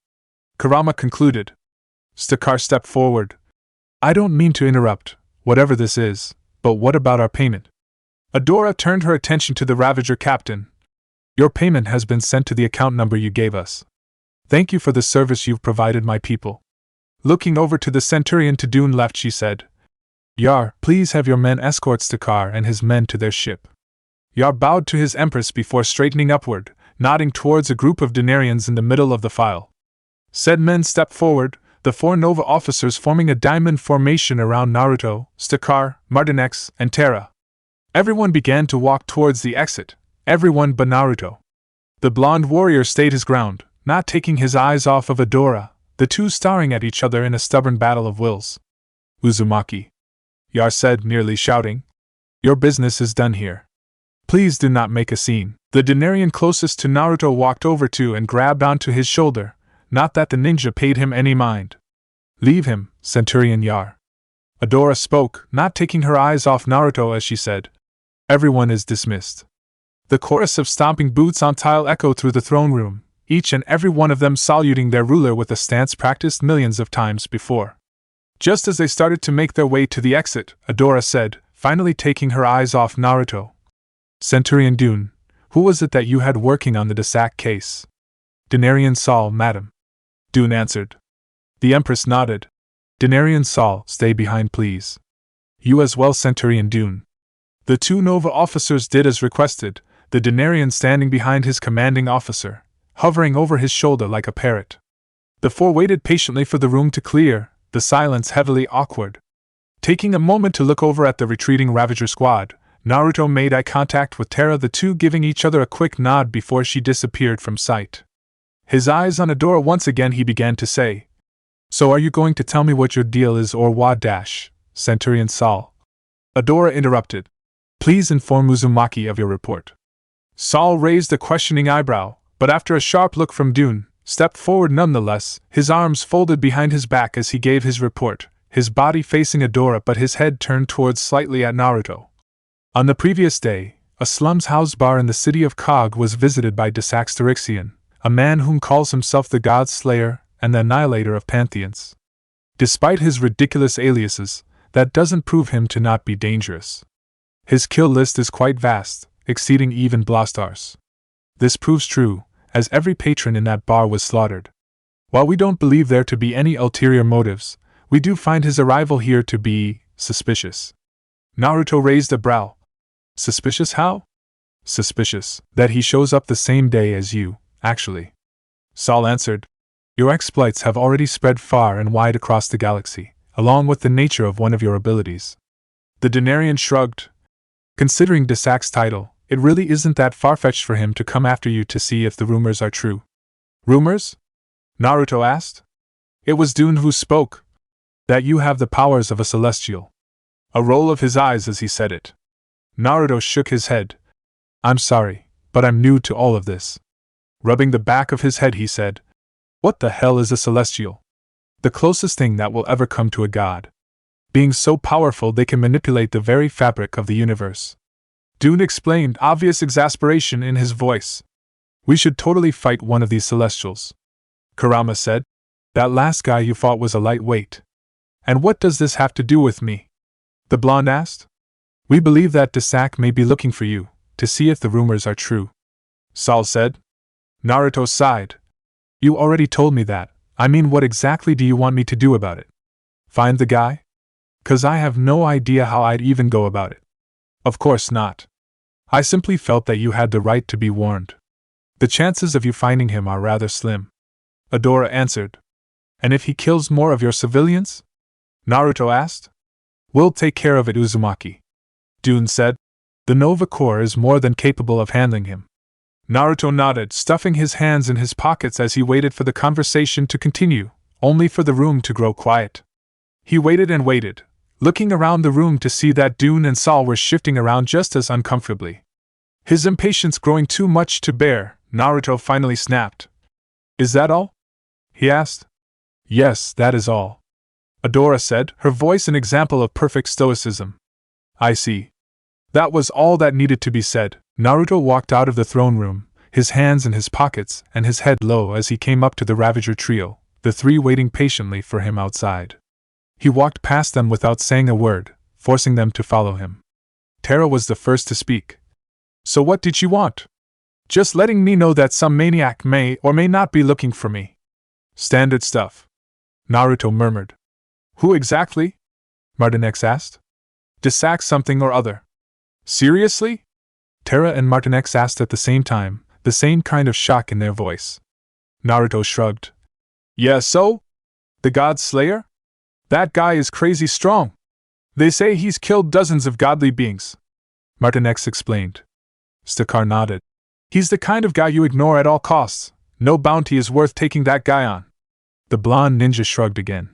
Kurama concluded. Stakar stepped forward. I don't mean to interrupt, whatever this is, but what about our payment? Adora turned her attention to the Ravager captain. Your payment has been sent to the account number you gave us. Thank you for the service you've provided my people. Looking over to the Centurion to Dune left, she said. Yar, please have your men escort Stakar and his men to their ship. Yar bowed to his empress before straightening upward, nodding towards a group of Denarians in the middle of the file. Said men stepped forward, the four Nova officers forming a diamond formation around Naruto, Stakar, Martinex, and Terra. Everyone began to walk towards the exit, everyone but Naruto. The blonde warrior stayed his ground, not taking his eyes off of Adora, the two staring at each other in a stubborn battle of wills. Uzumaki. Yar said, nearly shouting. Your business is done here. Please do not make a scene. The Denarian closest to Naruto walked over to and grabbed onto his shoulder, not that the ninja paid him any mind. Leave him, Centurion Yar. Adora spoke, not taking her eyes off Naruto as she said. Everyone is dismissed. The chorus of stomping boots on tile echoed through the throne room, each and every one of them saluting their ruler with a stance practiced millions of times before. Just as they started to make their way to the exit, Adora said, finally taking her eyes off Naruto. Centurion Dune, who was it that you had working on the Desak case? Denarian Saul, madam. Dune answered. The Empress nodded. Denarian Saul, stay behind please. You as well, Centurion Dune. The two Nova officers did as requested, the Denarian standing behind his commanding officer, hovering over his shoulder like a parrot. The four waited patiently for the room to clear, the silence heavily awkward. Taking a moment to look over at the retreating Ravager squad, Naruto made eye contact with Terra, the two giving each other a quick nod before she disappeared from sight. His eyes on Adora once again, he began to say, "So are you going to tell me what your deal is, or what dash, Centurion Saul?" Adora interrupted. "Please inform Uzumaki of your report." Saul raised a questioning eyebrow, but after a sharp look from Dune, stepped forward nonetheless, his arms folded behind his back as he gave his report, his body facing Adora but his head turned towards slightly at Naruto. On the previous day, a slums house bar in the city of Kog was visited by Desaxterixion, a man whom calls himself the God Slayer and the Annihilator of Pantheons. Despite his ridiculous aliases, that doesn't prove him to not be dangerous. His kill list is quite vast, exceeding even Blastars. This proves true, as every patron in that bar was slaughtered. While we don't believe there to be any ulterior motives, we do find his arrival here to be suspicious. Naruto raised a brow. Suspicious how? Suspicious that he shows up the same day as you, actually. Saul answered. Your exploits have already spread far and wide across the galaxy, along with the nature of one of your abilities. The Denarian shrugged. Considering Desax's title, it really isn't that far-fetched for him to come after you to see if the rumors are true. Rumors? Naruto asked. It was Dune who spoke. That you have the powers of a celestial. A roll of his eyes as he said it. Naruto shook his head. I'm sorry, but I'm new to all of this. Rubbing the back of his head, he said, What the hell is a celestial? The closest thing that will ever come to a god. Being so powerful they can manipulate the very fabric of the universe. Dune explained, obvious exasperation in his voice. We should totally fight one of these celestials. Kurama said. That last guy you fought was a lightweight. And what does this have to do with me? The blonde asked. We believe that Desax may be looking for you, to see if the rumors are true. Saul said. Naruto sighed. You already told me that. I mean, what exactly do you want me to do about it? Find the guy? 'Cause I have no idea how I'd even go about it. Of course not. I simply felt that you had the right to be warned. The chances of you finding him are rather slim. Adora answered. And if he kills more of your civilians? Naruto asked. We'll take care of it, Uzumaki. Dune said. The Nova Corps is more than capable of handling him. Naruto nodded, stuffing his hands in his pockets as he waited for the conversation to continue, only for the room to grow quiet. He waited and waited, looking around the room to see that Dune and Saul were shifting around just as uncomfortably. His impatience growing too much to bear, Naruto finally snapped. Is that all? He asked. Yes, that is all. Adora said, her voice an example of perfect stoicism. I see. That was all that needed to be said. Naruto walked out of the throne room, his hands in his pockets and his head low as he came up to the Ravager trio, the three waiting patiently for him outside. He walked past them without saying a word, forcing them to follow him. Terra was the first to speak. So what did you want? Just letting me know that some maniac may or may not be looking for me. Standard stuff. Naruto murmured. Who exactly? Martinex asked. Desax something or other. Seriously? Terra and Martinex asked at the same time, the same kind of shock in their voice. Naruto shrugged. Yeah, so? The God Slayer? That guy is crazy strong. They say he's killed dozens of godly beings. Martinex explained. Stakar nodded. He's the kind of guy you ignore at all costs. No bounty is worth taking that guy on. The blonde ninja shrugged again.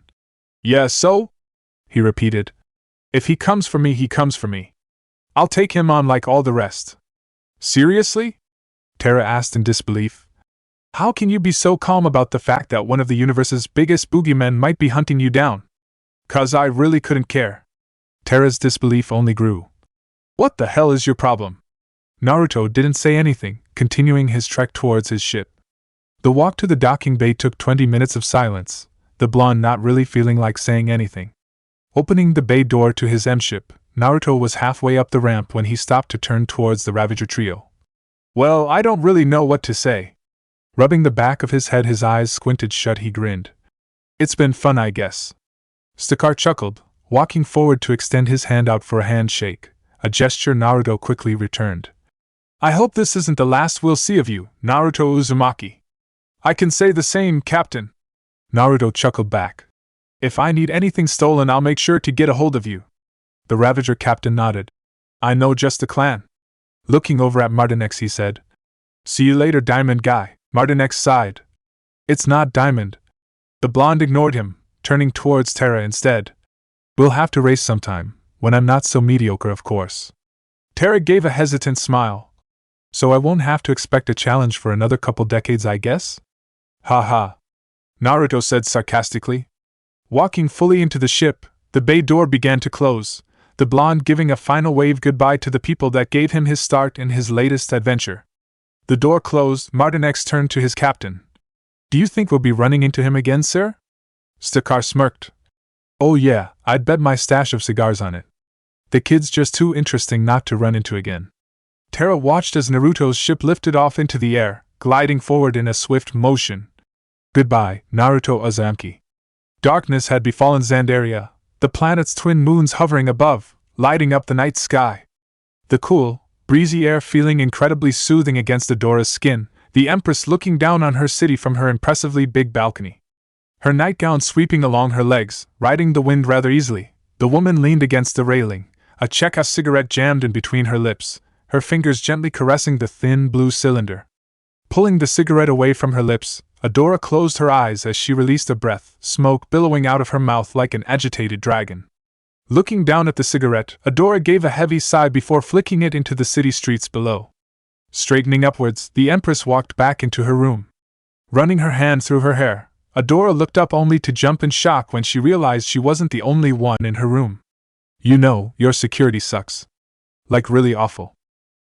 Yeah, so? He repeated. If he comes for me, he comes for me. I'll take him on like all the rest. Seriously? Terra asked in disbelief. How can you be so calm about the fact that one of the universe's biggest boogeymen might be hunting you down? 'Cause I really couldn't care. Terra's disbelief only grew. What the hell is your problem? Naruto didn't say anything, continuing his trek towards his ship. The walk to the docking bay took 20 minutes of silence, the blonde not really feeling like saying anything. Opening the bay door to his M-ship, Naruto was halfway up the ramp when he stopped to turn towards the Ravager trio. Well, I don't really know what to say. Rubbing the back of his head, his eyes squinted shut, he grinned. It's been fun, I guess. Stakar chuckled, walking forward to extend his hand out for a handshake, a gesture Naruto quickly returned. I hope this isn't the last we'll see of you, Naruto Uzumaki. I can say the same, Captain. Naruto chuckled back. If I need anything stolen, I'll make sure to get a hold of you. The Ravager captain nodded. I know just the clan. Looking over at Martinex, he said. See you later, Diamond Guy. Martinex sighed. It's not Diamond. The blonde ignored him, turning towards Terra instead. We'll have to race sometime, when I'm not so mediocre, of course. Terra gave a hesitant smile. So I won't have to expect a challenge for another couple decades, I guess? Ha ha. Naruto said sarcastically. Walking fully into the ship, the bay door began to close, the blonde giving a final wave goodbye to the people that gave him his start in his latest adventure. The door closed, Martinex turned to his captain. Do you think we'll be running into him again, sir? Stakar smirked. Oh yeah, I'd bet my stash of cigars on it. The kid's just too interesting not to run into again. Terra watched as Naruto's ship lifted off into the air, gliding forward in a swift motion. Goodbye, Naruto Uzumaki. Darkness had befallen Zandaria, the planet's twin moons hovering above, lighting up the night sky. The cool, breezy air feeling incredibly soothing against Adora's skin, the Empress looking down on her city from her impressively big balcony. Her nightgown sweeping along her legs, riding the wind rather easily, the woman leaned against the railing, a Chekha cigarette jammed in between her lips, her fingers gently caressing the thin blue cylinder. Pulling the cigarette away from her lips, Adora closed her eyes as she released a breath, smoke billowing out of her mouth like an agitated dragon. Looking down at the cigarette, Adora gave a heavy sigh before flicking it into the city streets below. Straightening upwards, the Empress walked back into her room. Running her hand through her hair, Adora looked up only to jump in shock when she realized she wasn't the only one in her room. You know, your security sucks. Like really awful.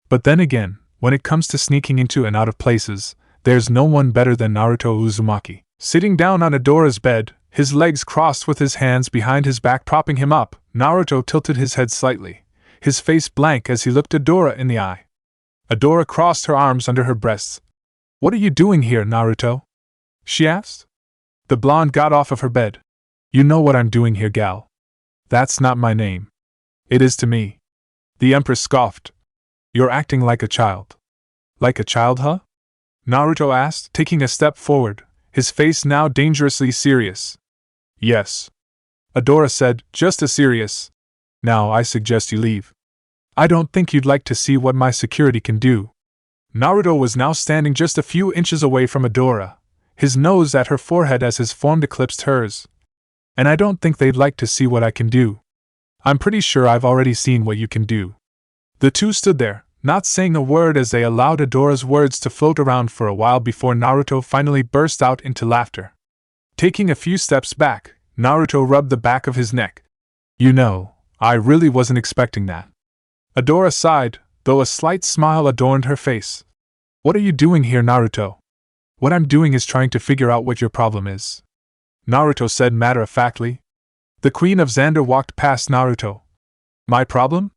But then again, when it comes to sneaking into and out of places, there's no one better than Naruto Uzumaki. Sitting down on Adora's bed, his legs crossed with his hands behind his back propping him up, Naruto tilted his head slightly, his face blank as he looked Adora in the eye. Adora crossed her arms under her breasts. What are you doing here, Naruto? She asked. The blonde got off of her bed. You know what I'm doing here, gal. That's not my name. It is to me. The Empress scoffed. You're acting like a child. Like a child, huh? Naruto asked, taking a step forward, his face now dangerously serious. Yes. Adora said, just as serious. Now I suggest you leave. I don't think you'd like to see what my security can do. Naruto was now standing just a few inches away from Adora, his nose at her forehead as his form eclipsed hers. And I don't think they'd like to see what I can do. I'm pretty sure I've already seen what you can do. The two stood there, not saying a word as they allowed Adora's words to float around for a while before Naruto finally burst out into laughter. Taking a few steps back, Naruto rubbed the back of his neck. You know, I really wasn't expecting that. Adora sighed, though a slight smile adorned her face. What are you doing here, Naruto? What I'm doing is trying to figure out what your problem is. Naruto said matter-of-factly. The Queen of Xander walked past Naruto. My problem?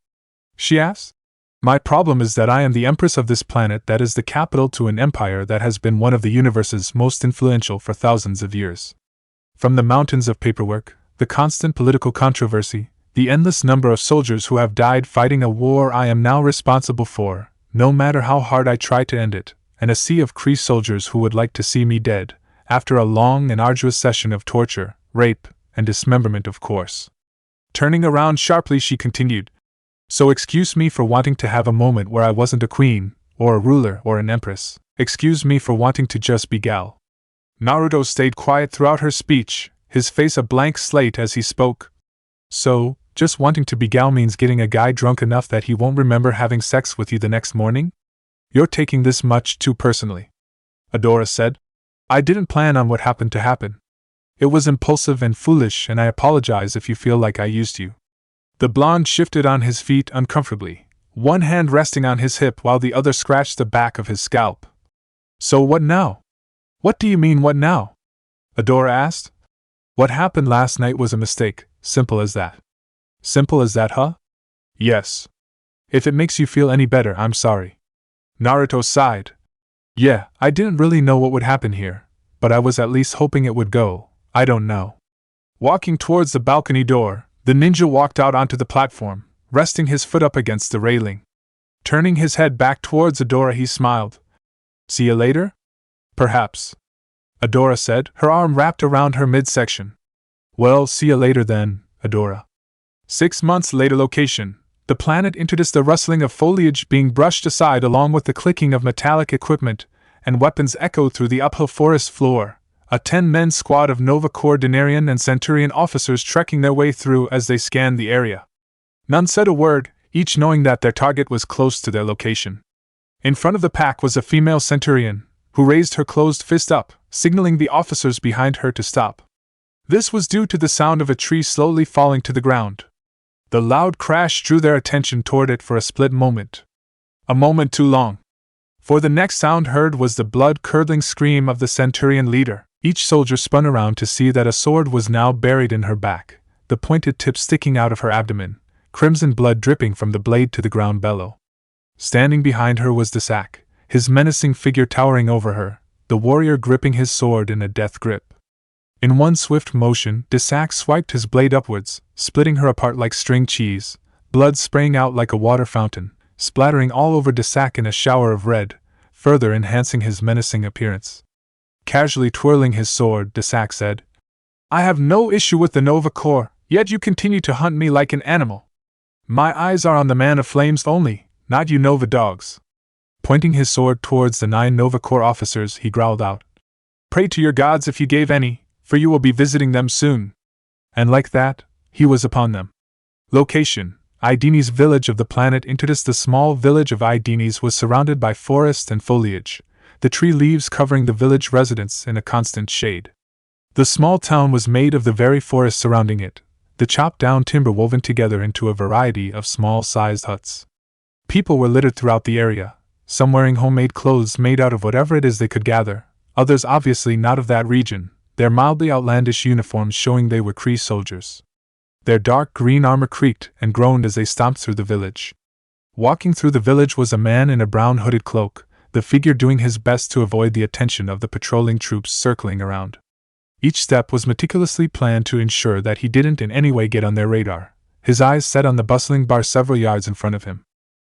She asked. My problem is that I am the Empress of this planet that is the capital to an empire that has been one of the universe's most influential for thousands of years. From the mountains of paperwork, the constant political controversy, the endless number of soldiers who have died fighting a war I am now responsible for, no matter how hard I try to end it, and a sea of Kree soldiers who would like to see me dead, after a long and arduous session of torture, rape, and dismemberment, of course. Turning around sharply, she continued, So excuse me for wanting to have a moment where I wasn't a queen, or a ruler, or an empress. Excuse me for wanting to just be gal. Naruto stayed quiet throughout her speech, his face a blank slate as he spoke. So, just wanting to be gal means getting a guy drunk enough that he won't remember having sex with you the next morning? You're taking this much too personally. Adora said. I didn't plan on what happened to happen. It was impulsive and foolish, and I apologize if you feel like I used you. The blonde shifted on his feet uncomfortably, one hand resting on his hip while the other scratched the back of his scalp. So what now? What do you mean, what now? Adora asked. What happened last night was a mistake, simple as that. Simple as that, huh? Yes. If it makes you feel any better, I'm sorry. Naruto sighed. Yeah, I didn't really know what would happen here, but I was at least hoping it would go, I don't know. Walking towards the balcony door, the ninja walked out onto the platform, resting his foot up against the railing. Turning his head back towards Adora, he smiled. See you later? Perhaps. Adora said, her arm wrapped around her midsection. Well, see you later then, Adora. 6 months later. Location. The planet introduced the rustling of foliage being brushed aside along with the clicking of metallic equipment, and weapons echoed through the uphill forest floor. A 10-man squad of Nova Corps Denarian and Centurion officers trekking their way through as they scanned the area. None said a word, each knowing that their target was close to their location. In front of the pack was a female Centurion, who raised her closed fist up, signaling the officers behind her to stop. This was due to the sound of a tree slowly falling to the ground. The loud crash drew their attention toward it for a split moment. A moment too long. For the next sound heard was the blood-curdling scream of the Centurion leader. Each soldier spun around to see that a sword was now buried in her back, the pointed tip sticking out of her abdomen, crimson blood dripping from the blade to the ground below. Standing behind her was Desak, his menacing figure towering over her, the warrior gripping his sword in a death grip. In one swift motion, Desak swiped his blade upwards, splitting her apart like string cheese, blood spraying out like a water fountain, splattering all over Desak in a shower of red, further enhancing his menacing appearance. Casually twirling his sword, Desak said, I have no issue with the Nova Corps, yet you continue to hunt me like an animal. My eyes are on the man of flames only, not you Nova dogs. Pointing his sword towards the 9 Nova Corps officers, he growled out, Pray to your gods if you gave any, for you will be visiting them soon. And like that, he was upon them. Location. Idini's village of the planet Interdis. The small village of Idini's was surrounded by forest and foliage, the tree leaves covering the village residents in a constant shade. The small town was made of the very forest surrounding it, the chopped-down timber woven together into a variety of small-sized huts. People were littered throughout the area, some wearing homemade clothes made out of whatever it is they could gather, others obviously not of that region, their mildly outlandish uniforms showing they were Kree soldiers. Their dark green armor creaked and groaned as they stomped through the village. Walking through the village was a man in a brown hooded cloak, the figure doing his best to avoid the attention of the patrolling troops circling around. Each step was meticulously planned to ensure that he didn't in any way get on their radar, his eyes set on the bustling bar several yards in front of him.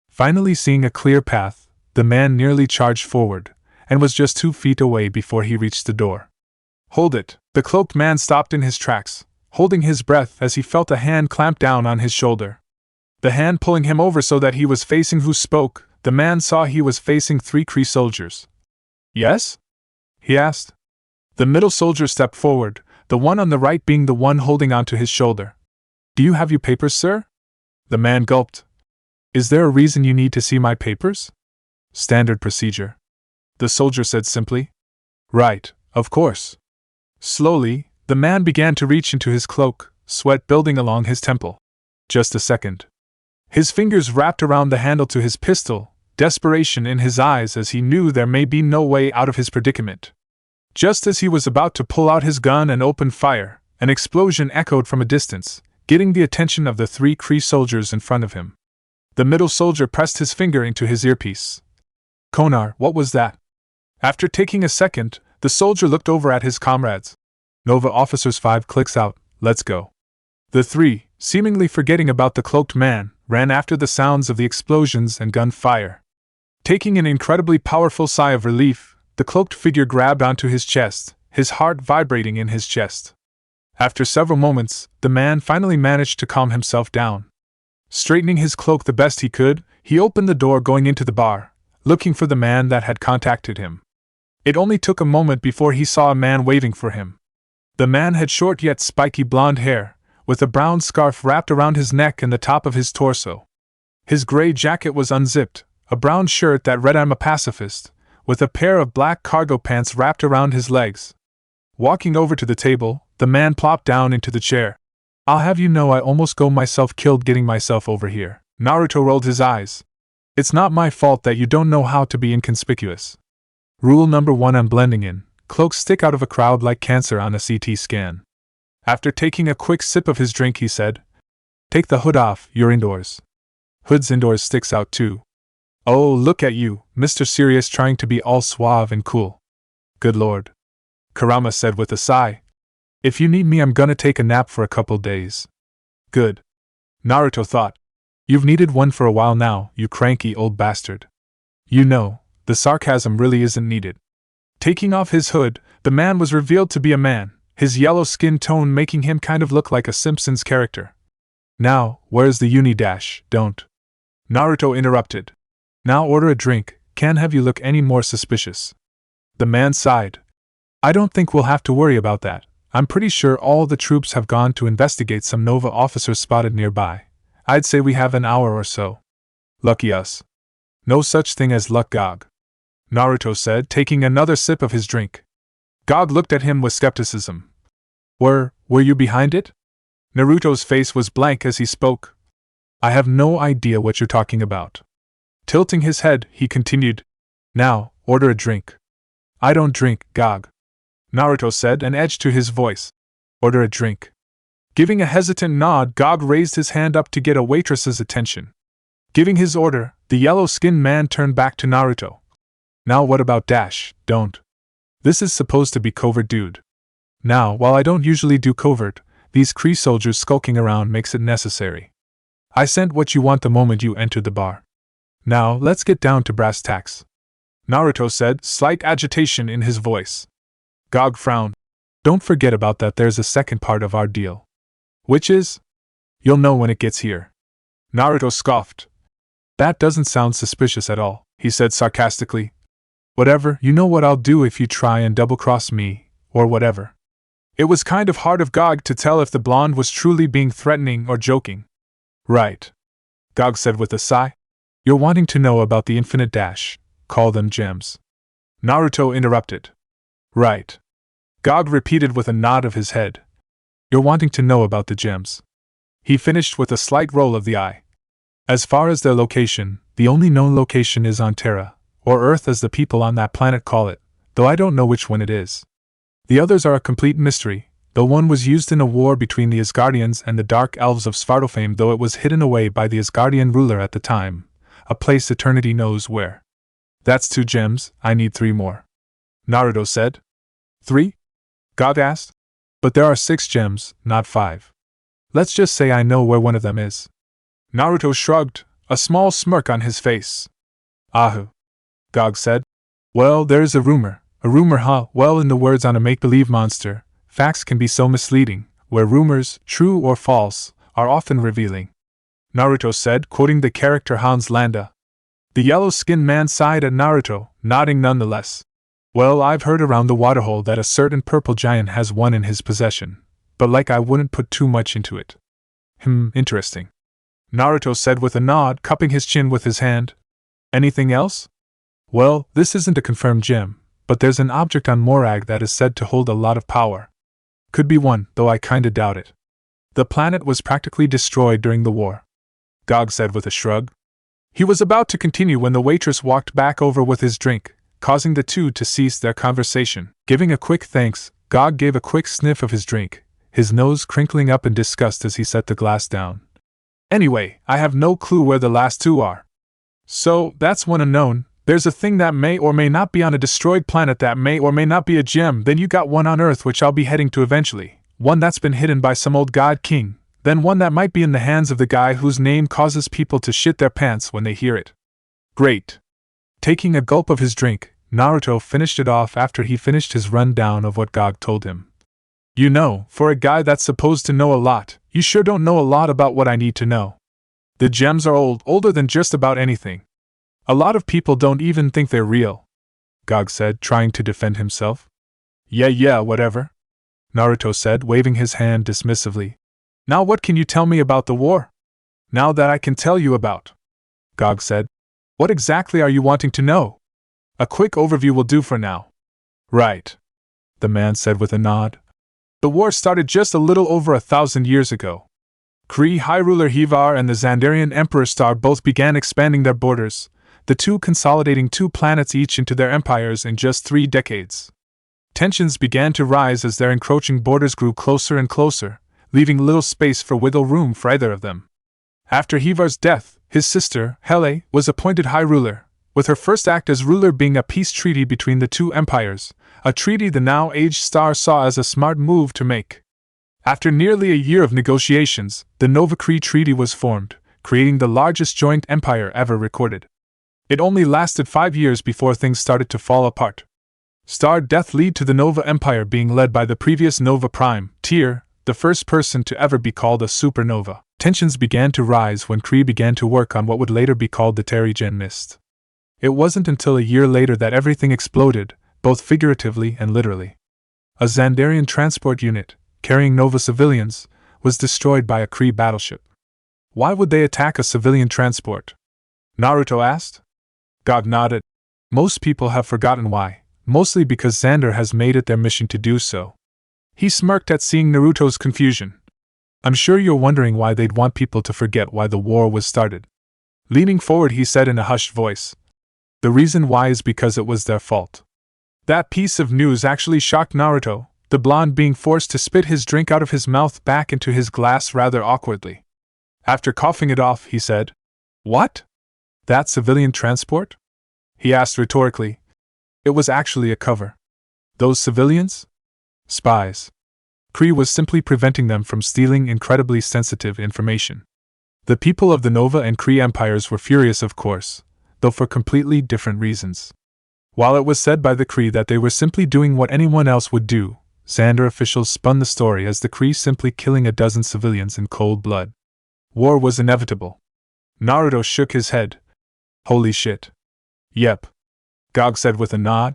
Finally seeing a clear path, the man nearly charged forward, and was just 2 feet away before he reached the door. Hold it! The cloaked man stopped in his tracks, holding his breath as he felt a hand clamp down on his shoulder. The hand pulling him over so that he was facing who spoke, the man saw he was facing 3 Kree soldiers. Yes? He asked. The middle soldier stepped forward, the one on the right being the one holding onto his shoulder. Do you have your papers, sir? The man gulped. Is there a reason you need to see my papers? Standard procedure. The soldier said simply. Right, of course. Slowly, the man began to reach into his cloak, sweat building along his temple. Just a second. His fingers wrapped around the handle to his pistol, desperation in his eyes as he knew there may be no way out of his predicament. Just as he was about to pull out his gun and open fire, an explosion echoed from a distance, getting the attention of the 3 Kree soldiers in front of him. The middle soldier pressed his finger into his earpiece. Konar, what was that? After taking a second, the soldier looked over at his comrades. Nova officers 5 clicks out, let's go. The 3, seemingly forgetting about the cloaked man, ran after the sounds of the explosions and gunfire. Taking an incredibly powerful sigh of relief, the cloaked figure grabbed onto his chest, his heart vibrating in his chest. After several moments, the man finally managed to calm himself down. Straightening his cloak the best he could, he opened the door going into the bar, looking for the man that had contacted him. It only took a moment before he saw a man waving for him. The man had short yet spiky blonde hair, with a brown scarf wrapped around his neck and the top of his torso. His gray jacket was unzipped, a brown shirt that read "I'm a pacifist," with a pair of black cargo pants wrapped around his legs. Walking over to the table, the man plopped down into the chair. I'll have you know I almost got myself killed getting myself over here. Naruto rolled his eyes. It's not my fault that you don't know how to be inconspicuous. Rule number 1 on blending in, cloaks stick out of a crowd like cancer on a CT scan. After taking a quick sip of his drink he said, Take the hood off, you're indoors. Hood's indoors sticks out too. Oh, look at you, Mr. Serious trying to be all suave and cool. Good lord. Kurama said with a sigh. If you need me I'm gonna take a nap for a couple days. Good. Naruto thought. You've needed one for a while now, you cranky old bastard. You know, the sarcasm really isn't needed. Taking off his hood, the man was revealed to be a man, his yellow skin tone making him kind of look like a Simpsons character. Now, where's the uni-dash? Don't. Naruto interrupted. Now order a drink, can't have you look any more suspicious. The man sighed. I don't think we'll have to worry about that. I'm pretty sure all the troops have gone to investigate some Nova officers spotted nearby. I'd say we have an hour or so. Lucky us. No such thing as luck, Gog. Naruto said, taking another sip of his drink. Gog looked at him with skepticism. Were you behind it? Naruto's face was blank as he spoke. I have no idea what you're talking about. Tilting his head, he continued. Now, order a drink. I don't drink, Gog. Naruto said and edged to his voice. Order a drink. Giving a hesitant nod, Gog raised his hand up to get a waitress's attention. Giving his order, the yellow-skinned man turned back to Naruto. Now what about dash? Don't. This is supposed to be covert, dude. Now, while I don't usually do covert, these Kree soldiers skulking around makes it necessary. I sent what you want the moment you entered the bar. Now, let's get down to brass tacks. Naruto said, slight agitation in his voice. Gog frowned. Don't forget about that, there's a second part of our deal. Which is? You'll know when it gets here. Naruto scoffed. That doesn't sound suspicious at all, he said sarcastically. Whatever, you know what I'll do if you try and double-cross me, or whatever. It was kind of hard of Gog to tell if the blonde was truly being threatening or joking. Right. Gog said with a sigh. You're wanting to know about the infinite dash. Call them gems. Naruto interrupted. Right. Gog repeated with a nod of his head. You're wanting to know about the gems. He finished with a slight roll of the eye. As far as their location, the only known location is on Terra, or Earth as the people on that planet call it, though I don't know which one it is. The others are a complete mystery, though one was used in a war between the Asgardians and the Dark Elves of Svartalfheim, though it was hidden away by the Asgardian ruler at the time, a place eternity knows where. That's 2 gems, I need 3 more. Naruto said. 3? Gog asked. But there are 6 gems, not 5. Let's just say I know where one of them is. Naruto shrugged, a small smirk on his face. Ahu. Gog said. Well, there's a rumor. A rumor, huh? Well, in the words on a make-believe monster, facts can be so misleading, where rumors, true or false, are often revealing. Naruto said, quoting the character Hans Landa. The yellow-skinned man sighed at Naruto, nodding nonetheless. Well, I've heard around the waterhole that a certain purple giant has one in his possession, but I wouldn't put too much into it. Interesting. Naruto said with a nod, cupping his chin with his hand. Anything else? Well, this isn't a confirmed gem, but there's an object on Morag that is said to hold a lot of power. Could be one, though I kinda doubt it. The planet was practically destroyed during the war. Gog said with a shrug. He was about to continue when the waitress walked back over with his drink, causing the two to cease their conversation. Giving a quick thanks, Gog gave a quick sniff of his drink, his nose crinkling up in disgust as he set the glass down. Anyway, I have no clue where the last 2 are. So, that's one unknown. There's a thing that may or may not be on a destroyed planet that may or may not be a gem, then you got one on Earth which I'll be heading to eventually, one that's been hidden by some old god king, then one that might be in the hands of the guy whose name causes people to shit their pants when they hear it. Great. Taking a gulp of his drink, Naruto finished it off after he finished his rundown of what Gog told him. You know, for a guy that's supposed to know a lot, you sure don't know a lot about what I need to know. The gems are older than just about anything. A lot of people don't even think they're real, Gog said, trying to defend himself. Yeah, whatever, Naruto said, waving his hand dismissively. Now what can you tell me about the war? Now that I can tell you about, Gog said. What exactly are you wanting to know? A quick overview will do for now. Right, the man said with a nod. The war started just a little over 1,000 years ago. Kree High Ruler Hivar and the Xandarian Emperor Star both began expanding their borders, the two consolidating 2 planets each into their empires in just 3 decades. Tensions began to rise as their encroaching borders grew closer and closer, leaving little space for wiggle room for either of them. After Hivar's death, his sister, Hele, was appointed High Ruler, with her first act as ruler being a peace treaty between the 2 empires, a treaty the now-aged Star saw as a smart move to make. After nearly a year of negotiations, the Nova Kree Treaty was formed, creating the largest joint empire ever recorded. It only lasted 5 years before things started to fall apart. Star death led to the Nova Empire being led by the previous Nova Prime, Tyr, the first person to ever be called a supernova. Tensions began to rise when Kree began to work on what would later be called the Terrigen Mist. It wasn't until a year later that everything exploded, both figuratively and literally. A Xandarian transport unit, carrying Nova civilians, was destroyed by a Kree battleship. Why would they attack a civilian transport? Naruto asked. God nodded. Most people have forgotten why, mostly because Xander has made it their mission to do so. He smirked at seeing Naruto's confusion. I'm sure you're wondering why they'd want people to forget why the war was started. Leaning forward, he said in a hushed voice. The reason why is because it was their fault. That piece of news actually shocked Naruto, the blonde being forced to spit his drink out of his mouth back into his glass rather awkwardly. After coughing it off, he said, What? That civilian transport? He asked rhetorically. It was actually a cover. Those civilians? Spies. Kree was simply preventing them from stealing incredibly sensitive information. The people of the Nova and Kree empires were furious, of course, though for completely different reasons. While it was said by the Kree that they were simply doing what anyone else would do, Xander officials spun the story as the Kree simply killing a dozen civilians in cold blood. War was inevitable. Naruto shook his head. Holy shit. Yep. Gog said with a nod.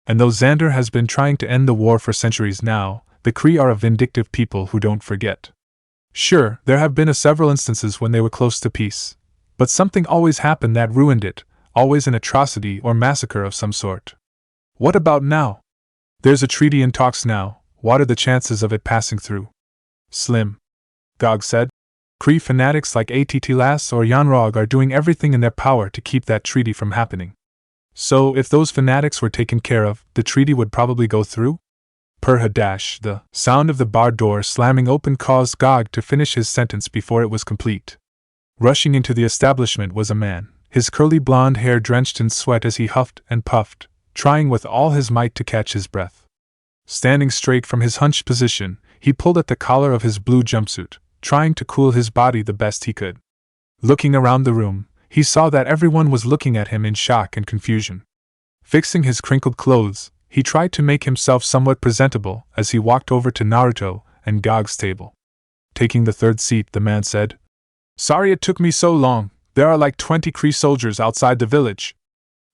And though Xander has been trying to end the war for centuries now, the Kree are a vindictive people who don't forget. Sure, there have been several instances when they were close to peace, but something always happened that ruined it, always an atrocity or massacre of some sort. What about now? There's a treaty in talks now. What are the chances of it passing through? Slim. Gog said. Kree fanatics like Attilas or Yanrog are doing everything in their power to keep that treaty from happening. So, if those fanatics were taken care of, the treaty would probably go through? Perhadash, the sound of the bar door slamming open caused Gog to finish his sentence before it was complete. Rushing into the establishment was a man, his curly blonde hair drenched in sweat as he huffed and puffed, trying with all his might to catch his breath. Standing straight from his hunched position, he pulled at the collar of his blue jumpsuit, trying to cool his body the best he could. Looking around the room, he saw that everyone was looking at him in shock and confusion. Fixing his crinkled clothes, he tried to make himself somewhat presentable as he walked over to Naruto and Gog's table. Taking the third seat, the man said, Sorry it took me so long, there are like 20 Kree soldiers outside the village.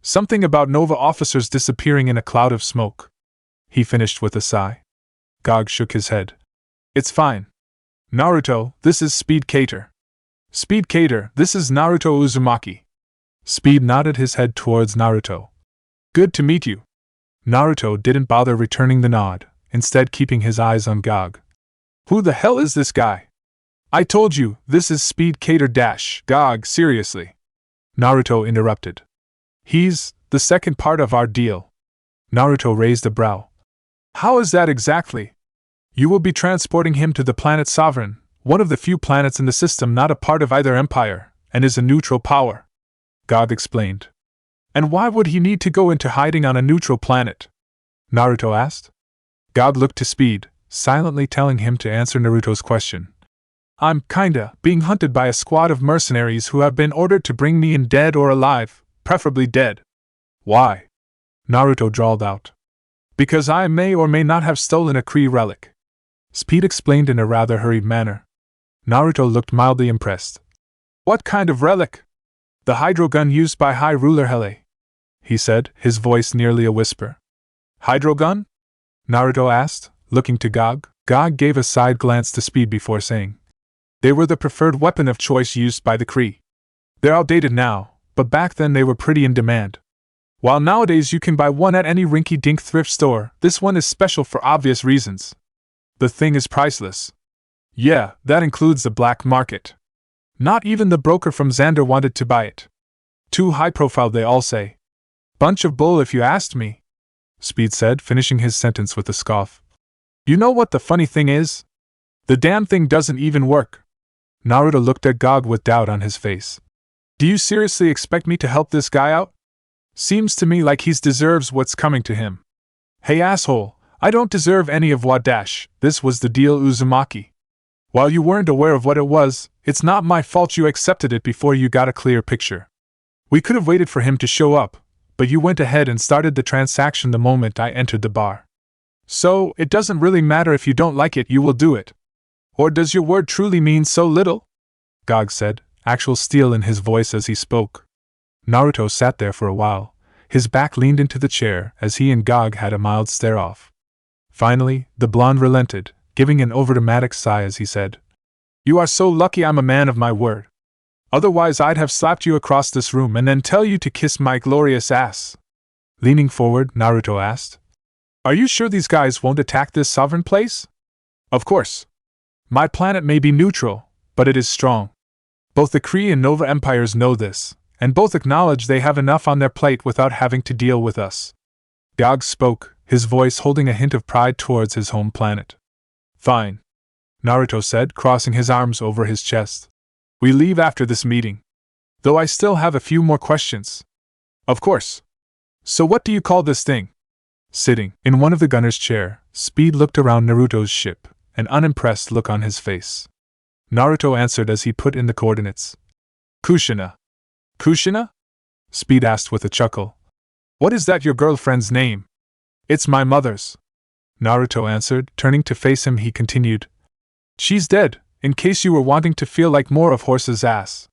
Something about Nova officers disappearing in a cloud of smoke. He finished with a sigh. Gog shook his head. It's fine. Naruto, this is Speed Cater. Speed Cater, this is Naruto Uzumaki. Speed nodded his head towards Naruto. Good to meet you. Naruto didn't bother returning the nod, instead keeping his eyes on Gog. Who the hell is this guy? I told you, this is Speed Cater dash, Gog, seriously. Naruto interrupted. He's the second part of our deal. Naruto raised a brow. How is that exactly? You will be transporting him to the planet Sovereign, one of the few planets in the system not a part of either empire, and is a neutral power. Gog explained. And why would he need to go into hiding on a neutral planet? Naruto asked. Gog looked to Speed, silently telling him to answer Naruto's question. I'm kinda being hunted by a squad of mercenaries who have been ordered to bring me in dead or alive, preferably dead. Why? Naruto drawled out. Because I may or may not have stolen a Kree relic. Speed explained in a rather hurried manner. Naruto looked mildly impressed. What kind of relic? The hydro gun used by High Ruler Hele, he said, his voice nearly a whisper. Hydro gun? Naruto asked, looking to Gog. Gog gave a side glance to Speed before saying. They were the preferred weapon of choice used by the Kree. They're outdated now, but back then they were pretty in demand. While nowadays you can buy one at any rinky-dink thrift store, this one is special for obvious reasons. The thing is priceless. Yeah, that includes the black market. Not even the broker from Xander wanted to buy it. Too high profile, they all say. Bunch of bull if you asked me, Speed said, finishing his sentence with a scoff. You know what the funny thing is? The damn thing doesn't even work. Naruto looked at Gog with doubt on his face. Do you seriously expect me to help this guy out? Seems to me like he deserves what's coming to him. Hey asshole, I don't deserve any of what dash, this was the deal Uzumaki. While you weren't aware of what it was, it's not my fault you accepted it before you got a clear picture. We could have waited for him to show up, but you went ahead and started the transaction the moment I entered the bar. So, it doesn't really matter if you don't like it, you will do it. Or does your word truly mean so little? Gog said, actual steel in his voice as he spoke. Naruto sat there for a while, his back leaned into the chair as he and Gog had a mild stare-off. Finally, the blonde relented, giving an overdramatic sigh as he said, "You are so lucky I'm a man of my word. Otherwise I'd have slapped you across this room and then tell you to kiss my glorious ass." Leaning forward, Naruto asked, "Are you sure these guys won't attack this sovereign place?" "Of course. My planet may be neutral, but it is strong. Both the Kree and Nova empires know this, and both acknowledge they have enough on their plate without having to deal with us." Gog spoke, his voice holding a hint of pride towards his home planet. "Fine," Naruto said, crossing his arms over his chest. "We leave after this meeting. Though I still have a few more questions." "Of course. So what do you call this thing?" Sitting in one of the gunner's chair, Speed looked around Naruto's ship, an unimpressed look on his face. Naruto answered as he put in the coordinates. "Kushina." "Kushina?" Speed asked with a chuckle. "What is that your girlfriend's name?" "It's my mother's," Naruto answered. Turning to face him, he continued, "She's dead, in case you were wanting to feel like more of horse's ass."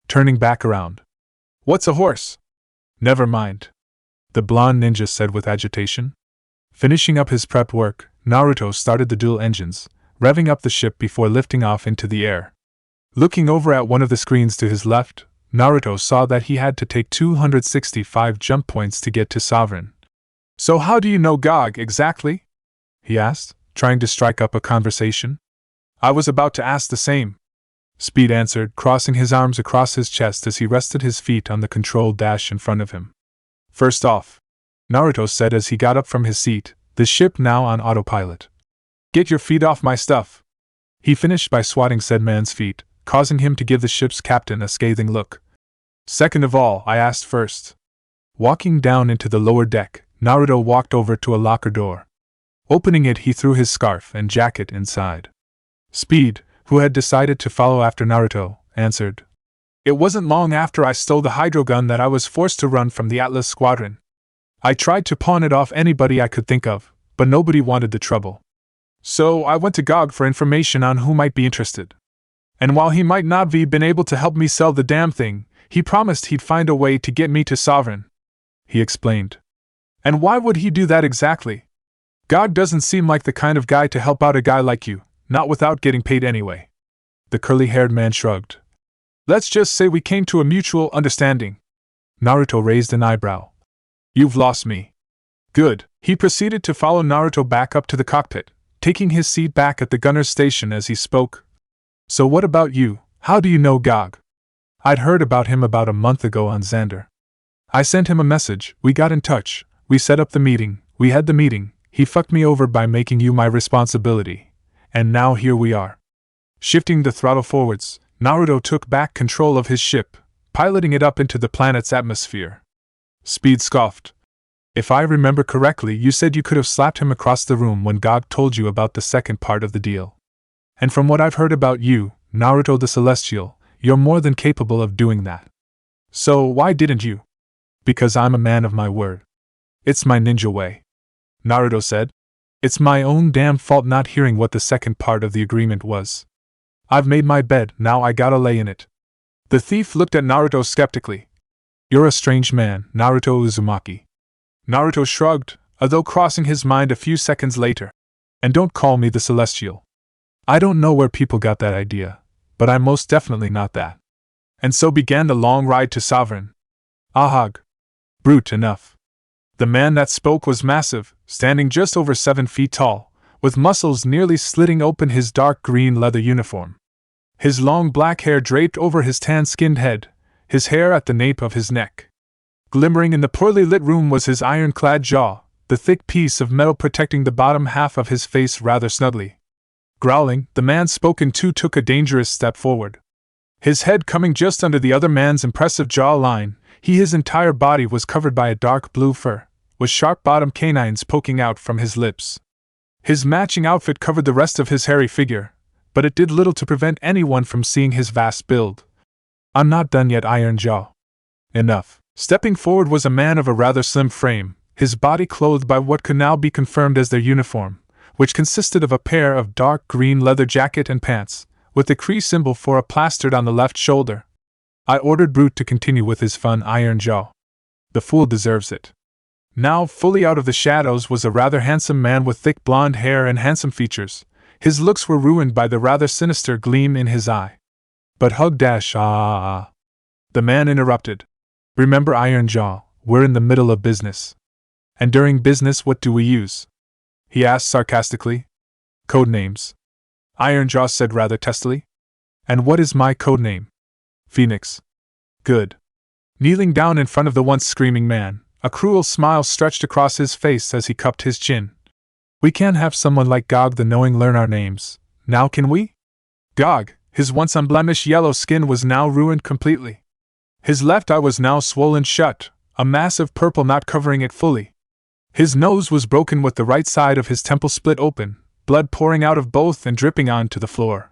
Turning back around. "What's a horse?" "Never mind," the blonde ninja said with agitation. Finishing up his prep work, Naruto started the dual engines, revving up the ship before lifting off into the air. Looking over at one of the screens to his left, Naruto saw that he had to take 265 jump points to get to Sovereign. "So how do you know Gog exactly?" he asked, trying to strike up a conversation. "I was about to ask the same," Speed answered, crossing his arms across his chest as he rested his feet on the control dash in front of him. "First off," Naruto said as he got up from his seat, the ship now on autopilot, "get your feet off my stuff." He finished by swatting said man's feet, causing him to give the ship's captain a scathing look. "Second of all, I asked first." Walking down into the lower deck, Naruto walked over to a locker door. Opening it, he threw his scarf and jacket inside. Speed, who had decided to follow after Naruto, answered, "It wasn't long after I stole the hydrogun that I was forced to run from the Atlas Squadron. I tried to pawn it off anybody I could think of, but nobody wanted the trouble. So I went to Gog for information on who might be interested. And while he might not have been able to help me sell the damn thing, he promised he'd find a way to get me to Sovereign," he explained. "And why would he do that exactly? Gog doesn't seem like the kind of guy to help out a guy like you, not without getting paid anyway." The curly-haired man shrugged. "Let's just say we came to a mutual understanding." Naruto raised an eyebrow. "You've lost me." "Good." He proceeded to follow Naruto back up to the cockpit, taking his seat back at the gunner's station as he spoke. "So what about you? How do you know Gog?" "I'd heard about him about a month ago on Xander. I sent him a message, we got in touch, we set up the meeting, we had the meeting, he fucked me over by making you my responsibility. And now here we are." Shifting the throttle forwards, Naruto took back control of his ship, piloting it up into the planet's atmosphere. Speed scoffed. "If I remember correctly, you said you could have slapped him across the room when Gog told you about the second part of the deal. And from what I've heard about you, Naruto the Celestial, you're more than capable of doing that. So why didn't you?" "Because I'm a man of my word. It's my ninja way," Naruto said. "It's my own damn fault not hearing what the second part of the agreement was. I've made my bed, now I gotta lay in it." The thief looked at Naruto skeptically. "You're a strange man, Naruto Uzumaki." Naruto shrugged, although crossing his mind a few seconds later. "And don't call me the Celestial. I don't know where people got that idea, but I'm most definitely not that." And so began the long ride to Sovereign. Ahag. Brute enough. The man that spoke was massive, standing just over 7 feet tall, with muscles nearly slitting open his dark green leather uniform. His long black hair draped over his tan-skinned head, his hair at the nape of his neck. Glimmering in the poorly lit room was his iron-clad jaw, the thick piece of metal protecting the bottom half of his face rather snugly. Growling, the man spoken to took a dangerous step forward. His head coming just under the other man's impressive jaw-line, his entire body was covered by a dark blue fur, with sharp-bottomed canines poking out from his lips. His matching outfit covered the rest of his hairy figure, but it did little to prevent anyone from seeing his vast build. "I'm not done yet, Iron Jaw." "Enough." Stepping forward was a man of a rather slim frame, his body clothed by what could now be confirmed as their uniform, which consisted of a pair of dark green leather jacket and pants, with the Kree symbol for a plastered on the left shoulder. I ordered Brute to continue with his fun, Iron Jaw. The fool deserves it. Now, fully out of the shadows was a rather handsome man with thick blonde hair and handsome features. His looks were ruined by the rather sinister gleam in his eye. "But hug dash ah." The man interrupted. "Remember, Iron Jaw, we're in the middle of business." "And during business what do we use?" he asked sarcastically. "Code names," Iron Jaw said rather testily. "And what is my code name?" "Phoenix." "Good." Kneeling down in front of the once screaming man, a cruel smile stretched across his face as he cupped his chin. "We can't have someone like Gog the Knowing learn our names, now can we?" Gog, his once unblemished yellow skin was now ruined completely. His left eye was now swollen shut, a massive purple knot covering it fully. His nose was broken with the right side of his temple split open, blood pouring out of both and dripping onto the floor.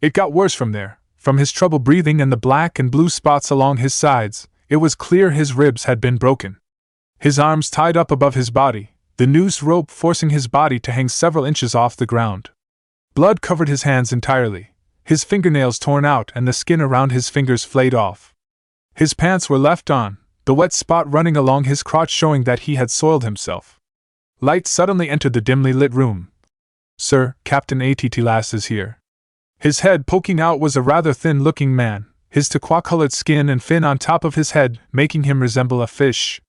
It got worse from there. From his trouble breathing and the black and blue spots along his sides, it was clear his ribs had been broken. His arms tied up above his body, the noose rope forcing his body to hang several inches off the ground. Blood covered his hands entirely, his fingernails torn out and the skin around his fingers flayed off. His pants were left on, the wet spot running along his crotch showing that he had soiled himself. Light suddenly entered the dimly lit room. "Sir, Captain Attilas is here." His head poking out was a rather thin-looking man, his turquoise-colored skin and fin on top of his head making him resemble a fish.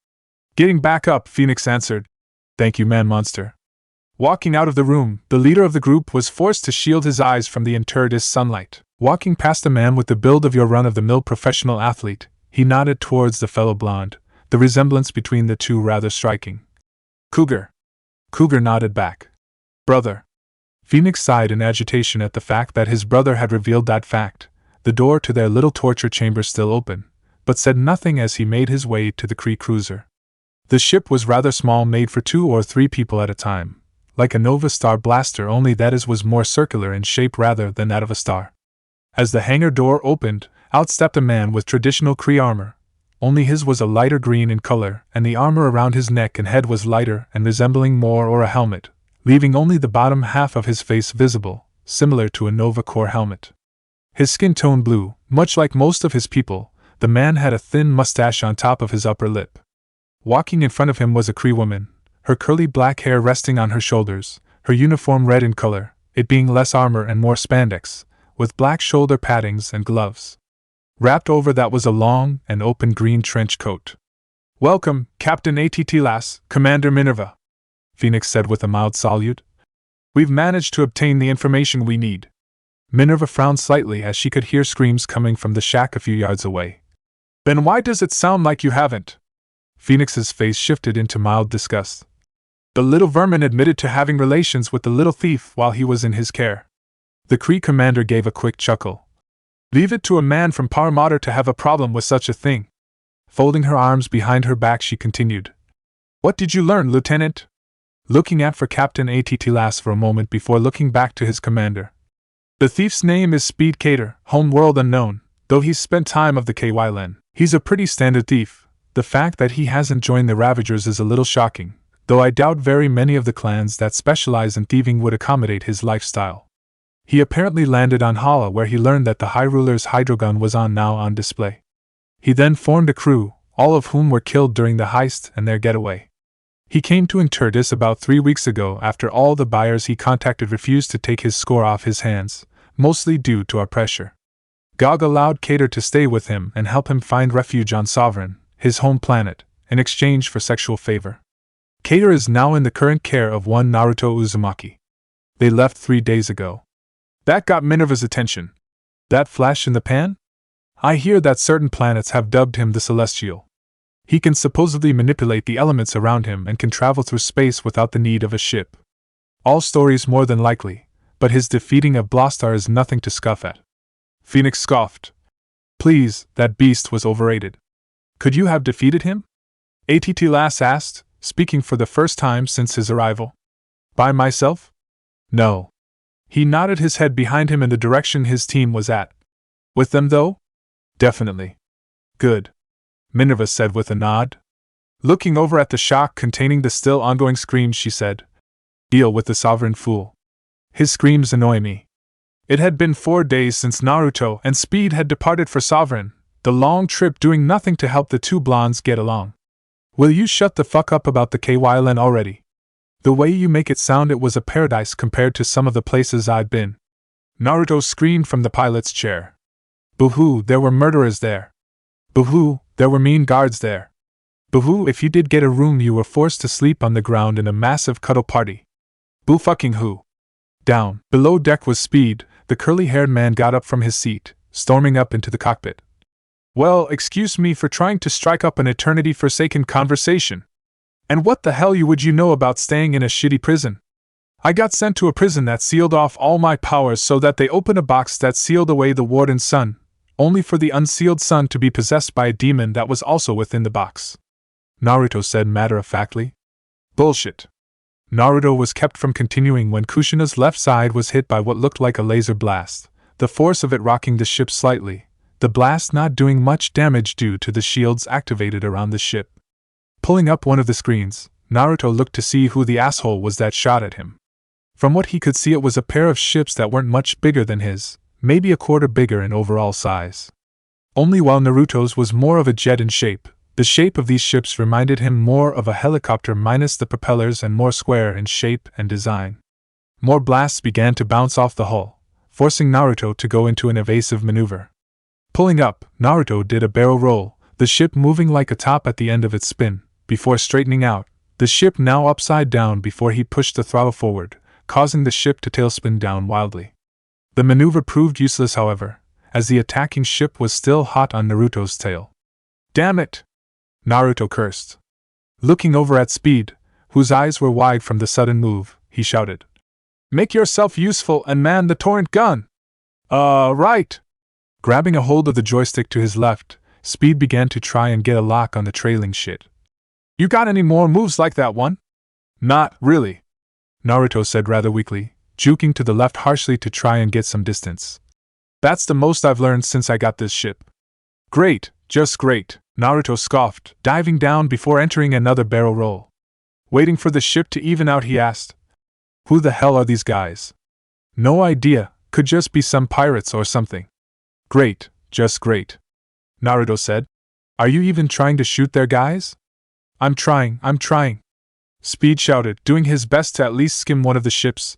"Getting back up," Phoenix answered. "Thank you, man-monster." Walking out of the room, the leader of the group was forced to shield his eyes from the interdis sunlight. Walking past a man with the build of your run-of-the-mill professional athlete, he nodded towards the fellow blonde, the resemblance between the two rather striking. "Cougar." Cougar nodded back. "Brother." Phoenix sighed in agitation at the fact that his brother had revealed that fact, the door to their little torture chamber still open, but said nothing as he made his way to the Kree cruiser. The ship was rather small, made for 2 or 3 people at a time, like a Nova Star blaster, only that it was more circular in shape rather than that of a star. As the hangar door opened, out stepped a man with traditional Kree armor, only his was a lighter green in color, and the armor around his neck and head was lighter and resembling more or a helmet, leaving only the bottom half of his face visible, similar to a Nova Corps helmet. His skin tone blue, much like most of his people. The man had a thin mustache on top of his upper lip. Walking in front of him was a Kree woman, her curly black hair resting on her shoulders, her uniform red in color, it being less armor and more spandex, with black shoulder paddings and gloves. Wrapped over that was a long and open green trench coat. "Welcome, Captain Attilas, Commander Minerva," Phoenix said with a mild salute. "We've managed to obtain the information we need." Minerva frowned slightly as she could hear screams coming from the shack a few yards away. "Then why does it sound like you haven't?" Phoenix's face shifted into mild disgust. "The little vermin admitted to having relations with the little thief while he was in his care." The Kree commander gave a quick chuckle. "Leave it to a man from Parramatta to have a problem with such a thing." Folding her arms behind her back, she continued. "What did you learn, Lieutenant?" Looking at for Captain Attilas for a moment before looking back to his commander. "The thief's name is Speed Cater, homeworld unknown, though he's spent time of the KYLN. He's a pretty standard thief. The fact that he hasn't joined the Ravagers is a little shocking, though I doubt very many of the clans that specialize in thieving would accommodate his lifestyle. He apparently landed on Hala, where he learned that the High Ruler's hydrogun was now on display. He then formed a crew, all of whom were killed during the heist and their getaway. He came to Interdis about 3 weeks ago after all the buyers he contacted refused to take his score off his hands, mostly due to our pressure. Gog allowed Cater to stay with him and help him find refuge on Sovereign, his home planet, in exchange for sexual favor. Cater is now in the current care of one Naruto Uzumaki. They left 3 days ago. That got Minerva's attention. That flash in the pan? I hear that certain planets have dubbed him the Celestial. He can supposedly manipulate the elements around him and can travel through space without the need of a ship. All stories more than likely, but his defeating of Blostar is nothing to scoff at. Phoenix scoffed. Please, that beast was overrated. Could you have defeated him? Attilas asked, speaking for the first time since his arrival. By myself? No. He nodded his head behind him in the direction his team was at. With them, though? Definitely. Good, Minerva said with a nod. Looking over at the shock containing the still ongoing screams, she said, "Deal with the sovereign fool. His screams annoy me." It had been 4 days since Naruto and Speed had departed for Sovereign, the long trip doing nothing to help the two blondes get along. "Will you shut the fuck up about the KYLN already? The way you make it sound it was a paradise compared to some of the places I'd been." Naruto screamed from the pilot's chair. "Boo-hoo, there were murderers there. Boo-hoo, there were mean guards there. Boo-hoo, if you did get a room you were forced to sleep on the ground in a massive cuddle party. Boo-fucking-hoo." Down, below deck was Speed. The curly-haired man got up from his seat, storming up into the cockpit. "Well, excuse me for trying to strike up an eternity-forsaken conversation. And what the hell would you know about staying in a shitty prison? I got sent to a prison that sealed off all my powers so that they opened a box that sealed away the warden's son, only for the unsealed son to be possessed by a demon that was also within the box," Naruto said matter-of-factly. "Bullshit." Naruto was kept from continuing when Kushina's left side was hit by what looked like a laser blast, the force of it rocking the ship slightly, the blast not doing much damage due to the shields activated around the ship. Pulling up one of the screens, Naruto looked to see who the asshole was that shot at him. From what he could see, it was a pair of ships that weren't much bigger than his, maybe a quarter bigger in overall size. Only while Naruto's was more of a jet in shape, the shape of these ships reminded him more of a helicopter minus the propellers and more square in shape and design. More blasts began to bounce off the hull, forcing Naruto to go into an evasive maneuver. Pulling up, Naruto did a barrel roll, the ship moving like a top at the end of its spin, before straightening out, the ship now upside down before he pushed the throttle forward, causing the ship to tailspin down wildly. The maneuver proved useless, however, as the attacking ship was still hot on Naruto's tail. "Damn it!" Naruto cursed. Looking over at Speed, whose eyes were wide from the sudden move, he shouted, "Make yourself useful and man the torrent gun!" Right!" Grabbing a hold of the joystick to his left, Speed began to try and get a lock on the trailing shit. "You got any more moves like that one?" "Not really," Naruto said rather weakly, juking to the left harshly to try and get some distance. "That's the most I've learned since I got this ship." "Great, just great," Naruto scoffed, diving down before entering another barrel roll. Waiting for the ship to even out, he asked, "Who the hell are these guys?" "No idea, could just be some pirates or something." "Great, just great," Naruto said. "Are you even trying to shoot their guys?" I'm trying. Speed shouted, doing his best to at least skim one of the ships.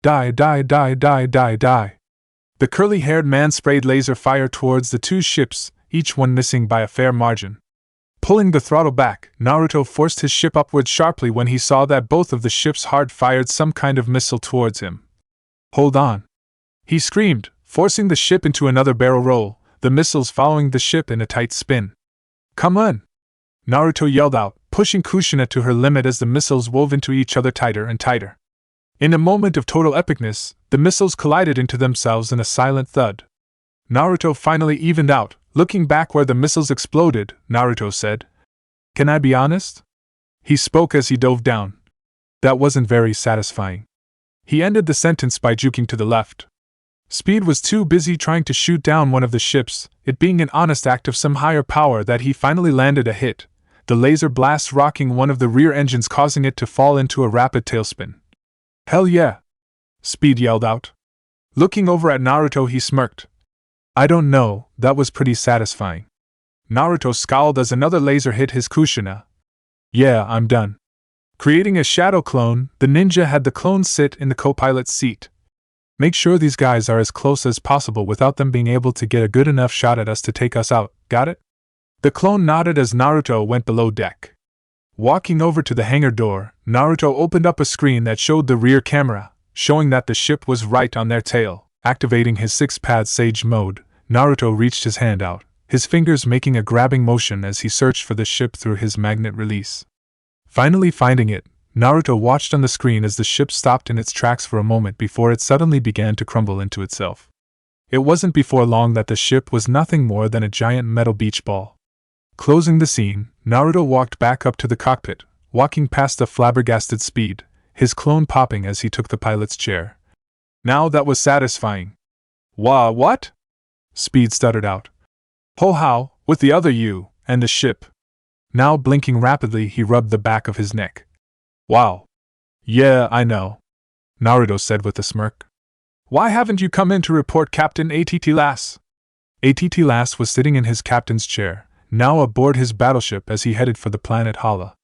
Die, die, die, die, die, die. The curly-haired man sprayed laser fire towards the two ships, each one missing by a fair margin. Pulling the throttle back, Naruto forced his ship upwards sharply when he saw that both of the ships hard-fired some kind of missile towards him. "Hold on!" he screamed, forcing the ship into another barrel roll, the missiles following the ship in a tight spin. "Come on!" Naruto yelled out, pushing Kushina to her limit as the missiles wove into each other tighter and tighter. In a moment of total epicness, the missiles collided into themselves in a silent thud. Naruto finally evened out. Looking back where the missiles exploded, Naruto said, "Can I be honest?" He spoke as he dove down. That wasn't very satisfying. He ended the sentence by juking to the left. Speed was too busy trying to shoot down one of the ships, it being an honest act of some higher power that he finally landed a hit, the laser blast rocking one of the rear engines causing it to fall into a rapid tailspin. "Hell yeah!" Speed yelled out. Looking over at Naruto, he smirked. "I don't know, that was pretty satisfying." Naruto scowled as another laser hit his Kushina. "Yeah, I'm done." Creating a shadow clone, the ninja had the clone sit in the co-pilot's seat. "Make sure these guys are as close as possible without them being able to get a good enough shot at us to take us out, got it?" The clone nodded as Naruto went below deck. Walking over to the hangar door, Naruto opened up a screen that showed the rear camera, showing that the ship was right on their tail. Activating his six-pad Sage mode, Naruto reached his hand out, his fingers making a grabbing motion as he searched for the ship through his magnet release. Finally finding it, Naruto watched on the screen as the ship stopped in its tracks for a moment before it suddenly began to crumble into itself. It wasn't before long that the ship was nothing more than a giant metal beach ball. Closing the scene, Naruto walked back up to the cockpit, walking past the flabbergasted Speed, his clone popping as he took the pilot's chair. Now that was satisfying. What? Speed stuttered out. Oh, how, with the other you, and the ship. Now blinking rapidly, he rubbed the back of his neck. Wow. Yeah, I know, Naruto said with a smirk. Why haven't you come in to report Captain Atlas? Atlas was sitting in his captain's chair, now aboard his battleship as he headed for the planet Hala.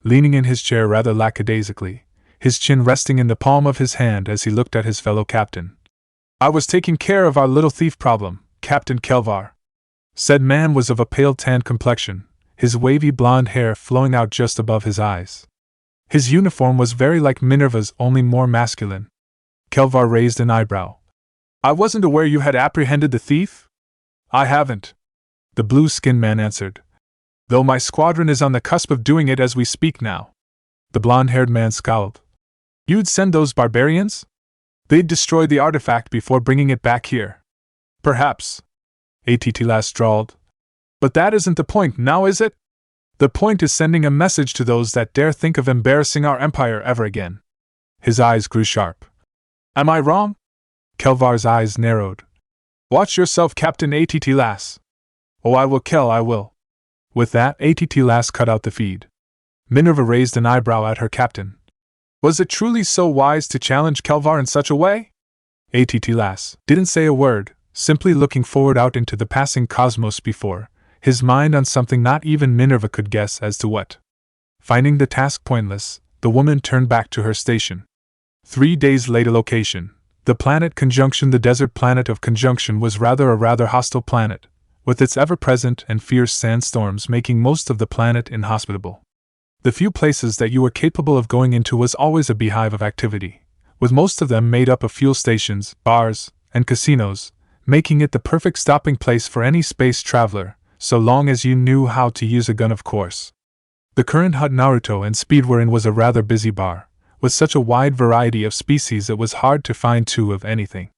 Leaning in his chair rather lackadaisically, his chin resting in the palm of his hand as he looked at his fellow captain. I was taking care of our little thief problem, Captain Kelvar. Said man was of a pale tan complexion, his wavy blonde hair flowing out just above his eyes. His uniform was very like Minerva's, only more masculine. Kelvar raised an eyebrow. I wasn't aware you had apprehended the thief? I haven't, the blue-skinned man answered. Though my squadron is on the cusp of doing it as we speak now. The blonde-haired man scowled. You'd send those barbarians? They'd destroy the artifact before bringing it back here. Perhaps, Atlas drawled. But that isn't the point now, is it? The point is sending a message to those that dare think of embarrassing our empire ever again. His eyes grew sharp. Am I wrong? Kelvar's eyes narrowed. Watch yourself, Captain Atlas. Oh, I will. With that, Atlas cut out the feed. Minerva raised an eyebrow at her captain. Was it truly so wise to challenge Kelvar in such a way? Atlas didn't say a word, simply looking forward out into the passing cosmos before, his mind on something not even Minerva could guess as to what. Finding the task pointless, the woman turned back to her station. 3 days later, location. The planet Conjunction. The desert planet of Conjunction was a rather hostile planet, with its ever-present and fierce sandstorms making most of the planet inhospitable. The few places that you were capable of going into was always a beehive of activity, with most of them made up of fuel stations, bars, and casinos, making it the perfect stopping place for any space traveler, so long as you knew how to use a gun, of course. The current hut Naruto and Speed were in was a rather busy bar, with such a wide variety of species it was hard to find two of anything.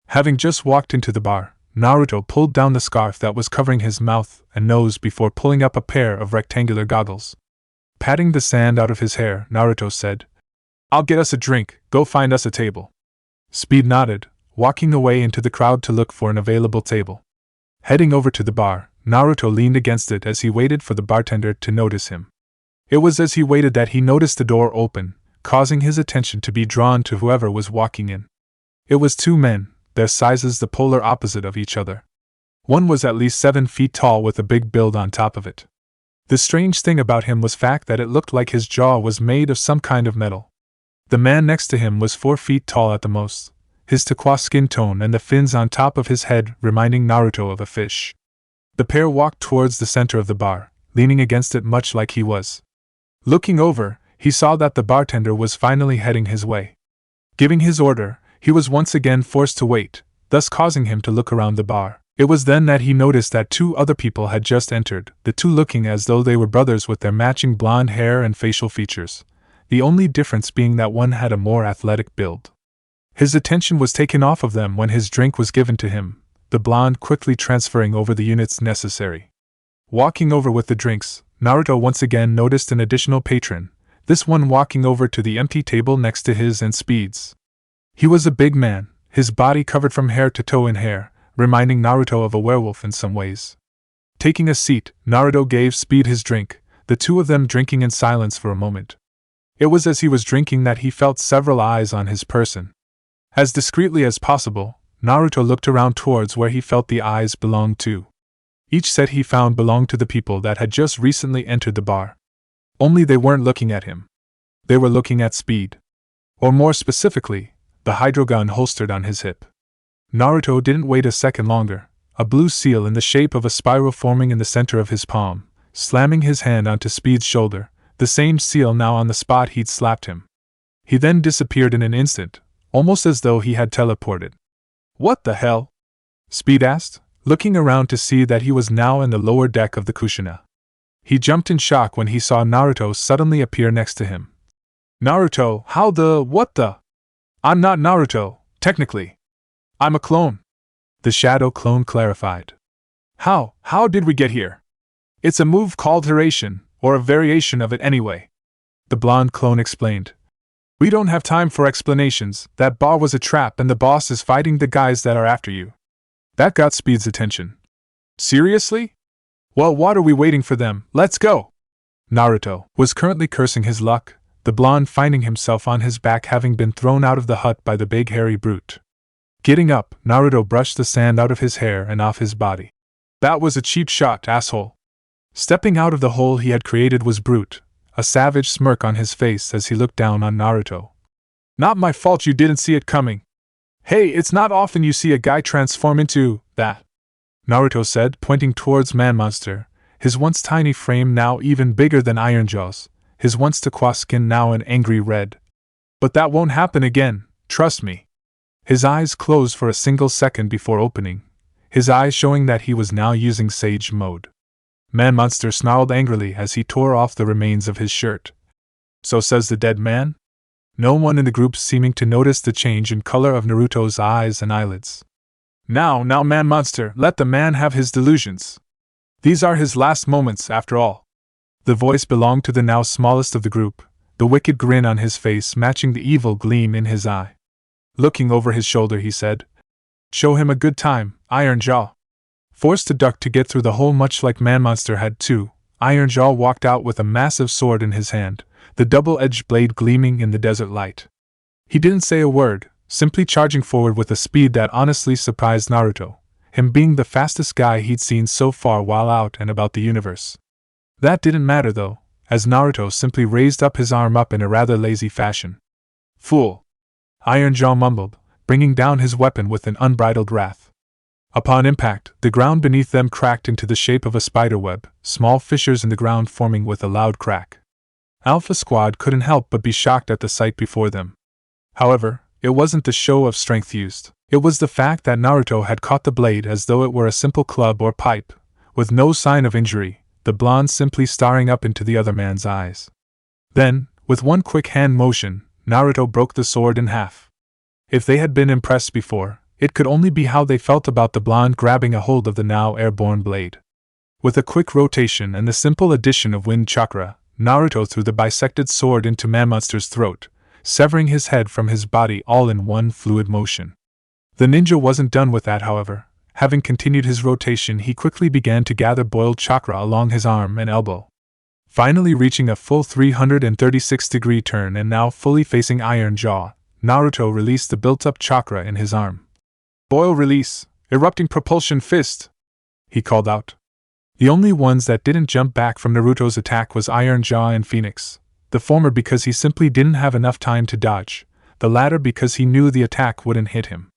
Having just walked into the bar, Naruto pulled down the scarf that was covering his mouth and nose before pulling up a pair of rectangular goggles. Patting the sand out of his hair, Naruto said, I'll get us a drink, go find us a table. Speed nodded, walking away into the crowd to look for an available table. Heading over to the bar, Naruto leaned against it as he waited for the bartender to notice him. It was as he waited that he noticed the door open, causing his attention to be drawn to whoever was walking in. It was two men, their sizes the polar opposite of each other. One was at least 7 feet tall with a big build on top of it. The strange thing about him was fact that it looked like his jaw was made of some kind of metal. The man next to him was 4 feet tall at the most, his turquoise skin tone and the fins on top of his head reminding Naruto of a fish. The pair walked towards the center of the bar, leaning against it much like he was. Looking over, he saw that the bartender was finally heading his way. Giving his order, he was once again forced to wait, thus causing him to look around the bar. It was then that he noticed that 2 other people had just entered, the 2 looking as though they were brothers with their matching blonde hair and facial features, the only difference being that one had a more athletic build. His attention was taken off of them when his drink was given to him, the blonde quickly transferring over the units necessary. Walking over with the drinks, Naruto once again noticed an additional patron, this one walking over to the empty table next to his and Speed's. He was a big man, his body covered from head to toe in hair, reminding Naruto of a werewolf in some ways. Taking a seat, Naruto gave Speed his drink, the 2 of them drinking in silence for a moment. It was as he was drinking that he felt several eyes on his person. As discreetly as possible, Naruto looked around towards where he felt the eyes belonged to. Each set he found belonged to the people that had just recently entered the bar. Only they weren't looking at him. They were looking at Speed. Or more specifically, the hydrogun holstered on his hip. Naruto didn't wait a second longer, a blue seal in the shape of a spiral forming in the center of his palm, slamming his hand onto Speed's shoulder, the same seal now on the spot he'd slapped him. He then disappeared in an instant, almost as though he had teleported. What the hell? Speed asked, looking around to see that he was now in the lower deck of the Kushina. He jumped in shock when he saw Naruto suddenly appear next to him. Naruto, what the? I'm not Naruto, technically. I'm a clone. The shadow clone clarified. How did we get here? It's a move called iteration, or a variation of it anyway. The blonde clone explained. We don't have time for explanations. That bar was a trap and the boss is fighting the guys that are after you. That got Speed's attention. Seriously? Well, what are we waiting for them? Let's go! Naruto was currently cursing his luck, the blonde finding himself on his back having been thrown out of the hut by the big hairy brute. Getting up, Naruto brushed the sand out of his hair and off his body. That was a cheap shot, asshole. Stepping out of the hole he had created was Brute, a savage smirk on his face as he looked down on Naruto. Not my fault you didn't see it coming. Hey, it's not often you see a guy transform into that, Naruto said, pointing towards Man-Monster, his once tiny frame now even bigger than Iron Jaws, his once turquoise skin now an angry red. But that won't happen again, trust me. His eyes closed for a single second before opening, his eyes showing that he was now using Sage Mode. Man-Monster snarled angrily as he tore off the remains of his shirt. So says the dead man? No one in the group seeming to notice the change in color of Naruto's eyes and eyelids. Now, Man-Monster, let the man have his delusions. These are his last moments, after all. The voice belonged to the now smallest of the group, the wicked grin on his face matching the evil gleam in his eye. Looking over his shoulder, he said, "Show him a good time, Iron Jaw." Forced to duck to get through the hole much like Man-Monster had too, Iron Jaw walked out with a massive sword in his hand, the double-edged blade gleaming in the desert light. He didn't say a word, simply charging forward with a speed that honestly surprised Naruto, him being the fastest guy he'd seen so far while out and about the universe. That didn't matter though, as Naruto simply raised up his arm up in a rather lazy fashion. "Fool!" Iron Jaw mumbled, bringing down his weapon with an unbridled wrath. Upon impact, the ground beneath them cracked into the shape of a spiderweb, small fissures in the ground forming with a loud crack. Alpha Squad couldn't help but be shocked at the sight before them. However, it wasn't the show of strength used. It was the fact that Naruto had caught the blade as though it were a simple club or pipe, with no sign of injury, the blonde simply staring up into the other man's eyes. Then, with one quick hand motion, Naruto broke the sword in half. If they had been impressed before, it could only be how they felt about the blonde grabbing a hold of the now airborne blade. With a quick rotation and the simple addition of wind chakra, Naruto threw the bisected sword into Man-Monster's throat, severing his head from his body all in one fluid motion. The ninja wasn't done with that, however. Having continued his rotation, he quickly began to gather boiled chakra along his arm and elbow. Finally reaching a full 336-degree turn and now fully facing Iron Jaw, Naruto released the built-up chakra in his arm. "Boil release, erupting propulsion fist," he called out. The only ones that didn't jump back from Naruto's attack was Iron Jaw and Phoenix, the former because he simply didn't have enough time to dodge, the latter because he knew the attack wouldn't hit him.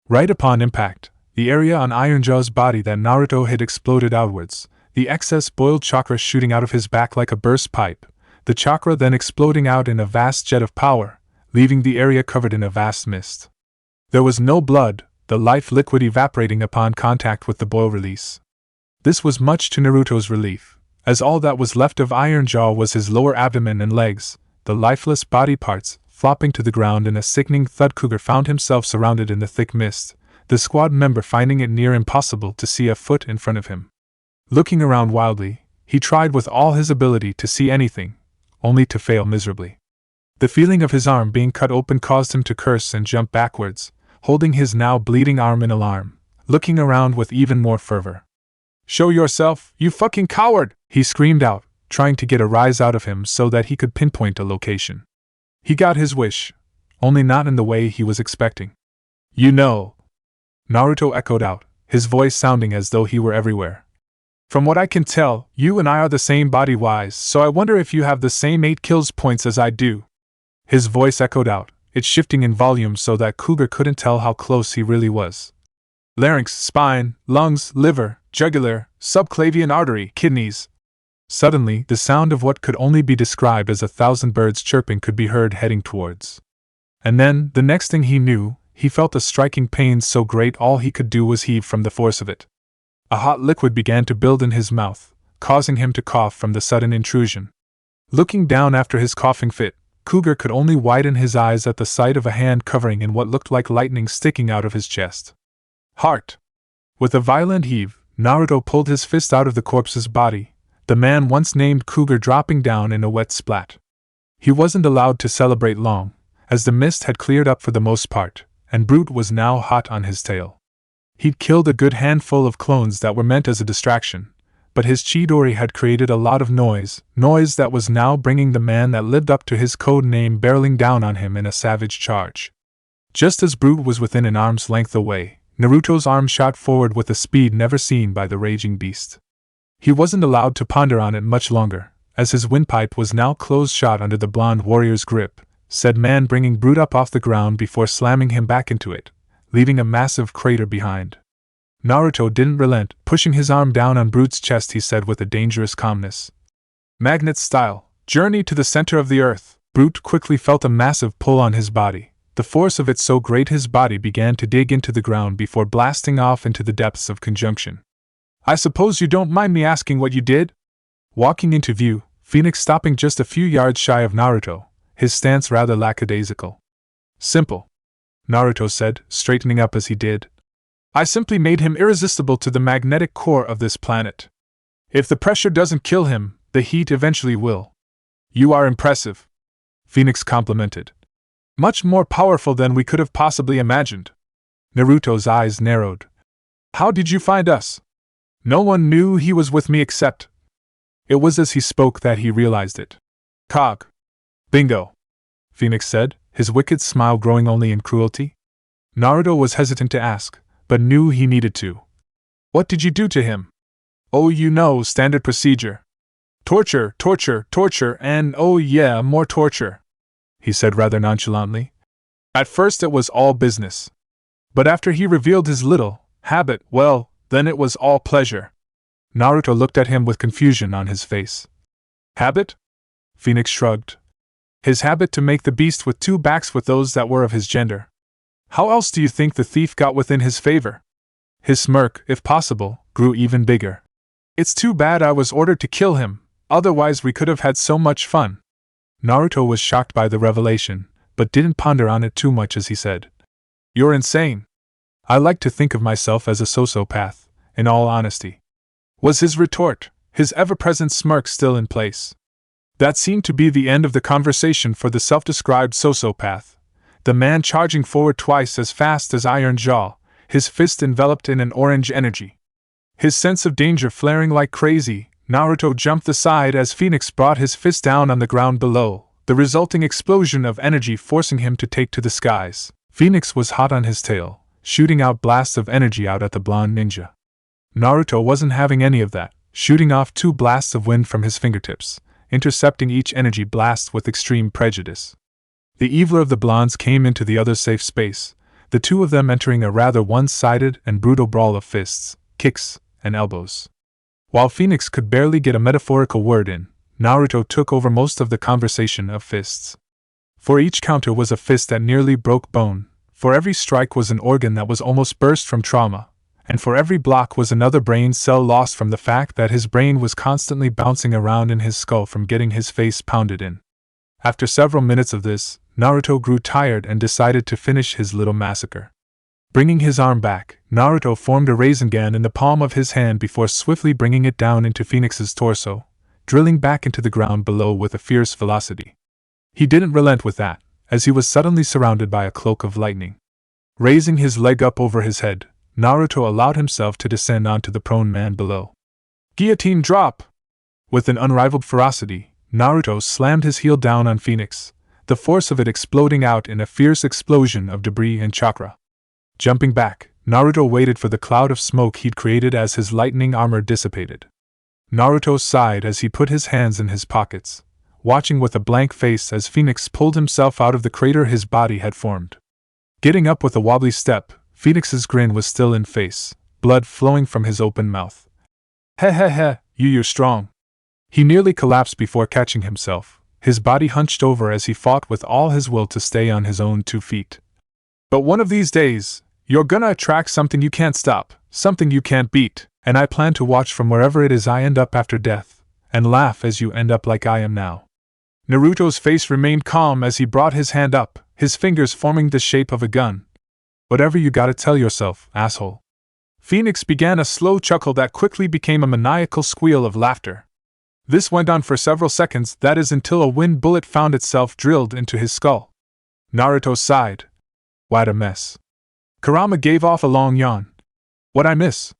Right upon impact, the area on Iron Jaw's body that Naruto hit exploded outwards, the excess boiled chakra shooting out of his back like a burst pipe, the chakra then exploding out in a vast jet of power, leaving the area covered in a vast mist. There was no blood, the life liquid evaporating upon contact with the boil release. This was much to Naruto's relief, as all that was left of Iron Jaw was his lower abdomen and legs, the lifeless body parts, flopping to the ground in a sickening thud. Cougar found himself surrounded in the thick mist, the squad member finding it near impossible to see a foot in front of him. Looking around wildly, he tried with all his ability to see anything, only to fail miserably. The feeling of his arm being cut open caused him to curse and jump backwards, holding his now bleeding arm in alarm, looking around with even more fervor. "Show yourself, you fucking coward!" he screamed out, trying to get a rise out of him so that he could pinpoint a location. He got his wish, only not in the way he was expecting. "You know," Naruto echoed out, his voice sounding as though he were everywhere. "From what I can tell, you and I are the same body-wise, so I wonder if you have the same 8 kills points as I do." His voice echoed out, it shifting in volume so that Cougar couldn't tell how close he really was. "Larynx, spine, lungs, liver, jugular, subclavian artery, kidneys." Suddenly, the sound of what could only be described as 1,000 birds chirping could be heard heading towards. And then, the next thing he knew, he felt a striking pain so great all he could do was heave from the force of it. A hot liquid began to build in his mouth, causing him to cough from the sudden intrusion. Looking down after his coughing fit, Cougar could only widen his eyes at the sight of a hand covering in what looked like lightning sticking out of his chest. Heart! With a violent heave, Naruto pulled his fist out of the corpse's body, the man once named Cougar dropping down in a wet splat. He wasn't allowed to celebrate long, as the mist had cleared up for the most part, and Brute was now hot on his tail. He'd killed a good handful of clones that were meant as a distraction, but his Chidori had created a lot of noise that was now bringing the man that lived up to his code name barreling down on him in a savage charge. Just as Brute was within an arm's length away, Naruto's arm shot forward with a speed never seen by the raging beast. He wasn't allowed to ponder on it much longer, as his windpipe was now closed shot under the blonde warrior's grip, said man bringing Brute up off the ground before slamming him back into it, leaving a massive crater behind. Naruto didn't relent, pushing his arm down on Brute's chest. He said with a dangerous calmness, "Magnet style, journey to the center of the earth." Brute quickly felt a massive pull on his body, the force of it so great his body began to dig into the ground before blasting off into the depths of conjunction. "I suppose you don't mind me asking what you did?" Walking into view, Phoenix stopping just a few yards shy of Naruto, his stance rather lackadaisical. "Simple," Naruto said, straightening up as he did. "I simply made him irresistible to the magnetic core of this planet. If the pressure doesn't kill him, the heat eventually will." "You are impressive," Phoenix complimented. "Much more powerful than we could have possibly imagined." Naruto's eyes narrowed. "How did you find us?" "No one knew he was with me except—" It was as he spoke that he realized it. "Cog." "Bingo," Phoenix said, his wicked smile growing only in cruelty. Naruto was hesitant to ask, but knew he needed to. "What did you do to him?" "Oh, you know, standard procedure. Torture, torture, torture, and oh yeah, more torture," he said rather nonchalantly. "At first it was all business. But after he revealed his little habit, well, then it was all pleasure." Naruto looked at him with confusion on his face. "Habit?" Phoenix shrugged. "His habit to make the beast with two backs with those that were of his gender. How else do you think the thief got within his favor?" His smirk, if possible, grew even bigger. "It's too bad I was ordered to kill him, otherwise we could have had so much fun." Naruto was shocked by the revelation, but didn't ponder on it too much as he said, "You're insane. I like to think of myself as a sociopath, in all honesty." Was his retort, his ever-present smirk still in place? That seemed to be the end of the conversation for the self-described sociopath. The man charging forward twice as fast as Iron Jaw, his fist enveloped in an orange energy. His sense of danger flaring like crazy, Naruto jumped aside as Phoenix brought his fist down on the ground below, the resulting explosion of energy forcing him to take to the skies. Phoenix was hot on his tail, shooting out blasts of energy out at the blonde ninja. Naruto wasn't having any of that, shooting off 2 blasts of wind from his fingertips, intercepting each energy blast with extreme prejudice. The eviler of the blondes came into the other's safe space, the two of them entering a rather one-sided and brutal brawl of fists, kicks, and elbows. While Phoenix could barely get a metaphorical word in, Naruto took over most of the conversation of fists. For each counter was a fist that nearly broke bone, for every strike was an organ that was almost burst from trauma, and for every block was another brain cell lost from the fact that his brain was constantly bouncing around in his skull from getting his face pounded in. After several minutes of this, Naruto grew tired and decided to finish his little massacre. Bringing his arm back, Naruto formed a Rasengan in the palm of his hand before swiftly bringing it down into Phoenix's torso, drilling back into the ground below with a fierce velocity. He didn't relent with that, as he was suddenly surrounded by a cloak of lightning. Raising his leg up over his head, Naruto allowed himself to descend onto the prone man below. "Guillotine drop!" With an unrivaled ferocity, Naruto slammed his heel down on Phoenix, the force of it exploding out in a fierce explosion of debris and chakra. Jumping back, Naruto waited for the cloud of smoke he'd created as his lightning armor dissipated. Naruto sighed as he put his hands in his pockets, watching with a blank face as Phoenix pulled himself out of the crater his body had formed. Getting up with a wobbly step, Phoenix's grin was still in face, blood flowing from his open mouth. "Heh heh heh, you're strong." He nearly collapsed before catching himself, his body hunched over as he fought with all his will to stay on his own 2 feet. "But one of these days, you're gonna attract something you can't stop, something you can't beat, and I plan to watch from wherever it is I end up after death, and laugh as you end up like I am now." Naruto's face remained calm as he brought his hand up, his fingers forming the shape of a gun. "Whatever you gotta tell yourself, asshole." Phoenix began a slow chuckle that quickly became a maniacal squeal of laughter. This went on for several seconds, that is until a wind bullet found itself drilled into his skull. Naruto sighed. What a mess. Kurama gave off a long yawn. What I miss?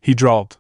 He drawled.